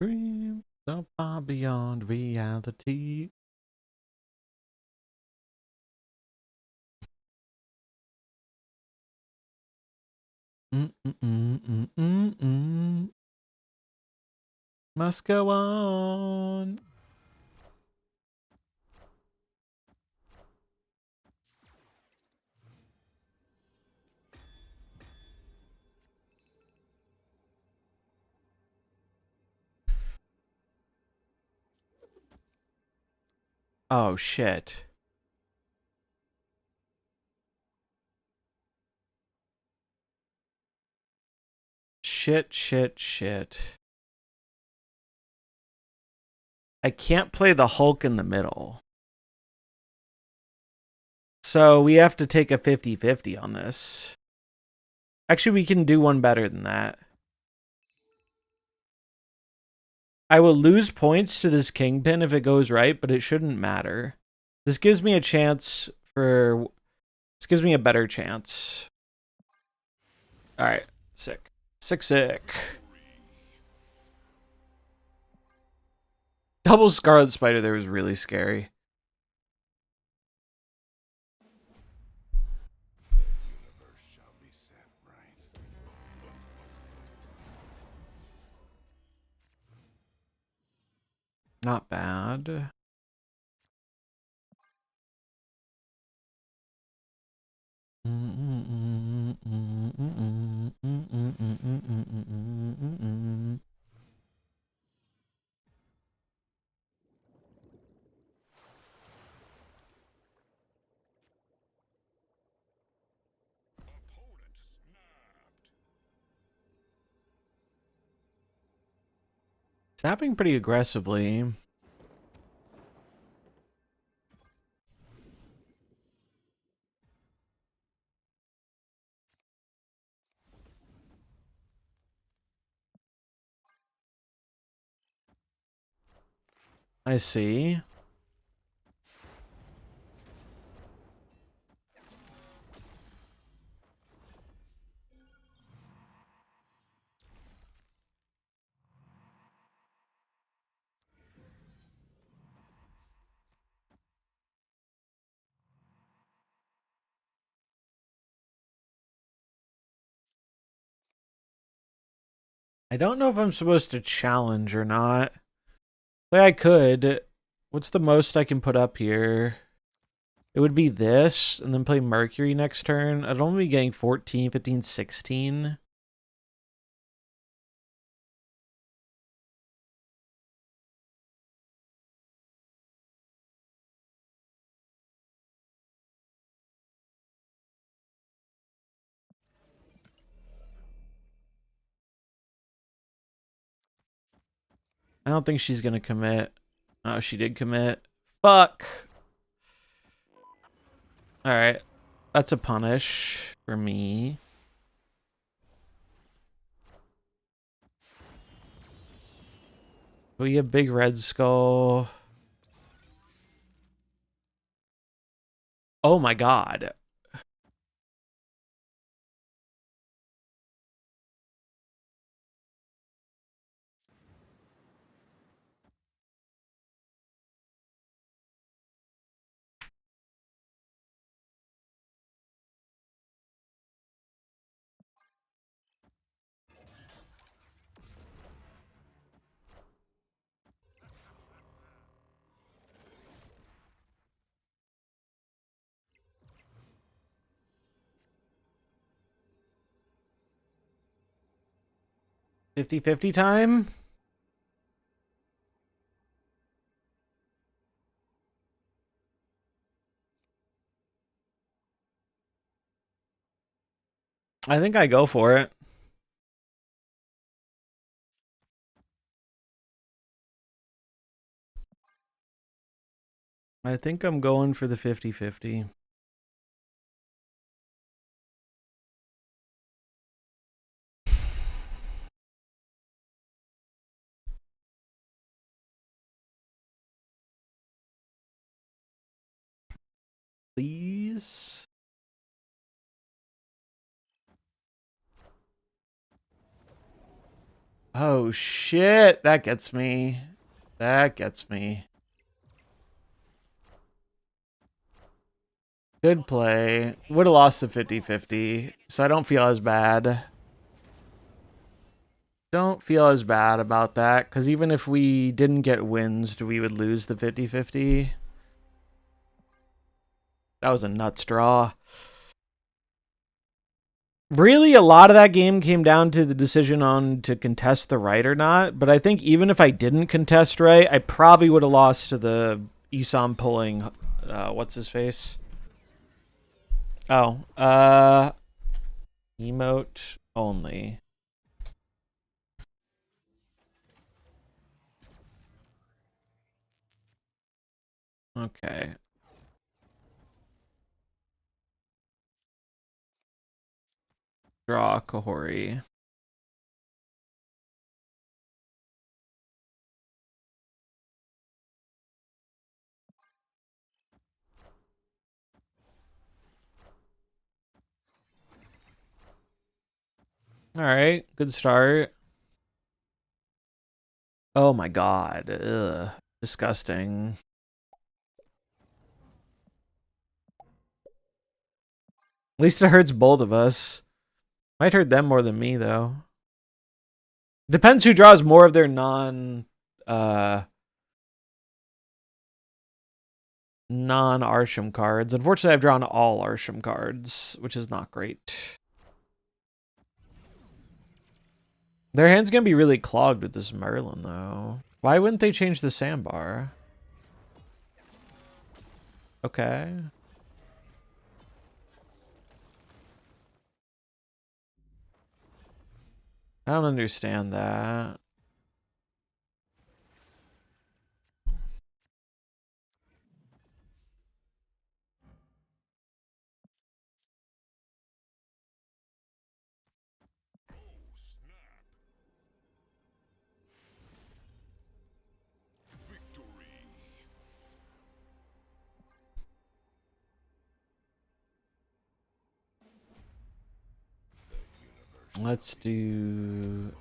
Dream so far beyond reality. Must go on. Oh shit. Shit, shit, shit. I can't play the Hulk in the middle. So we have to take a 50-50 on this. Actually, we can do one better than that. I will lose points to this Kingpin if it goes right, but it shouldn't matter. This gives me a chance for... This gives me a better chance. Alright, sick. Sick, sick. Double Scarlet Spider there was really scary. Universe shall be set right. Not bad. Opponent snapped. Snapping pretty aggressively. I see. I don't know if I'm supposed to challenge or not. Like I could. What's the most I can put up here? It would be this, and then play Mercury next turn. I'd only be getting 14, 15, 16. I don't think she's gonna commit. Oh, she did commit. Fuck. Alright. That's a punish for me. We have big red skull. Oh my god. Fifty-fifty time? I think I go for it. I think I'm going for the 50-50. Please. Oh shit, that gets me. That gets me. Good play. Would have lost the 50-50, so I don't feel as bad. Don't feel as bad about that, because even if we didn't get wins, we would lose the 50-50. That was a nuts draw. Really, a lot of that game came down to the decision on to contest the right or not. But I think even if I didn't contest right, I probably would have lost to the Isam pulling, what's his face? Oh, emote only. Okay. Draw Kahori. All right, good start. Oh my god. Ugh. Disgusting. At least it hurts both of us. Might hurt them more than me, though. Depends who draws more of their non-Arsham cards. Unfortunately, I've drawn all Arsham cards, which is not great. Their hand's gonna be really clogged with this Merlin, though. Why wouldn't they change the sandbar? Okay. I don't understand that. Let's do...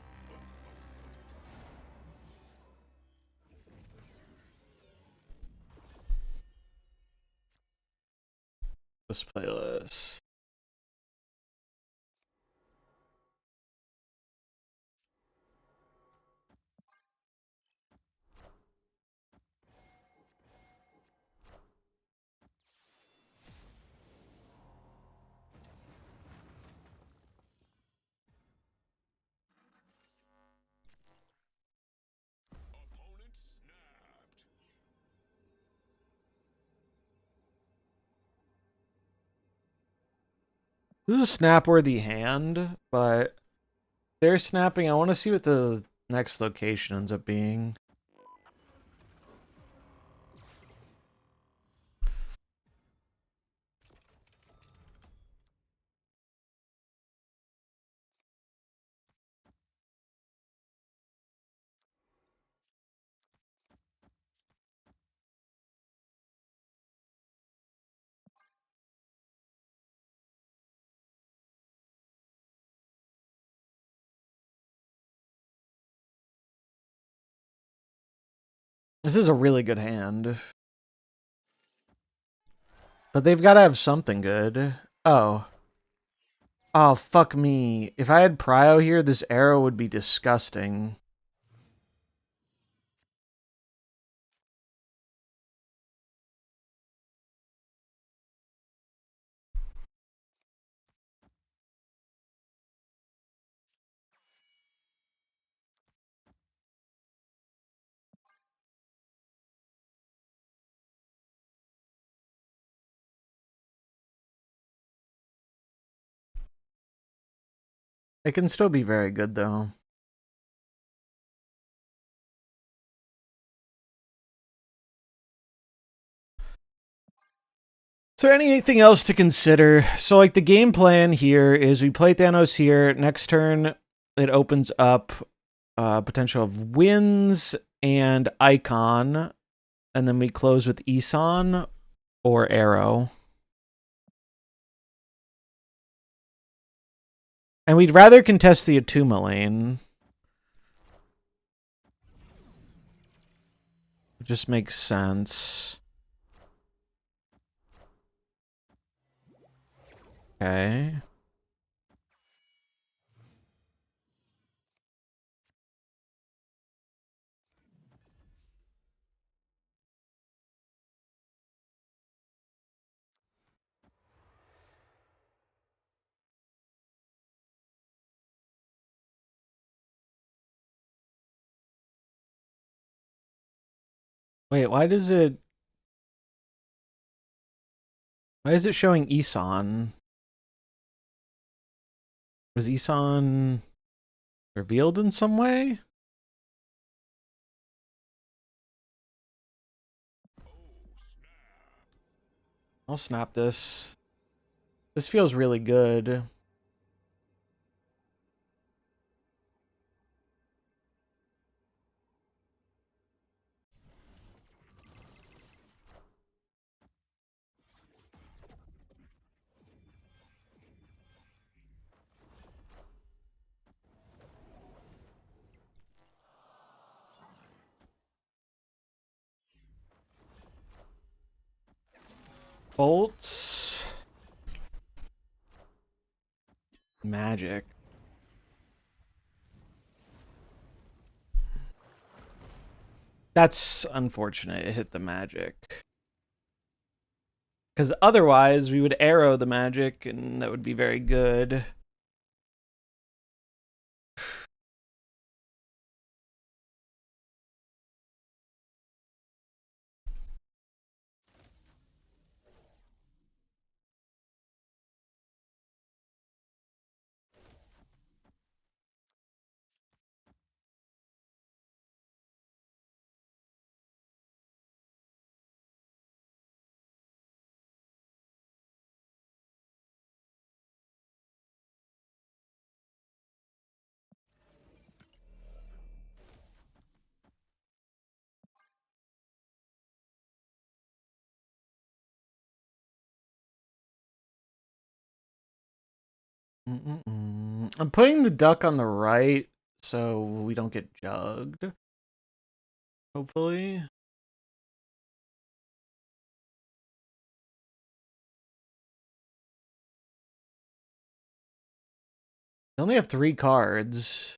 this playlist. Opponent snapped. This is a snap-worthy hand, but they're snapping. I want to see what the next location ends up being. This is a really good hand. But they've got to have something good. Oh. Oh, fuck me. If I had Prio here, this arrow would be disgusting. It can still be very good, though. So anything else to consider? So like the game plan here is we play Thanos here. Next turn, it opens up potential of Winds and Icon. And then we close with Isan or Arrow. And we'd rather contest the Atuma lane. It just makes sense. Okay. Wait, why is it showing Isan? Was Isan revealed in some way? I'll snap this. This feels really good. Bolts. Magic. That's unfortunate. It hit the magic. Because otherwise, we would arrow the magic, and that would be very good. I'm putting the duck on the right so we don't get jugged. Hopefully. I only have 3 cards.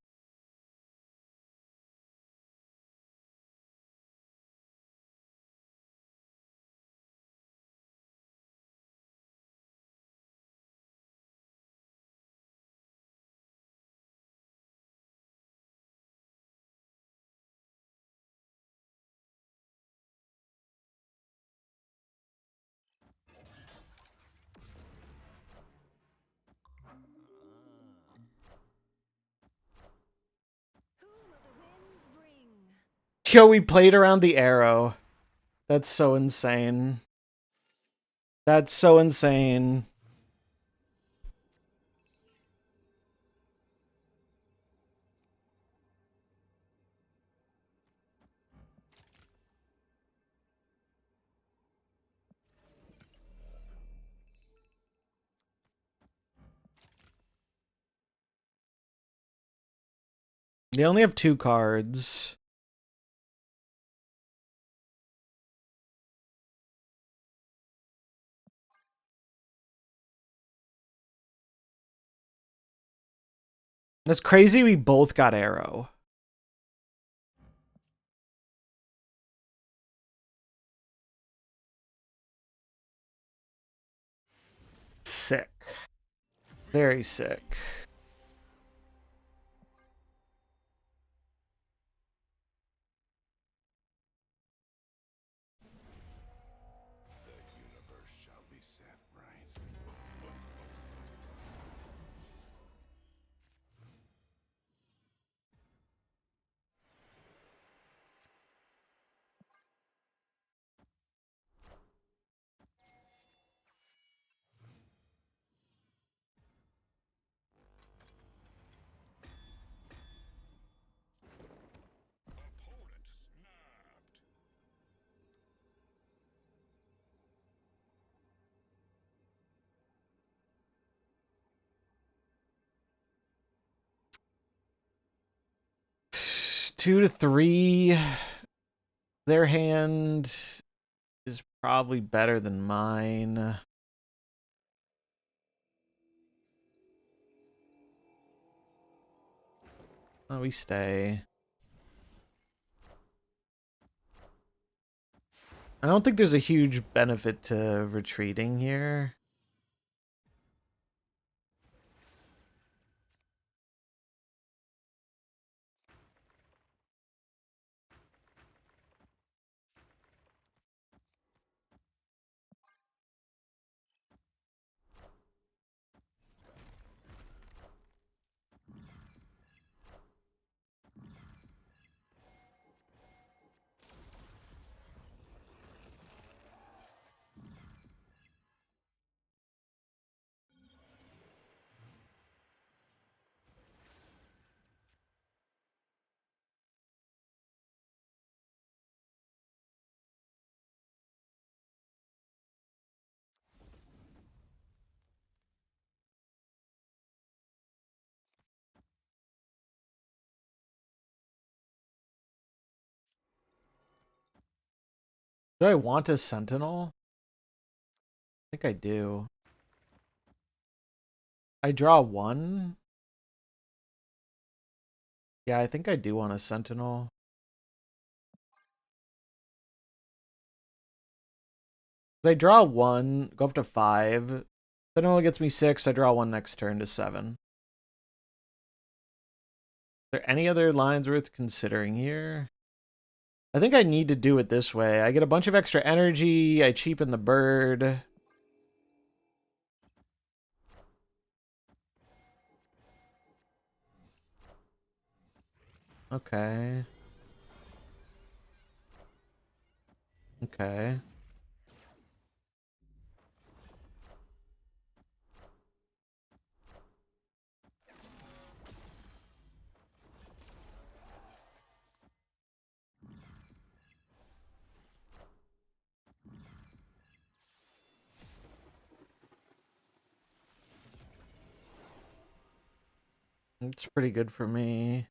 Who will the winds bring? Yo, we played around the arrow. That's so insane. That's so insane. They only have 2 cards. That's crazy we both got arrow. Sick. Very sick. The universe shall be set right. 2 to 3. Their hand is probably better than mine. Oh, we stay. I don't think there's a huge benefit to retreating here. Do I want a sentinel? I think I do. I draw 1. Yeah, I think I do want a sentinel. I draw 1, go up to 5. Sentinel gets me 6. I draw 1 next turn to 7. Are there any other lines worth considering here? I think I need to do it this way. I get a bunch of extra energy. I cheapen the bird. Okay. Okay. It's pretty good for me.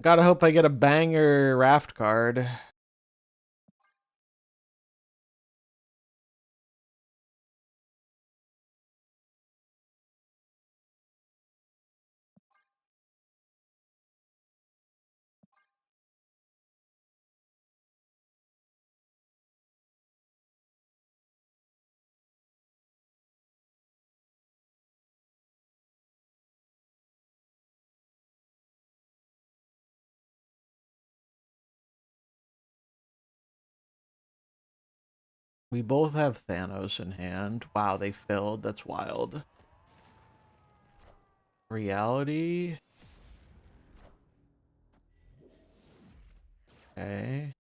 Gotta hope I get a banger raft card. We both have Thanos in hand. Wow, they filled. That's wild. Reality. Okay.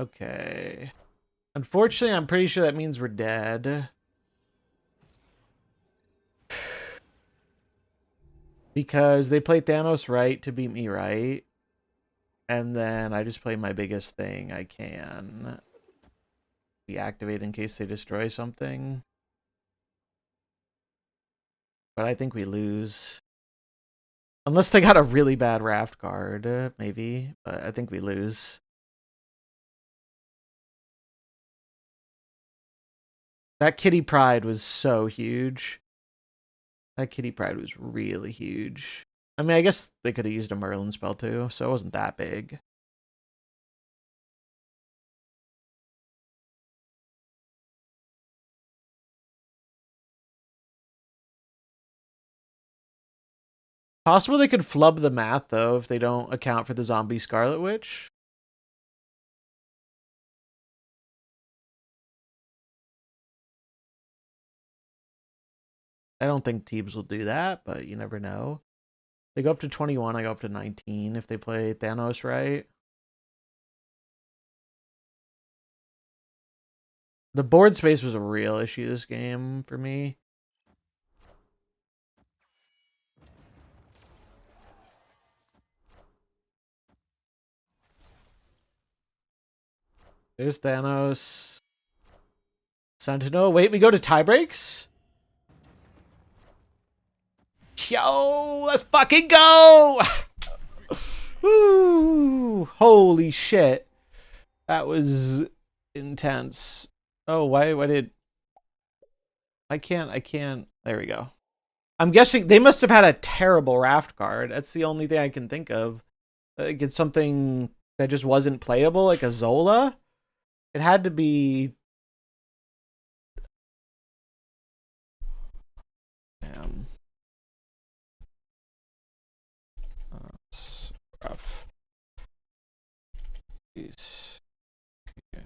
Okay. Unfortunately, I'm pretty sure that means we're dead. Because they play Thanos right to beat me right. And then I just play my biggest thing I can. Deactivate in case they destroy something. But I think we lose. Unless they got a really bad raft card, maybe. But I think we lose. That Kitty Pride was so huge. That Kitty Pride was really huge. I mean, I guess they could have used a Merlin spell too, so it wasn't that big. Possible they could flub the math, though, if they don't account for the zombie Scarlet Witch. I don't think Teebs will do that, but you never know. They go up to 21, I go up to 19 if they play Thanos right. The board space was a real issue this game for me. There's Thanos. Sentinel. Wait, we go to tiebreaks? Yo, let's fucking go! Woo! Holy shit. That was intense. Oh, why did... I can't... There we go. I'm guessing they must have had a terrible raft card. That's the only thing I can think of. Like, it's something that just wasn't playable, like a Zola. It had to be... Damn. That's rough. Jeez. Yeah.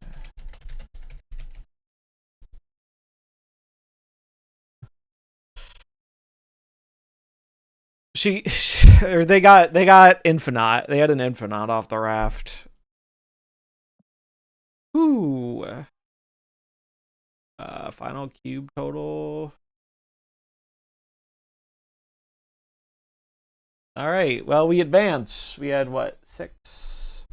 Or they got Infinite. They had an Infinite off the raft. Ooh. Final cube total. All right. Well, we advance. We had what? 6.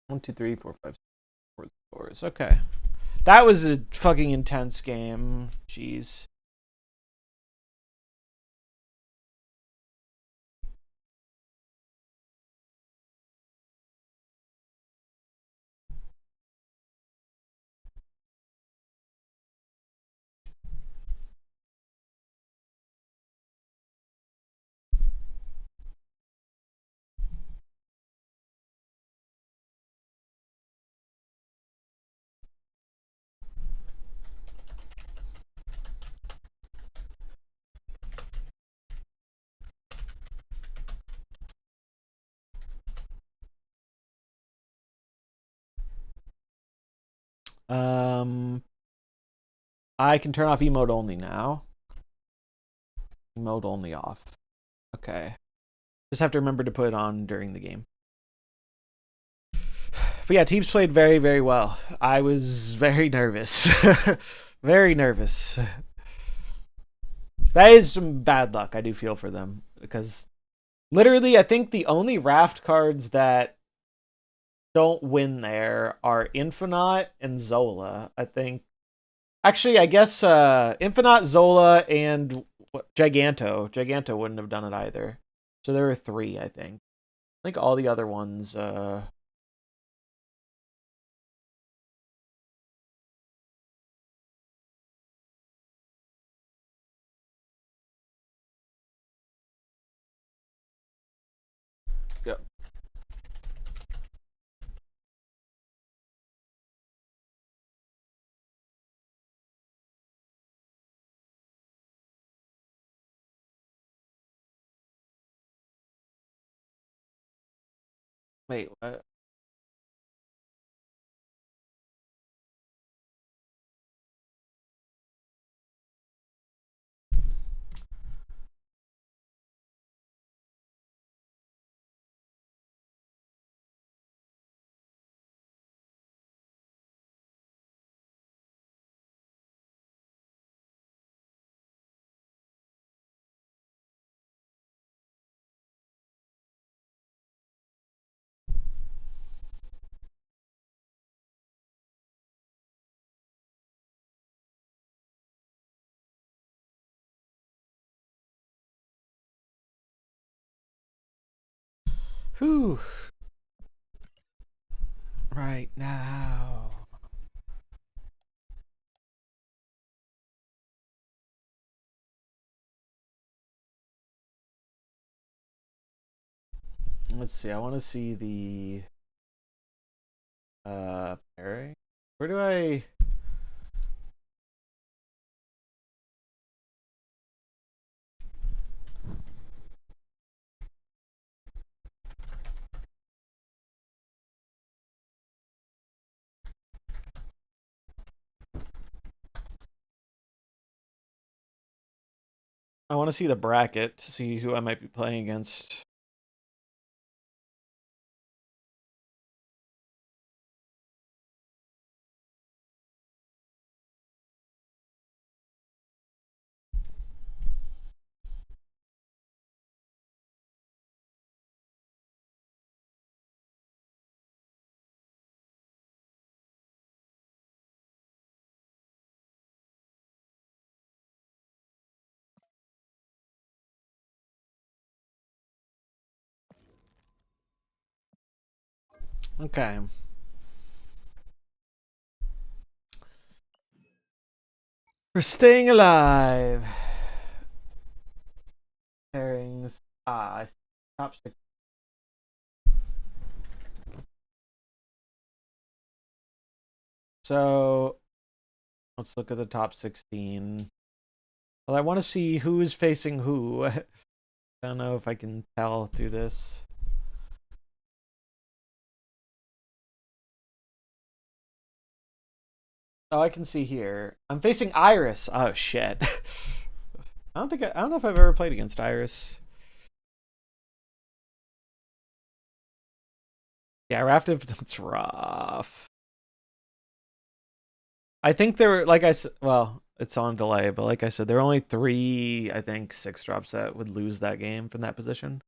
One, two, three, four, five, 4 scores. Okay. That was a fucking intense game. Jeez. I can turn off emote only now. Mode only off. Okay. Just have to remember to put it on during the game. But yeah, teams played very, very well. I was very nervous. Very nervous. That is some bad luck. I do feel for them. Because literally, I think the only raft cards that don't win there are Infinite and Zola. I think. Actually, I guess Infinite, Zola, and Giganto. Giganto wouldn't have done it either. So there were 3, I think. I think all the other ones. Go. Wait, what? Whew. Right now. Let's see. I want to see the pairing. Where do I? I want to see the bracket to see who I might be playing against. Okay. We're staying alive. Pairings. I see. Top 6. So let's look at the top 16. Well, I want to see who is facing who. I don't know if I can tell through this. Oh, I can see here. I'm facing Iris. Oh shit. I don't know if I've ever played against Iris. Yeah, Raftive, that's rough. I think there were, like I said, well, it's on delay, but like I said, there are only 3, I think, 6-drops that would lose that game from that position.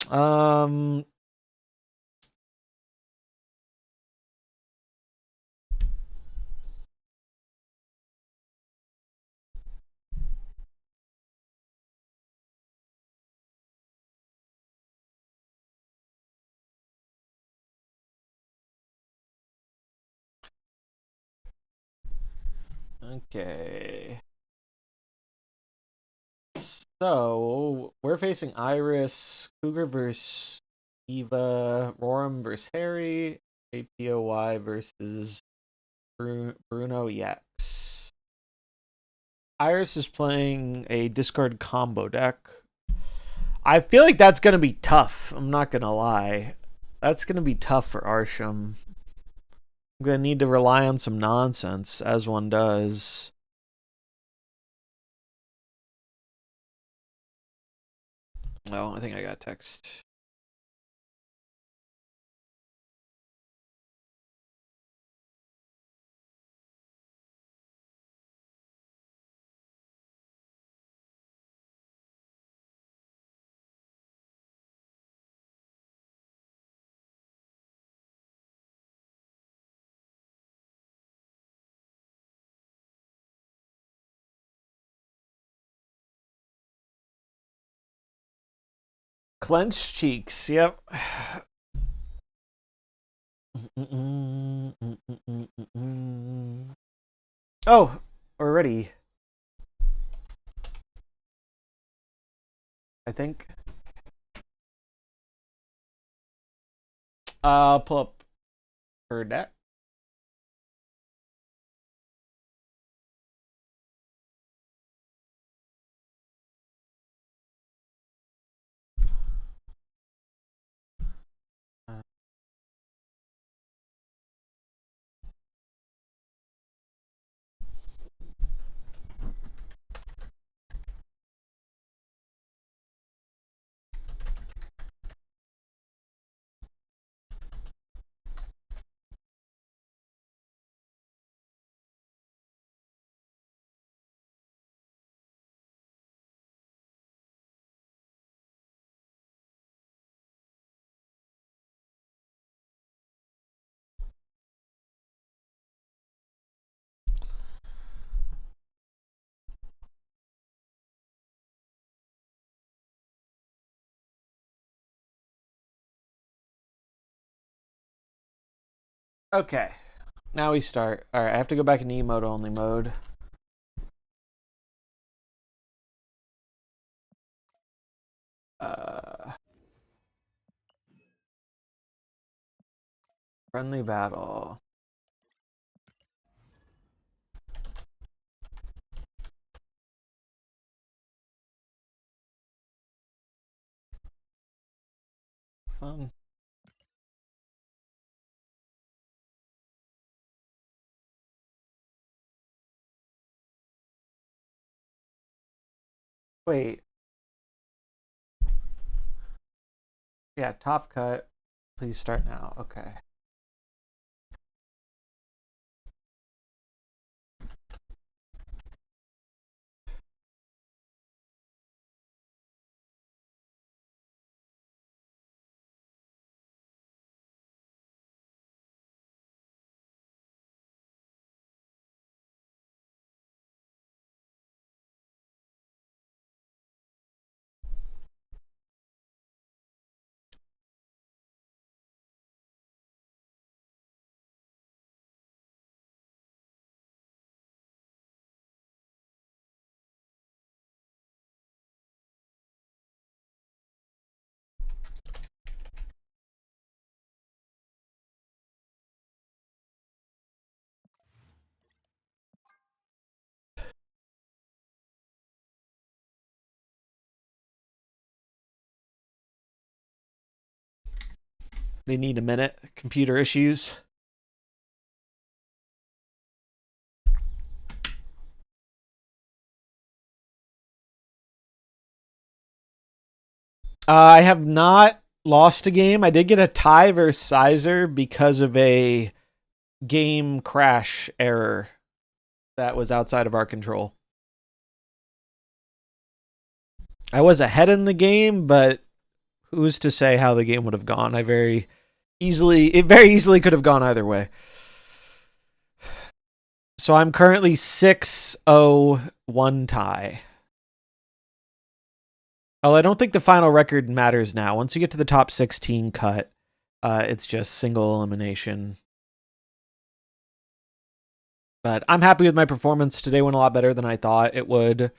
Um, okay. So we're facing Iris, Cougar versus Eva, Roram versus Harry, APOY versus Bruno Yax. Iris is playing a discard combo deck. I feel like that's going to be tough. I'm not going to lie. That's going to be tough for Arsham. I'm going to need to rely on some nonsense, as one does. Oh, I think I got text. Clenched cheeks. Yep. Oh, we're ready. I think. Pull up her deck. Okay. Now we start. All right, I have to go back in emote only mode. Friendly battle. Fun. Wait. Yeah, top cut. Please start now. Okay. They need a minute. Computer issues. I have not lost a game. I did get a tie versus Sizer because of a game crash error that was outside of our control. I was ahead in the game, but who's to say how the game would have gone? It very easily could have gone either way. So I'm currently 6-0-1 tie. Well, I don't think the final record matters now. Once you get to the top 16 cut, it's just single elimination. But I'm happy with my performance. Today went a lot better than I thought it would.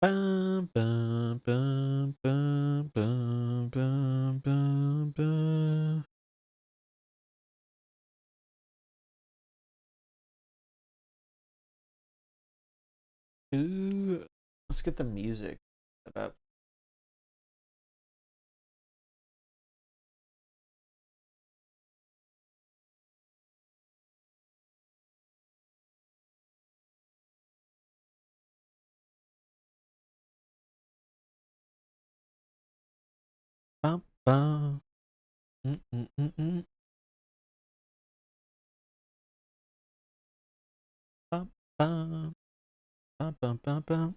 Bum, bum, bum, bum, bum, bum, bum, bum. Let's get the music set up. Bum, bum. Mm-mm-mm-mm. Bum, bum. Bum, bum, bum, bum.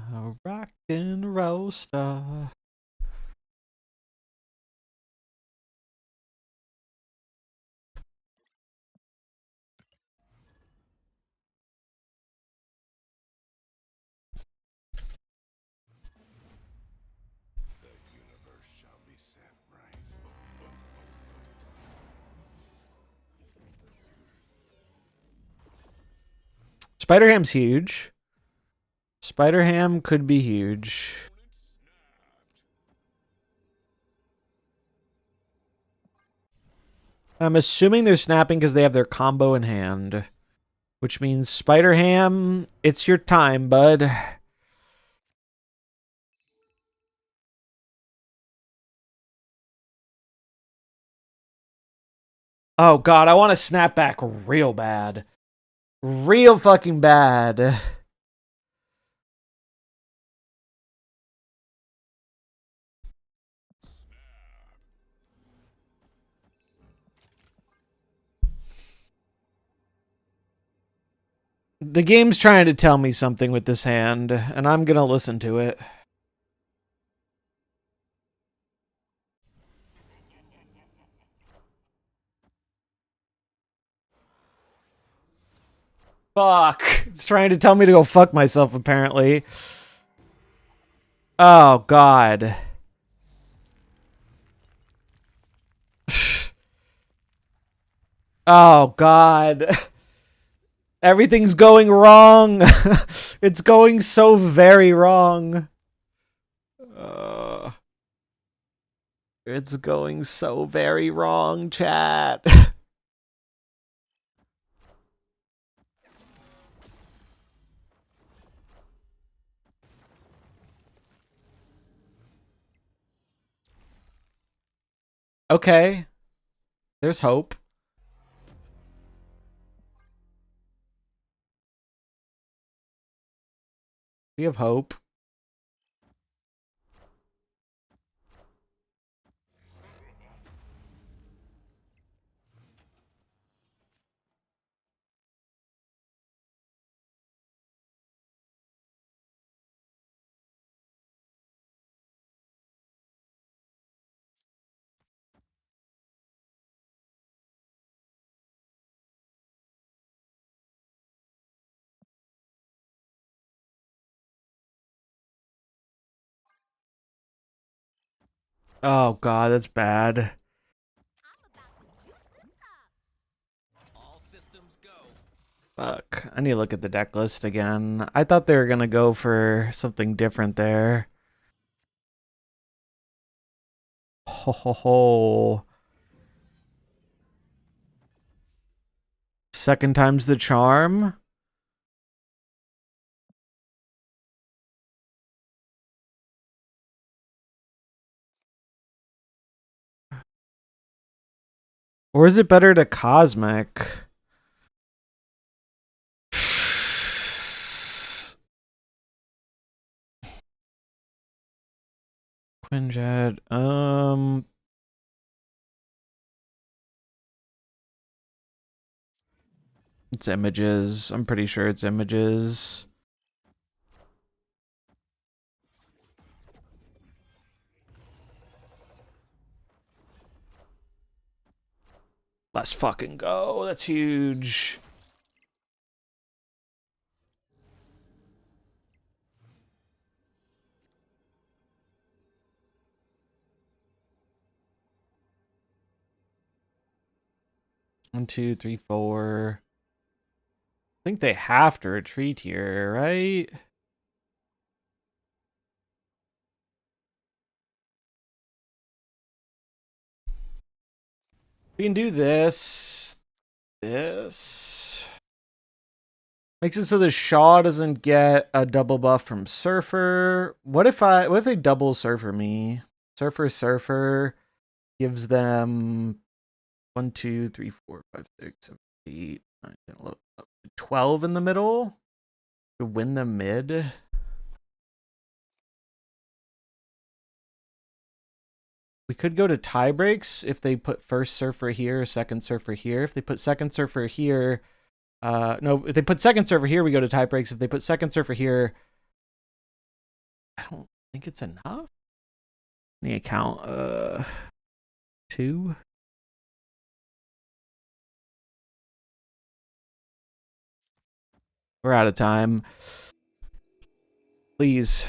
A rock and roll star. The universe shall be set right. Spider Ham's huge. Spider Ham could be huge. I'm assuming they're snapping because they have their combo in hand. Which means Spider Ham, it's your time, bud. Oh god, I want to snap back real bad. Real fucking bad. The game's trying to tell me something with this hand, and I'm gonna listen to it. Fuck. It's trying to tell me to go fuck myself, apparently. Oh, God. Oh, God. Everything's going wrong. It's going so very wrong. It's going so very wrong, chat. Okay. There's hope. We have hope. Oh, God, that's bad. All systems go. Fuck. I need to look at the deck list again. I thought they were going to go for something different there. Ho ho ho. Second time's the charm. Or is it better to Cosmic? Quinjet. It's images. I'm pretty sure it's images. Let's fucking go. That's huge. One, two, three, four. I think they have to retreat here, right? We can do this. This. Makes it so the Shaw doesn't get a double buff from Surfer. What if they double Surfer me? Surfer gives them 1, 2, 3, 4, 5, 6, 7, 8, 9, 10, 11, 12 in the middle to win the mid. We could go to tie breaks if they put first Surfer here, second Surfer here. If they put second Surfer here, no, if they put second Surfer here, we go to tie breaks. If they put second Surfer here, I don't think it's enough. Need to count 2. We're out of time. Please.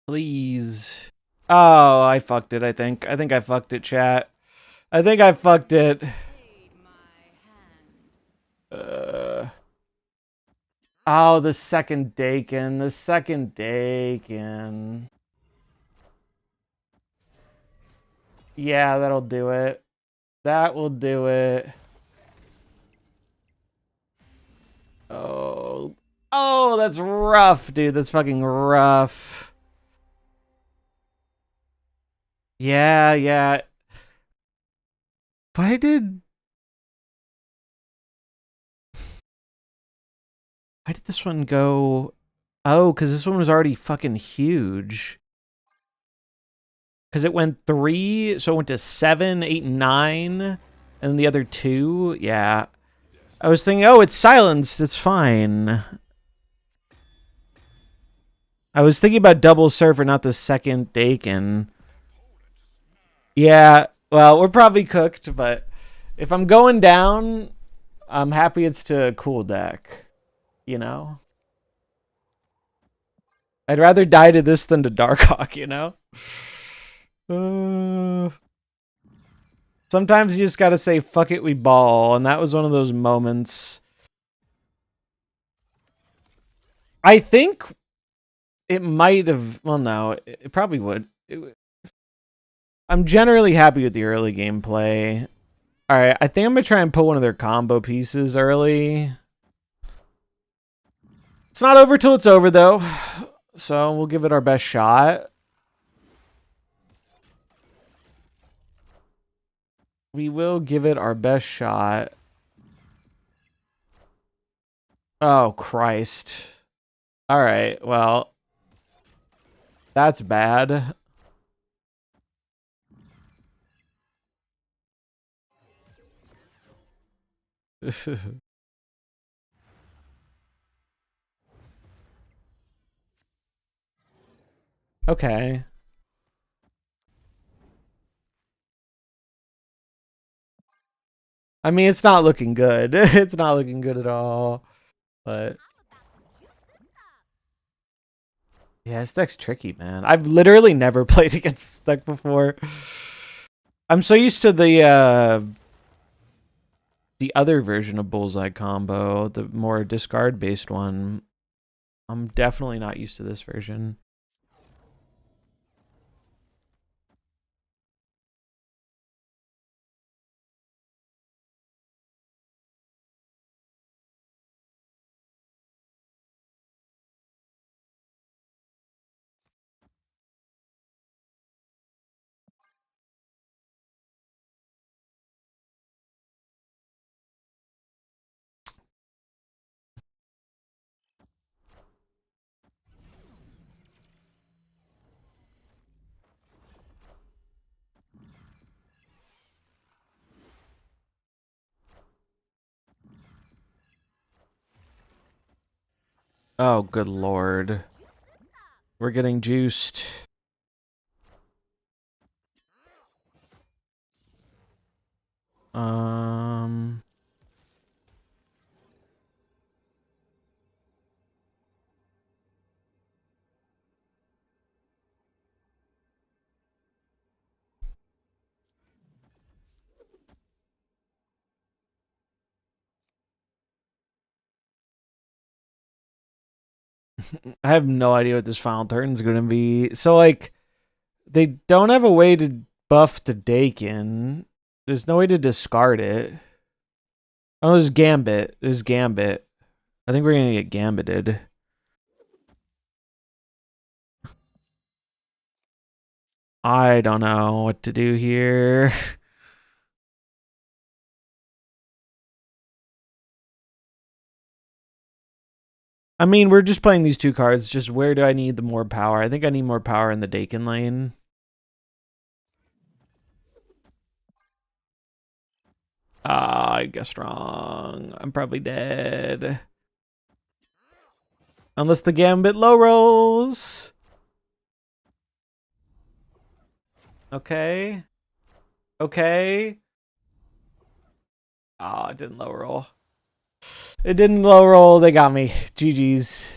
Please. Oh, I fucked it, I think. I think I fucked it, chat. I think I fucked it. Oh, the second Dakin. The second Dakin. Yeah, that'll do it. That will do it. Oh. Oh, that's rough, dude. That's fucking rough. Yeah, yeah. Why did this one go? Oh, because this one was already fucking huge. Because it went 3, so it went to 7, 8, 9, and then the other 2. Yeah. I was thinking, oh, it's silenced. It's fine. I was thinking about double Surfer, not the second Dakin. Yeah, well, we're probably cooked, but if I'm going down, I'm happy it's to a cool deck. You know? I'd rather die to this than to Darkhawk, you know? Sometimes you just gotta say, fuck it, we ball, and that was one of those moments. I think it might have, well, no, it probably would. I'm generally happy with the early gameplay. Alright, I think I'm gonna try and pull one of their combo pieces early. It's not over till it's over, though, so we'll give it our best shot. We will give it our best shot. Oh, Christ. Alright, well. That's bad. Okay. I mean, it's not looking good. It's not looking good at all. But yeah, this deck's tricky, man. I've literally never played against this deck before. I'm so used to the other version of Bullseye combo, the more discard based one. I'm definitely not used to this version. Oh, good lord. We're getting juiced. I have no idea what this final turn is going to be. So, like, they don't have a way to buff the Dakin. There's no way to discard it. Oh, there's Gambit. There's Gambit. I think we're going to get Gambited. I don't know what to do here. I mean, we're just playing these two cards. Just where do I need the more power? I think I need more power in the Dakin lane. I guessed wrong. I'm probably dead. Unless the Gambit low rolls. Okay. Okay. Oh, it didn't low roll. It didn't low roll. They got me. GG's.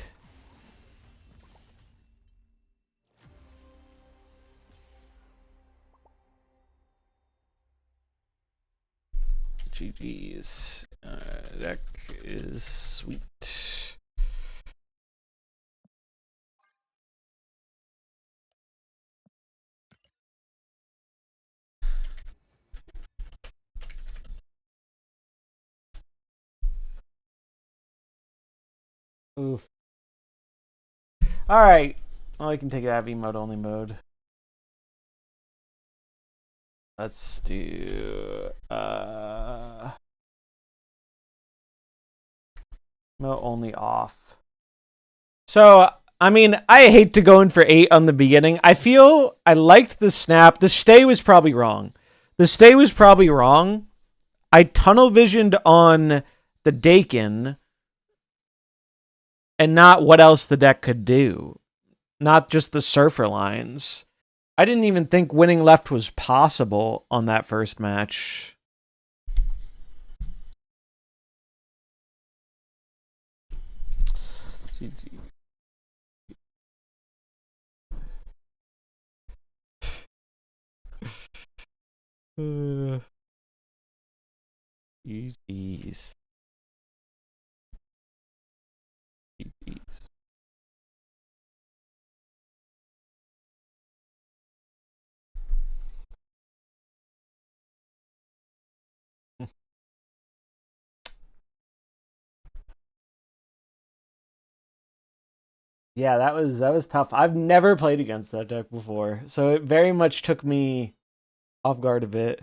GG's. Deck is sweet. Oof. Alright. Well, I can take it out of emote only mode. Let's do emote only off. So I mean, I hate to go in for 8 on the beginning. I feel I liked the snap. The stay was probably wrong. The stay was probably wrong. I tunnel visioned on the Dakin and not what else the deck could do. Not just the surfer lines. I didn't even think winning left was possible on that first match. GG. GG's. GG's. Yeah, that was tough. I've never played against that deck before, so it very much took me off guard a bit.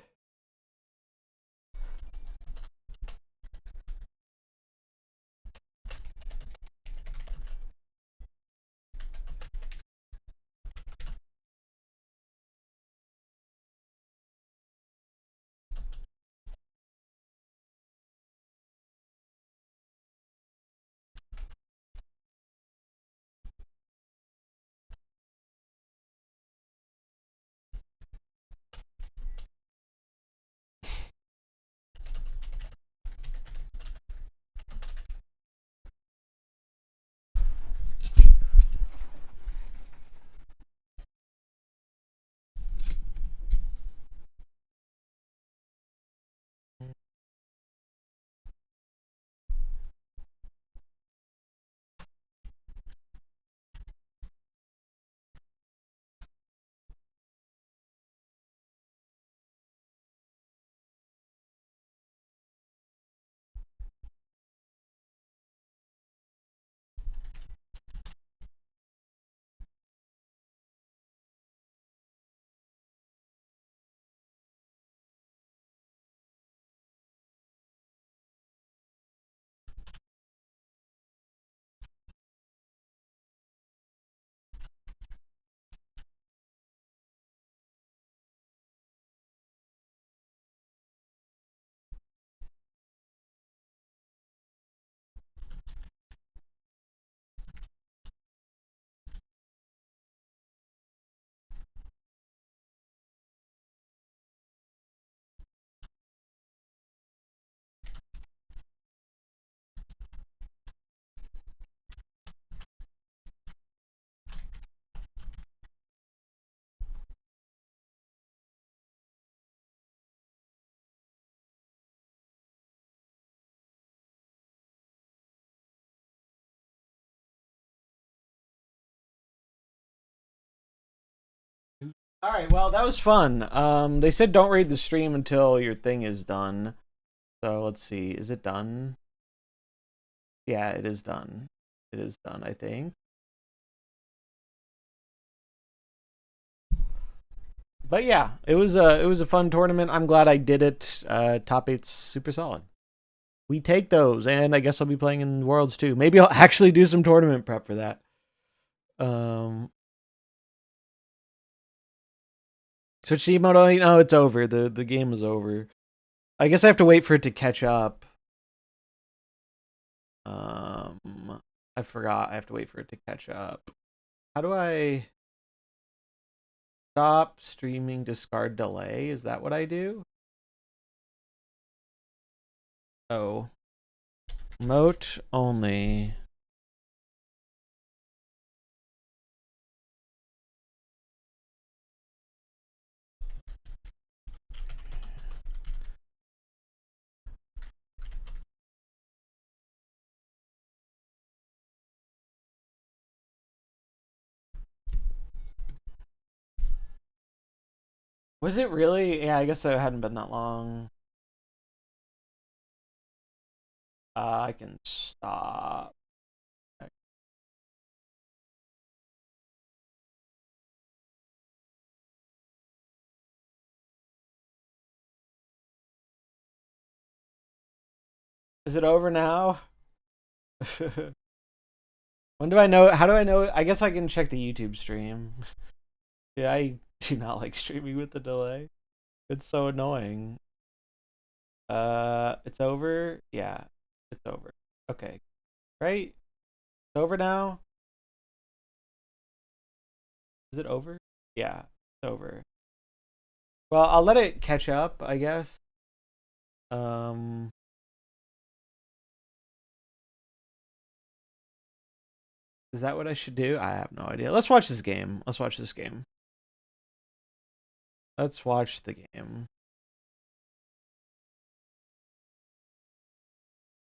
All right, well, that was fun. They said don't raid the stream until your thing is done. So let's see. Is it done? Yeah, it is done. It is done, I think. But yeah, it was a fun tournament. I'm glad I did it. Top 8's super solid. We take those, and I guess I'll be playing in Worlds too. Maybe I'll actually do some tournament prep for that. Tsushima, no, it's over. The game is over. I guess I have to wait for it to catch up. I forgot. I have to wait for it to catch up. How do I stop streaming, discard delay? Is that what I do? Oh. Moat only. Was it really? Yeah, I guess it hadn't been that long. I can stop. Is it over now? When do I know? How do I know? I guess I can check the YouTube stream. Yeah, I do not like streaming with the delay. It's so annoying. It's over. Yeah, it's over. Okay, right? It's over now. Is it over? Yeah, it's over. Well, I'll let it catch up, I guess. Um, is that what I should do? I have no idea. Let's watch this game. Let's watch this game. Let's watch the game.